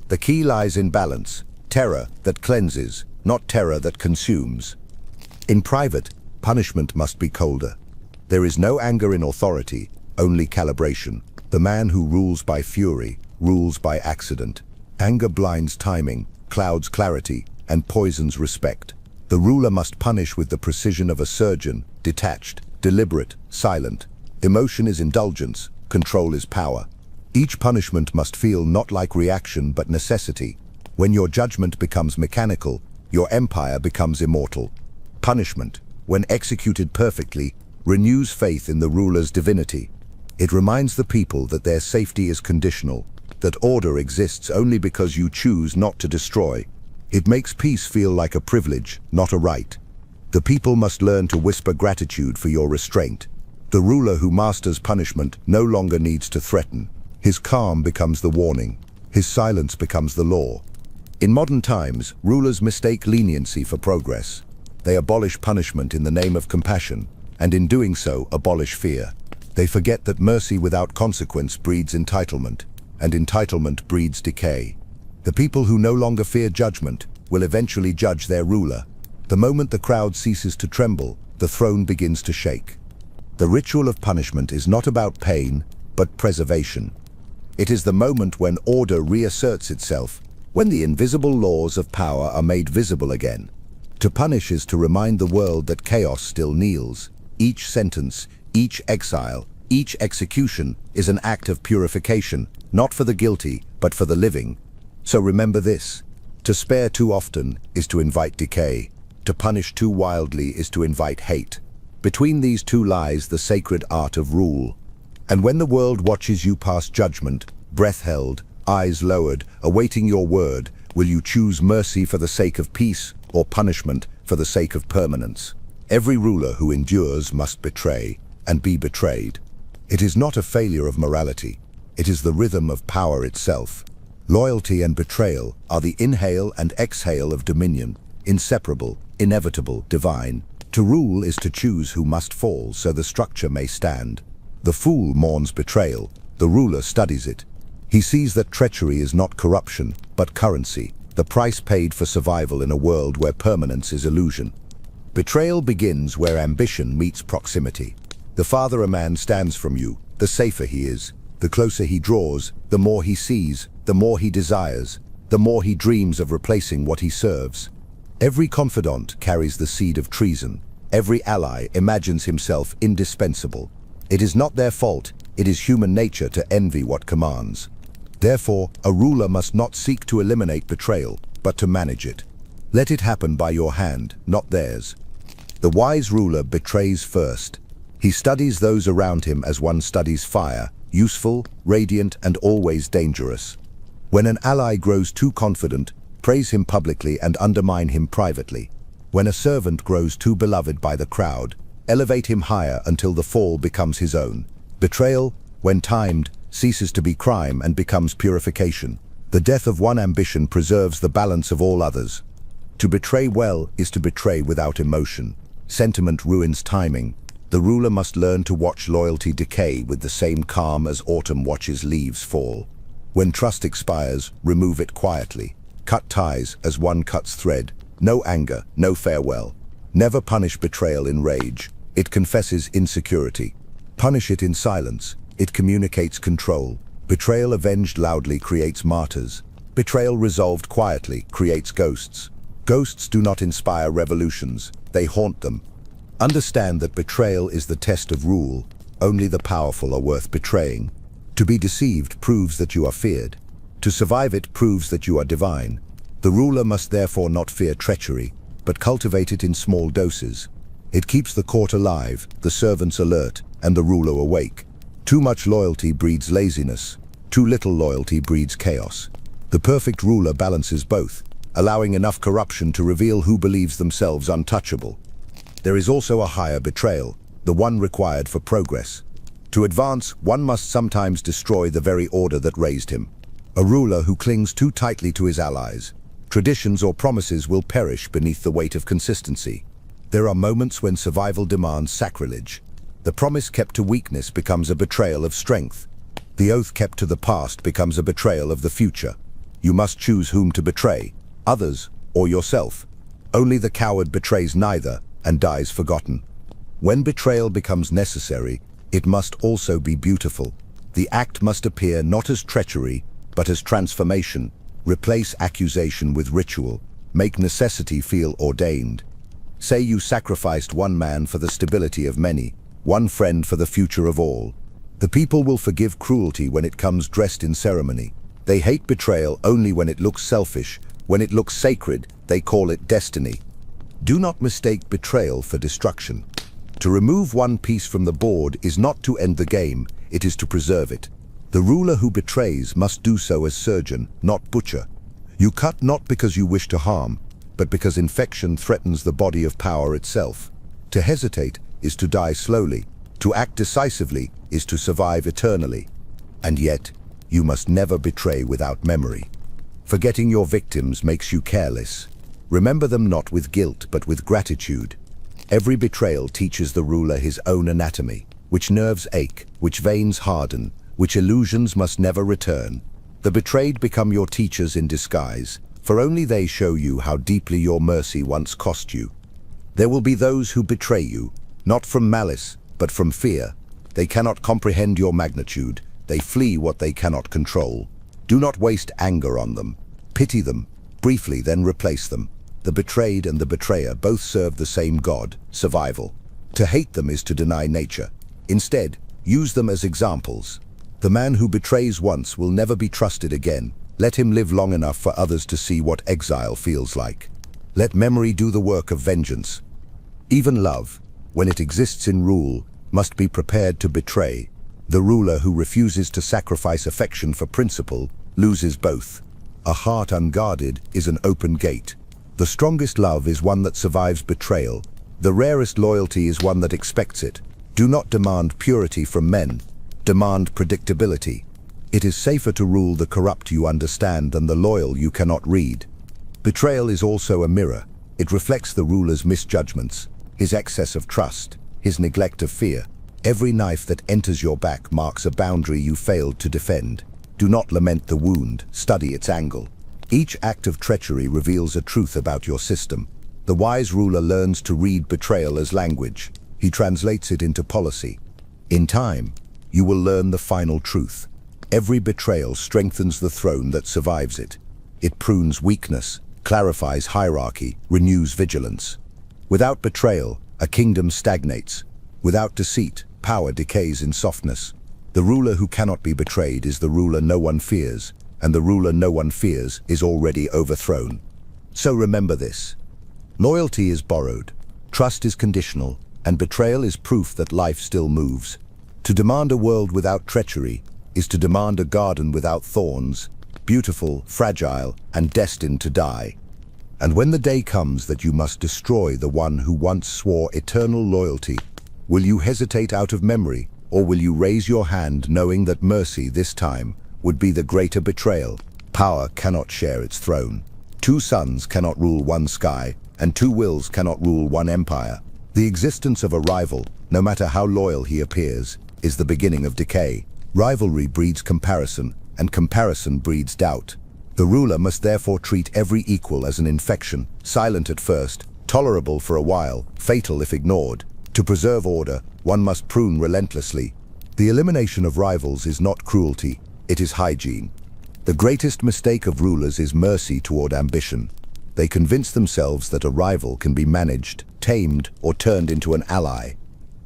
The key lies in balance, terror that cleanses, not terror that consumes. In private, punishment must be colder. There is no anger in authority, only calibration. The man who rules by fury, rules by accident. Anger blinds timing, clouds clarity, and poisons respect. The ruler must punish with the precision of a surgeon, detached, deliberate, silent. Emotion is indulgence, control is power. Each punishment must feel not like reaction but necessity. When your judgment becomes mechanical, your empire becomes immortal. Punishment, when executed perfectly, renews faith in the ruler's divinity. It reminds the people that their safety is conditional, that order exists only because you choose not to destroy. It makes peace feel like a privilege, not a right. The people must learn to whisper gratitude for your restraint. The ruler who masters punishment no longer needs to threaten. His calm becomes the warning. His silence becomes the law. In modern times, rulers mistake leniency for progress. They abolish punishment in the name of compassion, and in doing so, abolish fear. They forget that mercy without consequence breeds entitlement, and entitlement breeds decay. The people who no longer fear judgment will eventually judge their ruler. The moment the crowd ceases to tremble, the throne begins to shake. The ritual of punishment is not about pain, but preservation. It is the moment when order reasserts itself, when the invisible laws of power are made visible again. To punish is to remind the world that chaos still kneels. Each sentence, each exile, each execution is an act of purification, not for the guilty, but for the living. So remember this: to spare too often is to invite decay. To punish too wildly is to invite hate. Between these two lies the sacred art of rule. And when the world watches you pass judgment, breath held, eyes lowered, awaiting your word, will you choose mercy for the sake of peace or punishment for the sake of permanence? Every ruler who endures must betray and be betrayed. It is not a failure of morality. It is the rhythm of power itself. Loyalty and betrayal are the inhale and exhale of dominion, inseparable, inevitable, divine. To rule is to choose who must fall so the structure may stand. The fool mourns betrayal, the ruler studies it. He sees that treachery is not corruption, but currency, the price paid for survival in a world where permanence is illusion. Betrayal begins where ambition meets proximity. The farther a man stands from you, the safer he is. The closer he draws, the more he sees, the more he desires, the more he dreams of replacing what he serves. Every confidant carries the seed of treason. Every ally imagines himself indispensable. It is not their fault, it is human nature to envy what commands. Therefore, a ruler must not seek to eliminate betrayal, but to manage it. Let it happen by your hand, not theirs. The wise ruler betrays first. He studies those around him as one studies fire, useful, radiant, and always dangerous. When an ally grows too confident, praise him publicly and undermine him privately. When a servant grows too beloved by the crowd, elevate him higher until the fall becomes his own. Betrayal, when timed, ceases to be crime and becomes purification. The death of one ambition preserves the balance of all others. To betray well is to betray without emotion. Sentiment ruins timing. The ruler must learn to watch loyalty decay with the same calm as autumn watches leaves fall. When trust expires, remove it quietly. Cut ties as one cuts thread. No anger, no farewell. Never punish betrayal in rage. It confesses insecurity. Punish it in silence. It communicates control. Betrayal avenged loudly creates martyrs. Betrayal resolved quietly creates ghosts. Ghosts do not inspire revolutions. They haunt them. Understand that betrayal is the test of rule. Only the powerful are worth betraying. To be deceived proves that you are feared. To survive it proves that you are divine. The ruler must therefore not fear treachery, but cultivate it in small doses. It keeps the court alive, the servants alert, and the ruler awake. Too much loyalty breeds laziness. Too little loyalty breeds chaos. The perfect ruler balances both, allowing enough corruption to reveal who believes themselves untouchable. There is also a higher betrayal, the one required for progress. To advance, one must sometimes destroy the very order that raised him. A ruler who clings too tightly to his allies, traditions or promises will perish beneath the weight of consistency. There are moments when survival demands sacrilege. The promise kept to weakness becomes a betrayal of strength. The oath kept to the past becomes a betrayal of the future. You must choose whom to betray, others or yourself. Only the coward betrays neither and dies forgotten. When betrayal becomes necessary, it must also be beautiful. The act must appear not as treachery, but as transformation. Replace accusation with ritual. Make necessity feel ordained. Say you sacrificed one man for the stability of many, one friend for the future of all. The people will forgive cruelty when it comes dressed in ceremony. They hate betrayal only when it looks selfish. When it looks sacred, they call it destiny. Do not mistake betrayal for destruction. To remove one piece from the board is not to end the game, it is to preserve it. The ruler who betrays must do so as surgeon, not butcher. You cut not because you wish to harm, but because infection threatens the body of power itself. To hesitate is to die slowly. To act decisively is to survive eternally. And yet, you must never betray without memory. Forgetting your victims makes you careless. Remember them not with guilt, but with gratitude. Every betrayal teaches the ruler his own anatomy, which nerves ache, which veins harden, which illusions must never return. The betrayed become your teachers in disguise, for only they show you how deeply your mercy once cost you. There will be those who betray you, not from malice, but from fear. They cannot comprehend your magnitude. They flee what they cannot control. Do not waste anger on them. Pity them, briefly, then replace them. The betrayed and the betrayer both serve the same God, survival. To hate them is to deny nature. Instead, use them as examples. The man who betrays once will never be trusted again. Let him live long enough for others to see what exile feels like. Let memory do the work of vengeance. Even love, when it exists in rule, must be prepared to betray. The ruler who refuses to sacrifice affection for principle loses both. A heart unguarded is an open gate. The strongest love is one that survives betrayal. The rarest loyalty is one that expects it. Do not demand purity from men. Demand predictability. It is safer to rule the corrupt you understand than the loyal you cannot read. Betrayal is also a mirror. It reflects the ruler's misjudgments, his excess of trust, his neglect of fear. Every knife that enters your back marks a boundary you failed to defend. Do not lament the wound, study its angle. Each act of treachery reveals a truth about your system. The wise ruler learns to read betrayal as language. He translates it into policy. In time, you will learn the final truth. Every betrayal strengthens the throne that survives it. It prunes weakness, clarifies hierarchy, renews vigilance. Without betrayal, a kingdom stagnates. Without deceit, power decays in softness. The ruler who cannot be betrayed is the ruler no one fears, and the ruler no one fears is already overthrown. So remember this. Loyalty is borrowed, trust is conditional, and betrayal is proof that life still moves. To demand a world without treachery is to demand a garden without thorns, beautiful, fragile, and destined to die. And when the day comes that you must destroy the one who once swore eternal loyalty, will you hesitate out of memory, or will you raise your hand knowing that mercy this time would be the greater betrayal? Power cannot share its throne. Two suns cannot rule one sky, and two wills cannot rule one empire. The existence of a rival, no matter how loyal he appears, is the beginning of decay. Rivalry breeds comparison, and comparison breeds doubt. The ruler must therefore treat every equal as an infection, silent at first, tolerable for a while, fatal if ignored. To preserve order, one must prune relentlessly. The elimination of rivals is not cruelty, it is hygiene. The greatest mistake of rulers is mercy toward ambition. They convince themselves that a rival can be managed, tamed, or turned into an ally.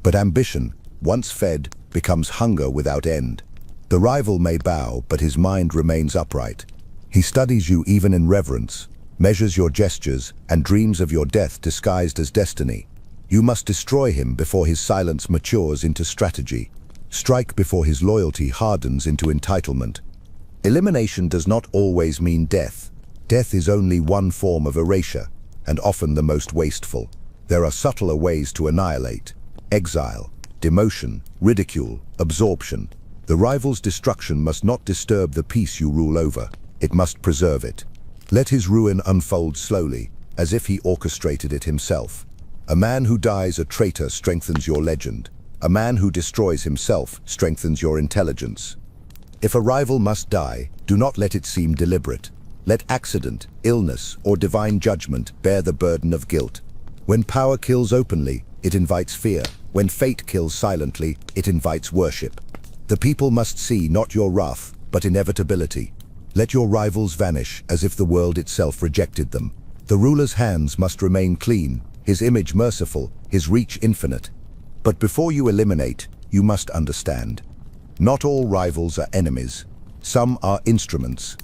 But ambition, once fed, becomes hunger without end. The rival may bow, but his mind remains upright. He studies you even in reverence, measures your gestures, and dreams of your death disguised as destiny. You must destroy him before his silence matures into strategy. Strike before his loyalty hardens into entitlement. Elimination does not always mean death. Death is only one form of erasure, and often the most wasteful. There are subtler ways to annihilate: exile, demotion, ridicule, absorption. The rival's destruction must not disturb the peace you rule over. It must preserve it. Let his ruin unfold slowly, as if he orchestrated it himself. A man who dies a traitor strengthens your legend. A man who destroys himself strengthens your intelligence. If a rival must die, do not let it seem deliberate. Let accident, illness, or divine judgment bear the burden of guilt. When power kills openly, it invites fear. When fate kills silently, it invites worship. The people must see not your wrath, but inevitability. Let your rivals vanish as if the world itself rejected them. The ruler's hands must remain clean, his image merciful, his reach infinite. But before you eliminate, you must understand. Not all rivals are enemies. Some are instruments.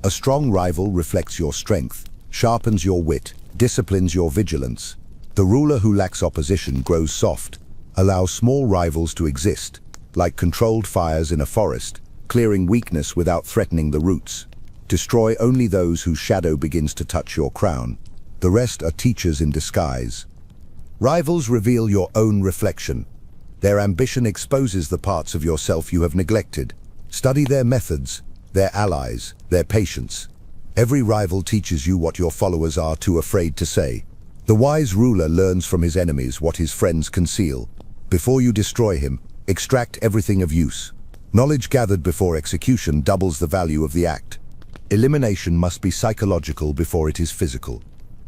A strong rival reflects your strength, sharpens your wit, disciplines your vigilance. The ruler who lacks opposition grows soft. Allow small rivals to exist. like controlled fires in a forest, clearing weakness without threatening the roots. Destroy only those whose shadow begins to touch your crown. The rest are teachers in disguise. Rivals reveal your own reflection. Their ambition exposes the parts of yourself you have neglected. Study their methods, their allies, their patience. Every rival teaches you what your followers are too afraid to say. The wise ruler learns from his enemies what his friends conceal. Before you destroy him, extract everything of use. Knowledge gathered before execution doubles the value of the act. Elimination must be psychological before it is physical.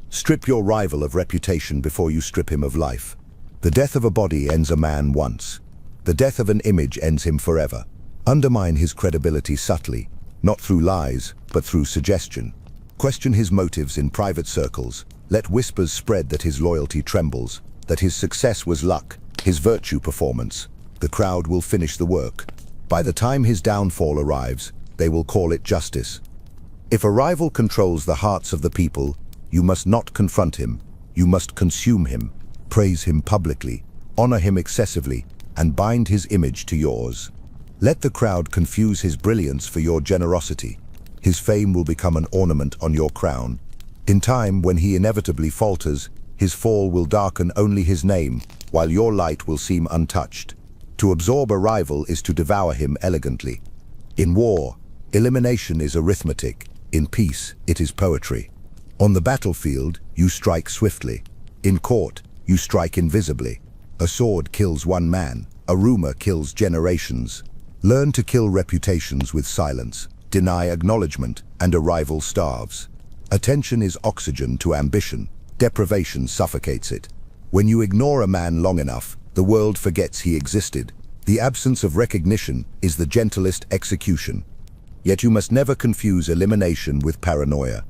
Strip your rival of reputation before you strip him of life. The death of a body ends a man once. The death of an image ends him forever. Undermine his credibility subtly, not through lies, but through suggestion. Question his motives in private circles. Let whispers spread that his loyalty trembles, that his success was luck, his virtue performance. The crowd will finish the work. By the time his downfall arrives, they will call it justice. If a rival controls the hearts of the people, you must not confront him. You must consume him, praise him publicly, honor him excessively, and bind his image to yours. Let the crowd confuse his brilliance for your generosity. His fame will become an ornament on your crown. In time, when he inevitably falters, his fall will darken only his name, while your light will seem untouched. To absorb a rival is to devour him elegantly. In war, elimination is arithmetic. In peace, it is poetry. On the battlefield, you strike swiftly. In court, you strike invisibly. A sword kills one man. A rumor kills generations. Learn to kill reputations with silence. Deny acknowledgement, and a rival starves. Attention is oxygen to ambition. Deprivation suffocates it. When you ignore a man long enough, the world forgets he existed. The absence of recognition is the gentlest execution. Yet you must never confuse elimination with paranoia.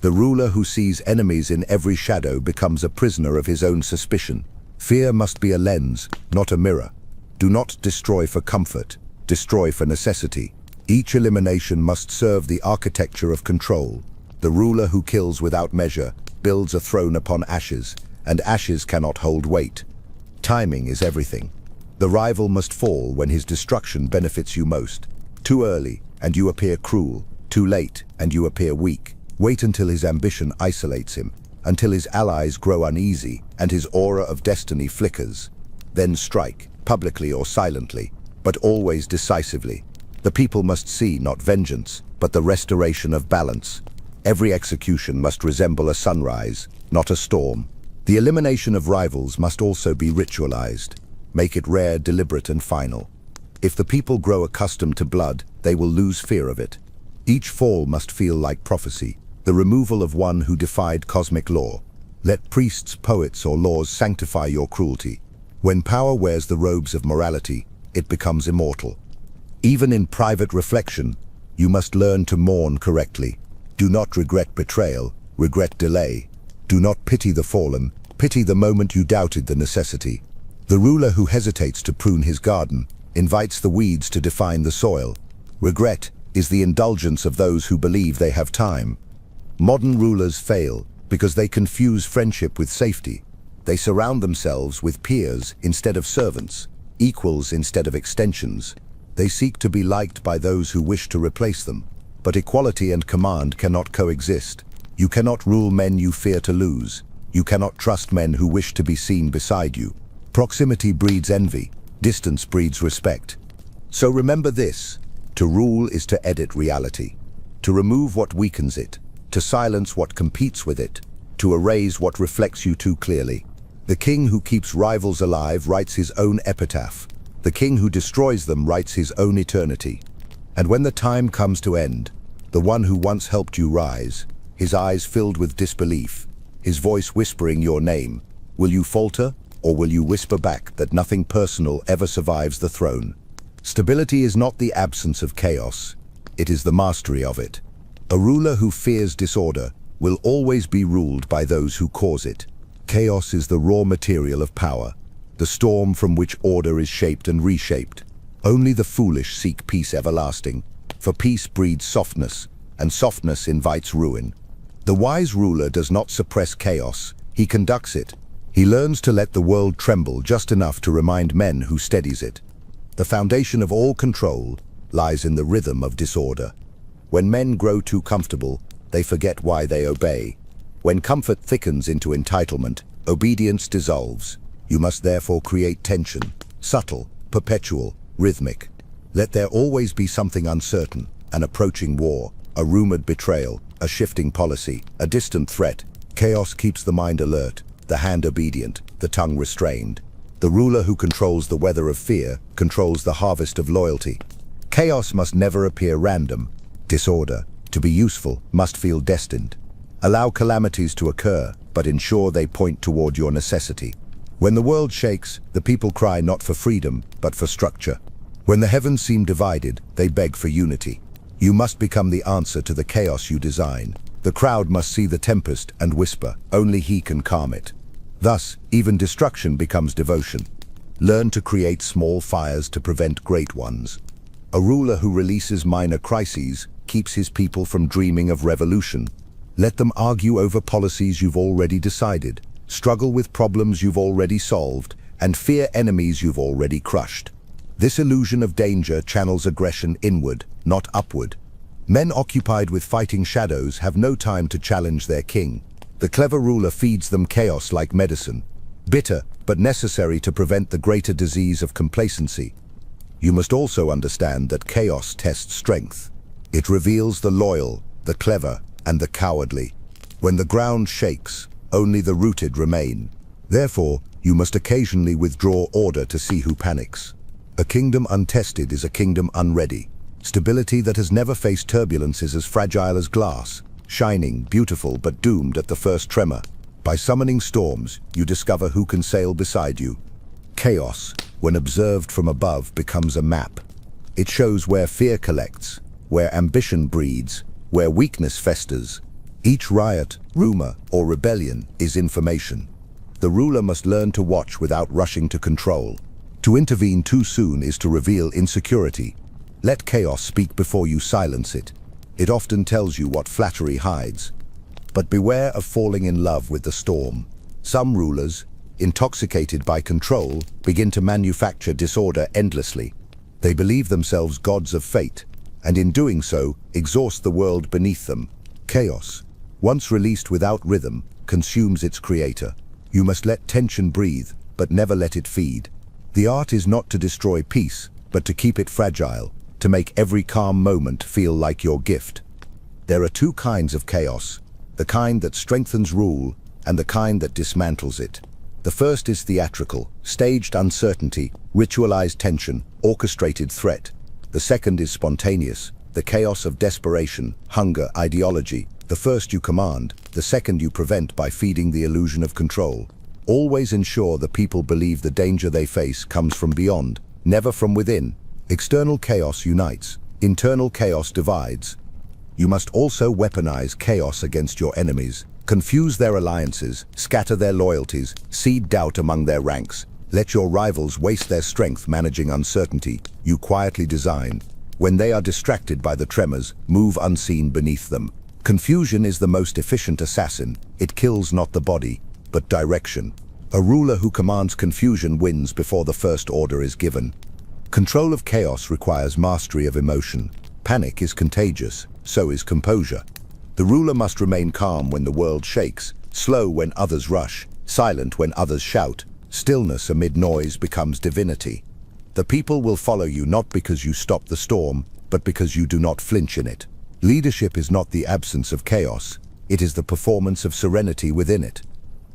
The ruler who sees enemies in every shadow becomes a prisoner of his own suspicion. Fear must be a lens, not a mirror. Do not destroy for comfort. Destroy for necessity. Each elimination must serve the architecture of control. The ruler who kills without measure builds a throne upon ashes, and ashes cannot hold weight. Timing is everything. The rival must fall when his destruction benefits you most. Too early, and you appear cruel. Too late, and you appear weak. Wait until his ambition isolates him, until his allies grow uneasy and his aura of destiny flickers. Then strike, publicly or silently, but always decisively. The people must see not vengeance, but the restoration of balance. Every execution must resemble a sunrise, not a storm. The elimination of rivals must also be ritualized. Make it rare, deliberate, and final. If the people grow accustomed to blood, they will lose fear of it. Each fall must feel like prophecy, the removal of one who defied cosmic law. Let priests, poets, or laws sanctify your cruelty. When power wears the robes of morality, it becomes immortal. Even in private reflection, you must learn to mourn correctly. Do not regret betrayal, regret delay. Do not pity the fallen, pity the moment you doubted the necessity. The ruler who hesitates to prune his garden invites the weeds to define the soil. Regret is the indulgence of those who believe they have time. Modern rulers fail because they confuse friendship with safety. They surround themselves with peers instead of servants, equals instead of extensions. They seek to be liked by those who wish to replace them. But equality and command cannot coexist. You cannot rule men you fear to lose. You cannot trust men who wish to be seen beside you. Proximity breeds envy. Distance breeds respect. So remember this: to rule is to edit reality, to remove what weakens it, to silence what competes with it, to erase what reflects you too clearly. The king who keeps rivals alive writes his own epitaph. The king who destroys them writes his own eternity. And when the time comes to end, the one who once helped you rise, his eyes filled with disbelief, his voice whispering your name, will you falter, or will you whisper back that nothing personal ever survives the throne? Stability is not the absence of chaos, it is the mastery of it. A ruler who fears disorder will always be ruled by those who cause it. Chaos is the raw material of power, the storm from which order is shaped and reshaped. Only the foolish seek peace everlasting, for peace breeds softness, and softness invites ruin. The wise ruler does not suppress chaos, he conducts it. He learns to let the world tremble just enough to remind men who steadies it. The foundation of all control lies in the rhythm of disorder. When men grow too comfortable, they forget why they obey. When comfort thickens into entitlement, obedience dissolves. You must therefore create tension, subtle, perpetual, rhythmic. Let there always be something uncertain, an approaching war, a rumored betrayal, a shifting policy, a distant threat. Chaos keeps the mind alert, the hand obedient, the tongue restrained. The ruler who controls the weather of fear controls the harvest of loyalty. Chaos must never appear random. Disorder, to be useful, must feel destined. Allow calamities to occur, but ensure they point toward your necessity. When the world shakes, the people cry not for freedom, but for structure. When the heavens seem divided, they beg for unity. You must become the answer to the chaos you design. The crowd must see the tempest and whisper, only he can calm it. Thus, even destruction becomes devotion. Learn to create small fires to prevent great ones. A ruler who releases minor crises keeps his people from dreaming of revolution. Let them argue over policies you've already decided, struggle with problems you've already solved, and fear enemies you've already crushed. This illusion of danger channels aggression inward, not upward. Men occupied with fighting shadows have no time to challenge their king. The clever ruler feeds them chaos like medicine, bitter but necessary to prevent the greater disease of complacency. You must also understand that chaos tests strength. It reveals the loyal, the clever, and the cowardly. When the ground shakes, only the rooted remain. Therefore, you must occasionally withdraw order to see who panics. A kingdom untested is a kingdom unready. Stability that has never faced turbulence is as fragile as glass, shining, beautiful, but doomed at the first tremor. By summoning storms, you discover who can sail beside you. Chaos, when observed from above, becomes a map. It shows where fear collects, where ambition breeds, where weakness festers. Each riot, rumor, or rebellion is information. The ruler must learn to watch without rushing to control. To intervene too soon is to reveal insecurity. Let chaos speak before you silence it. It often tells you what flattery hides. But beware of falling in love with the storm. Some rulers, intoxicated by control, begin to manufacture disorder endlessly. They believe themselves gods of fate, and in doing so, exhaust the world beneath them. Chaos, once released without rhythm, consumes its creator. You must let tension breathe, but never let it feed. The art is not to destroy peace, but to keep it fragile, to make every calm moment feel like your gift. There are two kinds of chaos, the kind that strengthens rule and the kind that dismantles it. The first is theatrical, staged uncertainty, ritualized tension, orchestrated threat. The second is spontaneous, the chaos of desperation, hunger, ideology. The first you command, the second you prevent by feeding the illusion of control. Always ensure the people believe the danger they face comes from beyond, never from within. External chaos unites, internal chaos divides. You must also weaponize chaos against your enemies, confuse their alliances, scatter their loyalties, seed doubt among their ranks. Let your rivals waste their strength managing uncertainty you quietly design. When they are distracted by the tremors, move unseen beneath them. Confusion is the most efficient assassin. It kills not the body, but direction. A ruler who commands confusion wins before the first order is given. Control of chaos requires mastery of emotion. Panic is contagious, so is composure. The ruler must remain calm when the world shakes, slow when others rush, silent when others shout. Stillness amid noise becomes divinity. The people will follow you not because you stop the storm, but because you do not flinch in it. Leadership is not the absence of chaos, it is the performance of serenity within it.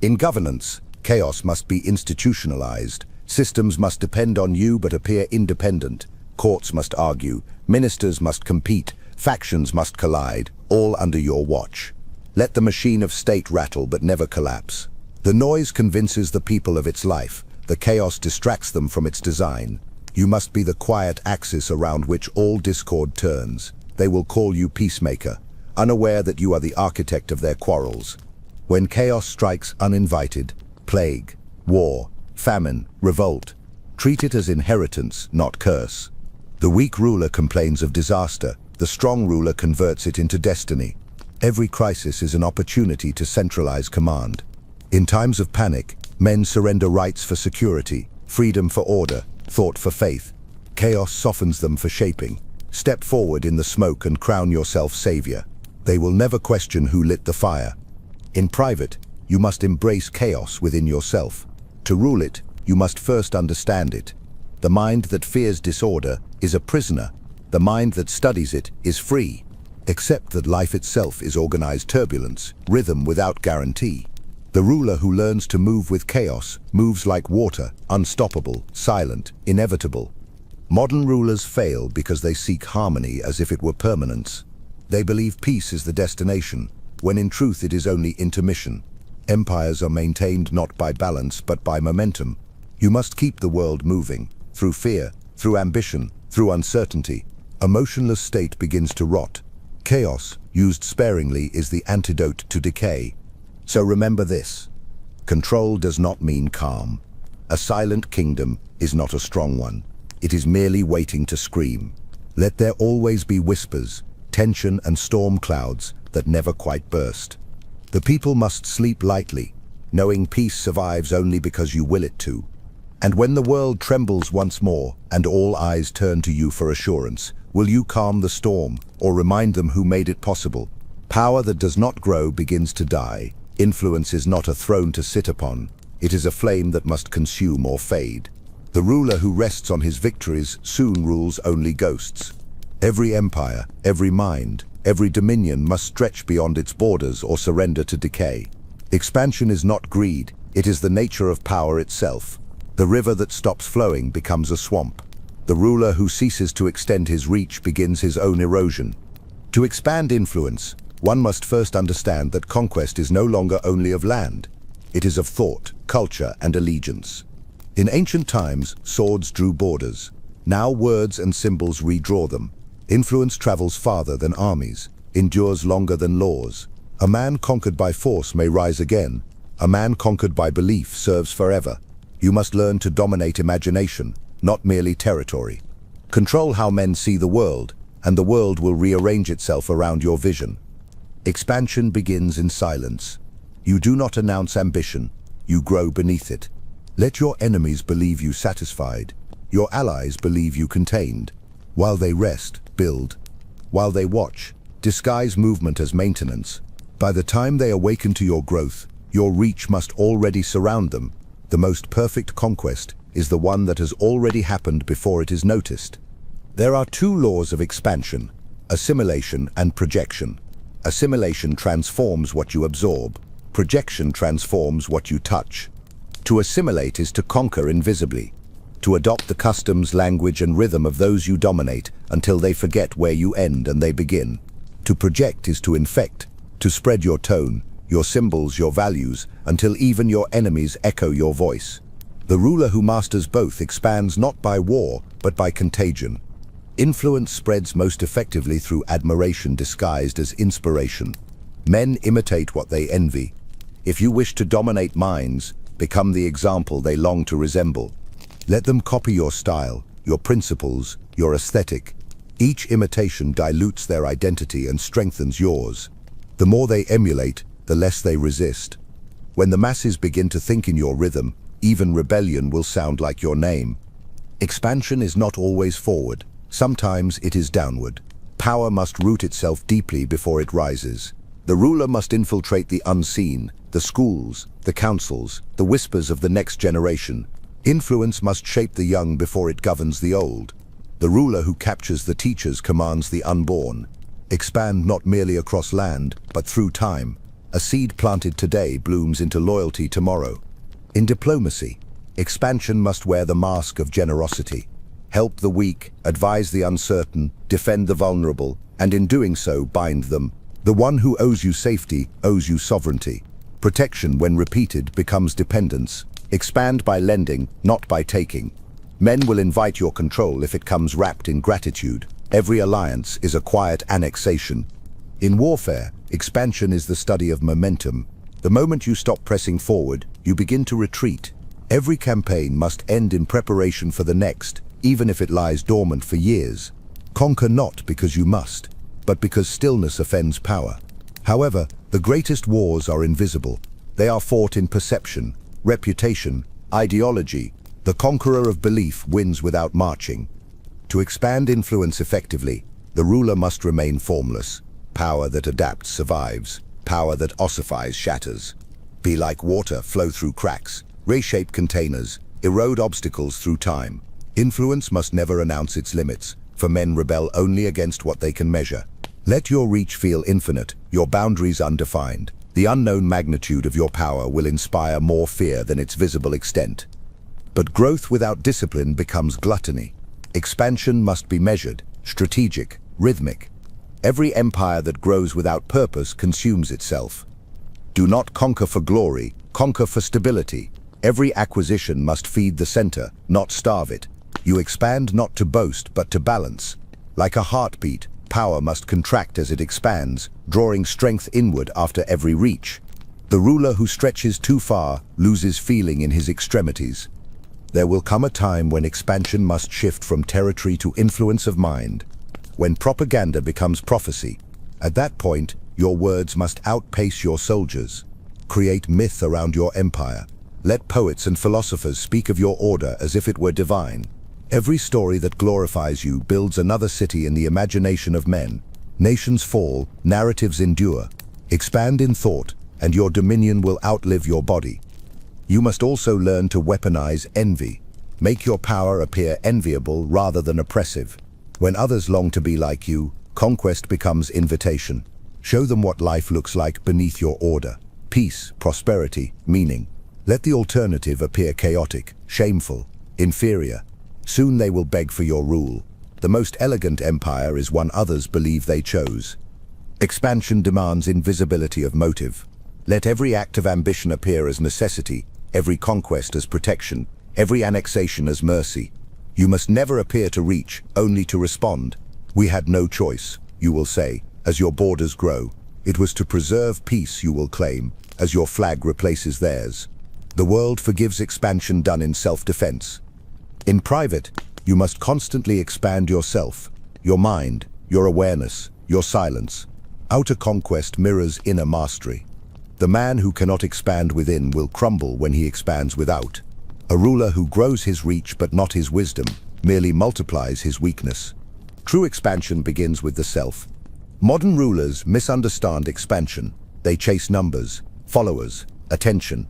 In governance, chaos must be institutionalized. Systems must depend on you but appear independent. Courts must argue, ministers must compete, factions must collide, all under your watch. Let the machine of state rattle but never collapse. The noise convinces the people of its life, the chaos distracts them from its design. You must be the quiet axis around which all discord turns. They will call you peacemaker, unaware that you are the architect of their quarrels. When chaos strikes uninvited, plague, war, famine, revolt, treat it as inheritance, not curse. The weak ruler complains of disaster, the strong ruler converts it into destiny. Every crisis is an opportunity to centralize command. In times of panic, men surrender rights for security, freedom for order, thought for faith. Chaos softens them for shaping. Step forward in the smoke and crown yourself savior. They will never question who lit the fire. In private, you must embrace chaos within yourself. To rule it, you must first understand it. The mind that fears disorder is a prisoner. The mind that studies it is free. Accept that life itself is organized turbulence, rhythm without guarantee. The ruler who learns to move with chaos moves like water, unstoppable, silent, inevitable. Modern rulers fail because they seek harmony as if it were permanence. They believe peace is the destination, when in truth it is only intermission. Empires are maintained not by balance but by momentum. You must keep the world moving, through fear, through ambition, through uncertainty. A motionless state begins to rot. Chaos, used sparingly, is the antidote to decay. So remember this: control does not mean calm. A silent kingdom is not a strong one. It is merely waiting to scream. Let there always be whispers, tension and storm clouds that never quite burst. The people must sleep lightly, knowing peace survives only because you will it to. And when the world trembles once more and all eyes turn to you for assurance, will you calm the storm or remind them who made it possible? Power that does not grow begins to die. Influence is not a throne to sit upon. It is a flame that must consume or fade. The ruler who rests on his victories soon rules only ghosts. Every empire, every mind, every dominion must stretch beyond its borders or surrender to decay. Expansion is not greed, it is the nature of power itself. The river that stops flowing becomes a swamp. The ruler who ceases to extend his reach begins his own erosion. To expand influence, one must first understand that conquest is no longer only of land. It is of thought, culture, and allegiance. In ancient times, swords drew borders. Now words and symbols redraw them. Influence travels farther than armies, endures longer than laws. A man conquered by force may rise again. A man conquered by belief serves forever. You must learn to dominate imagination, not merely territory. Control how men see the world, and the world will rearrange itself around your vision. Expansion begins in silence. You do not announce ambition, you grow beneath it. Let your enemies believe you satisfied, your allies believe you contained. While they rest, build. While they watch, disguise movement as maintenance. By the time they awaken to your growth, your reach must already surround them. The most perfect conquest is the one that has already happened before it is noticed. There are two laws of expansion: assimilation and projection. Assimilation transforms what you absorb. Projection transforms what you touch. To assimilate is to conquer invisibly, to adopt the customs, language, and rhythm of those you dominate until they forget where you end and they begin. To project is to infect, to spread your tone, your symbols, your values, until even your enemies echo your voice. The ruler who masters both expands not by war, but by contagion. Influence spreads most effectively through admiration disguised as inspiration. Men imitate what they envy. If you wish to dominate minds, become the example they long to resemble. Let them copy your style, your principles, your aesthetic. Each imitation dilutes their identity and strengthens yours. The more they emulate, the less they resist. When the masses begin to think in your rhythm, even rebellion will sound like your name. Expansion is not always forward. Sometimes it is downward. Power must root itself deeply before it rises. The ruler must infiltrate the unseen, the schools, the councils, the whispers of the next generation. Influence must shape the young before it governs the old. The ruler who captures the teachers commands the unborn. Expand not merely across land, but through time. A seed planted today blooms into loyalty tomorrow. In diplomacy, expansion must wear the mask of generosity. Help the weak, advise the uncertain, defend the vulnerable, and in doing so bind them. The one who owes you safety owes you sovereignty. Protection, when repeated, becomes dependence. Expand by lending, not by taking. Men will invite your control if it comes wrapped in gratitude. Every alliance is a quiet annexation. In warfare, expansion is the study of momentum. The moment you stop pressing forward, you begin to retreat. Every campaign must end in preparation for the next, even if it lies dormant for years. Conquer not because you must, but because stillness offends power. However, the greatest wars are invisible. They are fought in perception, reputation, ideology. The conqueror of belief wins without marching. To expand influence effectively, the ruler must remain formless. Power that adapts survives. Power that ossifies shatters. Be like water, flow through cracks, reshape containers, erode obstacles through time. Influence must never announce its limits, for men rebel only against what they can measure. Let your reach feel infinite, your boundaries undefined. The unknown magnitude of your power will inspire more fear than its visible extent. But growth without discipline becomes gluttony. Expansion must be measured, strategic, rhythmic. Every empire that grows without purpose consumes itself. Do not conquer for glory, conquer for stability. Every acquisition must feed the center, not starve it. You expand not to boast, but to balance. Like a heartbeat, power must contract as it expands, drawing strength inward after every reach. The ruler who stretches too far loses feeling in his extremities. There will come a time when expansion must shift from territory to influence of mind. When propaganda becomes prophecy, at that point, your words must outpace your soldiers. Create myth around your empire. Let poets and philosophers speak of your order as if it were divine. Every story that glorifies you builds another city in the imagination of men. Nations fall, narratives endure. Expand in thought, and your dominion will outlive your body. You must also learn to weaponize envy. Make your power appear enviable rather than oppressive. When others long to be like you, conquest becomes invitation. Show them what life looks like beneath your order. Peace, prosperity, meaning. Let the alternative appear chaotic, shameful, inferior. Soon they will beg for your rule. The most elegant empire is one others believe they chose. Expansion demands invisibility of motive. Let every act of ambition appear as necessity, every conquest as protection, every annexation as mercy. You must never appear to reach, only to respond. We had no choice, you will say, as your borders grow. It was to preserve peace, you will claim, as your flag replaces theirs. The world forgives expansion done in self-defense. In private, you must constantly expand yourself, your mind, your awareness, your silence. Outer conquest mirrors inner mastery. The man who cannot expand within will crumble when he expands without. A ruler who grows his reach but not his wisdom merely multiplies his weakness. True expansion begins with the self. Modern rulers misunderstand expansion. They chase numbers, followers, attention.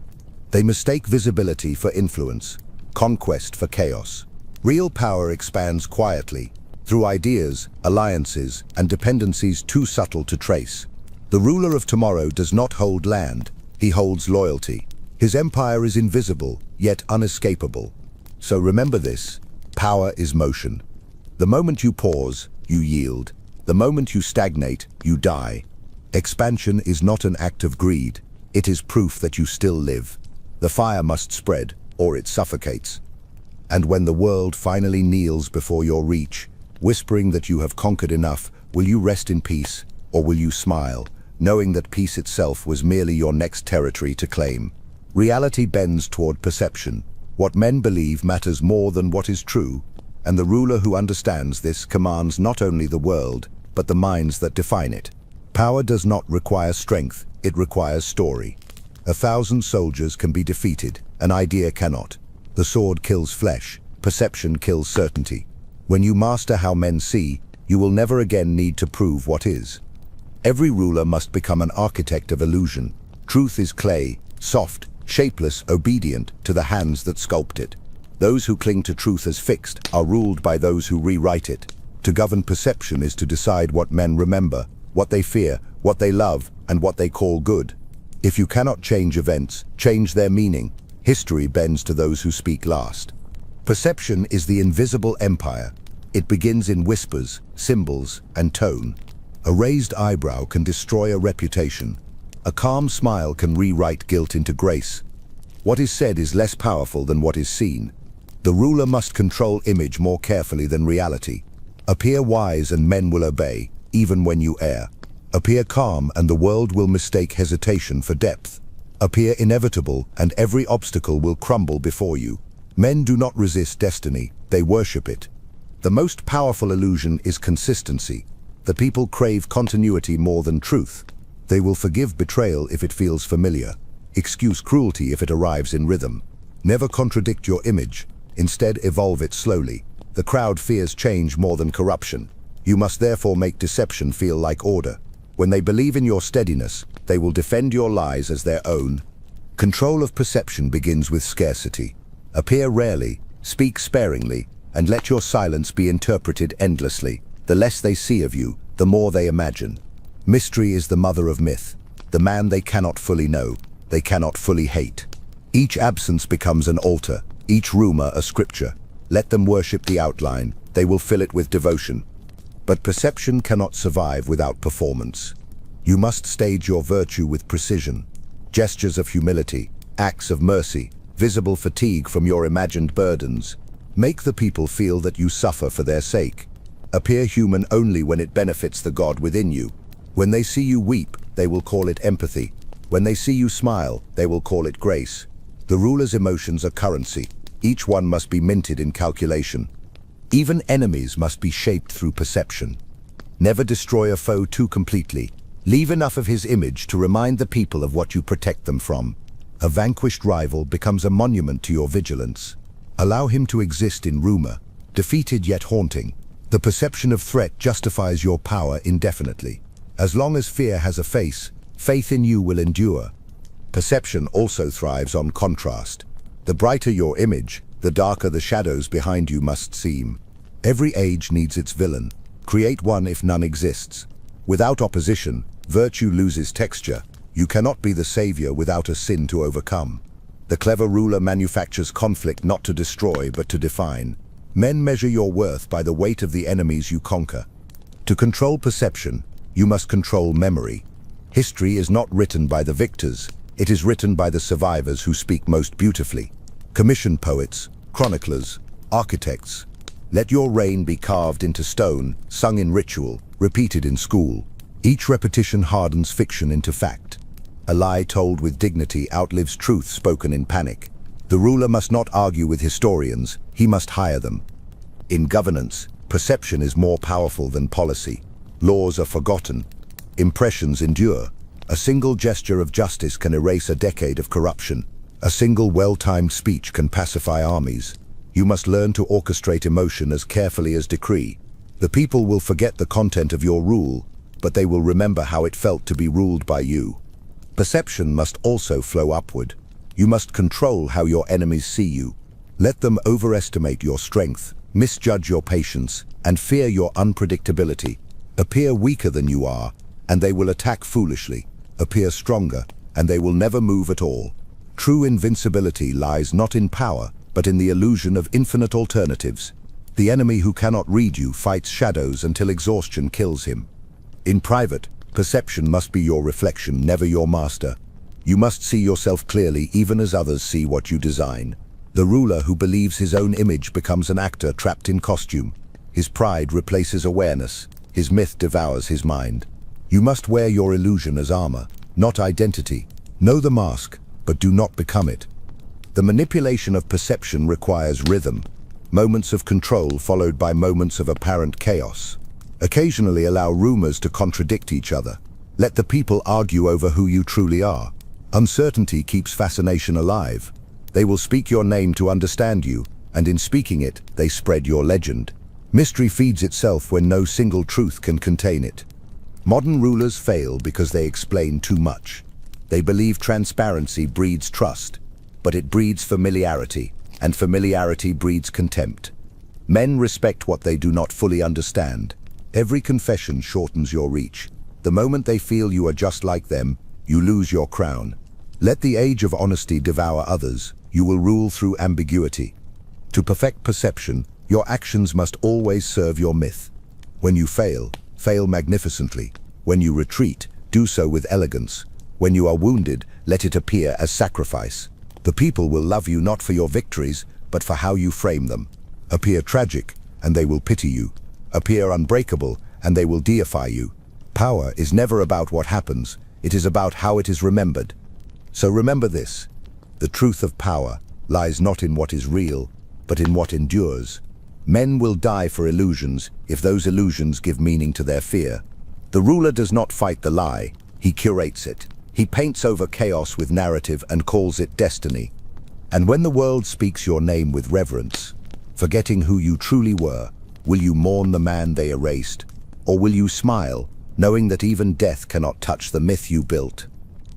They mistake visibility for influence, conquest for chaos. Real power expands quietly, through ideas, alliances, and dependencies too subtle to trace. The ruler of tomorrow does not hold land, he holds loyalty. His empire is invisible, yet unescapable. So remember this, power is motion. The moment you pause, you yield. The moment you stagnate, you die. Expansion is not an act of greed, it is proof that you still live. The fire must spread, or it suffocates. And when the world finally kneels before your reach, whispering that you have conquered enough, will you rest in peace, or will you smile, knowing that peace itself was merely your next territory to claim? Reality bends toward perception. What men believe matters more than what is true, and the ruler who understands this commands not only the world, but the minds that define it. Power does not require strength, it requires story. 1,000 soldiers can be defeated, an idea cannot. The sword kills flesh, perception kills certainty. When you master how men see, you will never again need to prove what is. Every ruler must become an architect of illusion. Truth is clay, soft, shapeless, obedient to the hands that sculpt it. Those who cling to truth as fixed are ruled by those who rewrite it. To govern perception is to decide what men remember, what they fear, what they love, and what they call good. If you cannot change events, change their meaning. History bends to those who speak last. Perception is the invisible empire. It begins in whispers, symbols, and tone. A raised eyebrow can destroy a reputation. A calm smile can rewrite guilt into grace. What is said is less powerful than what is seen. The ruler must control image more carefully than reality. Appear wise and men will obey, even when you err. Appear calm and the world will mistake hesitation for depth. Appear inevitable and every obstacle will crumble before you. Men do not resist destiny, they worship it. The most powerful illusion is consistency. The people crave continuity more than truth. They will forgive betrayal if it feels familiar, excuse cruelty if it arrives in rhythm. Never contradict your image, instead evolve it slowly. The crowd fears change more than corruption. You must therefore make deception feel like order. When they believe in your steadiness, they will defend your lies as their own. Control of perception begins with scarcity. Appear rarely, speak sparingly, and let your silence be interpreted endlessly. The less they see of you, the more they imagine. Mystery is the mother of myth. The man they cannot fully know, they cannot fully hate. Each absence becomes an altar, each rumor a scripture. Let them worship the outline, they will fill it with devotion. But perception cannot survive without performance. You must stage your virtue with precision. Gestures of humility, acts of mercy, visible fatigue from your imagined burdens. Make the people feel that you suffer for their sake. Appear human only when it benefits the God within you. When they see you weep, they will call it empathy. When they see you smile, they will call it grace. The ruler's emotions are currency. Each one must be minted in calculation. Even enemies must be shaped through perception. Never destroy a foe too completely. Leave enough of his image to remind the people of what you protect them from. A vanquished rival becomes a monument to your vigilance. Allow him to exist in rumor, defeated yet haunting. The perception of threat justifies your power indefinitely. As long as fear has a face, faith in you will endure. Perception also thrives on contrast. The brighter your image, the darker the shadows behind you must seem. Every age needs its villain. Create one if none exists. Without opposition, virtue loses texture. You cannot be the savior without a sin to overcome. The clever ruler manufactures conflict not to destroy but to define. Men measure your worth by the weight of the enemies you conquer. To control perception, you must control memory. History is not written by the victors, it is written by the survivors who speak most beautifully. Commission poets, chroniclers, architects. Let your reign be carved into stone, sung in ritual, repeated in school. Each repetition hardens fiction into fact. A lie told with dignity outlives truth spoken in panic. The ruler must not argue with historians, he must hire them. In governance, perception is more powerful than policy. Laws are forgotten. Impressions endure. A single gesture of justice can erase a decade of corruption. A single well-timed speech can pacify armies. You must learn to orchestrate emotion as carefully as decree. The people will forget the content of your rule, but they will remember how it felt to be ruled by you. Perception must also flow upward. You must control how your enemies see you. Let them overestimate your strength, misjudge your patience, and fear your unpredictability. Appear weaker than you are, and they will attack foolishly. Appear stronger, and they will never move at all. True invincibility lies not in power, but in the illusion of infinite alternatives. The enemy who cannot read you fights shadows until exhaustion kills him. In private, perception must be your reflection, never your master. You must see yourself clearly even as others see what you design. The ruler who believes his own image becomes an actor trapped in costume. His pride replaces awareness. His myth devours his mind. You must wear your illusion as armor, not identity. Know the mask, but do not become it. The manipulation of perception requires rhythm, moments of control followed by moments of apparent chaos. Occasionally allow rumors to contradict each other. Let the people argue over who you truly are. Uncertainty keeps fascination alive. They will speak your name to understand you, and in speaking it, they spread your legend. Mystery feeds itself when no single truth can contain it. Modern rulers fail because they explain too much. They believe transparency breeds trust, but it breeds familiarity, and familiarity breeds contempt. Men respect what they do not fully understand. Every confession shortens your reach. The moment they feel you are just like them, you lose your crown. Let the age of honesty devour others. You will rule through ambiguity. To perfect perception, your actions must always serve your myth. When you fail, fail magnificently. When you retreat, do so with elegance. When you are wounded, let it appear as sacrifice. The people will love you not for your victories, but for how you frame them. Appear tragic, and they will pity you. Appear unbreakable, and they will deify you. Power is never about what happens, it is about how it is remembered. So remember this: the truth of power lies not in what is real, but in what endures. Men will die for illusions if those illusions give meaning to their fear. The ruler does not fight the lie, he curates it. He paints over chaos with narrative and calls it destiny. And when the world speaks your name with reverence, forgetting who you truly were? Will you mourn the man they erased? Or will you smile, knowing that even death cannot touch the myth you built?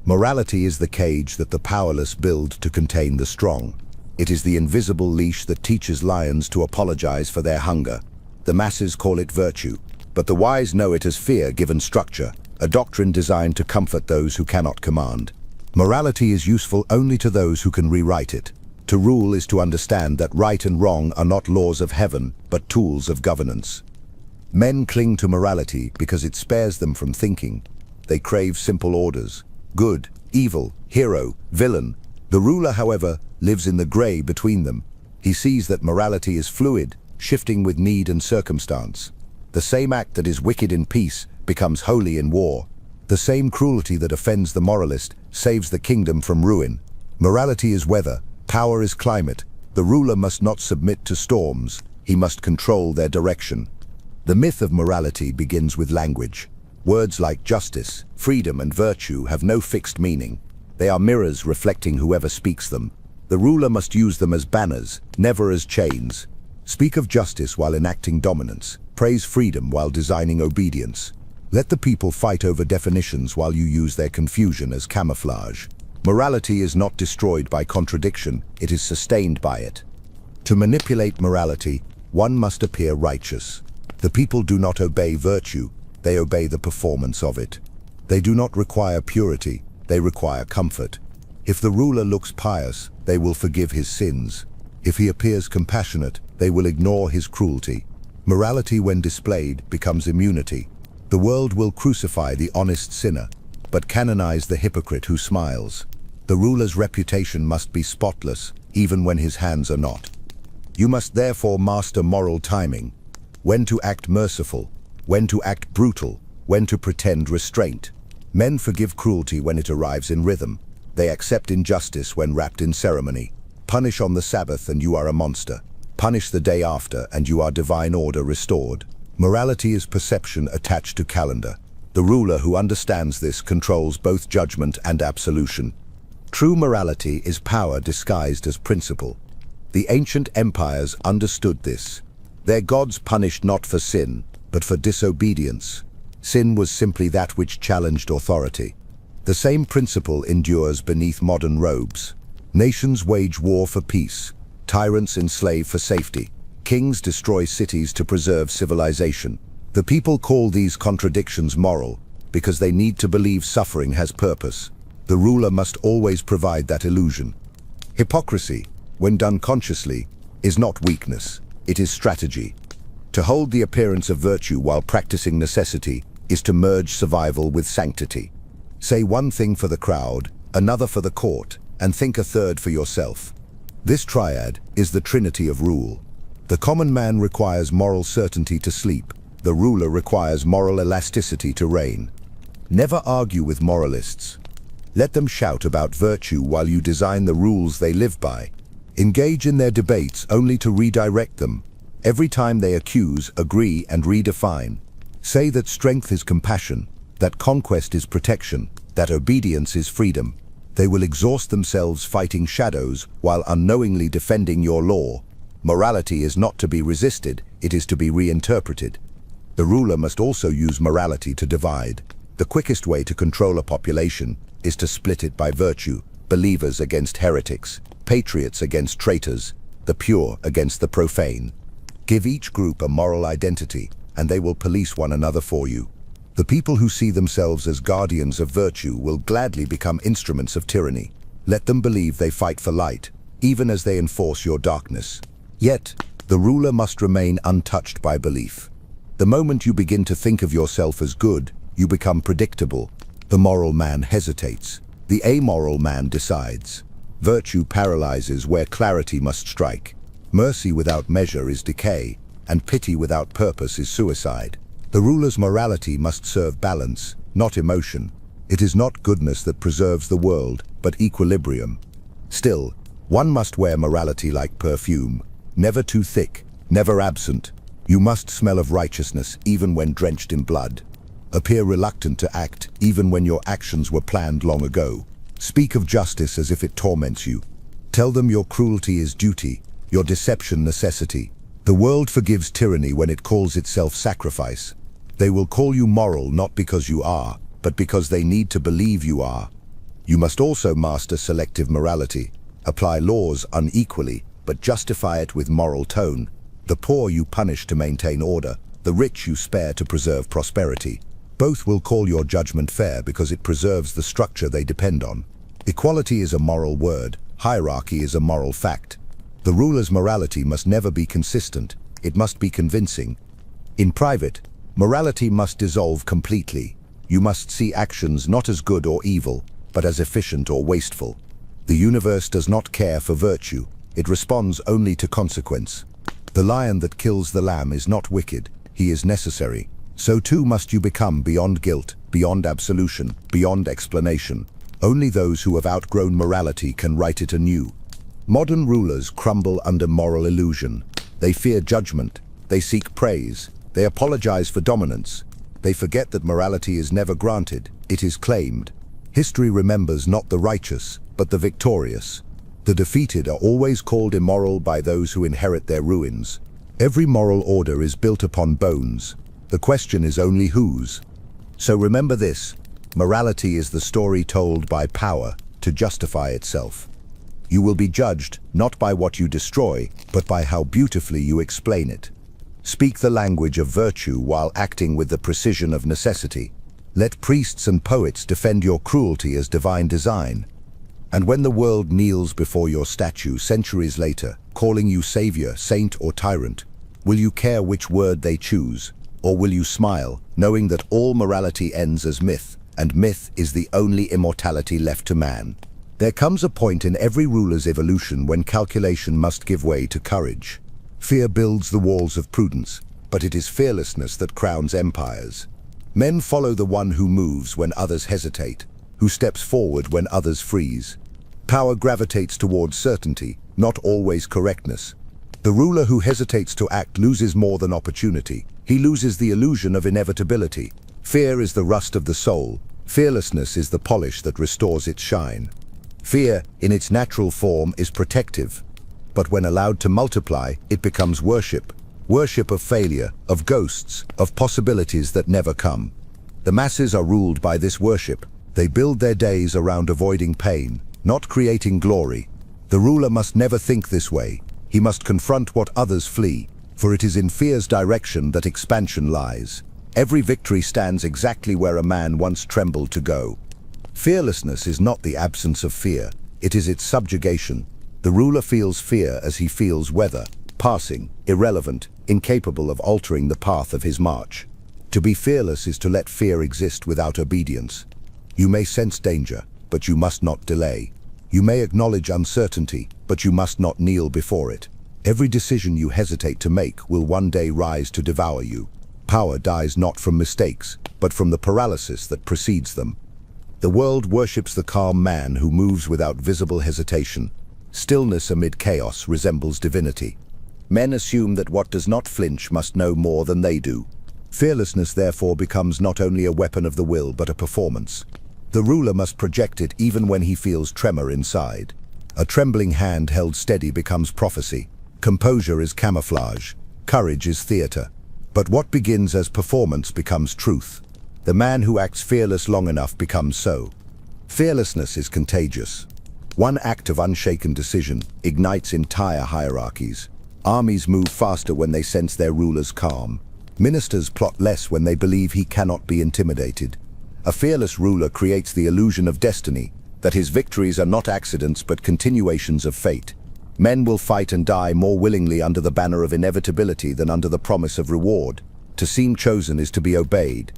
Morality is the cage that the powerless build to contain the strong. It is the invisible leash that teaches lions to apologize for their hunger. The masses call it virtue, but the wise know it as fear given structure, a doctrine designed to comfort those who cannot command. Morality is useful only to those who can rewrite it. To rule is to understand that right and wrong are not laws of heaven, but tools of governance. Men cling to morality because it spares them from thinking. They crave simple orders: good, evil, hero, villain. The ruler, however, lives in the gray between them. He sees that morality is fluid, shifting with need and circumstance. The same act that is wicked in peace becomes holy in war. The same cruelty that offends the moralist saves the kingdom from ruin. Morality is weather, power is climate. The ruler must not submit to storms, he must control their direction. The myth of morality begins with language. Words like justice, freedom, and virtue have no fixed meaning. They are mirrors reflecting whoever speaks them. The ruler must use them as banners, never as chains. Speak of justice while enacting dominance. Praise freedom while designing obedience. Let the people fight over definitions while you use their confusion as camouflage. Morality is not destroyed by contradiction, it is sustained by it. To manipulate morality, one must appear righteous. The people do not obey virtue, they obey the performance of it. They do not require purity, they require comfort. If the ruler looks pious, they will forgive his sins. If he appears compassionate, they will ignore his cruelty. Morality, when displayed, becomes immunity. The world will crucify the honest sinner, but canonize the hypocrite who smiles. The ruler's reputation must be spotless, even when his hands are not. You must therefore master moral timing. When to act merciful, when to act brutal, when to pretend restraint. Men forgive cruelty when it arrives in rhythm. They accept injustice when wrapped in ceremony. Punish on the Sabbath and you are a monster. Punish the day after and you are divine order restored. Morality is perception attached to calendar. The ruler who understands this controls both judgment and absolution. True morality is power disguised as principle. The ancient empires understood this. Their gods punished not for sin, but for disobedience. Sin was simply that which challenged authority. The same principle endures beneath modern robes. Nations wage war for peace. Tyrants enslave for safety. Kings destroy cities to preserve civilization. The people call these contradictions moral because they need to believe suffering has purpose. The ruler must always provide that illusion. Hypocrisy, when done consciously, is not weakness, it is strategy. To hold the appearance of virtue while practicing necessity is to merge survival with sanctity. Say one thing for the crowd, another for the court, and think a third for yourself. This triad is the trinity of rule. The common man requires moral certainty to sleep. The ruler requires moral elasticity to reign. Never argue with moralists. Let them shout about virtue while you design the rules they live by. Engage in their debates only to redirect them. Every time they accuse, agree, and redefine. Say that strength is compassion, that conquest is protection, that obedience is freedom. They will exhaust themselves fighting shadows while unknowingly defending your law. Morality is not to be resisted, it is to be reinterpreted. The ruler must also use morality to divide. The quickest way to control a population is to split it by virtue, believers against heretics, patriots against traitors, the pure against the profane. Give each group a moral identity, and they will police one another for you. The people who see themselves as guardians of virtue will gladly become instruments of tyranny. Let them believe they fight for light, even as they enforce your darkness. Yet, the ruler must remain untouched by belief. The moment you begin to think of yourself as good, you become predictable. The moral man hesitates. The amoral man decides. Virtue paralyzes where clarity must strike. Mercy without measure is decay, and pity without purpose is suicide. The ruler's morality must serve balance, not emotion. It is not goodness that preserves the world, but equilibrium. Still, one must wear morality like perfume, never too thick, never absent. You must smell of righteousness even when drenched in blood. Appear reluctant to act even when your actions were planned long ago. Speak of justice as if it torments you. Tell them your cruelty is duty, your deception necessity. The world forgives tyranny when it calls itself sacrifice. They will call you moral not because you are, but because they need to believe you are. You must also master selective morality. Apply laws unequally, but justify it with moral tone. The poor you punish to maintain order, the rich you spare to preserve prosperity. Both will call your judgment fair because it preserves the structure they depend on. Equality is a moral word, hierarchy is a moral fact. The ruler's morality must never be consistent, it must be convincing. In private, morality must dissolve completely. You must see actions not as good or evil, but as efficient or wasteful. The universe does not care for virtue, it responds only to consequence. The lion that kills the lamb is not wicked, he is necessary. So too must you become beyond guilt, beyond absolution, beyond explanation. Only those who have outgrown morality can write it anew. Modern rulers crumble under moral illusion. They fear judgment, they seek praise, they apologize for dominance. They forget that morality is never granted, it is claimed. History remembers not the righteous, but the victorious. The defeated are always called immoral by those who inherit their ruins. Every moral order is built upon bones. The question is only whose. So remember this, morality is the story told by power to justify itself. You will be judged not by what you destroy, but by how beautifully you explain it. Speak the language of virtue while acting with the precision of necessity. Let priests and poets defend your cruelty as divine design. And when the world kneels before your statue centuries later, calling you savior, saint, or tyrant, will you care which word they choose? Or will you smile, knowing that all morality ends as myth, and myth is the only immortality left to man? There comes a point in every ruler's evolution when calculation must give way to courage. Fear builds the walls of prudence, but it is fearlessness that crowns empires. Men follow the one who moves when others hesitate, who steps forward when others freeze. Power gravitates towards certainty, not always correctness. The ruler who hesitates to act loses more than opportunity. He loses the illusion of inevitability. Fear is the rust of the soul. Fearlessness is the polish that restores its shine. Fear, in its natural form, is protective. But when allowed to multiply, it becomes worship. Worship of failure, of ghosts, of possibilities that never come. The masses are ruled by this worship. They build their days around avoiding pain, not creating glory. The ruler must never think this way. He must confront what others flee, for it is in fear's direction that expansion lies. Every victory stands exactly where a man once trembled to go. Fearlessness is not the absence of fear, it is its subjugation. The ruler feels fear as he feels weather, passing, irrelevant, incapable of altering the path of his march. To be fearless is to let fear exist without obedience. You may sense danger, but you must not delay. You may acknowledge uncertainty, but you must not kneel before it. Every decision you hesitate to make will one day rise to devour you. Power dies not from mistakes, but from the paralysis that precedes them. The world worships the calm man who moves without visible hesitation. Stillness amid chaos resembles divinity. Men assume that what does not flinch must know more than they do. Fearlessness therefore becomes not only a weapon of the will but a performance. The ruler must project it even when he feels tremor inside. A trembling hand held steady becomes prophecy. Composure is camouflage. Courage is theater. But what begins as performance becomes truth. The man who acts fearless long enough becomes so. Fearlessness is contagious. One act of unshaken decision ignites entire hierarchies. Armies move faster when they sense their ruler's calm. Ministers plot less when they believe he cannot be intimidated. A fearless ruler creates the illusion of destiny, that his victories are not accidents but continuations of fate. Men will fight and die more willingly under the banner of inevitability than under the promise of reward. To seem chosen is to be obeyed.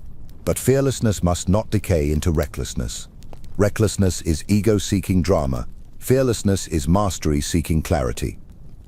But fearlessness must not decay into recklessness. Recklessness is ego-seeking drama. Fearlessness is mastery-seeking clarity.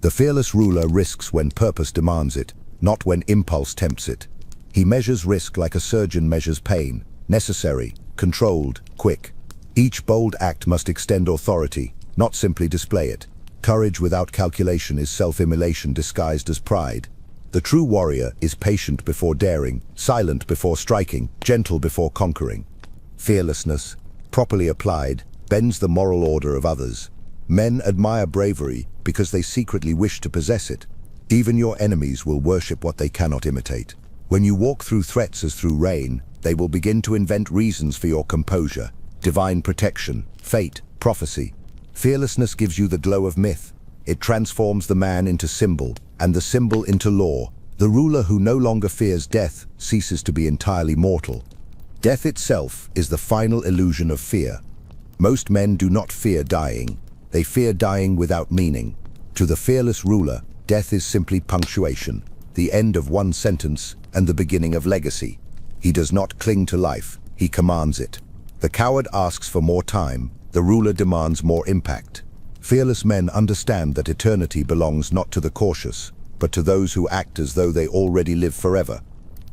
The fearless ruler risks when purpose demands it, not when impulse tempts it. He measures risk like a surgeon measures pain, necessary, controlled, quick. Each bold act must extend authority, not simply display it. Courage without calculation is self-immolation disguised as pride. The true warrior is patient before daring, silent before striking, gentle before conquering. Fearlessness, properly applied, bends the moral order of others. Men admire bravery because they secretly wish to possess it. Even your enemies will worship what they cannot imitate. When you walk through threats as through rain, they will begin to invent reasons for your composure, divine protection, fate, prophecy. Fearlessness gives you the glow of myth. It transforms the man into symbol, and the symbol into law. The ruler who no longer fears death ceases to be entirely mortal. Death itself is the final illusion of fear. Most men do not fear dying. They fear dying without meaning. To the fearless ruler, death is simply punctuation, the end of one sentence and the beginning of legacy. He does not cling to life, he commands it. The coward asks for more time, the ruler demands more impact. Fearless men understand that eternity belongs not to the cautious, but to those who act as though they already live forever.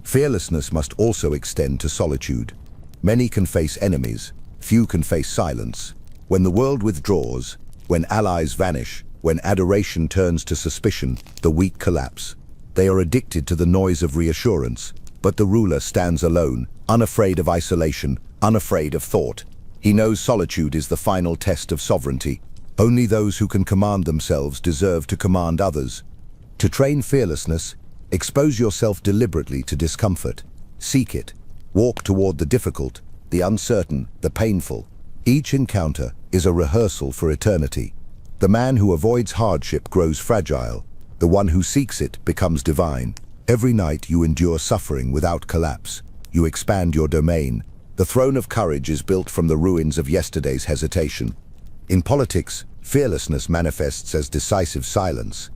Fearlessness must also extend to solitude. Many can face enemies, few can face silence. When the world withdraws, when allies vanish, when adoration turns to suspicion, the weak collapse. They are addicted to the noise of reassurance, but the ruler stands alone, unafraid of isolation, unafraid of thought. He knows solitude is the final test of sovereignty. Only those who can command themselves deserve to command others. To train fearlessness, expose yourself deliberately to discomfort. Seek it. Walk toward the difficult, the uncertain, the painful. Each encounter is a rehearsal for eternity. The man who avoids hardship grows fragile. The one who seeks it becomes divine. Every night you endure suffering without collapse. You expand your domain. The throne of courage is built from the ruins of yesterday's hesitation. In politics, fearlessness manifests as decisive silence.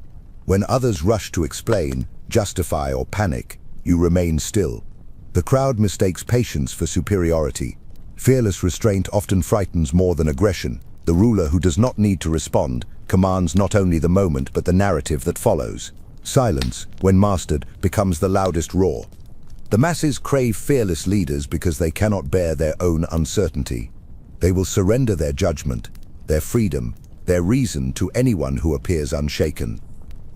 When others rush to explain, justify, or panic, you remain still. The crowd mistakes patience for superiority. Fearless restraint often frightens more than aggression. The ruler who does not need to respond commands not only the moment but the narrative that follows. Silence, when mastered, becomes the loudest roar. The masses crave fearless leaders because they cannot bear their own uncertainty. They will surrender their judgment, their freedom, their reason to anyone who appears unshaken.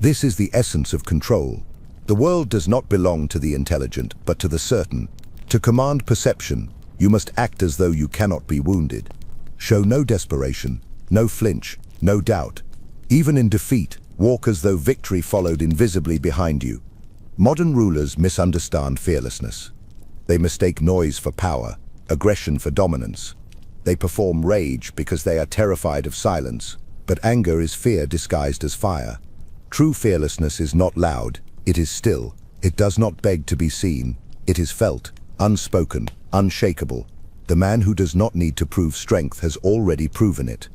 This is the essence of control. The world does not belong to the intelligent, but to the certain. To command perception, you must act as though you cannot be wounded. Show no desperation, no flinch, no doubt. Even in defeat, walk as though victory followed invisibly behind you. Modern rulers misunderstand fearlessness. They mistake noise for power, aggression for dominance. They perform rage because they are terrified of silence, but anger is fear disguised as fire. True fearlessness is not loud, it is still. It does not beg to be seen. It is felt, unspoken, unshakable. The man who does not need to prove strength has already proven it.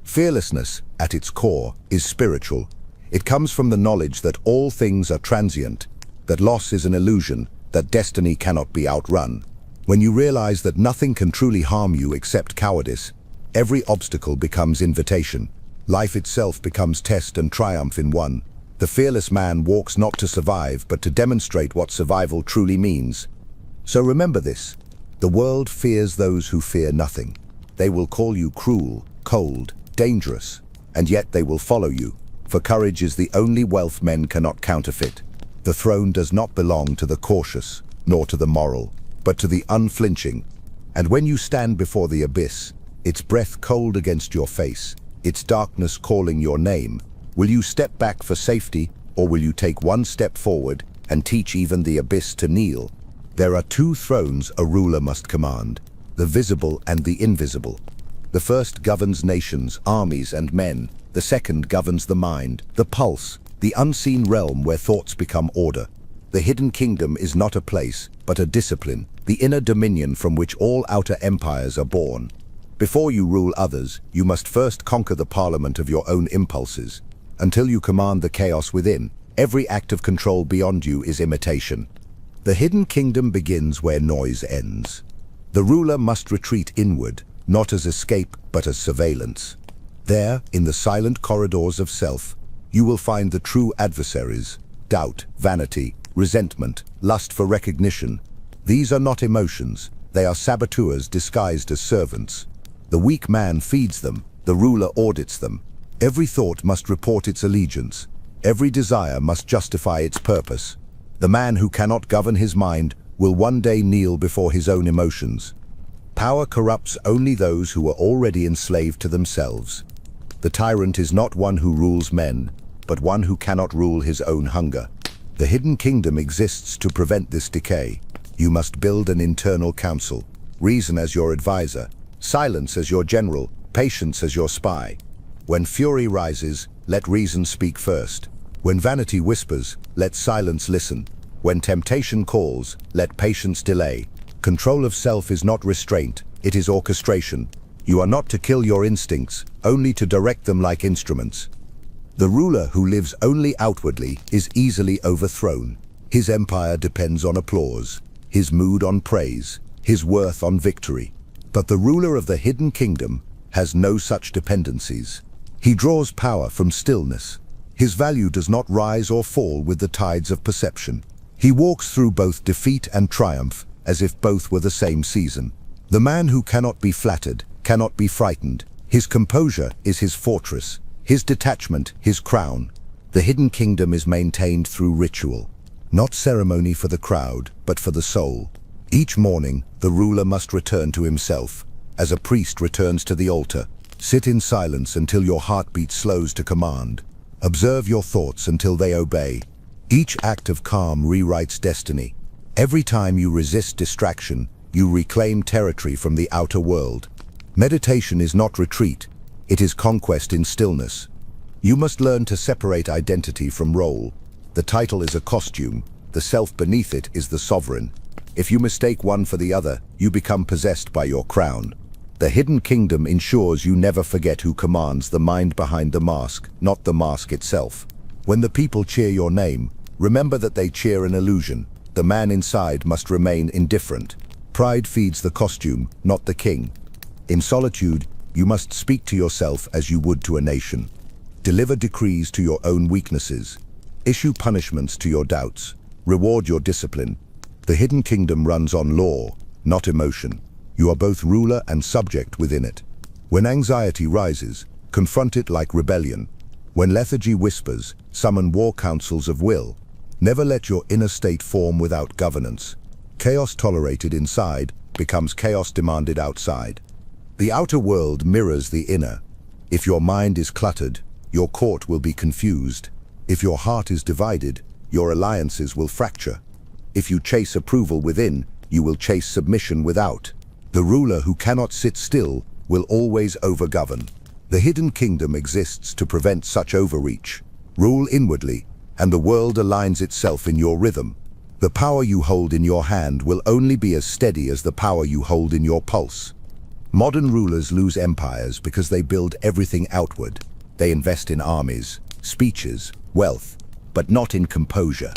Fearlessness, at its core, is spiritual. It comes from the knowledge that all things are transient, that loss is an illusion, that destiny cannot be outrun. When you realize that nothing can truly harm you except cowardice, every obstacle becomes invitation. Life itself becomes test and triumph in one. The fearless man walks not to survive, but to demonstrate what survival truly means. So remember this. The world fears those who fear nothing. They will call you cruel, cold, dangerous, and yet they will follow you, for courage is the only wealth men cannot counterfeit. The throne does not belong to the cautious, nor to the moral, but to the unflinching. And when you stand before the abyss, its breath cold against your face, its darkness calling your name, will you step back for safety, or will you take one step forward and teach even the abyss to kneel? There are two thrones a ruler must command, the visible and the invisible. The first governs nations, armies, and men. The second governs the mind, the pulse, the unseen realm where thoughts become order. The hidden kingdom is not a place, but a discipline, the inner dominion from which all outer empires are born. Before you rule others, you must first conquer the parliament of your own impulses. Until you command the chaos within, every act of control beyond you is imitation. The hidden kingdom begins where noise ends. The ruler must retreat inward, not as escape, but as surveillance. There, in the silent corridors of self, you will find the true adversaries: doubt, vanity, resentment, lust for recognition. These are not emotions, they are saboteurs disguised as servants. The weak man feeds them, the ruler audits them. Every thought must report its allegiance. Every desire must justify its purpose. The man who cannot govern his mind will one day kneel before his own emotions. Power corrupts only those who are already enslaved to themselves. The tyrant is not one who rules men, but one who cannot rule his own hunger. The hidden kingdom exists to prevent this decay. You must build an internal council, reason as your advisor, silence as your general, patience as your spy. When fury rises, let reason speak first. When vanity whispers, let silence listen. When temptation calls, let patience delay. Control of self is not restraint, it is orchestration. You are not to kill your instincts, only to direct them like instruments. The ruler who lives only outwardly is easily overthrown. His empire depends on applause, his mood on praise, his worth on victory. But the ruler of the hidden kingdom has no such dependencies. He draws power from stillness. His value does not rise or fall with the tides of perception. He walks through both defeat and triumph as if both were the same season. The man who cannot be flattered, cannot be frightened. His composure is his fortress, his detachment his crown. The hidden kingdom is maintained through ritual, not ceremony for the crowd, but for the soul. Each morning, the ruler must return to himself, as a priest returns to the altar. Sit in silence until your heartbeat slows to command. Observe your thoughts until they obey. Each act of calm rewrites destiny. Every time you resist distraction, you reclaim territory from the outer world. Meditation is not retreat, it is conquest in stillness. You must learn to separate identity from role. The title is a costume, the self beneath it is the sovereign. If you mistake one for the other, you become possessed by your crown. The hidden kingdom ensures you never forget who commands the mind behind the mask, not the mask itself. When the people cheer your name, remember that they cheer an illusion. The man inside must remain indifferent. Pride feeds the costume, not the king. In solitude, you must speak to yourself as you would to a nation. Deliver decrees to your own weaknesses. Issue punishments to your doubts. Reward your discipline. The hidden kingdom runs on law, not emotion. You are both ruler and subject within it. When anxiety rises, confront it like rebellion. When lethargy whispers, summon war councils of will. Never let your inner state form without governance. Chaos tolerated inside becomes chaos demanded outside. The outer world mirrors the inner. If your mind is cluttered, your court will be confused. If your heart is divided, your alliances will fracture. If you chase approval within, you will chase submission without. The ruler who cannot sit still will always overgovern. The hidden kingdom exists to prevent such overreach. Rule inwardly, and the world aligns itself in your rhythm. The power you hold in your hand will only be as steady as the power you hold in your pulse. Modern rulers lose empires because they build everything outward. They invest in armies, speeches, wealth, but not in composure.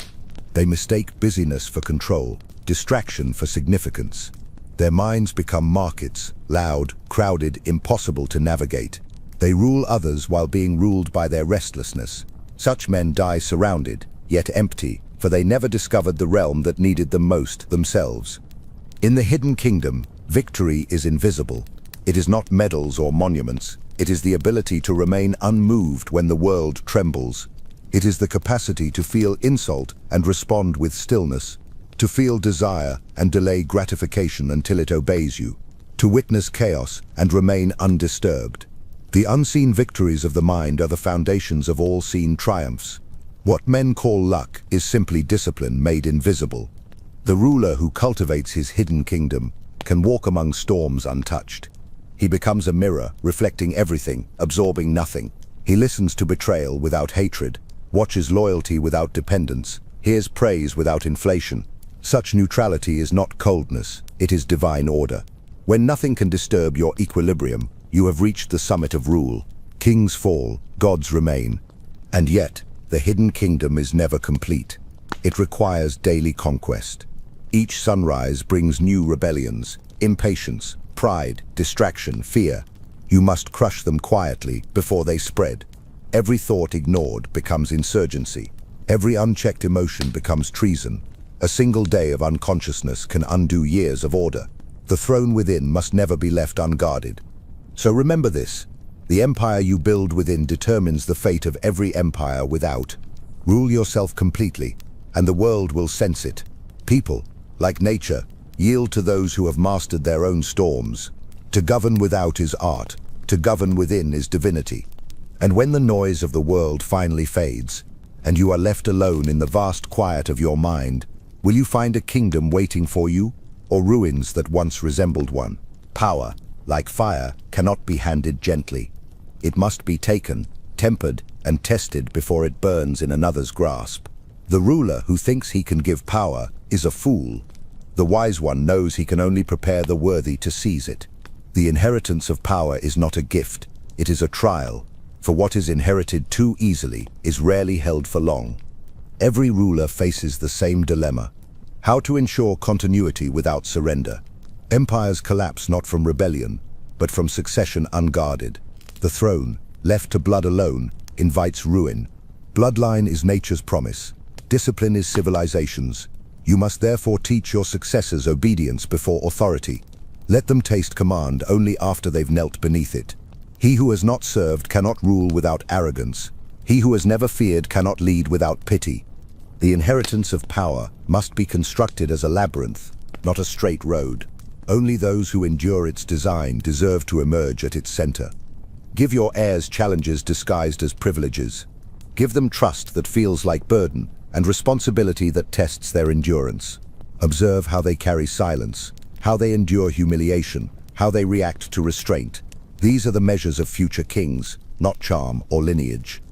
They mistake busyness for control, distraction for significance. Their minds become markets, loud, crowded, impossible to navigate. They rule others while being ruled by their restlessness. Such men die surrounded, yet empty, for they never discovered the realm that needed them most, themselves. In the hidden kingdom, victory is invisible. It is not medals or monuments. It is the ability to remain unmoved when the world trembles. It is the capacity to feel insult and respond with stillness. To feel desire and delay gratification until it obeys you. To witness chaos and remain undisturbed. The unseen victories of the mind are the foundations of all seen triumphs. What men call luck is simply discipline made invisible. The ruler who cultivates his hidden kingdom can walk among storms untouched. He becomes a mirror, reflecting everything, absorbing nothing. He listens to betrayal without hatred, watches loyalty without dependence, hears praise without inflation. Such neutrality is not coldness, it is divine order. When nothing can disturb your equilibrium, you have reached the summit of rule. Kings fall, gods remain. And yet, the hidden kingdom is never complete. It requires daily conquest. Each sunrise brings new rebellions, impatience, pride, distraction, fear. You must crush them quietly before they spread. Every thought ignored becomes insurgency. Every unchecked emotion becomes treason. A single day of unconsciousness can undo years of order. The throne within must never be left unguarded. So remember this, the empire you build within determines the fate of every empire without. Rule yourself completely, and the world will sense it. People, like nature, yield to those who have mastered their own storms. To govern without is art, to govern within is divinity. And when the noise of the world finally fades, and you are left alone in the vast quiet of your mind, will you find a kingdom waiting for you, or ruins that once resembled one? Power, like fire, cannot be handed gently. It must be taken, tempered, and tested before it burns in another's grasp. The ruler who thinks he can give power is a fool. The wise one knows he can only prepare the worthy to seize it. The inheritance of power is not a gift, it is a trial, for what is inherited too easily is rarely held for long. Every ruler faces the same dilemma: how to ensure continuity without surrender. Empires collapse not from rebellion, but from succession unguarded. The throne, left to blood alone, invites ruin. Bloodline is nature's promise. Discipline is civilization's. You must therefore teach your successors obedience before authority. Let them taste command only after they've knelt beneath it. He who has not served cannot rule without arrogance. He who has never feared cannot lead without pity. The inheritance of power must be constructed as a labyrinth, not a straight road. Only those who endure its design deserve to emerge at its center. Give your heirs challenges disguised as privileges. Give them trust that feels like burden, and responsibility that tests their endurance. Observe how they carry silence, how they endure humiliation, how they react to restraint. These are the measures of future kings, not charm or lineage.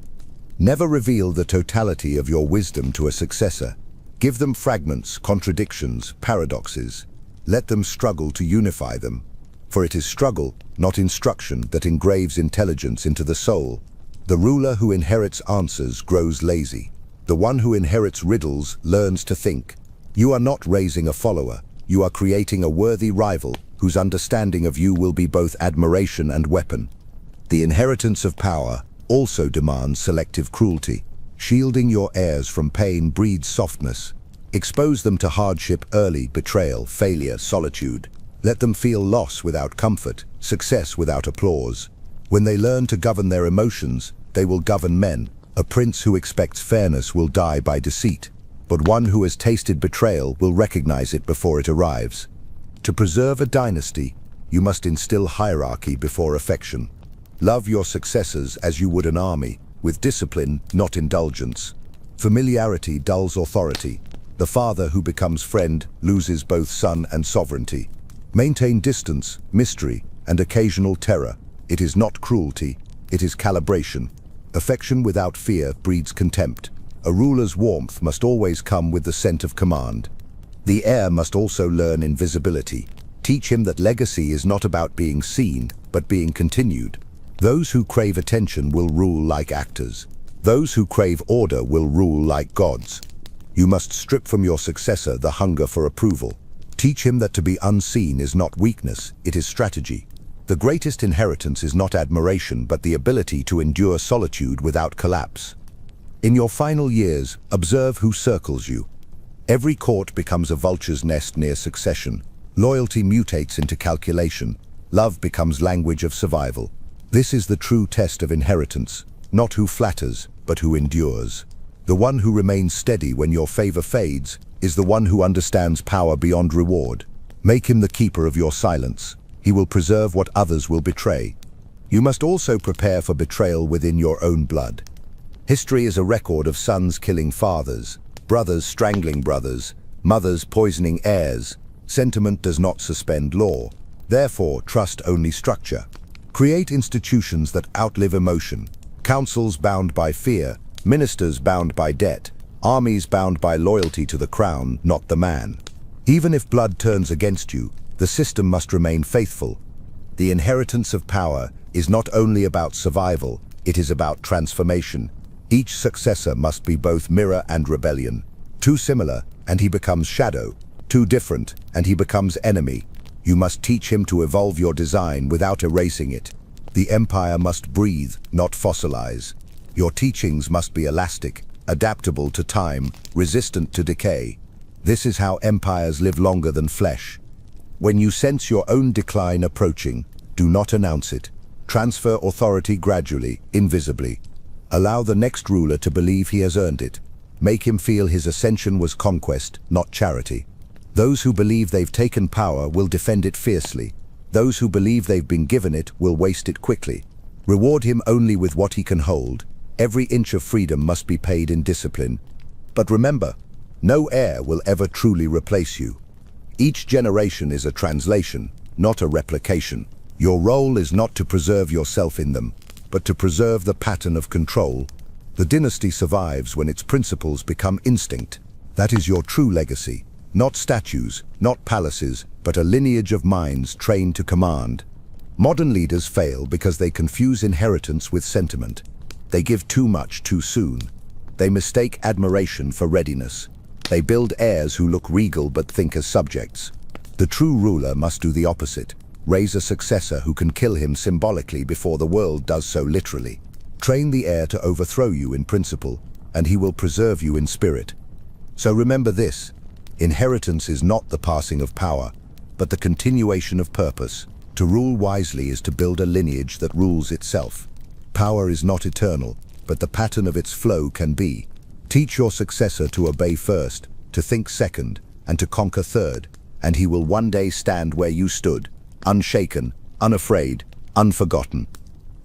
Never reveal the totality of your wisdom to a successor. Give them fragments, contradictions, paradoxes. Let them struggle to unify them. For it is struggle, not instruction, that engraves intelligence into the soul. The ruler who inherits answers grows lazy. The one who inherits riddles learns to think. You are not raising a follower. You are creating a worthy rival whose understanding of you will be both admiration and weapon. The inheritance of power also demands selective cruelty. Shielding your heirs from pain breeds softness. Expose them to hardship early, betrayal, failure, solitude. Let them feel loss without comfort, success without applause. When they learn to govern their emotions, they will govern men. A prince who expects fairness will die by deceit, but one who has tasted betrayal will recognize it before it arrives. To preserve a dynasty, you must instill hierarchy before affection. Love your successors as you would an army, with discipline, not indulgence. Familiarity dulls authority. The father who becomes friend loses both son and sovereignty. Maintain distance, mystery, and occasional terror. It is not cruelty, it is calibration. Affection without fear breeds contempt. A ruler's warmth must always come with the scent of command. The heir must also learn invisibility. Teach him that legacy is not about being seen, but being continued. Those who crave attention will rule like actors. Those who crave order will rule like gods. You must strip from your successor the hunger for approval. Teach him that to be unseen is not weakness, it is strategy. The greatest inheritance is not admiration, but the ability to endure solitude without collapse. In your final years, observe who circles you. Every court becomes a vulture's nest near succession. Loyalty mutates into calculation. Love becomes language of survival. This is the true test of inheritance, not who flatters, but who endures. The one who remains steady when your favor fades is the one who understands power beyond reward. Make him the keeper of your silence. He will preserve what others will betray. You must also prepare for betrayal within your own blood. History is a record of sons killing fathers, brothers strangling brothers, mothers poisoning heirs. Sentiment does not suspend law. Therefore, trust only structure. Create institutions that outlive emotion. Councils bound by fear, ministers bound by debt, armies bound by loyalty to the crown, not the man. Even if blood turns against you, the system must remain faithful. The inheritance of power is not only about survival, it is about transformation. Each successor must be both mirror and rebellion. Too similar, and he becomes shadow. Too different, and he becomes enemy. You must teach him to evolve your design without erasing it. The empire must breathe, not fossilize. Your teachings must be elastic, adaptable to time, resistant to decay. This is how empires live longer than flesh. When you sense your own decline approaching, do not announce it. Transfer authority gradually, invisibly. Allow the next ruler to believe he has earned it. Make him feel his ascension was conquest, not charity. Those who believe they've taken power will defend it fiercely. Those who believe they've been given it will waste it quickly. Reward him only with what he can hold. Every inch of freedom must be paid in discipline. But remember, no heir will ever truly replace you. Each generation is a translation, not a replication. Your role is not to preserve yourself in them, but to preserve the pattern of control. The dynasty survives when its principles become instinct. That is your true legacy. Not statues, not palaces, but a lineage of minds trained to command. Modern leaders fail because they confuse inheritance with sentiment. They give too much too soon. They mistake admiration for readiness. They build heirs who look regal but think as subjects. The true ruler must do the opposite. Raise a successor who can kill him symbolically before the world does so literally. Train the heir to overthrow you in principle, and he will preserve you in spirit. So remember this: inheritance is not the passing of power, but the continuation of purpose. To rule wisely is to build a lineage that rules itself. Power is not eternal, but the pattern of its flow can be. Teach your successor to obey first, to think second, and to conquer third, and he will one day stand where you stood, unshaken, unafraid, unforgotten.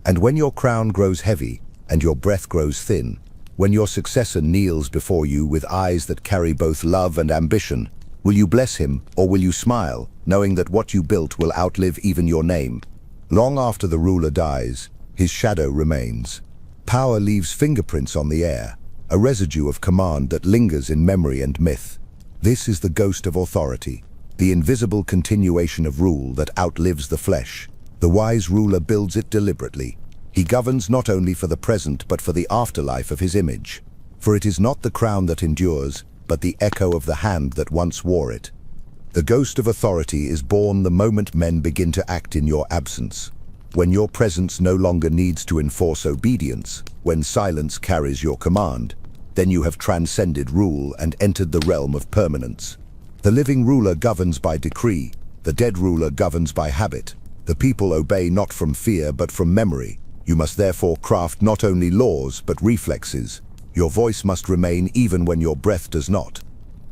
And when your crown grows heavy and your breath grows thin, when your successor kneels before you with eyes that carry both love and ambition, will you bless him or will you smile, knowing that what you built will outlive even your name? Long after the ruler dies, his shadow remains. Power leaves fingerprints on the air, a residue of command that lingers in memory and myth. This is the ghost of authority, the invisible continuation of rule that outlives the flesh. The wise ruler builds it deliberately. He governs not only for the present but for the afterlife of his image. For it is not the crown that endures, but the echo of the hand that once wore it. The ghost of authority is born the moment men begin to act in your absence. When your presence no longer needs to enforce obedience, when silence carries your command, then you have transcended rule and entered the realm of permanence. The living ruler governs by decree, the dead ruler governs by habit. The people obey not from fear but from memory. You must therefore craft not only laws but reflexes. Your voice must remain even when your breath does not.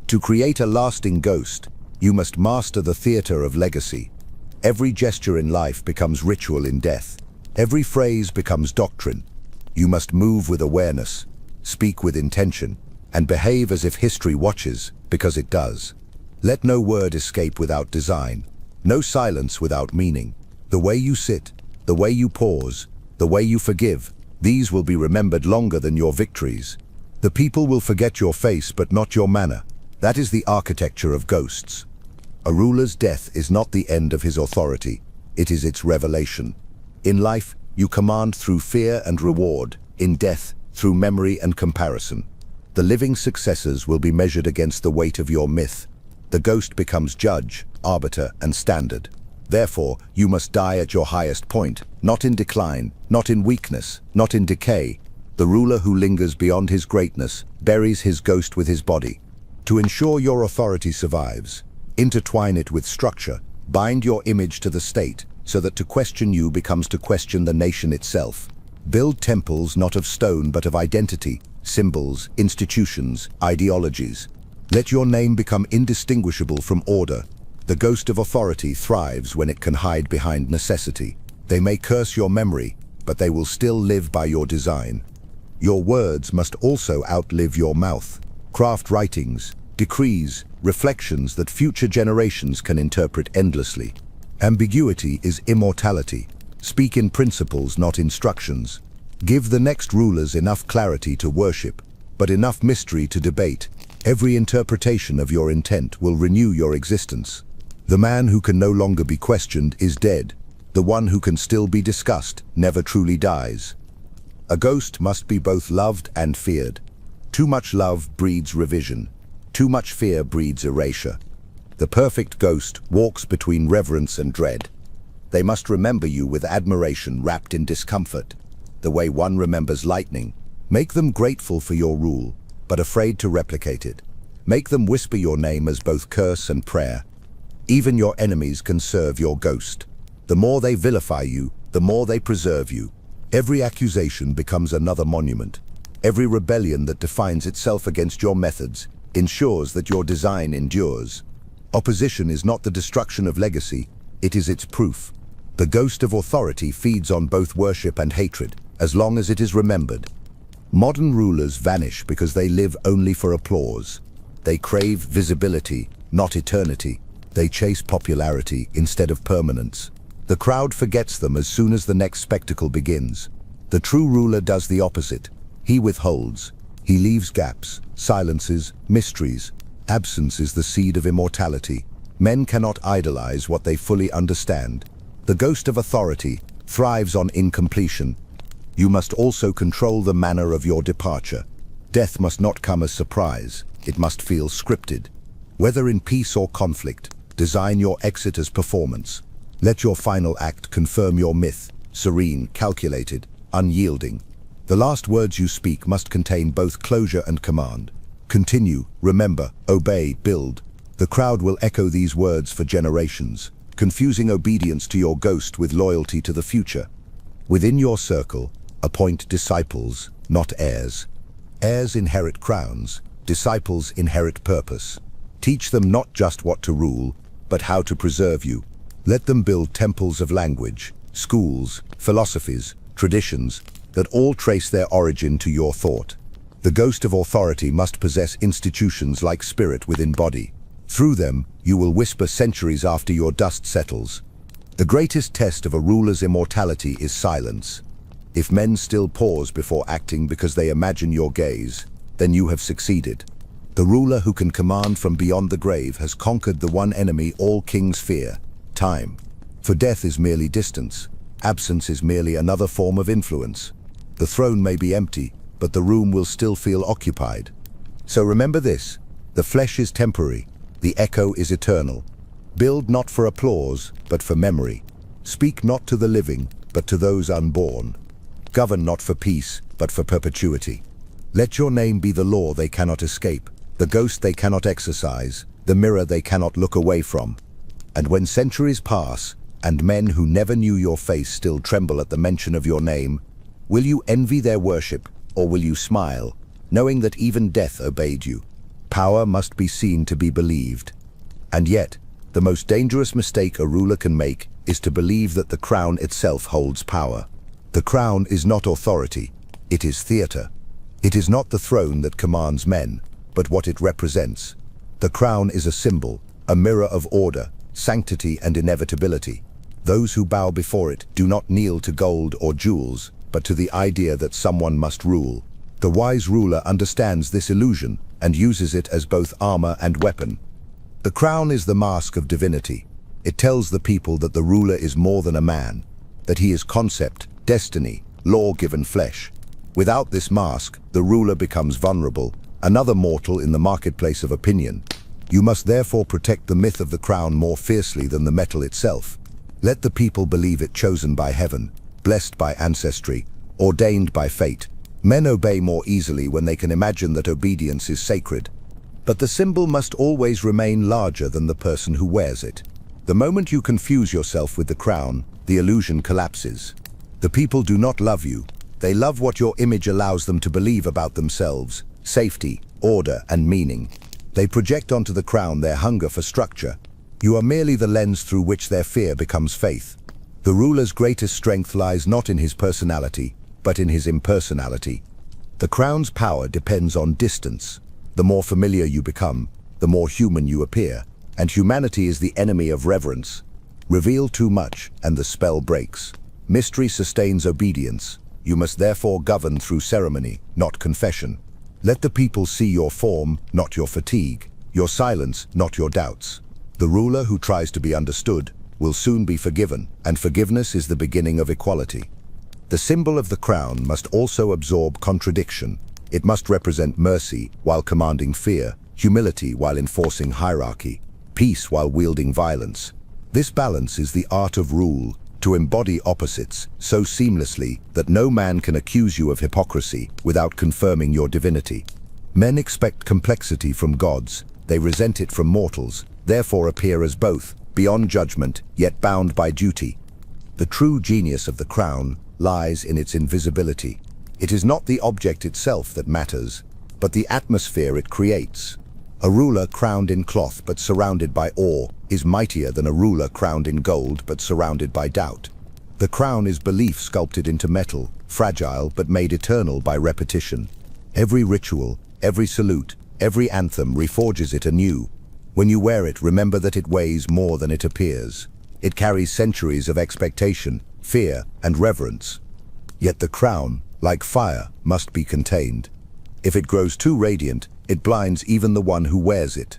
To create a lasting ghost, you must master the theater of legacy. Every gesture in life becomes ritual in death. Every phrase becomes doctrine. You must move with awareness, speak with intention, and behave as if history watches, because it does. Let no word escape without design, no silence without meaning. The way you sit, the way you pause, the way you forgive, these will be remembered longer than your victories. The people will forget your face but not your manner. That is the architecture of ghosts. A ruler's death is not the end of his authority, it is its revelation. In life, you command through fear and reward. In death, through memory and comparison. The living successors will be measured against the weight of your myth. The ghost becomes judge, arbiter, and standard. Therefore, you must die at your highest point, not in decline, not in weakness, not in decay. The ruler who lingers beyond his greatness buries his ghost with his body. To ensure your authority survives, intertwine it with structure, bind your image to the state, so that to question you becomes to question the nation itself. Build temples not of stone but of identity, symbols, institutions, ideologies. Let your name become indistinguishable from order. The ghost of authority thrives when it can hide behind necessity. They may curse your memory, but they will still live by your design. Your words must also outlive your mouth. Craft writings, decrees, reflections that future generations can interpret endlessly. Ambiguity is immortality. Speak in principles, not instructions. Give the next rulers enough clarity to worship, but enough mystery to debate. Every interpretation of your intent will renew your existence. The man who can no longer be questioned is dead. The one who can still be discussed never truly dies. A ghost must be both loved and feared. Too much love breeds revision. Too much fear breeds erasure. The perfect ghost walks between reverence and dread. They must remember you with admiration wrapped in discomfort, the way one remembers lightning. Make them grateful for your rule, but afraid to replicate it. Make them whisper your name as both curse and prayer. Even your enemies can serve your ghost. The more they vilify you, the more they preserve you. Every accusation becomes another monument. Every rebellion that defines itself against your methods ensures that your design endures. Opposition is not the destruction of legacy, it is its proof. The ghost of authority feeds on both worship and hatred, as long as it is remembered. Modern rulers vanish because they live only for applause. They crave visibility, not eternity. They chase popularity instead of permanence. The crowd forgets them as soon as the next spectacle begins. The true ruler does the opposite. He withholds. He leaves gaps, silences, mysteries. Absence is the seed of immortality. Men cannot idolize what they fully understand. The ghost of authority thrives on incompletion. You must also control the manner of your departure. Death must not come as surprise. It must feel scripted. Whether in peace or conflict, design your exit as performance. Let your final act confirm your myth, serene, calculated, unyielding. The last words you speak must contain both closure and command. Continue, remember, obey, build. The crowd will echo these words for generations, confusing obedience to your ghost with loyalty to the future. Within your circle, appoint disciples, not heirs. Heirs inherit crowns, disciples inherit purpose. Teach them not just what to rule, but how to preserve you. Let them build temples of language, schools, philosophies, traditions, that all trace their origin to your thought. The ghost of authority must possess institutions like spirit within body. Through them, you will whisper centuries after your dust settles. The greatest test of a ruler's immortality is silence. If men still pause before acting because they imagine your gaze, then you have succeeded. The ruler who can command from beyond the grave has conquered the one enemy all kings fear, time. For death is merely distance. Absence is merely another form of influence. The throne may be empty, but the room will still feel occupied. So remember this, the flesh is temporary, the echo is eternal. Build not for applause, but for memory. Speak not to the living, but to those unborn. Govern not for peace, but for perpetuity. Let your name be the law they cannot escape, the ghost they cannot exorcise, the mirror they cannot look away from. And when centuries pass, and men who never knew your face still tremble at the mention of your name, will you envy their worship, or will you smile, knowing that even death obeyed you? Power must be seen to be believed. And yet, the most dangerous mistake a ruler can make is to believe that the crown itself holds power. The crown is not authority, it is theater. It is not the throne that commands men, but what it represents. The crown is a symbol, a mirror of order, sanctity and inevitability. Those who bow before it do not kneel to gold or jewels, but to the idea that someone must rule. The wise ruler understands this illusion and uses it as both armor and weapon. The crown is the mask of divinity. It tells the people that the ruler is more than a man, that he is concept, destiny, law-given flesh. Without this mask, the ruler becomes vulnerable, another mortal in the marketplace of opinion. You must therefore protect the myth of the crown more fiercely than the metal itself. Let the people believe it chosen by heaven, blessed by ancestry, ordained by fate. Men obey more easily when they can imagine that obedience is sacred. But the symbol must always remain larger than the person who wears it. The moment you confuse yourself with the crown, the illusion collapses. The people do not love you. They love what your image allows them to believe about themselves, safety, order, and meaning. They project onto the crown their hunger for structure. You are merely the lens through which their fear becomes faith. The ruler's greatest strength lies not in his personality, but in his impersonality. The crown's power depends on distance. The more familiar you become, the more human you appear, and humanity is the enemy of reverence. Reveal too much, and the spell breaks. Mystery sustains obedience. You must therefore govern through ceremony, not confession. Let the people see your form, not your fatigue, your silence, not your doubts. The ruler who tries to be understood will soon be forgiven, and forgiveness is the beginning of equality. The symbol of the crown must also absorb contradiction. It must represent mercy while commanding fear, humility while enforcing hierarchy, peace while wielding violence. This balance is the art of rule, to embody opposites so seamlessly that no man can accuse you of hypocrisy without confirming your divinity. Men expect complexity from gods, they resent it from mortals, therefore appear as both, beyond judgment, yet bound by duty. The true genius of the crown lies in its invisibility. It is not the object itself that matters, but the atmosphere it creates. A ruler crowned in cloth but surrounded by awe is mightier than a ruler crowned in gold but surrounded by doubt. The crown is belief sculpted into metal, fragile but made eternal by repetition. Every ritual, every salute, every anthem reforges it anew. When you wear it, remember that it weighs more than it appears. It carries centuries of expectation, fear, and reverence. Yet the crown, like fire, must be contained. If it grows too radiant, it blinds even the one who wears it.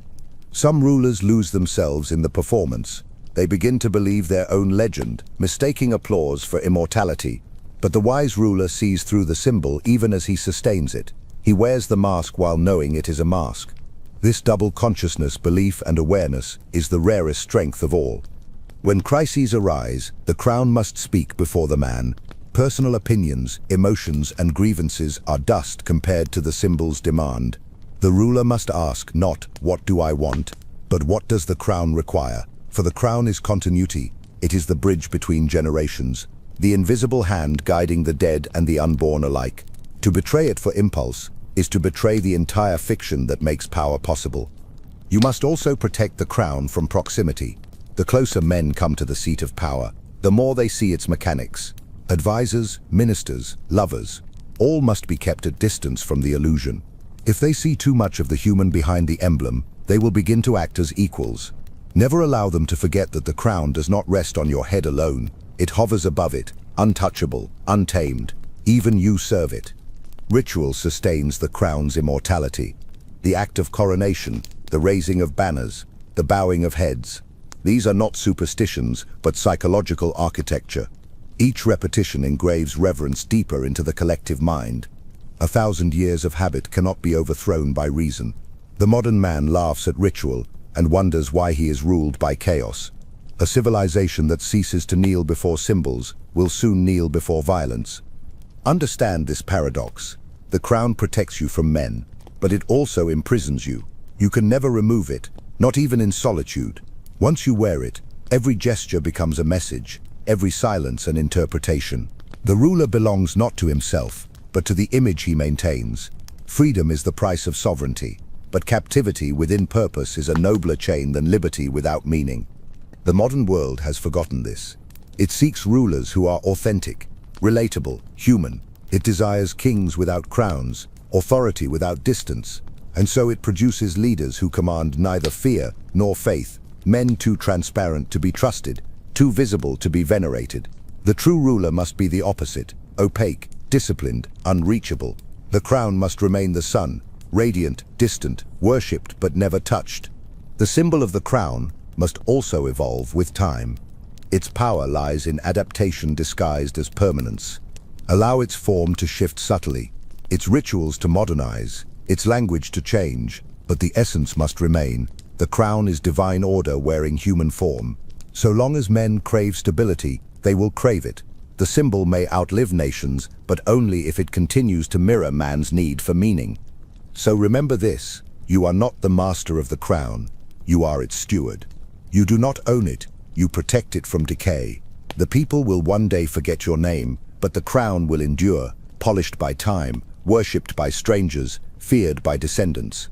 Some rulers lose themselves in the performance. They begin to believe their own legend, mistaking applause for immortality. But the wise ruler sees through the symbol even as he sustains it. He wears the mask while knowing it is a mask. This double consciousness, belief and awareness, is the rarest strength of all. When crises arise, the crown must speak before the man. Personal opinions, emotions, and grievances are dust compared to the symbol's demand. The ruler must ask not, "What do I want?" but "What does the crown require?" For the crown is continuity. It is the bridge between generations, the invisible hand guiding the dead and the unborn alike. To betray it for impulse is to betray the entire fiction that makes power possible. You must also protect the crown from proximity. The closer men come to the seat of power, the more they see its mechanics. Advisors, ministers, lovers, all must be kept at distance from the illusion. If they see too much of the human behind the emblem, they will begin to act as equals. Never allow them to forget that the crown does not rest on your head alone. It hovers above it, untouchable, untamed. Even you serve it. Ritual sustains the crown's immortality. The act of coronation, the raising of banners, the bowing of heads. These are not superstitions, but psychological architecture. Each repetition engraves reverence deeper into the collective mind. 1,000 years of habit cannot be overthrown by reason. The modern man laughs at ritual and wonders why he is ruled by chaos. A civilization that ceases to kneel before symbols will soon kneel before violence. Understand this paradox. The crown protects you from men, but it also imprisons you. You can never remove it, not even in solitude. Once you wear it, every gesture becomes a message, every silence an interpretation. The ruler belongs not to himself, but to the image he maintains. Freedom is the price of sovereignty, but captivity within purpose is a nobler chain than liberty without meaning. The modern world has forgotten this. It seeks rulers who are authentic, relatable, human. It desires kings without crowns, authority without distance, and so it produces leaders who command neither fear nor faith, men too transparent to be trusted, too visible to be venerated. The true ruler must be the opposite, opaque, disciplined, unreachable. The crown must remain the sun, radiant, distant, worshipped but never touched. The symbol of the crown must also evolve with time. Its power lies in adaptation disguised as permanence. Allow its form to shift subtly, its rituals to modernize, its language to change, but the essence must remain. The crown is divine order wearing human form. So long as men crave stability, they will crave it. The symbol may outlive nations, but only if it continues to mirror man's need for meaning. So remember this, you are not the master of the crown, you are its steward. You do not own it, you protect it from decay. The people will one day forget your name, but the crown will endure, polished by time, worshipped by strangers, feared by descendants.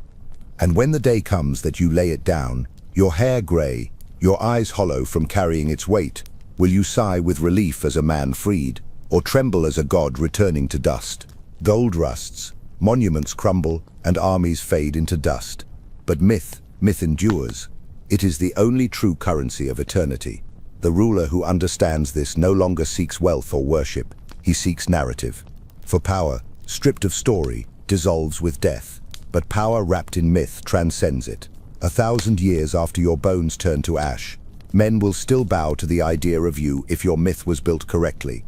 And when the day comes that you lay it down, your hair gray, your eyes hollow from carrying its weight, will you sigh with relief as a man freed, or tremble as a god returning to dust? Gold rusts, monuments crumble, and armies fade into dust. But myth endures. It is the only true currency of eternity. The ruler who understands this no longer seeks wealth or worship, he seeks narrative. For power, stripped of story, dissolves with death, but power wrapped in myth transcends it. 1,000 years after your bones turn to ash, men will still bow to the idea of you if your myth was built correctly.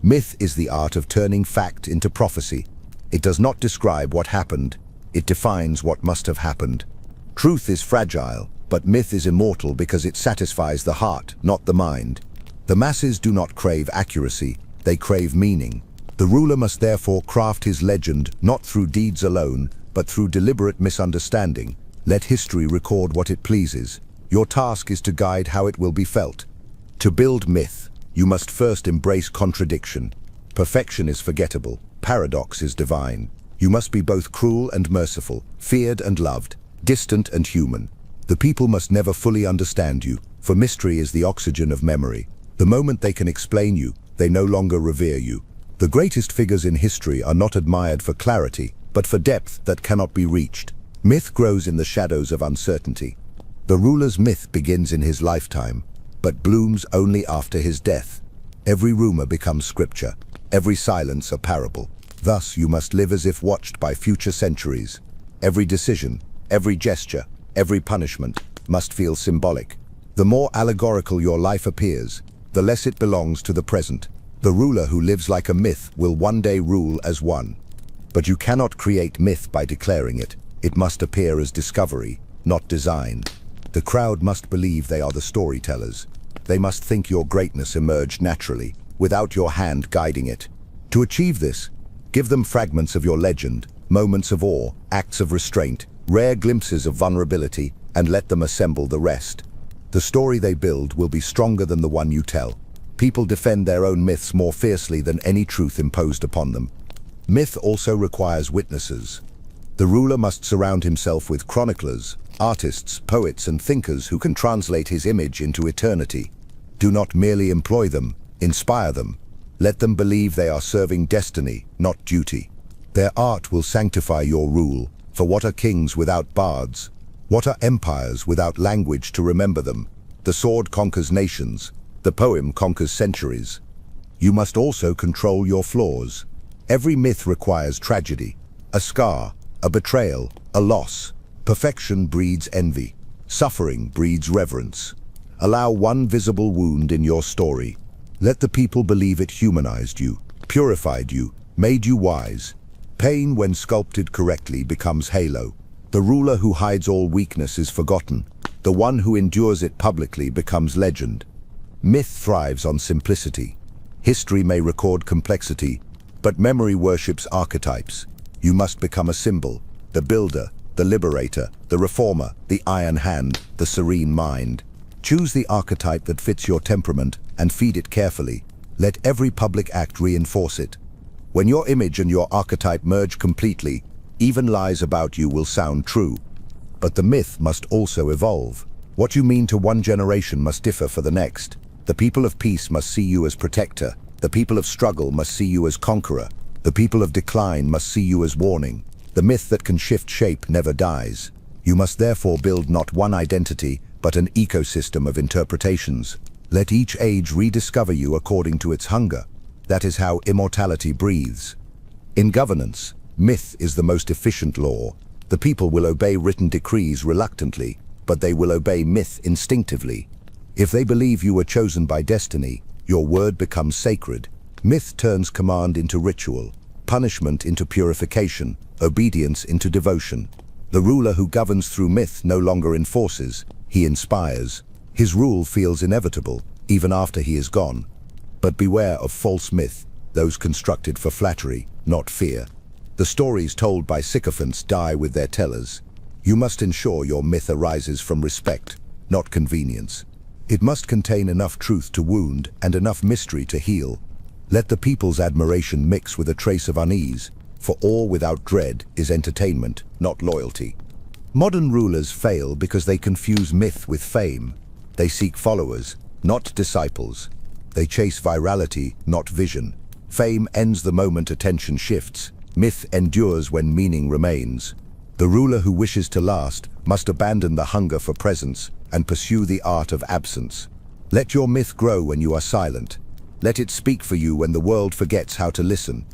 Myth is the art of turning fact into prophecy. It does not describe what happened, it defines what must have happened. Truth is fragile, but myth is immortal because it satisfies the heart, not the mind. The masses do not crave accuracy, they crave meaning. The ruler must therefore craft his legend not through deeds alone, but through deliberate misunderstanding. Let history record what it pleases. Your task is to guide how it will be felt. To build myth, you must first embrace contradiction. Perfection is forgettable, paradox is divine. You must be both cruel and merciful, feared and loved. distant and human. The people must never fully understand you, for mystery is the oxygen of memory. The moment they can explain you, they no longer revere you. The greatest figures in history are not admired for clarity, but for depth that cannot be reached. Myth grows in the shadows of uncertainty. The ruler's myth begins in his lifetime, but blooms only after his death. Every rumor becomes scripture, every silence a parable. Thus you must live as if watched by future centuries. Every decision, every gesture, every punishment must feel symbolic. The more allegorical your life appears, the less it belongs to the present. The ruler who lives like a myth will one day rule as one. But you cannot create myth by declaring it. It must appear as discovery, not design. The crowd must believe they are the storytellers. They must think your greatness emerged naturally, without your hand guiding it. To achieve this, give them fragments of your legend, moments of awe, acts of restraint, rare glimpses of vulnerability, and let them assemble the rest. The story they build will be stronger than the one you tell. People defend their own myths more fiercely than any truth imposed upon them. Myth also requires witnesses. The ruler must surround himself with chroniclers, artists, poets, and thinkers who can translate his image into eternity. Do not merely employ them, inspire them. Let them believe they are serving destiny, not duty. Their art will sanctify your rule, for what are kings without bards? What are empires without language to remember them? The sword conquers nations, the poem conquers centuries. You must also control your flaws. Every myth requires tragedy, a scar, a betrayal, a loss. Perfection breeds envy. Suffering breeds reverence. Allow one visible wound in your story. Let the people believe it humanized you, purified you, made you wise. Pain, when sculpted correctly, becomes halo. The ruler who hides all weakness is forgotten. The one who endures it publicly becomes legend. Myth thrives on simplicity. History may record complexity, but memory worships archetypes. You must become a symbol, the builder, the liberator, the reformer, the iron hand, the serene mind. Choose the archetype that fits your temperament and feed it carefully. Let every public act reinforce it. When your image and your archetype merge completely, even lies about you will sound true. But the myth must also evolve. What you mean to one generation must differ for the next. The people of peace must see you as protector. The people of struggle must see you as conqueror. The people of decline must see you as warning. The myth that can shift shape never dies. You must therefore build not one identity, but an ecosystem of interpretations. Let each age rediscover you according to its hunger. That is how immortality breathes. In governance, myth is the most efficient law. The people will obey written decrees reluctantly, but they will obey myth instinctively. If they believe you were chosen by destiny, your word becomes sacred. Myth turns command into ritual, punishment into purification, obedience into devotion. The ruler who governs through myth no longer enforces, he inspires. His rule feels inevitable, even after he is gone. But beware of false myth, those constructed for flattery, not fear. The stories told by sycophants die with their tellers. You must ensure your myth arises from respect, not convenience. It must contain enough truth to wound and enough mystery to heal. Let the people's admiration mix with a trace of unease, for awe without dread is entertainment, not loyalty. Modern rulers fail because they confuse myth with fame. They seek followers, not disciples. They chase virality, not vision. Fame ends the moment attention shifts. Myth endures when meaning remains. The ruler who wishes to last must abandon the hunger for presence and pursue the art of absence. Let your myth grow when you are silent. Let it speak for you when the world forgets how to listen.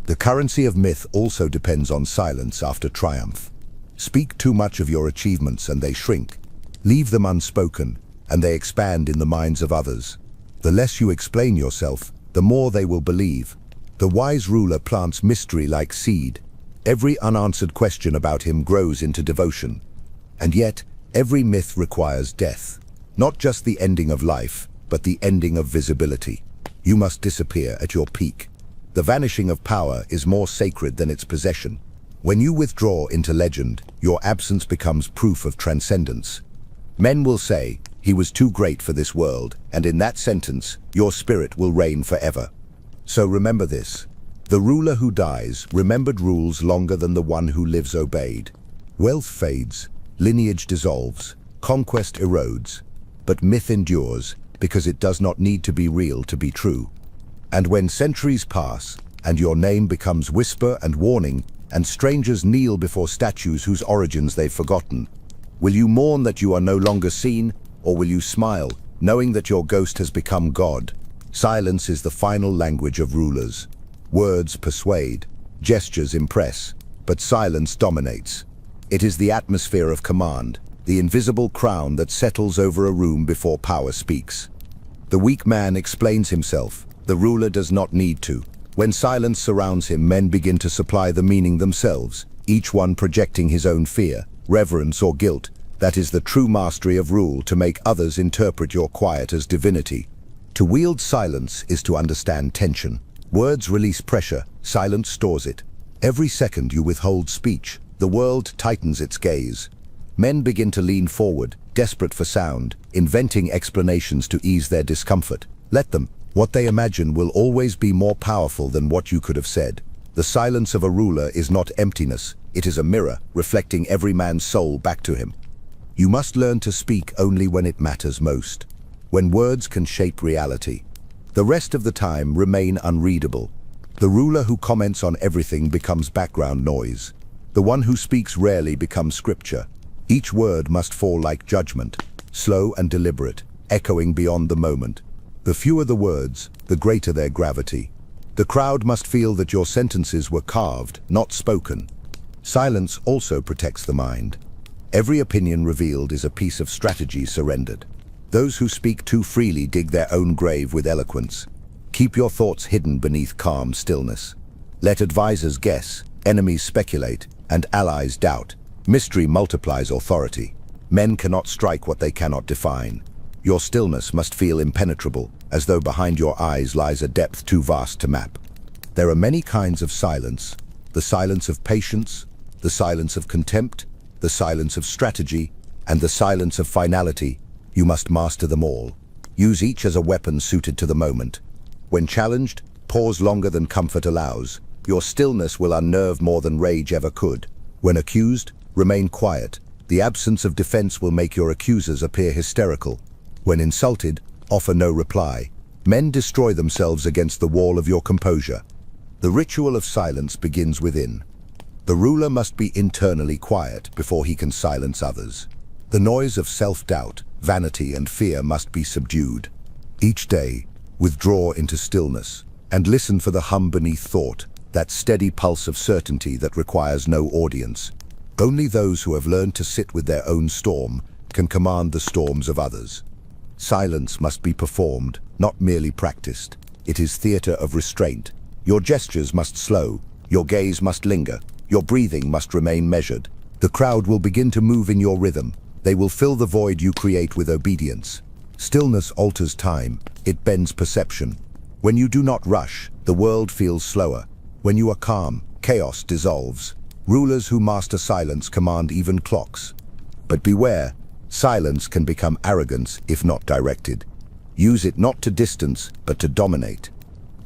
The currency of myth also depends on silence after triumph. Speak too much of your achievements and they shrink. Leave them unspoken, and they expand in the minds of others. The less you explain yourself, the more they will believe. The wise ruler plants mystery like seed. Every unanswered question about him grows into devotion. And yet, every myth requires death. Not just the ending of life, but the ending of visibility. You must disappear at your peak. The vanishing of power is more sacred than its possession. When you withdraw into legend, your absence becomes proof of transcendence. Men will say, "He was too great for this world," and in that sentence, your spirit will reign forever. So remember this. The ruler who dies remembered rules longer than the one who lives obeyed. Wealth fades, lineage dissolves, conquest erodes, but myth endures because it does not need to be real to be true. And when centuries pass, and your name becomes whisper and warning, and strangers kneel before statues whose origins they've forgotten, will you mourn that you are no longer seen, or will you smile, knowing that your ghost has become God? Silence is the final language of rulers. Words persuade, gestures impress, but silence dominates. It is the atmosphere of command, the invisible crown that settles over a room before power speaks. The weak man explains himself. The ruler does not need to. When silence surrounds him, men begin to supply the meaning themselves, each one projecting his own fear, reverence or guilt. That is the true mastery of rule, to make others interpret your quiet as divinity. To wield silence is to understand tension. Words release pressure, silence stores it. Every second you withhold speech, the world tightens its gaze. Men begin to lean forward, desperate for sound, inventing explanations to ease their discomfort. Let them. What they imagine will always be more powerful than what you could have said. The silence of a ruler is not emptiness, it is a mirror, reflecting every man's soul back to him. You must learn to speak only when it matters most, when words can shape reality. The rest of the time remain unreadable. The ruler who comments on everything becomes background noise. The one who speaks rarely becomes scripture. Each word must fall like judgment, slow and deliberate, echoing beyond the moment. The fewer the words, the greater their gravity. The crowd must feel that your sentences were carved, not spoken. Silence also protects the mind. Every opinion revealed is a piece of strategy surrendered. Those who speak too freely dig their own grave with eloquence. Keep your thoughts hidden beneath calm stillness. Let advisors guess, enemies speculate, and allies doubt. Mystery multiplies authority. Men cannot strike what they cannot define. Your stillness must feel impenetrable, as though behind your eyes lies a depth too vast to map. There are many kinds of silence. The silence of patience, the silence of contempt, the silence of strategy, and the silence of finality. You must master them all. Use each as a weapon suited to the moment. When challenged, pause longer than comfort allows. Your stillness will unnerve more than rage ever could. When accused, remain quiet. The absence of defense will make your accusers appear hysterical. When insulted, offer no reply. Men destroy themselves against the wall of your composure. The ritual of silence begins within. The ruler must be internally quiet before he can silence others. The noise of self-doubt, vanity, and fear must be subdued. Each day, withdraw into stillness and listen for the hum beneath thought, that steady pulse of certainty that requires no audience. Only those who have learned to sit with their own storm can command the storms of others. Silence must be performed, not merely practiced. It is theater of restraint. Your gestures must slow, your gaze must linger, your breathing must remain measured. The crowd will begin to move in your rhythm. They will fill the void you create with obedience. Stillness alters time, it bends perception. When you do not rush, the world feels slower. When you are calm, chaos dissolves. Rulers who master silence command even clocks. But beware, silence can become arrogance if not directed. Use it not to distance, but to dominate.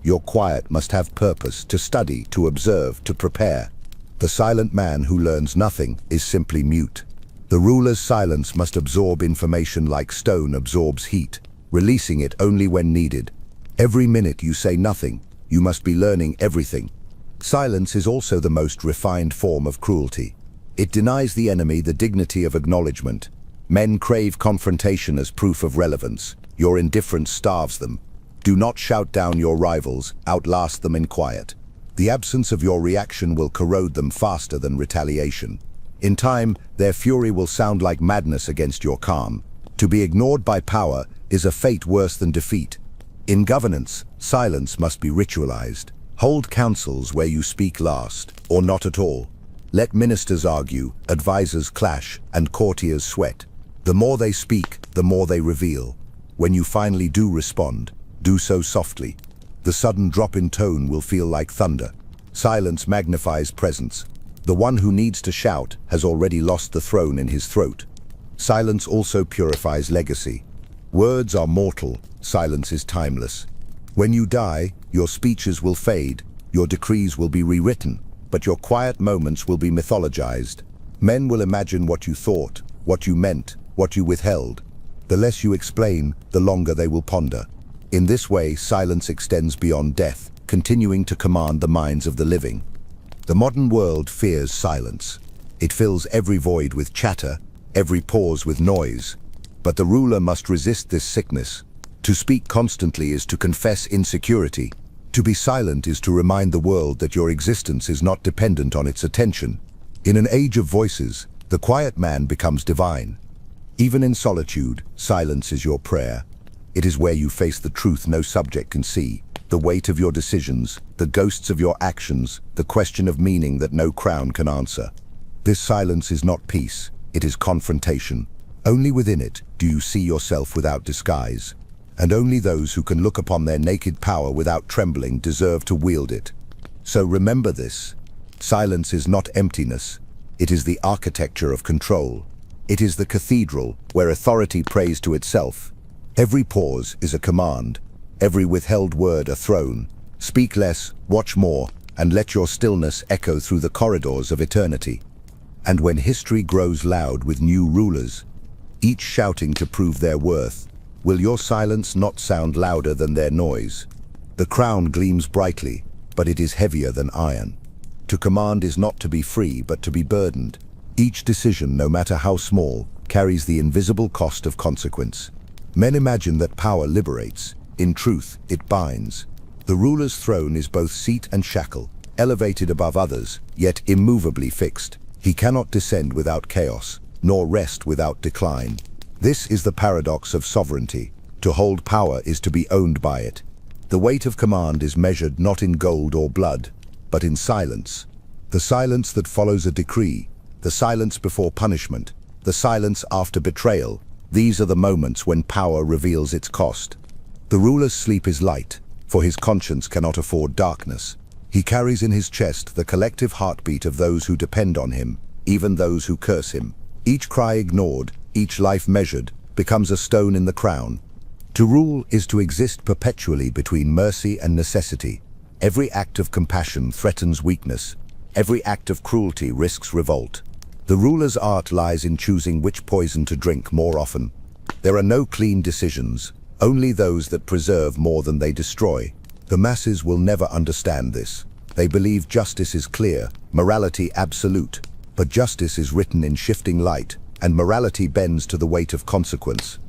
Your quiet must have purpose, to study, to observe, to prepare. The silent man who learns nothing is simply mute. The ruler's silence must absorb information like stone absorbs heat, releasing it only when needed. Every minute you say nothing, you must be learning everything. Silence is also the most refined form of cruelty. It denies the enemy the dignity of acknowledgement. Men crave confrontation as proof of relevance. Your indifference starves them. Do not shout down your rivals, outlast them in quiet. The absence of your reaction will corrode them faster than retaliation. In time, their fury will sound like madness against your calm. To be ignored by power is a fate worse than defeat. In governance, silence must be ritualized. Hold councils where you speak last, or not at all. Let ministers argue, advisors clash, and courtiers sweat. The more they speak, the more they reveal. When you finally do respond, do so softly. The sudden drop in tone will feel like thunder. Silence magnifies presence. The one who needs to shout has already lost the throne in his throat. Silence also purifies legacy. Words are mortal, silence is timeless. When you die, your speeches will fade, your decrees will be rewritten, but your quiet moments will be mythologized. Men will imagine what you thought, what you meant, what you withheld. The less you explain, the longer they will ponder. In this way, silence extends beyond death, continuing to command the minds of the living. The modern world fears silence. It fills every void with chatter, every pause with noise. But the ruler must resist this sickness. To speak constantly is to confess insecurity. To be silent is to remind the world that your existence is not dependent on its attention. In an age of voices, the quiet man becomes divine. Even in solitude, silence is your prayer. It is where you face the truth no subject can see, the weight of your decisions, the ghosts of your actions, the question of meaning that no crown can answer. This silence is not peace, it is confrontation. Only within it do you see yourself without disguise. And only those who can look upon their naked power without trembling deserve to wield it. So remember this. Silence is not emptiness. It is the architecture of control. It is the cathedral where authority prays to itself. Every pause is a command. Every withheld word a throne. Speak less, watch more, and let your stillness echo through the corridors of eternity. And when history grows loud with new rulers, each shouting to prove their worth, will your silence not sound louder than their noise? The crown gleams brightly, but it is heavier than iron. To command is not to be free, but to be burdened. Each decision, no matter how small, carries the invisible cost of consequence. Men imagine that power liberates. In truth, it binds. The ruler's throne is both seat and shackle, elevated above others, yet immovably fixed. He cannot descend without chaos, nor rest without decline. This is the paradox of sovereignty. To hold power is to be owned by it. The weight of command is measured not in gold or blood, but in silence. The silence that follows a decree, the silence before punishment, the silence after betrayal. These are the moments when power reveals its cost. The ruler's sleep is light, for his conscience cannot afford darkness. He carries in his chest the collective heartbeat of those who depend on him, even those who curse him. Each cry ignored, each life measured, becomes a stone in the crown. To rule is to exist perpetually between mercy and necessity. Every act of compassion threatens weakness. Every act of cruelty risks revolt. The ruler's art lies in choosing which poison to drink more often. There are no clean decisions, only those that preserve more than they destroy. The masses will never understand this. They believe justice is clear, morality absolute. But justice is written in shifting light, and morality bends to the weight of consequence.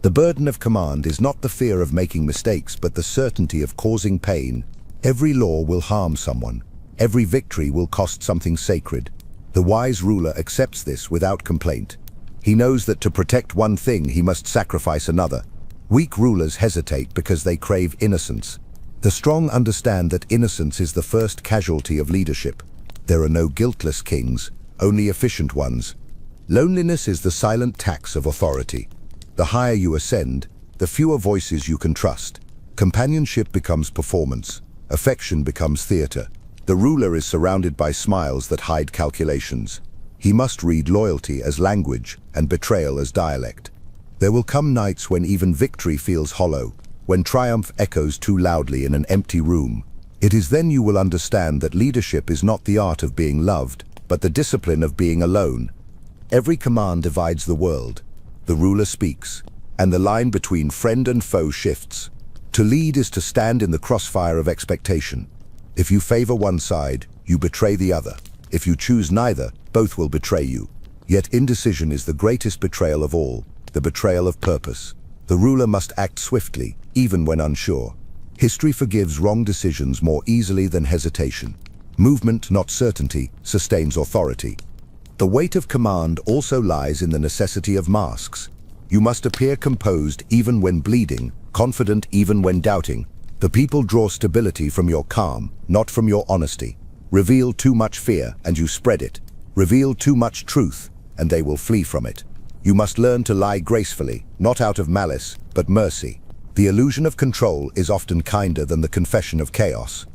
The burden of command is not the fear of making mistakes, but the certainty of causing pain. Every law will harm someone. Every victory will cost something sacred. The wise ruler accepts this without complaint. He knows that to protect one thing, he must sacrifice another. Weak rulers hesitate because they crave innocence. The strong understand that innocence is the first casualty of leadership. There are no guiltless kings, only efficient ones. Loneliness is the silent tax of authority. The higher you ascend, the fewer voices you can trust. Companionship becomes performance. Affection becomes theater. The ruler is surrounded by smiles that hide calculations. He must read loyalty as language and betrayal as dialect. There will come nights when even victory feels hollow, when triumph echoes too loudly in an empty room. It is then you will understand that leadership is not the art of being loved, but the discipline of being alone. Every command divides the world. The ruler speaks, and the line between friend and foe shifts. To lead is to stand in the crossfire of expectation. If you favor one side, you betray the other. If you choose neither, both will betray you. Yet indecision is the greatest betrayal of all, the betrayal of purpose. The ruler must act swiftly, even when unsure. History forgives wrong decisions more easily than hesitation. Movement, not certainty, sustains authority. The weight of command also lies in the necessity of masks. You must appear composed even when bleeding, confident even when doubting. The people draw stability from your calm, not from your honesty. Reveal too much fear, and you spread it. Reveal too much truth, and they will flee from it. You must learn to lie gracefully, not out of malice, but mercy. The illusion of control is often kinder than the confession of chaos.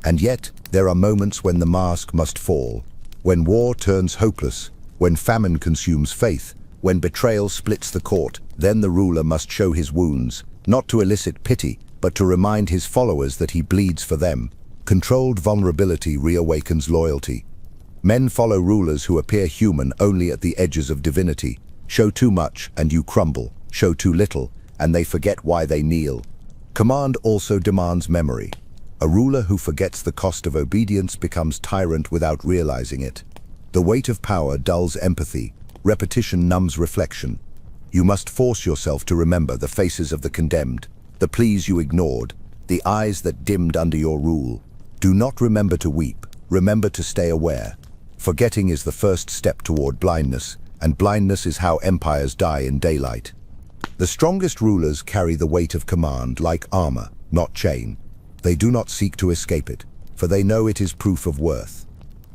And yet, there are moments when the mask must fall. When war turns hopeless, when famine consumes faith, when betrayal splits the court, then the ruler must show his wounds, not to elicit pity, but to remind his followers that he bleeds for them. Controlled vulnerability reawakens loyalty. Men follow rulers who appear human only at the edges of divinity. Show too much and you crumble. Show too little and they forget why they kneel. Command also demands memory. A ruler who forgets the cost of obedience becomes tyrant without realizing it. The weight of power dulls empathy. Repetition numbs reflection. You must force yourself to remember the faces of the condemned, the pleas you ignored, the eyes that dimmed under your rule. Do not remember to weep. Remember to stay aware. Forgetting is the first step toward blindness, and blindness is how empires die in daylight. The strongest rulers carry the weight of command like armor, not chain. They do not seek to escape it, for they know it is proof of worth.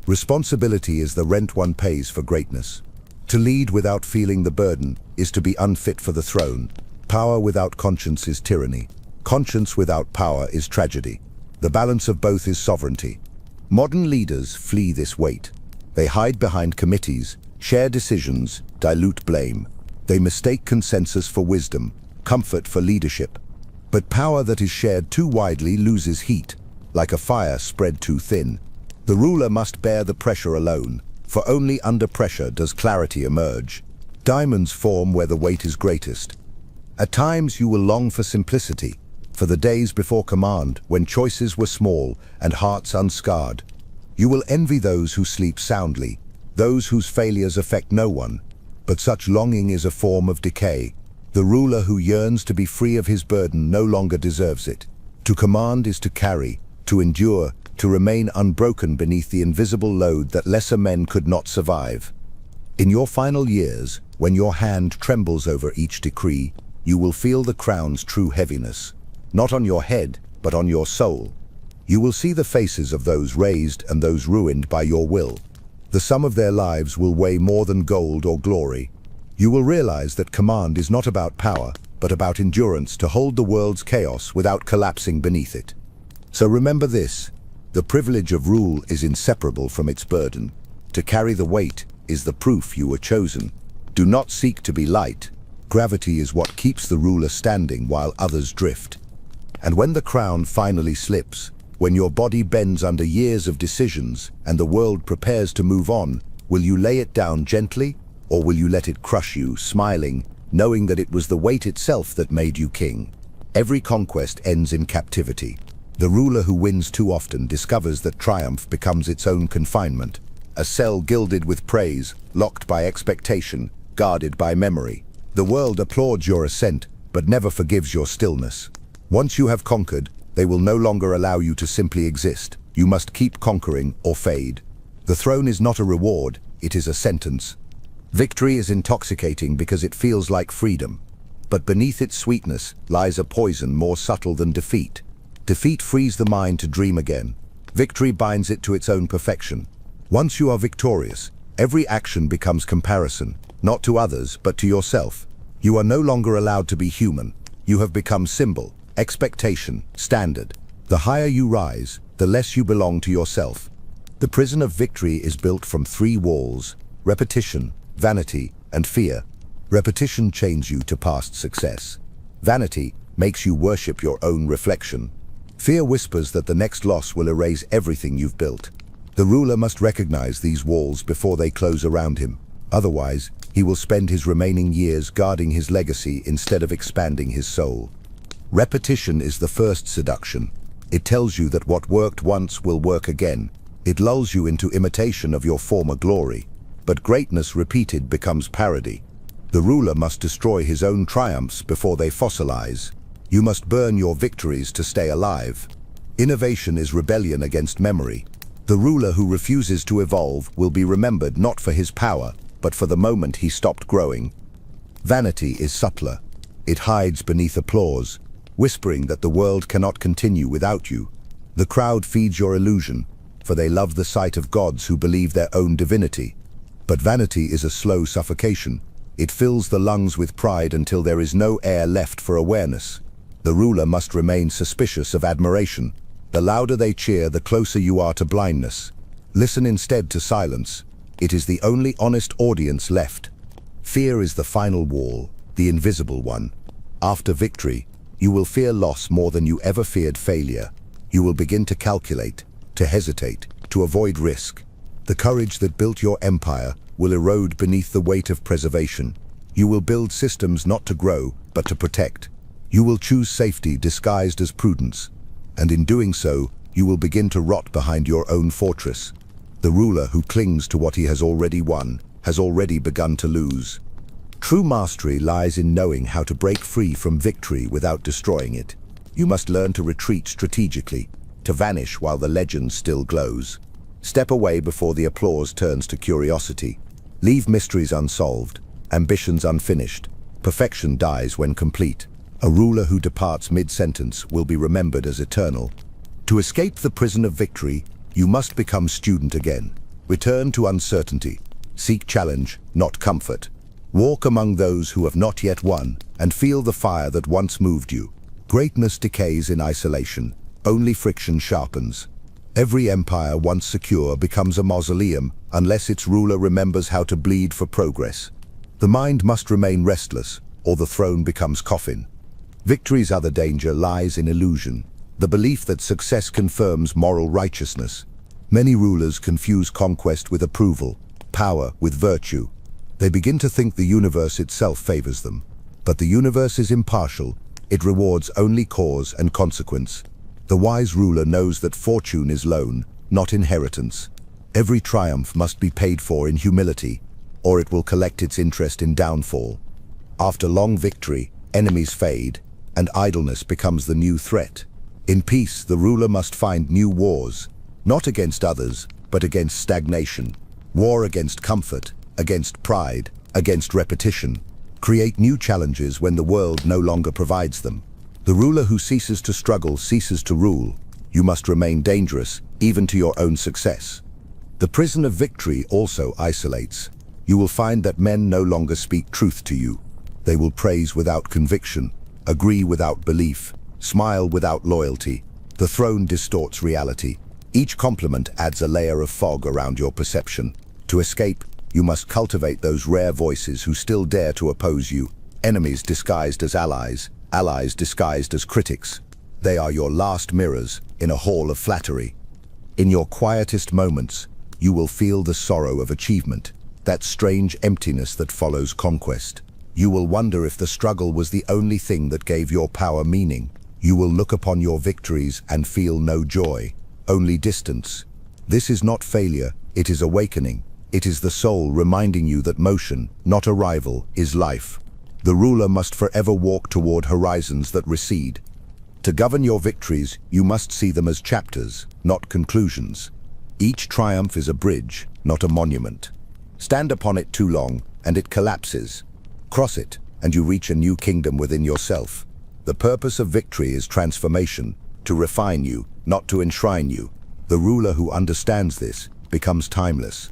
Responsibility is the rent one pays for greatness. To lead without feeling the burden is to be unfit for the throne. Power without conscience is tyranny. Conscience without power is tragedy. The balance of both is sovereignty. Modern leaders flee this weight. They hide behind committees, share decisions, dilute blame. They mistake consensus for wisdom, comfort for leadership. But power that is shared too widely loses heat, like a fire spread too thin. The ruler must bear the pressure alone, for only under pressure does clarity emerge. Diamonds form where the weight is greatest. At times you will long for simplicity, for the days before command, when choices were small and hearts unscarred. You will envy those who sleep soundly, those whose failures affect no one. But such longing is a form of decay. The ruler who yearns to be free of his burden no longer deserves it. To command is to carry, to endure, to remain unbroken beneath the invisible load that lesser men could not survive. In your final years, when your hand trembles over each decree, you will feel the crown's true heaviness. Not on your head, but on your soul. You will see the faces of those raised and those ruined by your will. The sum of their lives will weigh more than gold or glory. You will realize that command is not about power, but about endurance to hold the world's chaos without collapsing beneath it. So remember this, the privilege of rule is inseparable from its burden. To carry the weight is the proof you were chosen. Do not seek to be light. Gravity is what keeps the ruler standing while others drift. And when the crown finally slips, when your body bends under years of decisions and the world prepares to move on, will you lay it down gently, or will you let it crush you, smiling, knowing that it was the weight itself that made you king? Every conquest ends in captivity. The ruler who wins too often discovers that triumph becomes its own confinement, a cell gilded with praise, locked by expectation, guarded by memory. The world applauds your ascent, but never forgives your stillness. Once you have conquered, they will no longer allow you to simply exist. You must keep conquering or fade. The throne is not a reward, it is a sentence. Victory is intoxicating because it feels like freedom. But beneath its sweetness lies a poison more subtle than defeat. Defeat frees the mind to dream again. Victory binds it to its own perfection. Once you are victorious, every action becomes comparison, not to others, but to yourself. You are no longer allowed to be human. You have become symbol, expectation, standard. The higher you rise, the less you belong to yourself. The prison of victory is built from 3 walls: repetition, vanity, and fear. Repetition chains you to past success. Vanity makes you worship your own reflection. Fear whispers that the next loss will erase everything you've built. The ruler must recognize these walls before they close around him. Otherwise, he will spend his remaining years guarding his legacy instead of expanding his soul. Repetition is the first seduction. It tells you that what worked once will work again. It lulls you into imitation of your former glory. But greatness repeated becomes parody. The ruler must destroy his own triumphs before they fossilize. You must burn your victories to stay alive. Innovation is rebellion against memory. The ruler who refuses to evolve will be remembered not for his power, but for the moment he stopped growing. Vanity is subtler. It hides beneath applause, whispering that the world cannot continue without you. The crowd feeds your illusion, for they love the sight of gods who believe their own divinity. But vanity is a slow suffocation. It fills the lungs with pride until there is no air left for awareness. The ruler must remain suspicious of admiration. The louder they cheer, the closer you are to blindness. Listen instead to silence. It is the only honest audience left. Fear is the final wall, the invisible one. After victory, you will fear loss more than you ever feared failure. You will begin to calculate, to hesitate, to avoid risk. The courage that built your empire will erode beneath the weight of preservation. You will build systems not to grow, but to protect. You will choose safety disguised as prudence, and in doing so, you will begin to rot behind your own fortress. The ruler who clings to what he has already won has already begun to lose. True mastery lies in knowing how to break free from victory without destroying it. You must learn to retreat strategically, to vanish while the legend still glows. Step away before the applause turns to curiosity. Leave mysteries unsolved, ambitions unfinished. Perfection dies when complete. A ruler who departs mid-sentence will be remembered as eternal. To escape the prison of victory, you must become student again. Return to uncertainty. Seek challenge, not comfort. Walk among those who have not yet won, and feel the fire that once moved you. Greatness decays in isolation. Only friction sharpens. Every empire once secure becomes a mausoleum unless its ruler remembers how to bleed for progress. The mind must remain restless, or the throne becomes coffin. Victory's other danger lies in illusion, the belief that success confirms moral righteousness. Many rulers confuse conquest with approval, power with virtue. They begin to think the universe itself favors them. But the universe is impartial. It rewards only cause and consequence. The wise ruler knows that fortune is loan, not inheritance. Every triumph must be paid for in humility, or it will collect its interest in downfall. After long victory, enemies fade, and idleness becomes the new threat. In peace, the ruler must find new wars, not against others, but against stagnation. War against comfort, against pride, against repetition. Create new challenges when the world no longer provides them. The ruler who ceases to struggle ceases to rule. You must remain dangerous, even to your own success. The prison of victory also isolates. You will find that men no longer speak truth to you. They will praise without conviction, agree without belief, smile without loyalty. The throne distorts reality. Each compliment adds a layer of fog around your perception. To escape, you must cultivate those rare voices who still dare to oppose you. Enemies disguised as allies, allies disguised as critics. They are your last mirrors in a hall of flattery. In your quietest moments, you will feel the sorrow of achievement, that strange emptiness that follows conquest. You will wonder if the struggle was the only thing that gave your power meaning. You will look upon your victories and feel no joy, only distance. This is not failure, it is awakening. It is the soul reminding you that motion, not arrival, is life. The ruler must forever walk toward horizons that recede. To govern your victories, you must see them as chapters, not conclusions. Each triumph is a bridge, not a monument. Stand upon it too long, and it collapses. Cross it, and you reach a new kingdom within yourself. The purpose of victory is transformation, to refine you, not to enshrine you. The ruler who understands this becomes timeless.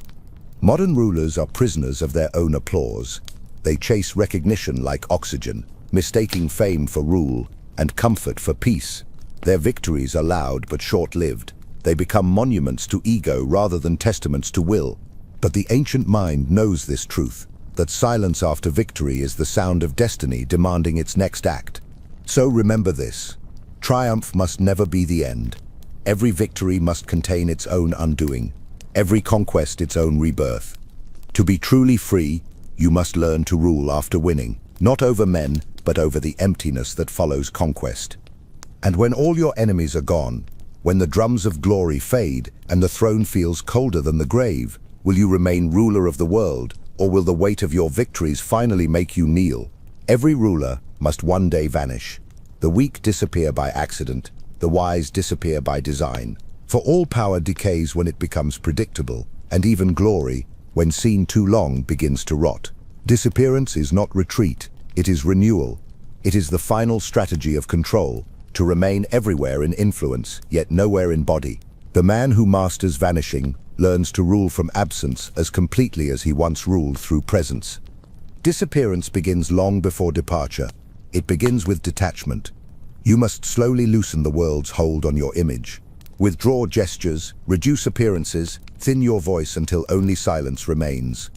Modern rulers are prisoners of their own applause. They chase recognition like oxygen, mistaking fame for rule and comfort for peace. Their victories are loud but short-lived. They become monuments to ego rather than testaments to will. But the ancient mind knows this truth, that silence after victory is the sound of destiny demanding its next act. So remember this: triumph must never be the end. Every victory must contain its own undoing, every conquest its own rebirth. To be truly free, you must learn to rule after winning, not over men, but over the emptiness that follows conquest. And when all your enemies are gone, when the drums of glory fade and the throne feels colder than the grave, will you remain ruler of the world, or will the weight of your victories finally make you kneel? Every ruler must one day vanish. The weak disappear by accident, the wise disappear by design. For all power decays when it becomes predictable, and even glory, when seen too long, begins to rot. Disappearance is not retreat, it is renewal. It is the final strategy of control, to remain everywhere in influence, yet nowhere in body. The man who masters vanishing learns to rule from absence as completely as he once ruled through presence. Disappearance begins long before departure. It begins with detachment. You must slowly loosen the world's hold on your image. Withdraw gestures, reduce appearances, thin your voice until only silence remains.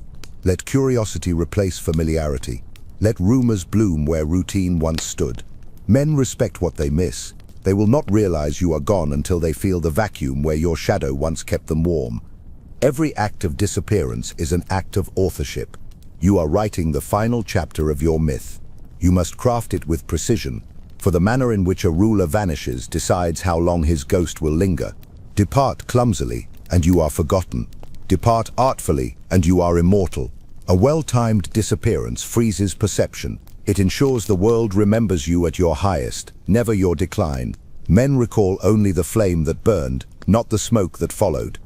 Let curiosity replace familiarity. Let rumors bloom where routine once stood. Men respect what they miss. They will not realize you are gone until they feel the vacuum where your shadow once kept them warm. Every act of disappearance is an act of authorship. You are writing the final chapter of your myth. You must craft it with precision, for the manner in which a ruler vanishes decides how long his ghost will linger. Depart clumsily, and you are forgotten. Depart artfully, and you are immortal. A well-timed disappearance freezes perception. It ensures the world remembers you at your highest, never your decline. Men recall only the flame that burned, not the smoke that followed.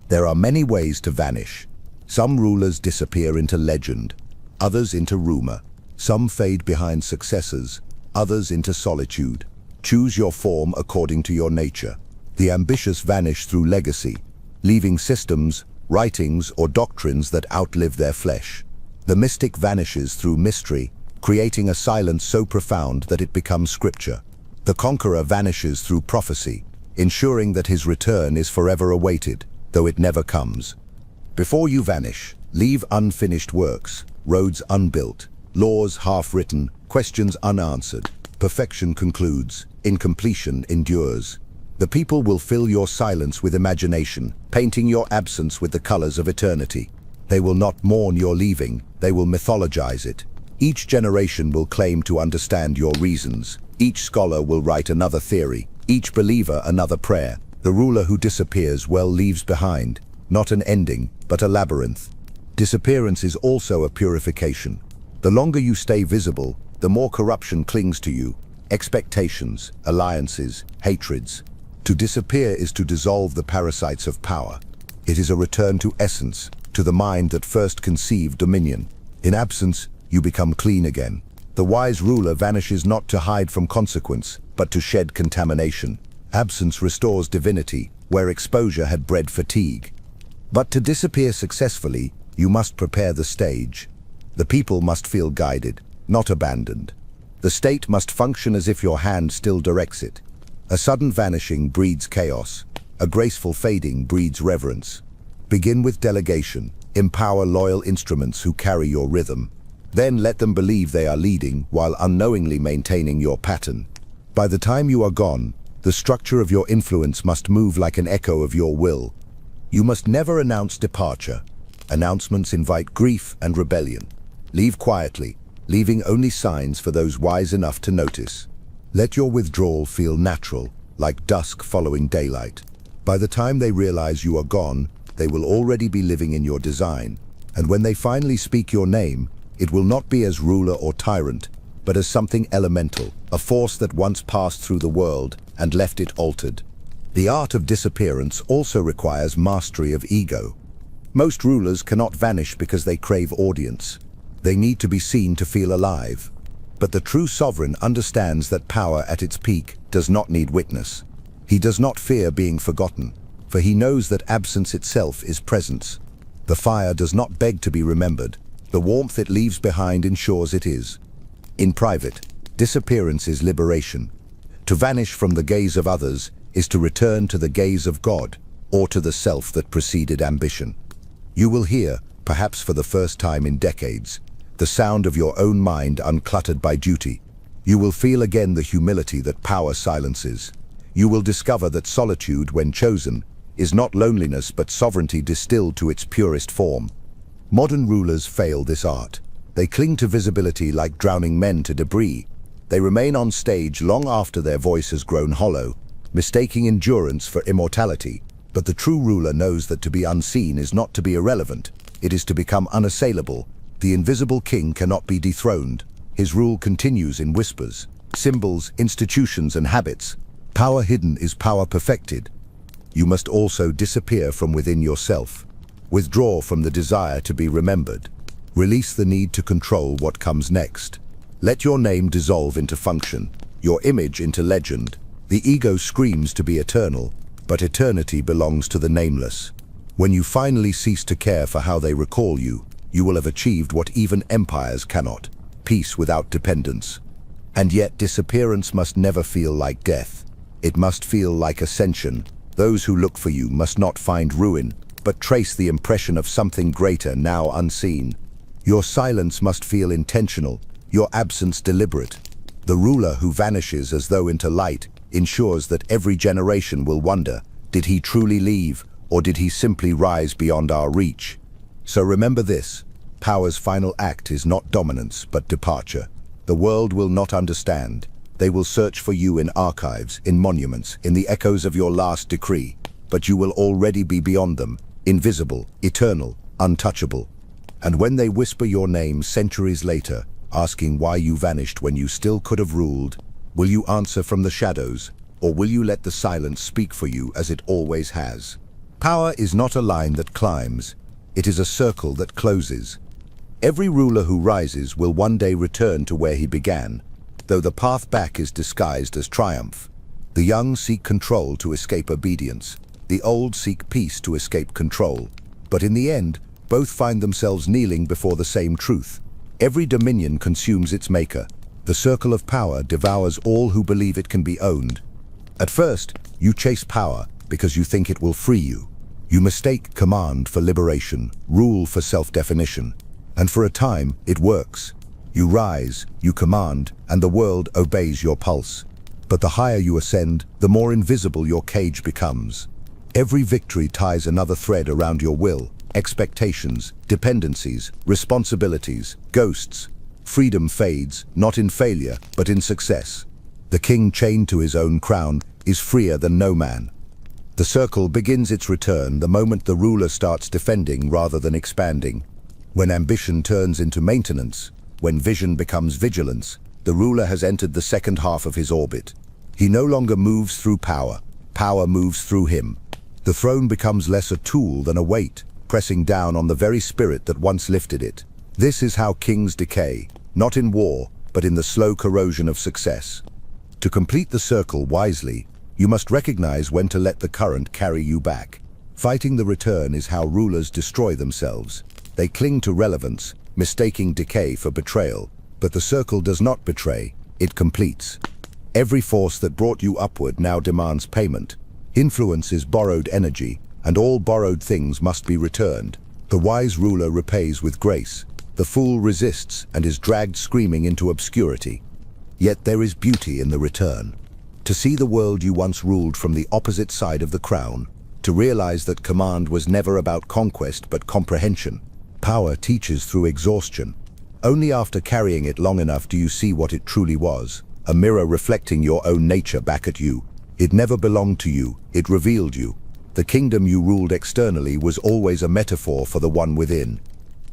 There are many ways to vanish. Some rulers disappear into legend, others into rumor. Some fade behind successors, others into solitude. Choose your form according to your nature. The ambitious vanish through legacy, leaving systems, writings, or doctrines that outlive their flesh. The mystic vanishes through mystery, creating a silence so profound that it becomes scripture. The conqueror vanishes through prophecy, ensuring that his return is forever awaited, though it never comes. Before you vanish, leave unfinished works, roads unbuilt, laws half-written, questions unanswered. Perfection concludes, incompletion endures. The people will fill your silence with imagination, painting your absence with the colors of eternity. They will not mourn your leaving, they will mythologize it. Each generation will claim to understand your reasons. Each scholar will write another theory, each believer another prayer. The ruler who disappears well leaves behind, not an ending, but a labyrinth. Disappearance is also a purification. The longer you stay visible, the more corruption clings to you. Expectations, alliances, hatreds. To disappear is to dissolve the parasites of power. It is a return to essence, to the mind that first conceived dominion. In absence, you become clean again. The wise ruler vanishes not to hide from consequence, but to shed contamination. Absence restores divinity, where exposure had bred fatigue. But to disappear successfully, you must prepare the stage. The people must feel guided, not abandoned. The state must function as if your hand still directs it. A sudden vanishing breeds chaos. A graceful fading breeds reverence. Begin with delegation. Empower loyal instruments who carry your rhythm. Then let them believe they are leading while unknowingly maintaining your pattern. By the time you are gone, the structure of your influence must move like an echo of your will. You must never announce departure. Announcements invite grief and rebellion. Leave quietly, leaving only signs for those wise enough to notice. Let your withdrawal feel natural, like dusk following daylight. By the time they realize you are gone, they will already be living in your design. And when they finally speak your name, it will not be as ruler or tyrant, but as something elemental, a force that once passed through the world and left it altered. The art of disappearance also requires mastery of ego. Most rulers cannot vanish because they crave audience. They need to be seen to feel alive. But the true sovereign understands that power at its peak does not need witness. He does not fear being forgotten, for he knows that absence itself is presence. The fire does not beg to be remembered. The warmth it leaves behind ensures it is. In private, disappearance is liberation. To vanish from the gaze of others is to return to the gaze of God, or to the self that preceded ambition. You will hear, perhaps for the first time in decades, the sound of your own mind uncluttered by duty. You will feel again the humility that power silences. You will discover that solitude, when chosen, is not loneliness but sovereignty distilled to its purest form. Modern rulers fail this art. They cling to visibility like drowning men to debris. They remain on stage long after their voice has grown hollow, mistaking endurance for immortality. But the true ruler knows that to be unseen is not to be irrelevant. It is to become unassailable. The invisible king cannot be dethroned. His rule continues in whispers, symbols, institutions, and habits. Power hidden is power perfected. You must also disappear from within yourself. Withdraw from the desire to be remembered. Release the need to control what comes next. Let your name dissolve into function, your image into legend. The ego screams to be eternal, but eternity belongs to the nameless. When you finally cease to care for how they recall you, you will have achieved what even empires cannot, peace without dependence. And yet disappearance must never feel like death. It must feel like ascension. Those who look for you must not find ruin, but trace the impression of something greater now unseen. Your silence must feel intentional, your absence deliberate. The ruler who vanishes as though into light ensures that every generation will wonder, did he truly leave, or did he simply rise beyond our reach? So remember this, power's final act is not dominance, but departure. The world will not understand. They will search for you in archives, in monuments, in the echoes of your last decree. But you will already be beyond them, invisible, eternal, untouchable. And when they whisper your name centuries later, asking why you vanished when you still could have ruled, will you answer from the shadows, or will you let the silence speak for you as it always has? Power is not a line that climbs, it is a circle that closes. Every ruler who rises will one day return to where he began, though the path back is disguised as triumph. The young seek control to escape obedience, the old seek peace to escape control. But in the end, both find themselves kneeling before the same truth. Every dominion consumes its maker. The circle of power devours all who believe it can be owned. At first, you chase power because you think it will free you. You mistake command for liberation, rule for self-definition. And for a time, it works. You rise, you command, and the world obeys your pulse. But the higher you ascend, the more invisible your cage becomes. Every victory ties another thread around your will, expectations, dependencies, responsibilities, ghosts. Freedom fades, not in failure, but in success. The king chained to his own crown is freer than no man. The circle begins its return the moment the ruler starts defending rather than expanding. When ambition turns into maintenance, when vision becomes vigilance, the ruler has entered the second half of his orbit. He no longer moves through power, power moves through him. The throne becomes less a tool than a weight, pressing down on the very spirit that once lifted it. This is how kings decay, not in war, but in the slow corrosion of success. To complete the circle wisely, you must recognize when to let the current carry you back. Fighting the return is how rulers destroy themselves. They cling to relevance, mistaking decay for betrayal. But the circle does not betray, it completes. Every force that brought you upward now demands payment. Influence is borrowed energy, and all borrowed things must be returned. The wise ruler repays with grace. The fool resists and is dragged screaming into obscurity. Yet there is beauty in the return. To see the world you once ruled from the opposite side of the crown, to realize that command was never about conquest but comprehension. Power teaches through exhaustion. Only after carrying it long enough do you see what it truly was, a mirror reflecting your own nature back at you. It never belonged to you, it revealed you. The kingdom you ruled externally was always a metaphor for the one within.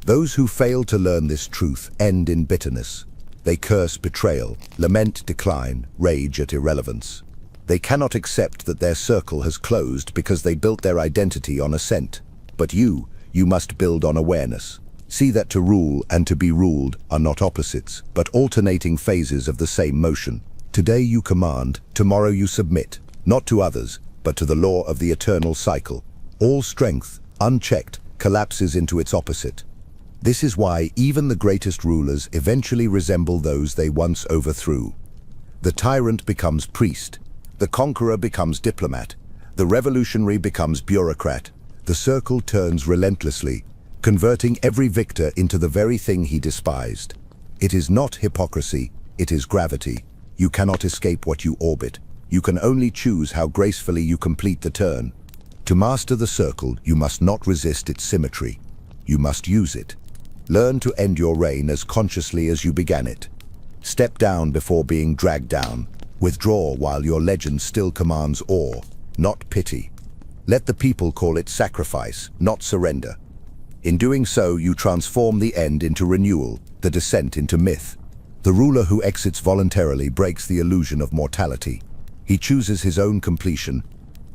Those who fail to learn this truth end in bitterness. They curse betrayal, lament decline, rage at irrelevance. They cannot accept that their circle has closed because they built their identity on assent. But you must build on awareness. See that to rule and to be ruled are not opposites, but alternating phases of the same motion. Today you command, tomorrow you submit, not to others, but to the law of the eternal cycle. All strength, unchecked, collapses into its opposite. This is why even the greatest rulers eventually resemble those they once overthrew. The tyrant becomes priest, the conqueror becomes diplomat, the revolutionary becomes bureaucrat. The circle turns relentlessly, converting every victor into the very thing he despised. It is not hypocrisy, it is gravity. You cannot escape what you orbit. You can only choose how gracefully you complete the turn. To master the circle, you must not resist its symmetry. You must use it. Learn to end your reign as consciously as you began it. Step down before being dragged down. Withdraw while your legend still commands awe, not pity. Let the people call it sacrifice, not surrender. In doing so, you transform the end into renewal, the descent into myth. The ruler who exits voluntarily breaks the illusion of mortality. He chooses his own completion.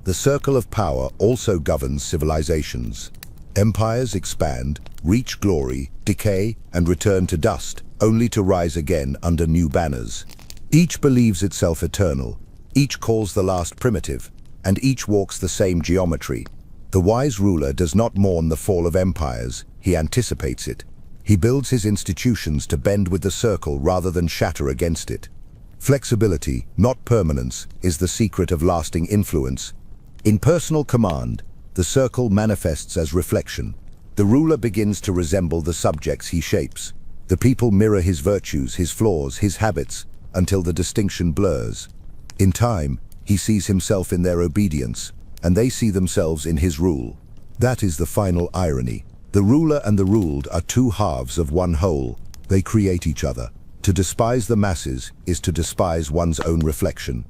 The circle of power also governs civilizations. Empires expand, reach glory, decay, and return to dust, only to rise again under new banners. Each believes itself eternal, each calls the last primitive, and each walks the same geometry. The wise ruler does not mourn the fall of empires, he anticipates it. He builds his institutions to bend with the circle rather than shatter against it. Flexibility, not permanence, is the secret of lasting influence. In personal command, the circle manifests as reflection. The ruler begins to resemble the subjects he shapes. The people mirror his virtues, his flaws, his habits, until the distinction blurs. In time, he sees himself in their obedience, and they see themselves in his rule. That is the final irony. The ruler and the ruled are two halves of one whole. They create each other. To despise the masses is to despise one's own reflection.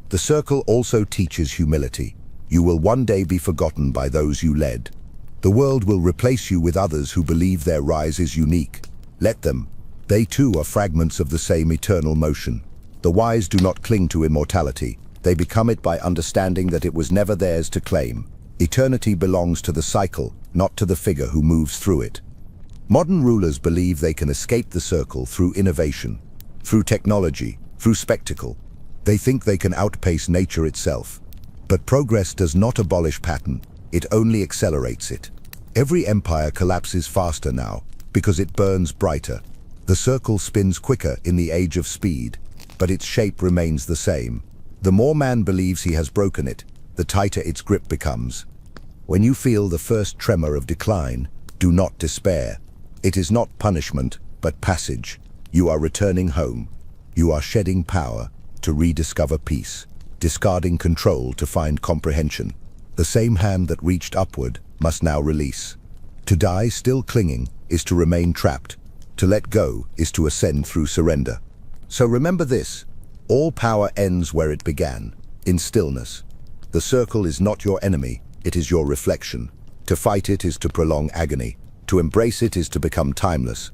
The circle also teaches humility. You will one day be forgotten by those you led. The world will replace you with others who believe their rise is unique. Let them. They too are fragments of the same eternal motion. The wise do not cling to immortality. They become it by understanding that it was never theirs to claim. Eternity belongs to the cycle, not to the figure who moves through it. Modern rulers believe they can escape the circle through innovation, through technology, through spectacle. They think they can outpace nature itself. But progress does not abolish pattern, it only accelerates it. Every empire collapses faster now, because it burns brighter. The circle spins quicker in the age of speed, but its shape remains the same. The more man believes he has broken it, the tighter its grip becomes. When you feel the first tremor of decline, do not despair. It is not punishment, but passage. You are returning home. You are shedding power to rediscover peace, discarding control to find comprehension. The same hand that reached upward must now release. To die still clinging is to remain trapped. To let go is to ascend through surrender. So remember this, all power ends where it began, in stillness. The circle is not your enemy, it is your reflection. To fight it is to prolong agony. To embrace it is to become timeless.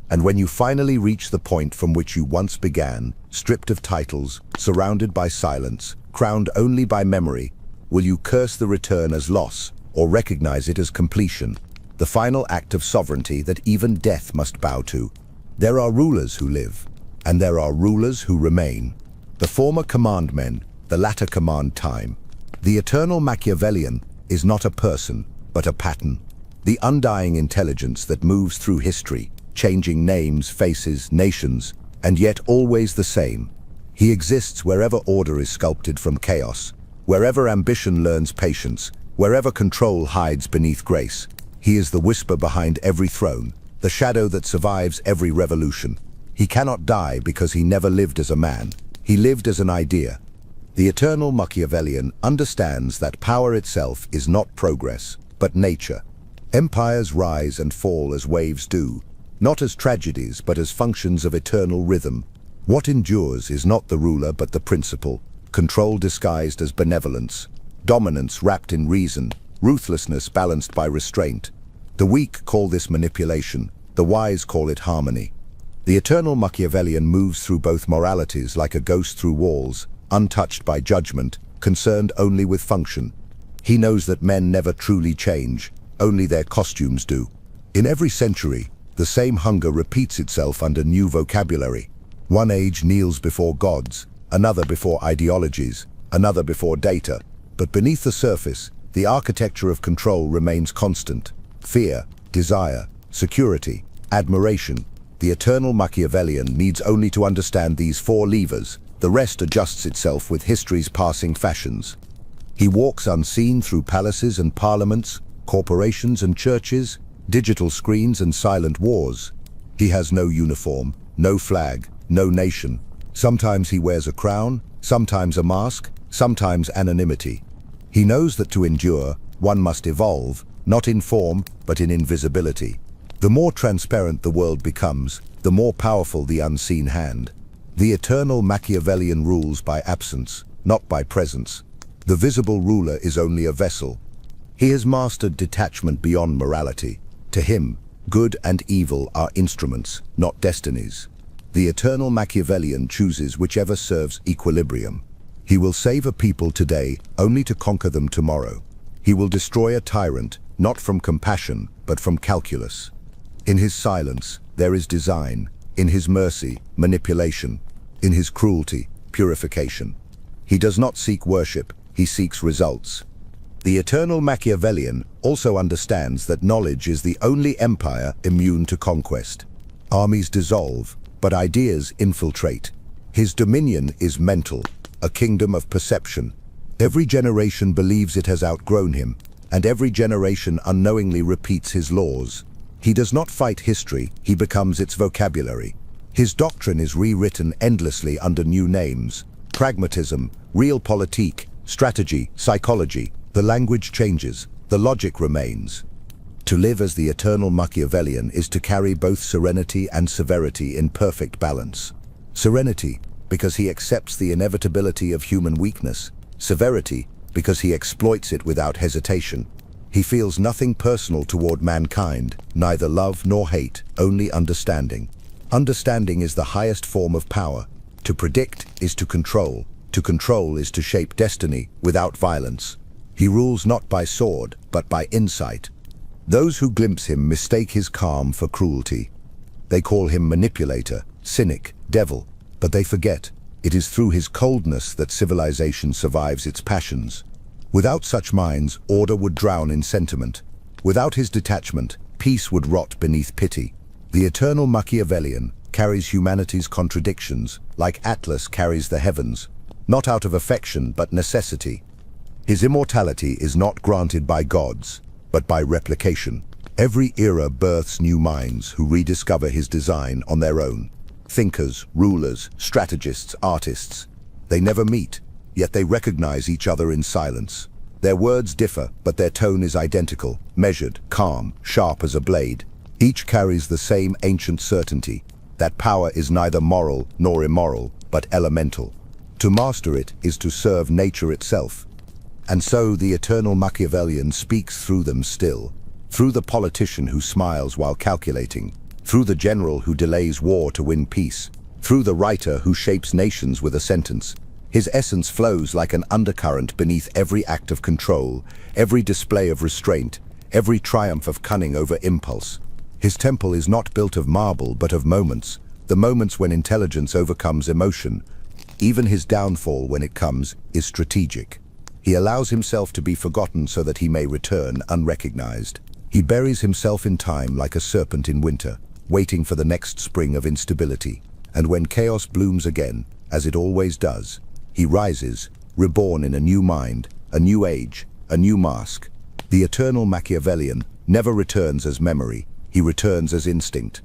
And when you finally reach the point from which you once began, stripped of titles, surrounded by silence, crowned only by memory, will you curse the return as loss, or recognize it as completion, the final act of sovereignty that even death must bow to? There are rulers who live, and there are rulers who remain. The former command men, the latter command time. The eternal Machiavellian is not a person, but a pattern. The undying intelligence that moves through history, changing names, faces, nations, and yet always the same. He exists wherever order is sculpted from chaos, wherever ambition learns patience, wherever control hides beneath grace. He is the whisper behind every throne, the shadow that survives every revolution. He cannot die because he never lived as a man. He lived as an idea. The eternal Machiavellian understands that power itself is not progress, but nature. Empires rise and fall as waves do, not as tragedies but as functions of eternal rhythm. What endures is not the ruler but the principle, control disguised as benevolence, dominance wrapped in reason, ruthlessness balanced by restraint. The weak call this manipulation, the wise call it harmony. The eternal Machiavellian moves through both moralities like a ghost through walls, untouched by judgment, concerned only with function. He knows that men never truly change, only their costumes do. In every century, the same hunger repeats itself under new vocabulary. One age kneels before gods, another before ideologies, another before data. But beneath the surface, the architecture of control remains constant. Fear, desire, security, admiration. The eternal Machiavellian needs only to understand these four levers. The rest adjusts itself with history's passing fashions. He walks unseen through palaces and parliaments, corporations and churches, digital screens and silent wars. He has no uniform, no flag, no nation. Sometimes he wears a crown, sometimes a mask, sometimes anonymity. He knows that to endure, one must evolve, not in form, but in invisibility. The more transparent the world becomes, the more powerful the unseen hand. The eternal Machiavellian rules by absence, not by presence. The visible ruler is only a vessel. He has mastered detachment beyond morality. To him, good and evil are instruments, not destinies. The eternal Machiavellian chooses whichever serves equilibrium. He will save a people today only to conquer them tomorrow. He will destroy a tyrant, not from compassion, but from calculus. In his silence, there is design. In his mercy, manipulation. In his cruelty, purification. He does not seek worship, he seeks results. The eternal Machiavellian also understands that knowledge is the only empire immune to conquest. Armies dissolve, but ideas infiltrate. His dominion is mental, a kingdom of perception. Every generation believes it has outgrown him, and every generation unknowingly repeats his laws. He does not fight history, he becomes its vocabulary. His doctrine is rewritten endlessly under new names. Pragmatism, realpolitik, strategy, psychology. The language changes, the logic remains. To live as the eternal Machiavellian is to carry both serenity and severity in perfect balance. Serenity, because he accepts the inevitability of human weakness. Severity, because he exploits it without hesitation. He feels nothing personal toward mankind, neither love nor hate, only understanding. Understanding is the highest form of power. To predict is to control. To control is to shape destiny without violence. He rules not by sword, but by insight. Those who glimpse him mistake his calm for cruelty. They call him manipulator, cynic, devil, but they forget it is through his coldness that civilization survives its passions. Without such minds, order would drown in sentiment. Without his detachment, peace would rot beneath pity. The eternal Machiavellian carries humanity's contradictions, like Atlas carries the heavens, not out of affection but necessity. His immortality is not granted by gods, but by replication. Every era births new minds who rediscover his design on their own. Thinkers, rulers, strategists, artists. They never meet, yet they recognize each other in silence. Their words differ, but their tone is identical, measured, calm, sharp as a blade. Each carries the same ancient certainty, that power is neither moral nor immoral, but elemental. To master it is to serve nature itself. And so the eternal Machiavellian speaks through them still, through the politician who smiles while calculating, through the general who delays war to win peace, through the writer who shapes nations with a sentence. His essence flows like an undercurrent beneath every act of control, every display of restraint, every triumph of cunning over impulse. His temple is not built of marble but of moments, the moments when intelligence overcomes emotion. Even his downfall, when it comes, is strategic. He allows himself to be forgotten so that he may return unrecognized. He buries himself in time like a serpent in winter, waiting for the next spring of instability. And when chaos blooms again, as it always does, he rises, reborn in a new mind, a new age, a new mask. The eternal Machiavellian never returns as memory, he returns as instinct.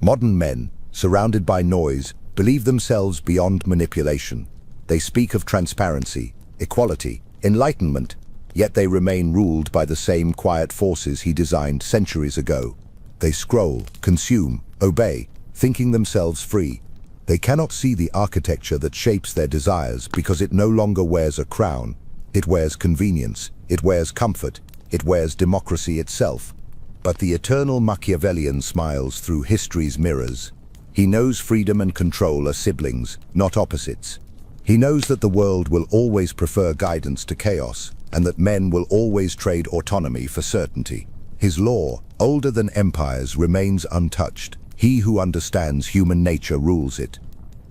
Modern men, surrounded by noise, believe themselves beyond manipulation. They speak of transparency, equality, enlightenment, yet they remain ruled by the same quiet forces he designed centuries ago. They scroll, consume, obey, thinking themselves free. They cannot see the architecture that shapes their desires because it no longer wears a crown. It wears convenience, it wears comfort, it wears democracy itself. But the eternal Machiavellian smiles through history's mirrors. He knows freedom and control are siblings, not opposites. He knows that the world will always prefer guidance to chaos, and that men will always trade autonomy for certainty. His law, older than empires, remains untouched. He who understands human nature rules it.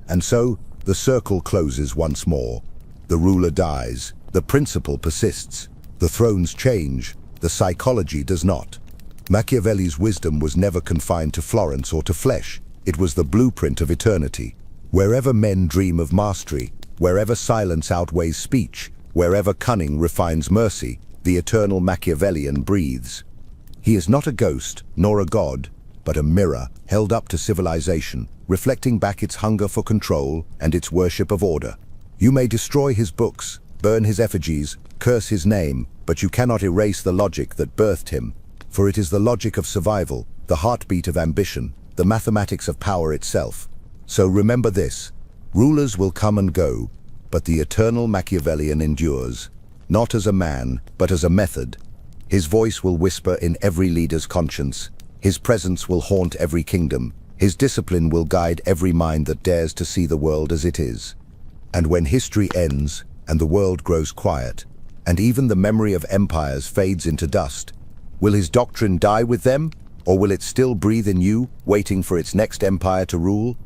And so, the circle closes once more. The ruler dies, the principle persists. The thrones change, the psychology does not. Machiavelli's wisdom was never confined to Florence or to flesh. It was the blueprint of eternity. Wherever men dream of mastery, wherever silence outweighs speech, wherever cunning refines mercy, the eternal Machiavellian breathes. He is not a ghost, nor a god, but a mirror held up to civilization, reflecting back its hunger for control and its worship of order. You may destroy his books, burn his effigies, curse his name, but you cannot erase the logic that birthed him, for it is the logic of survival, the heartbeat of ambition, the mathematics of power itself. So remember this: rulers will come and go, but the eternal Machiavellian endures, not as a man, but as a method. His voice will whisper in every leader's conscience. His presence will haunt every kingdom. His discipline will guide every mind that dares to see the world as it is. And when history ends, and the world grows quiet, and even the memory of empires fades into dust, will his doctrine die with them, or will it still breathe in you, waiting for its next empire to rule?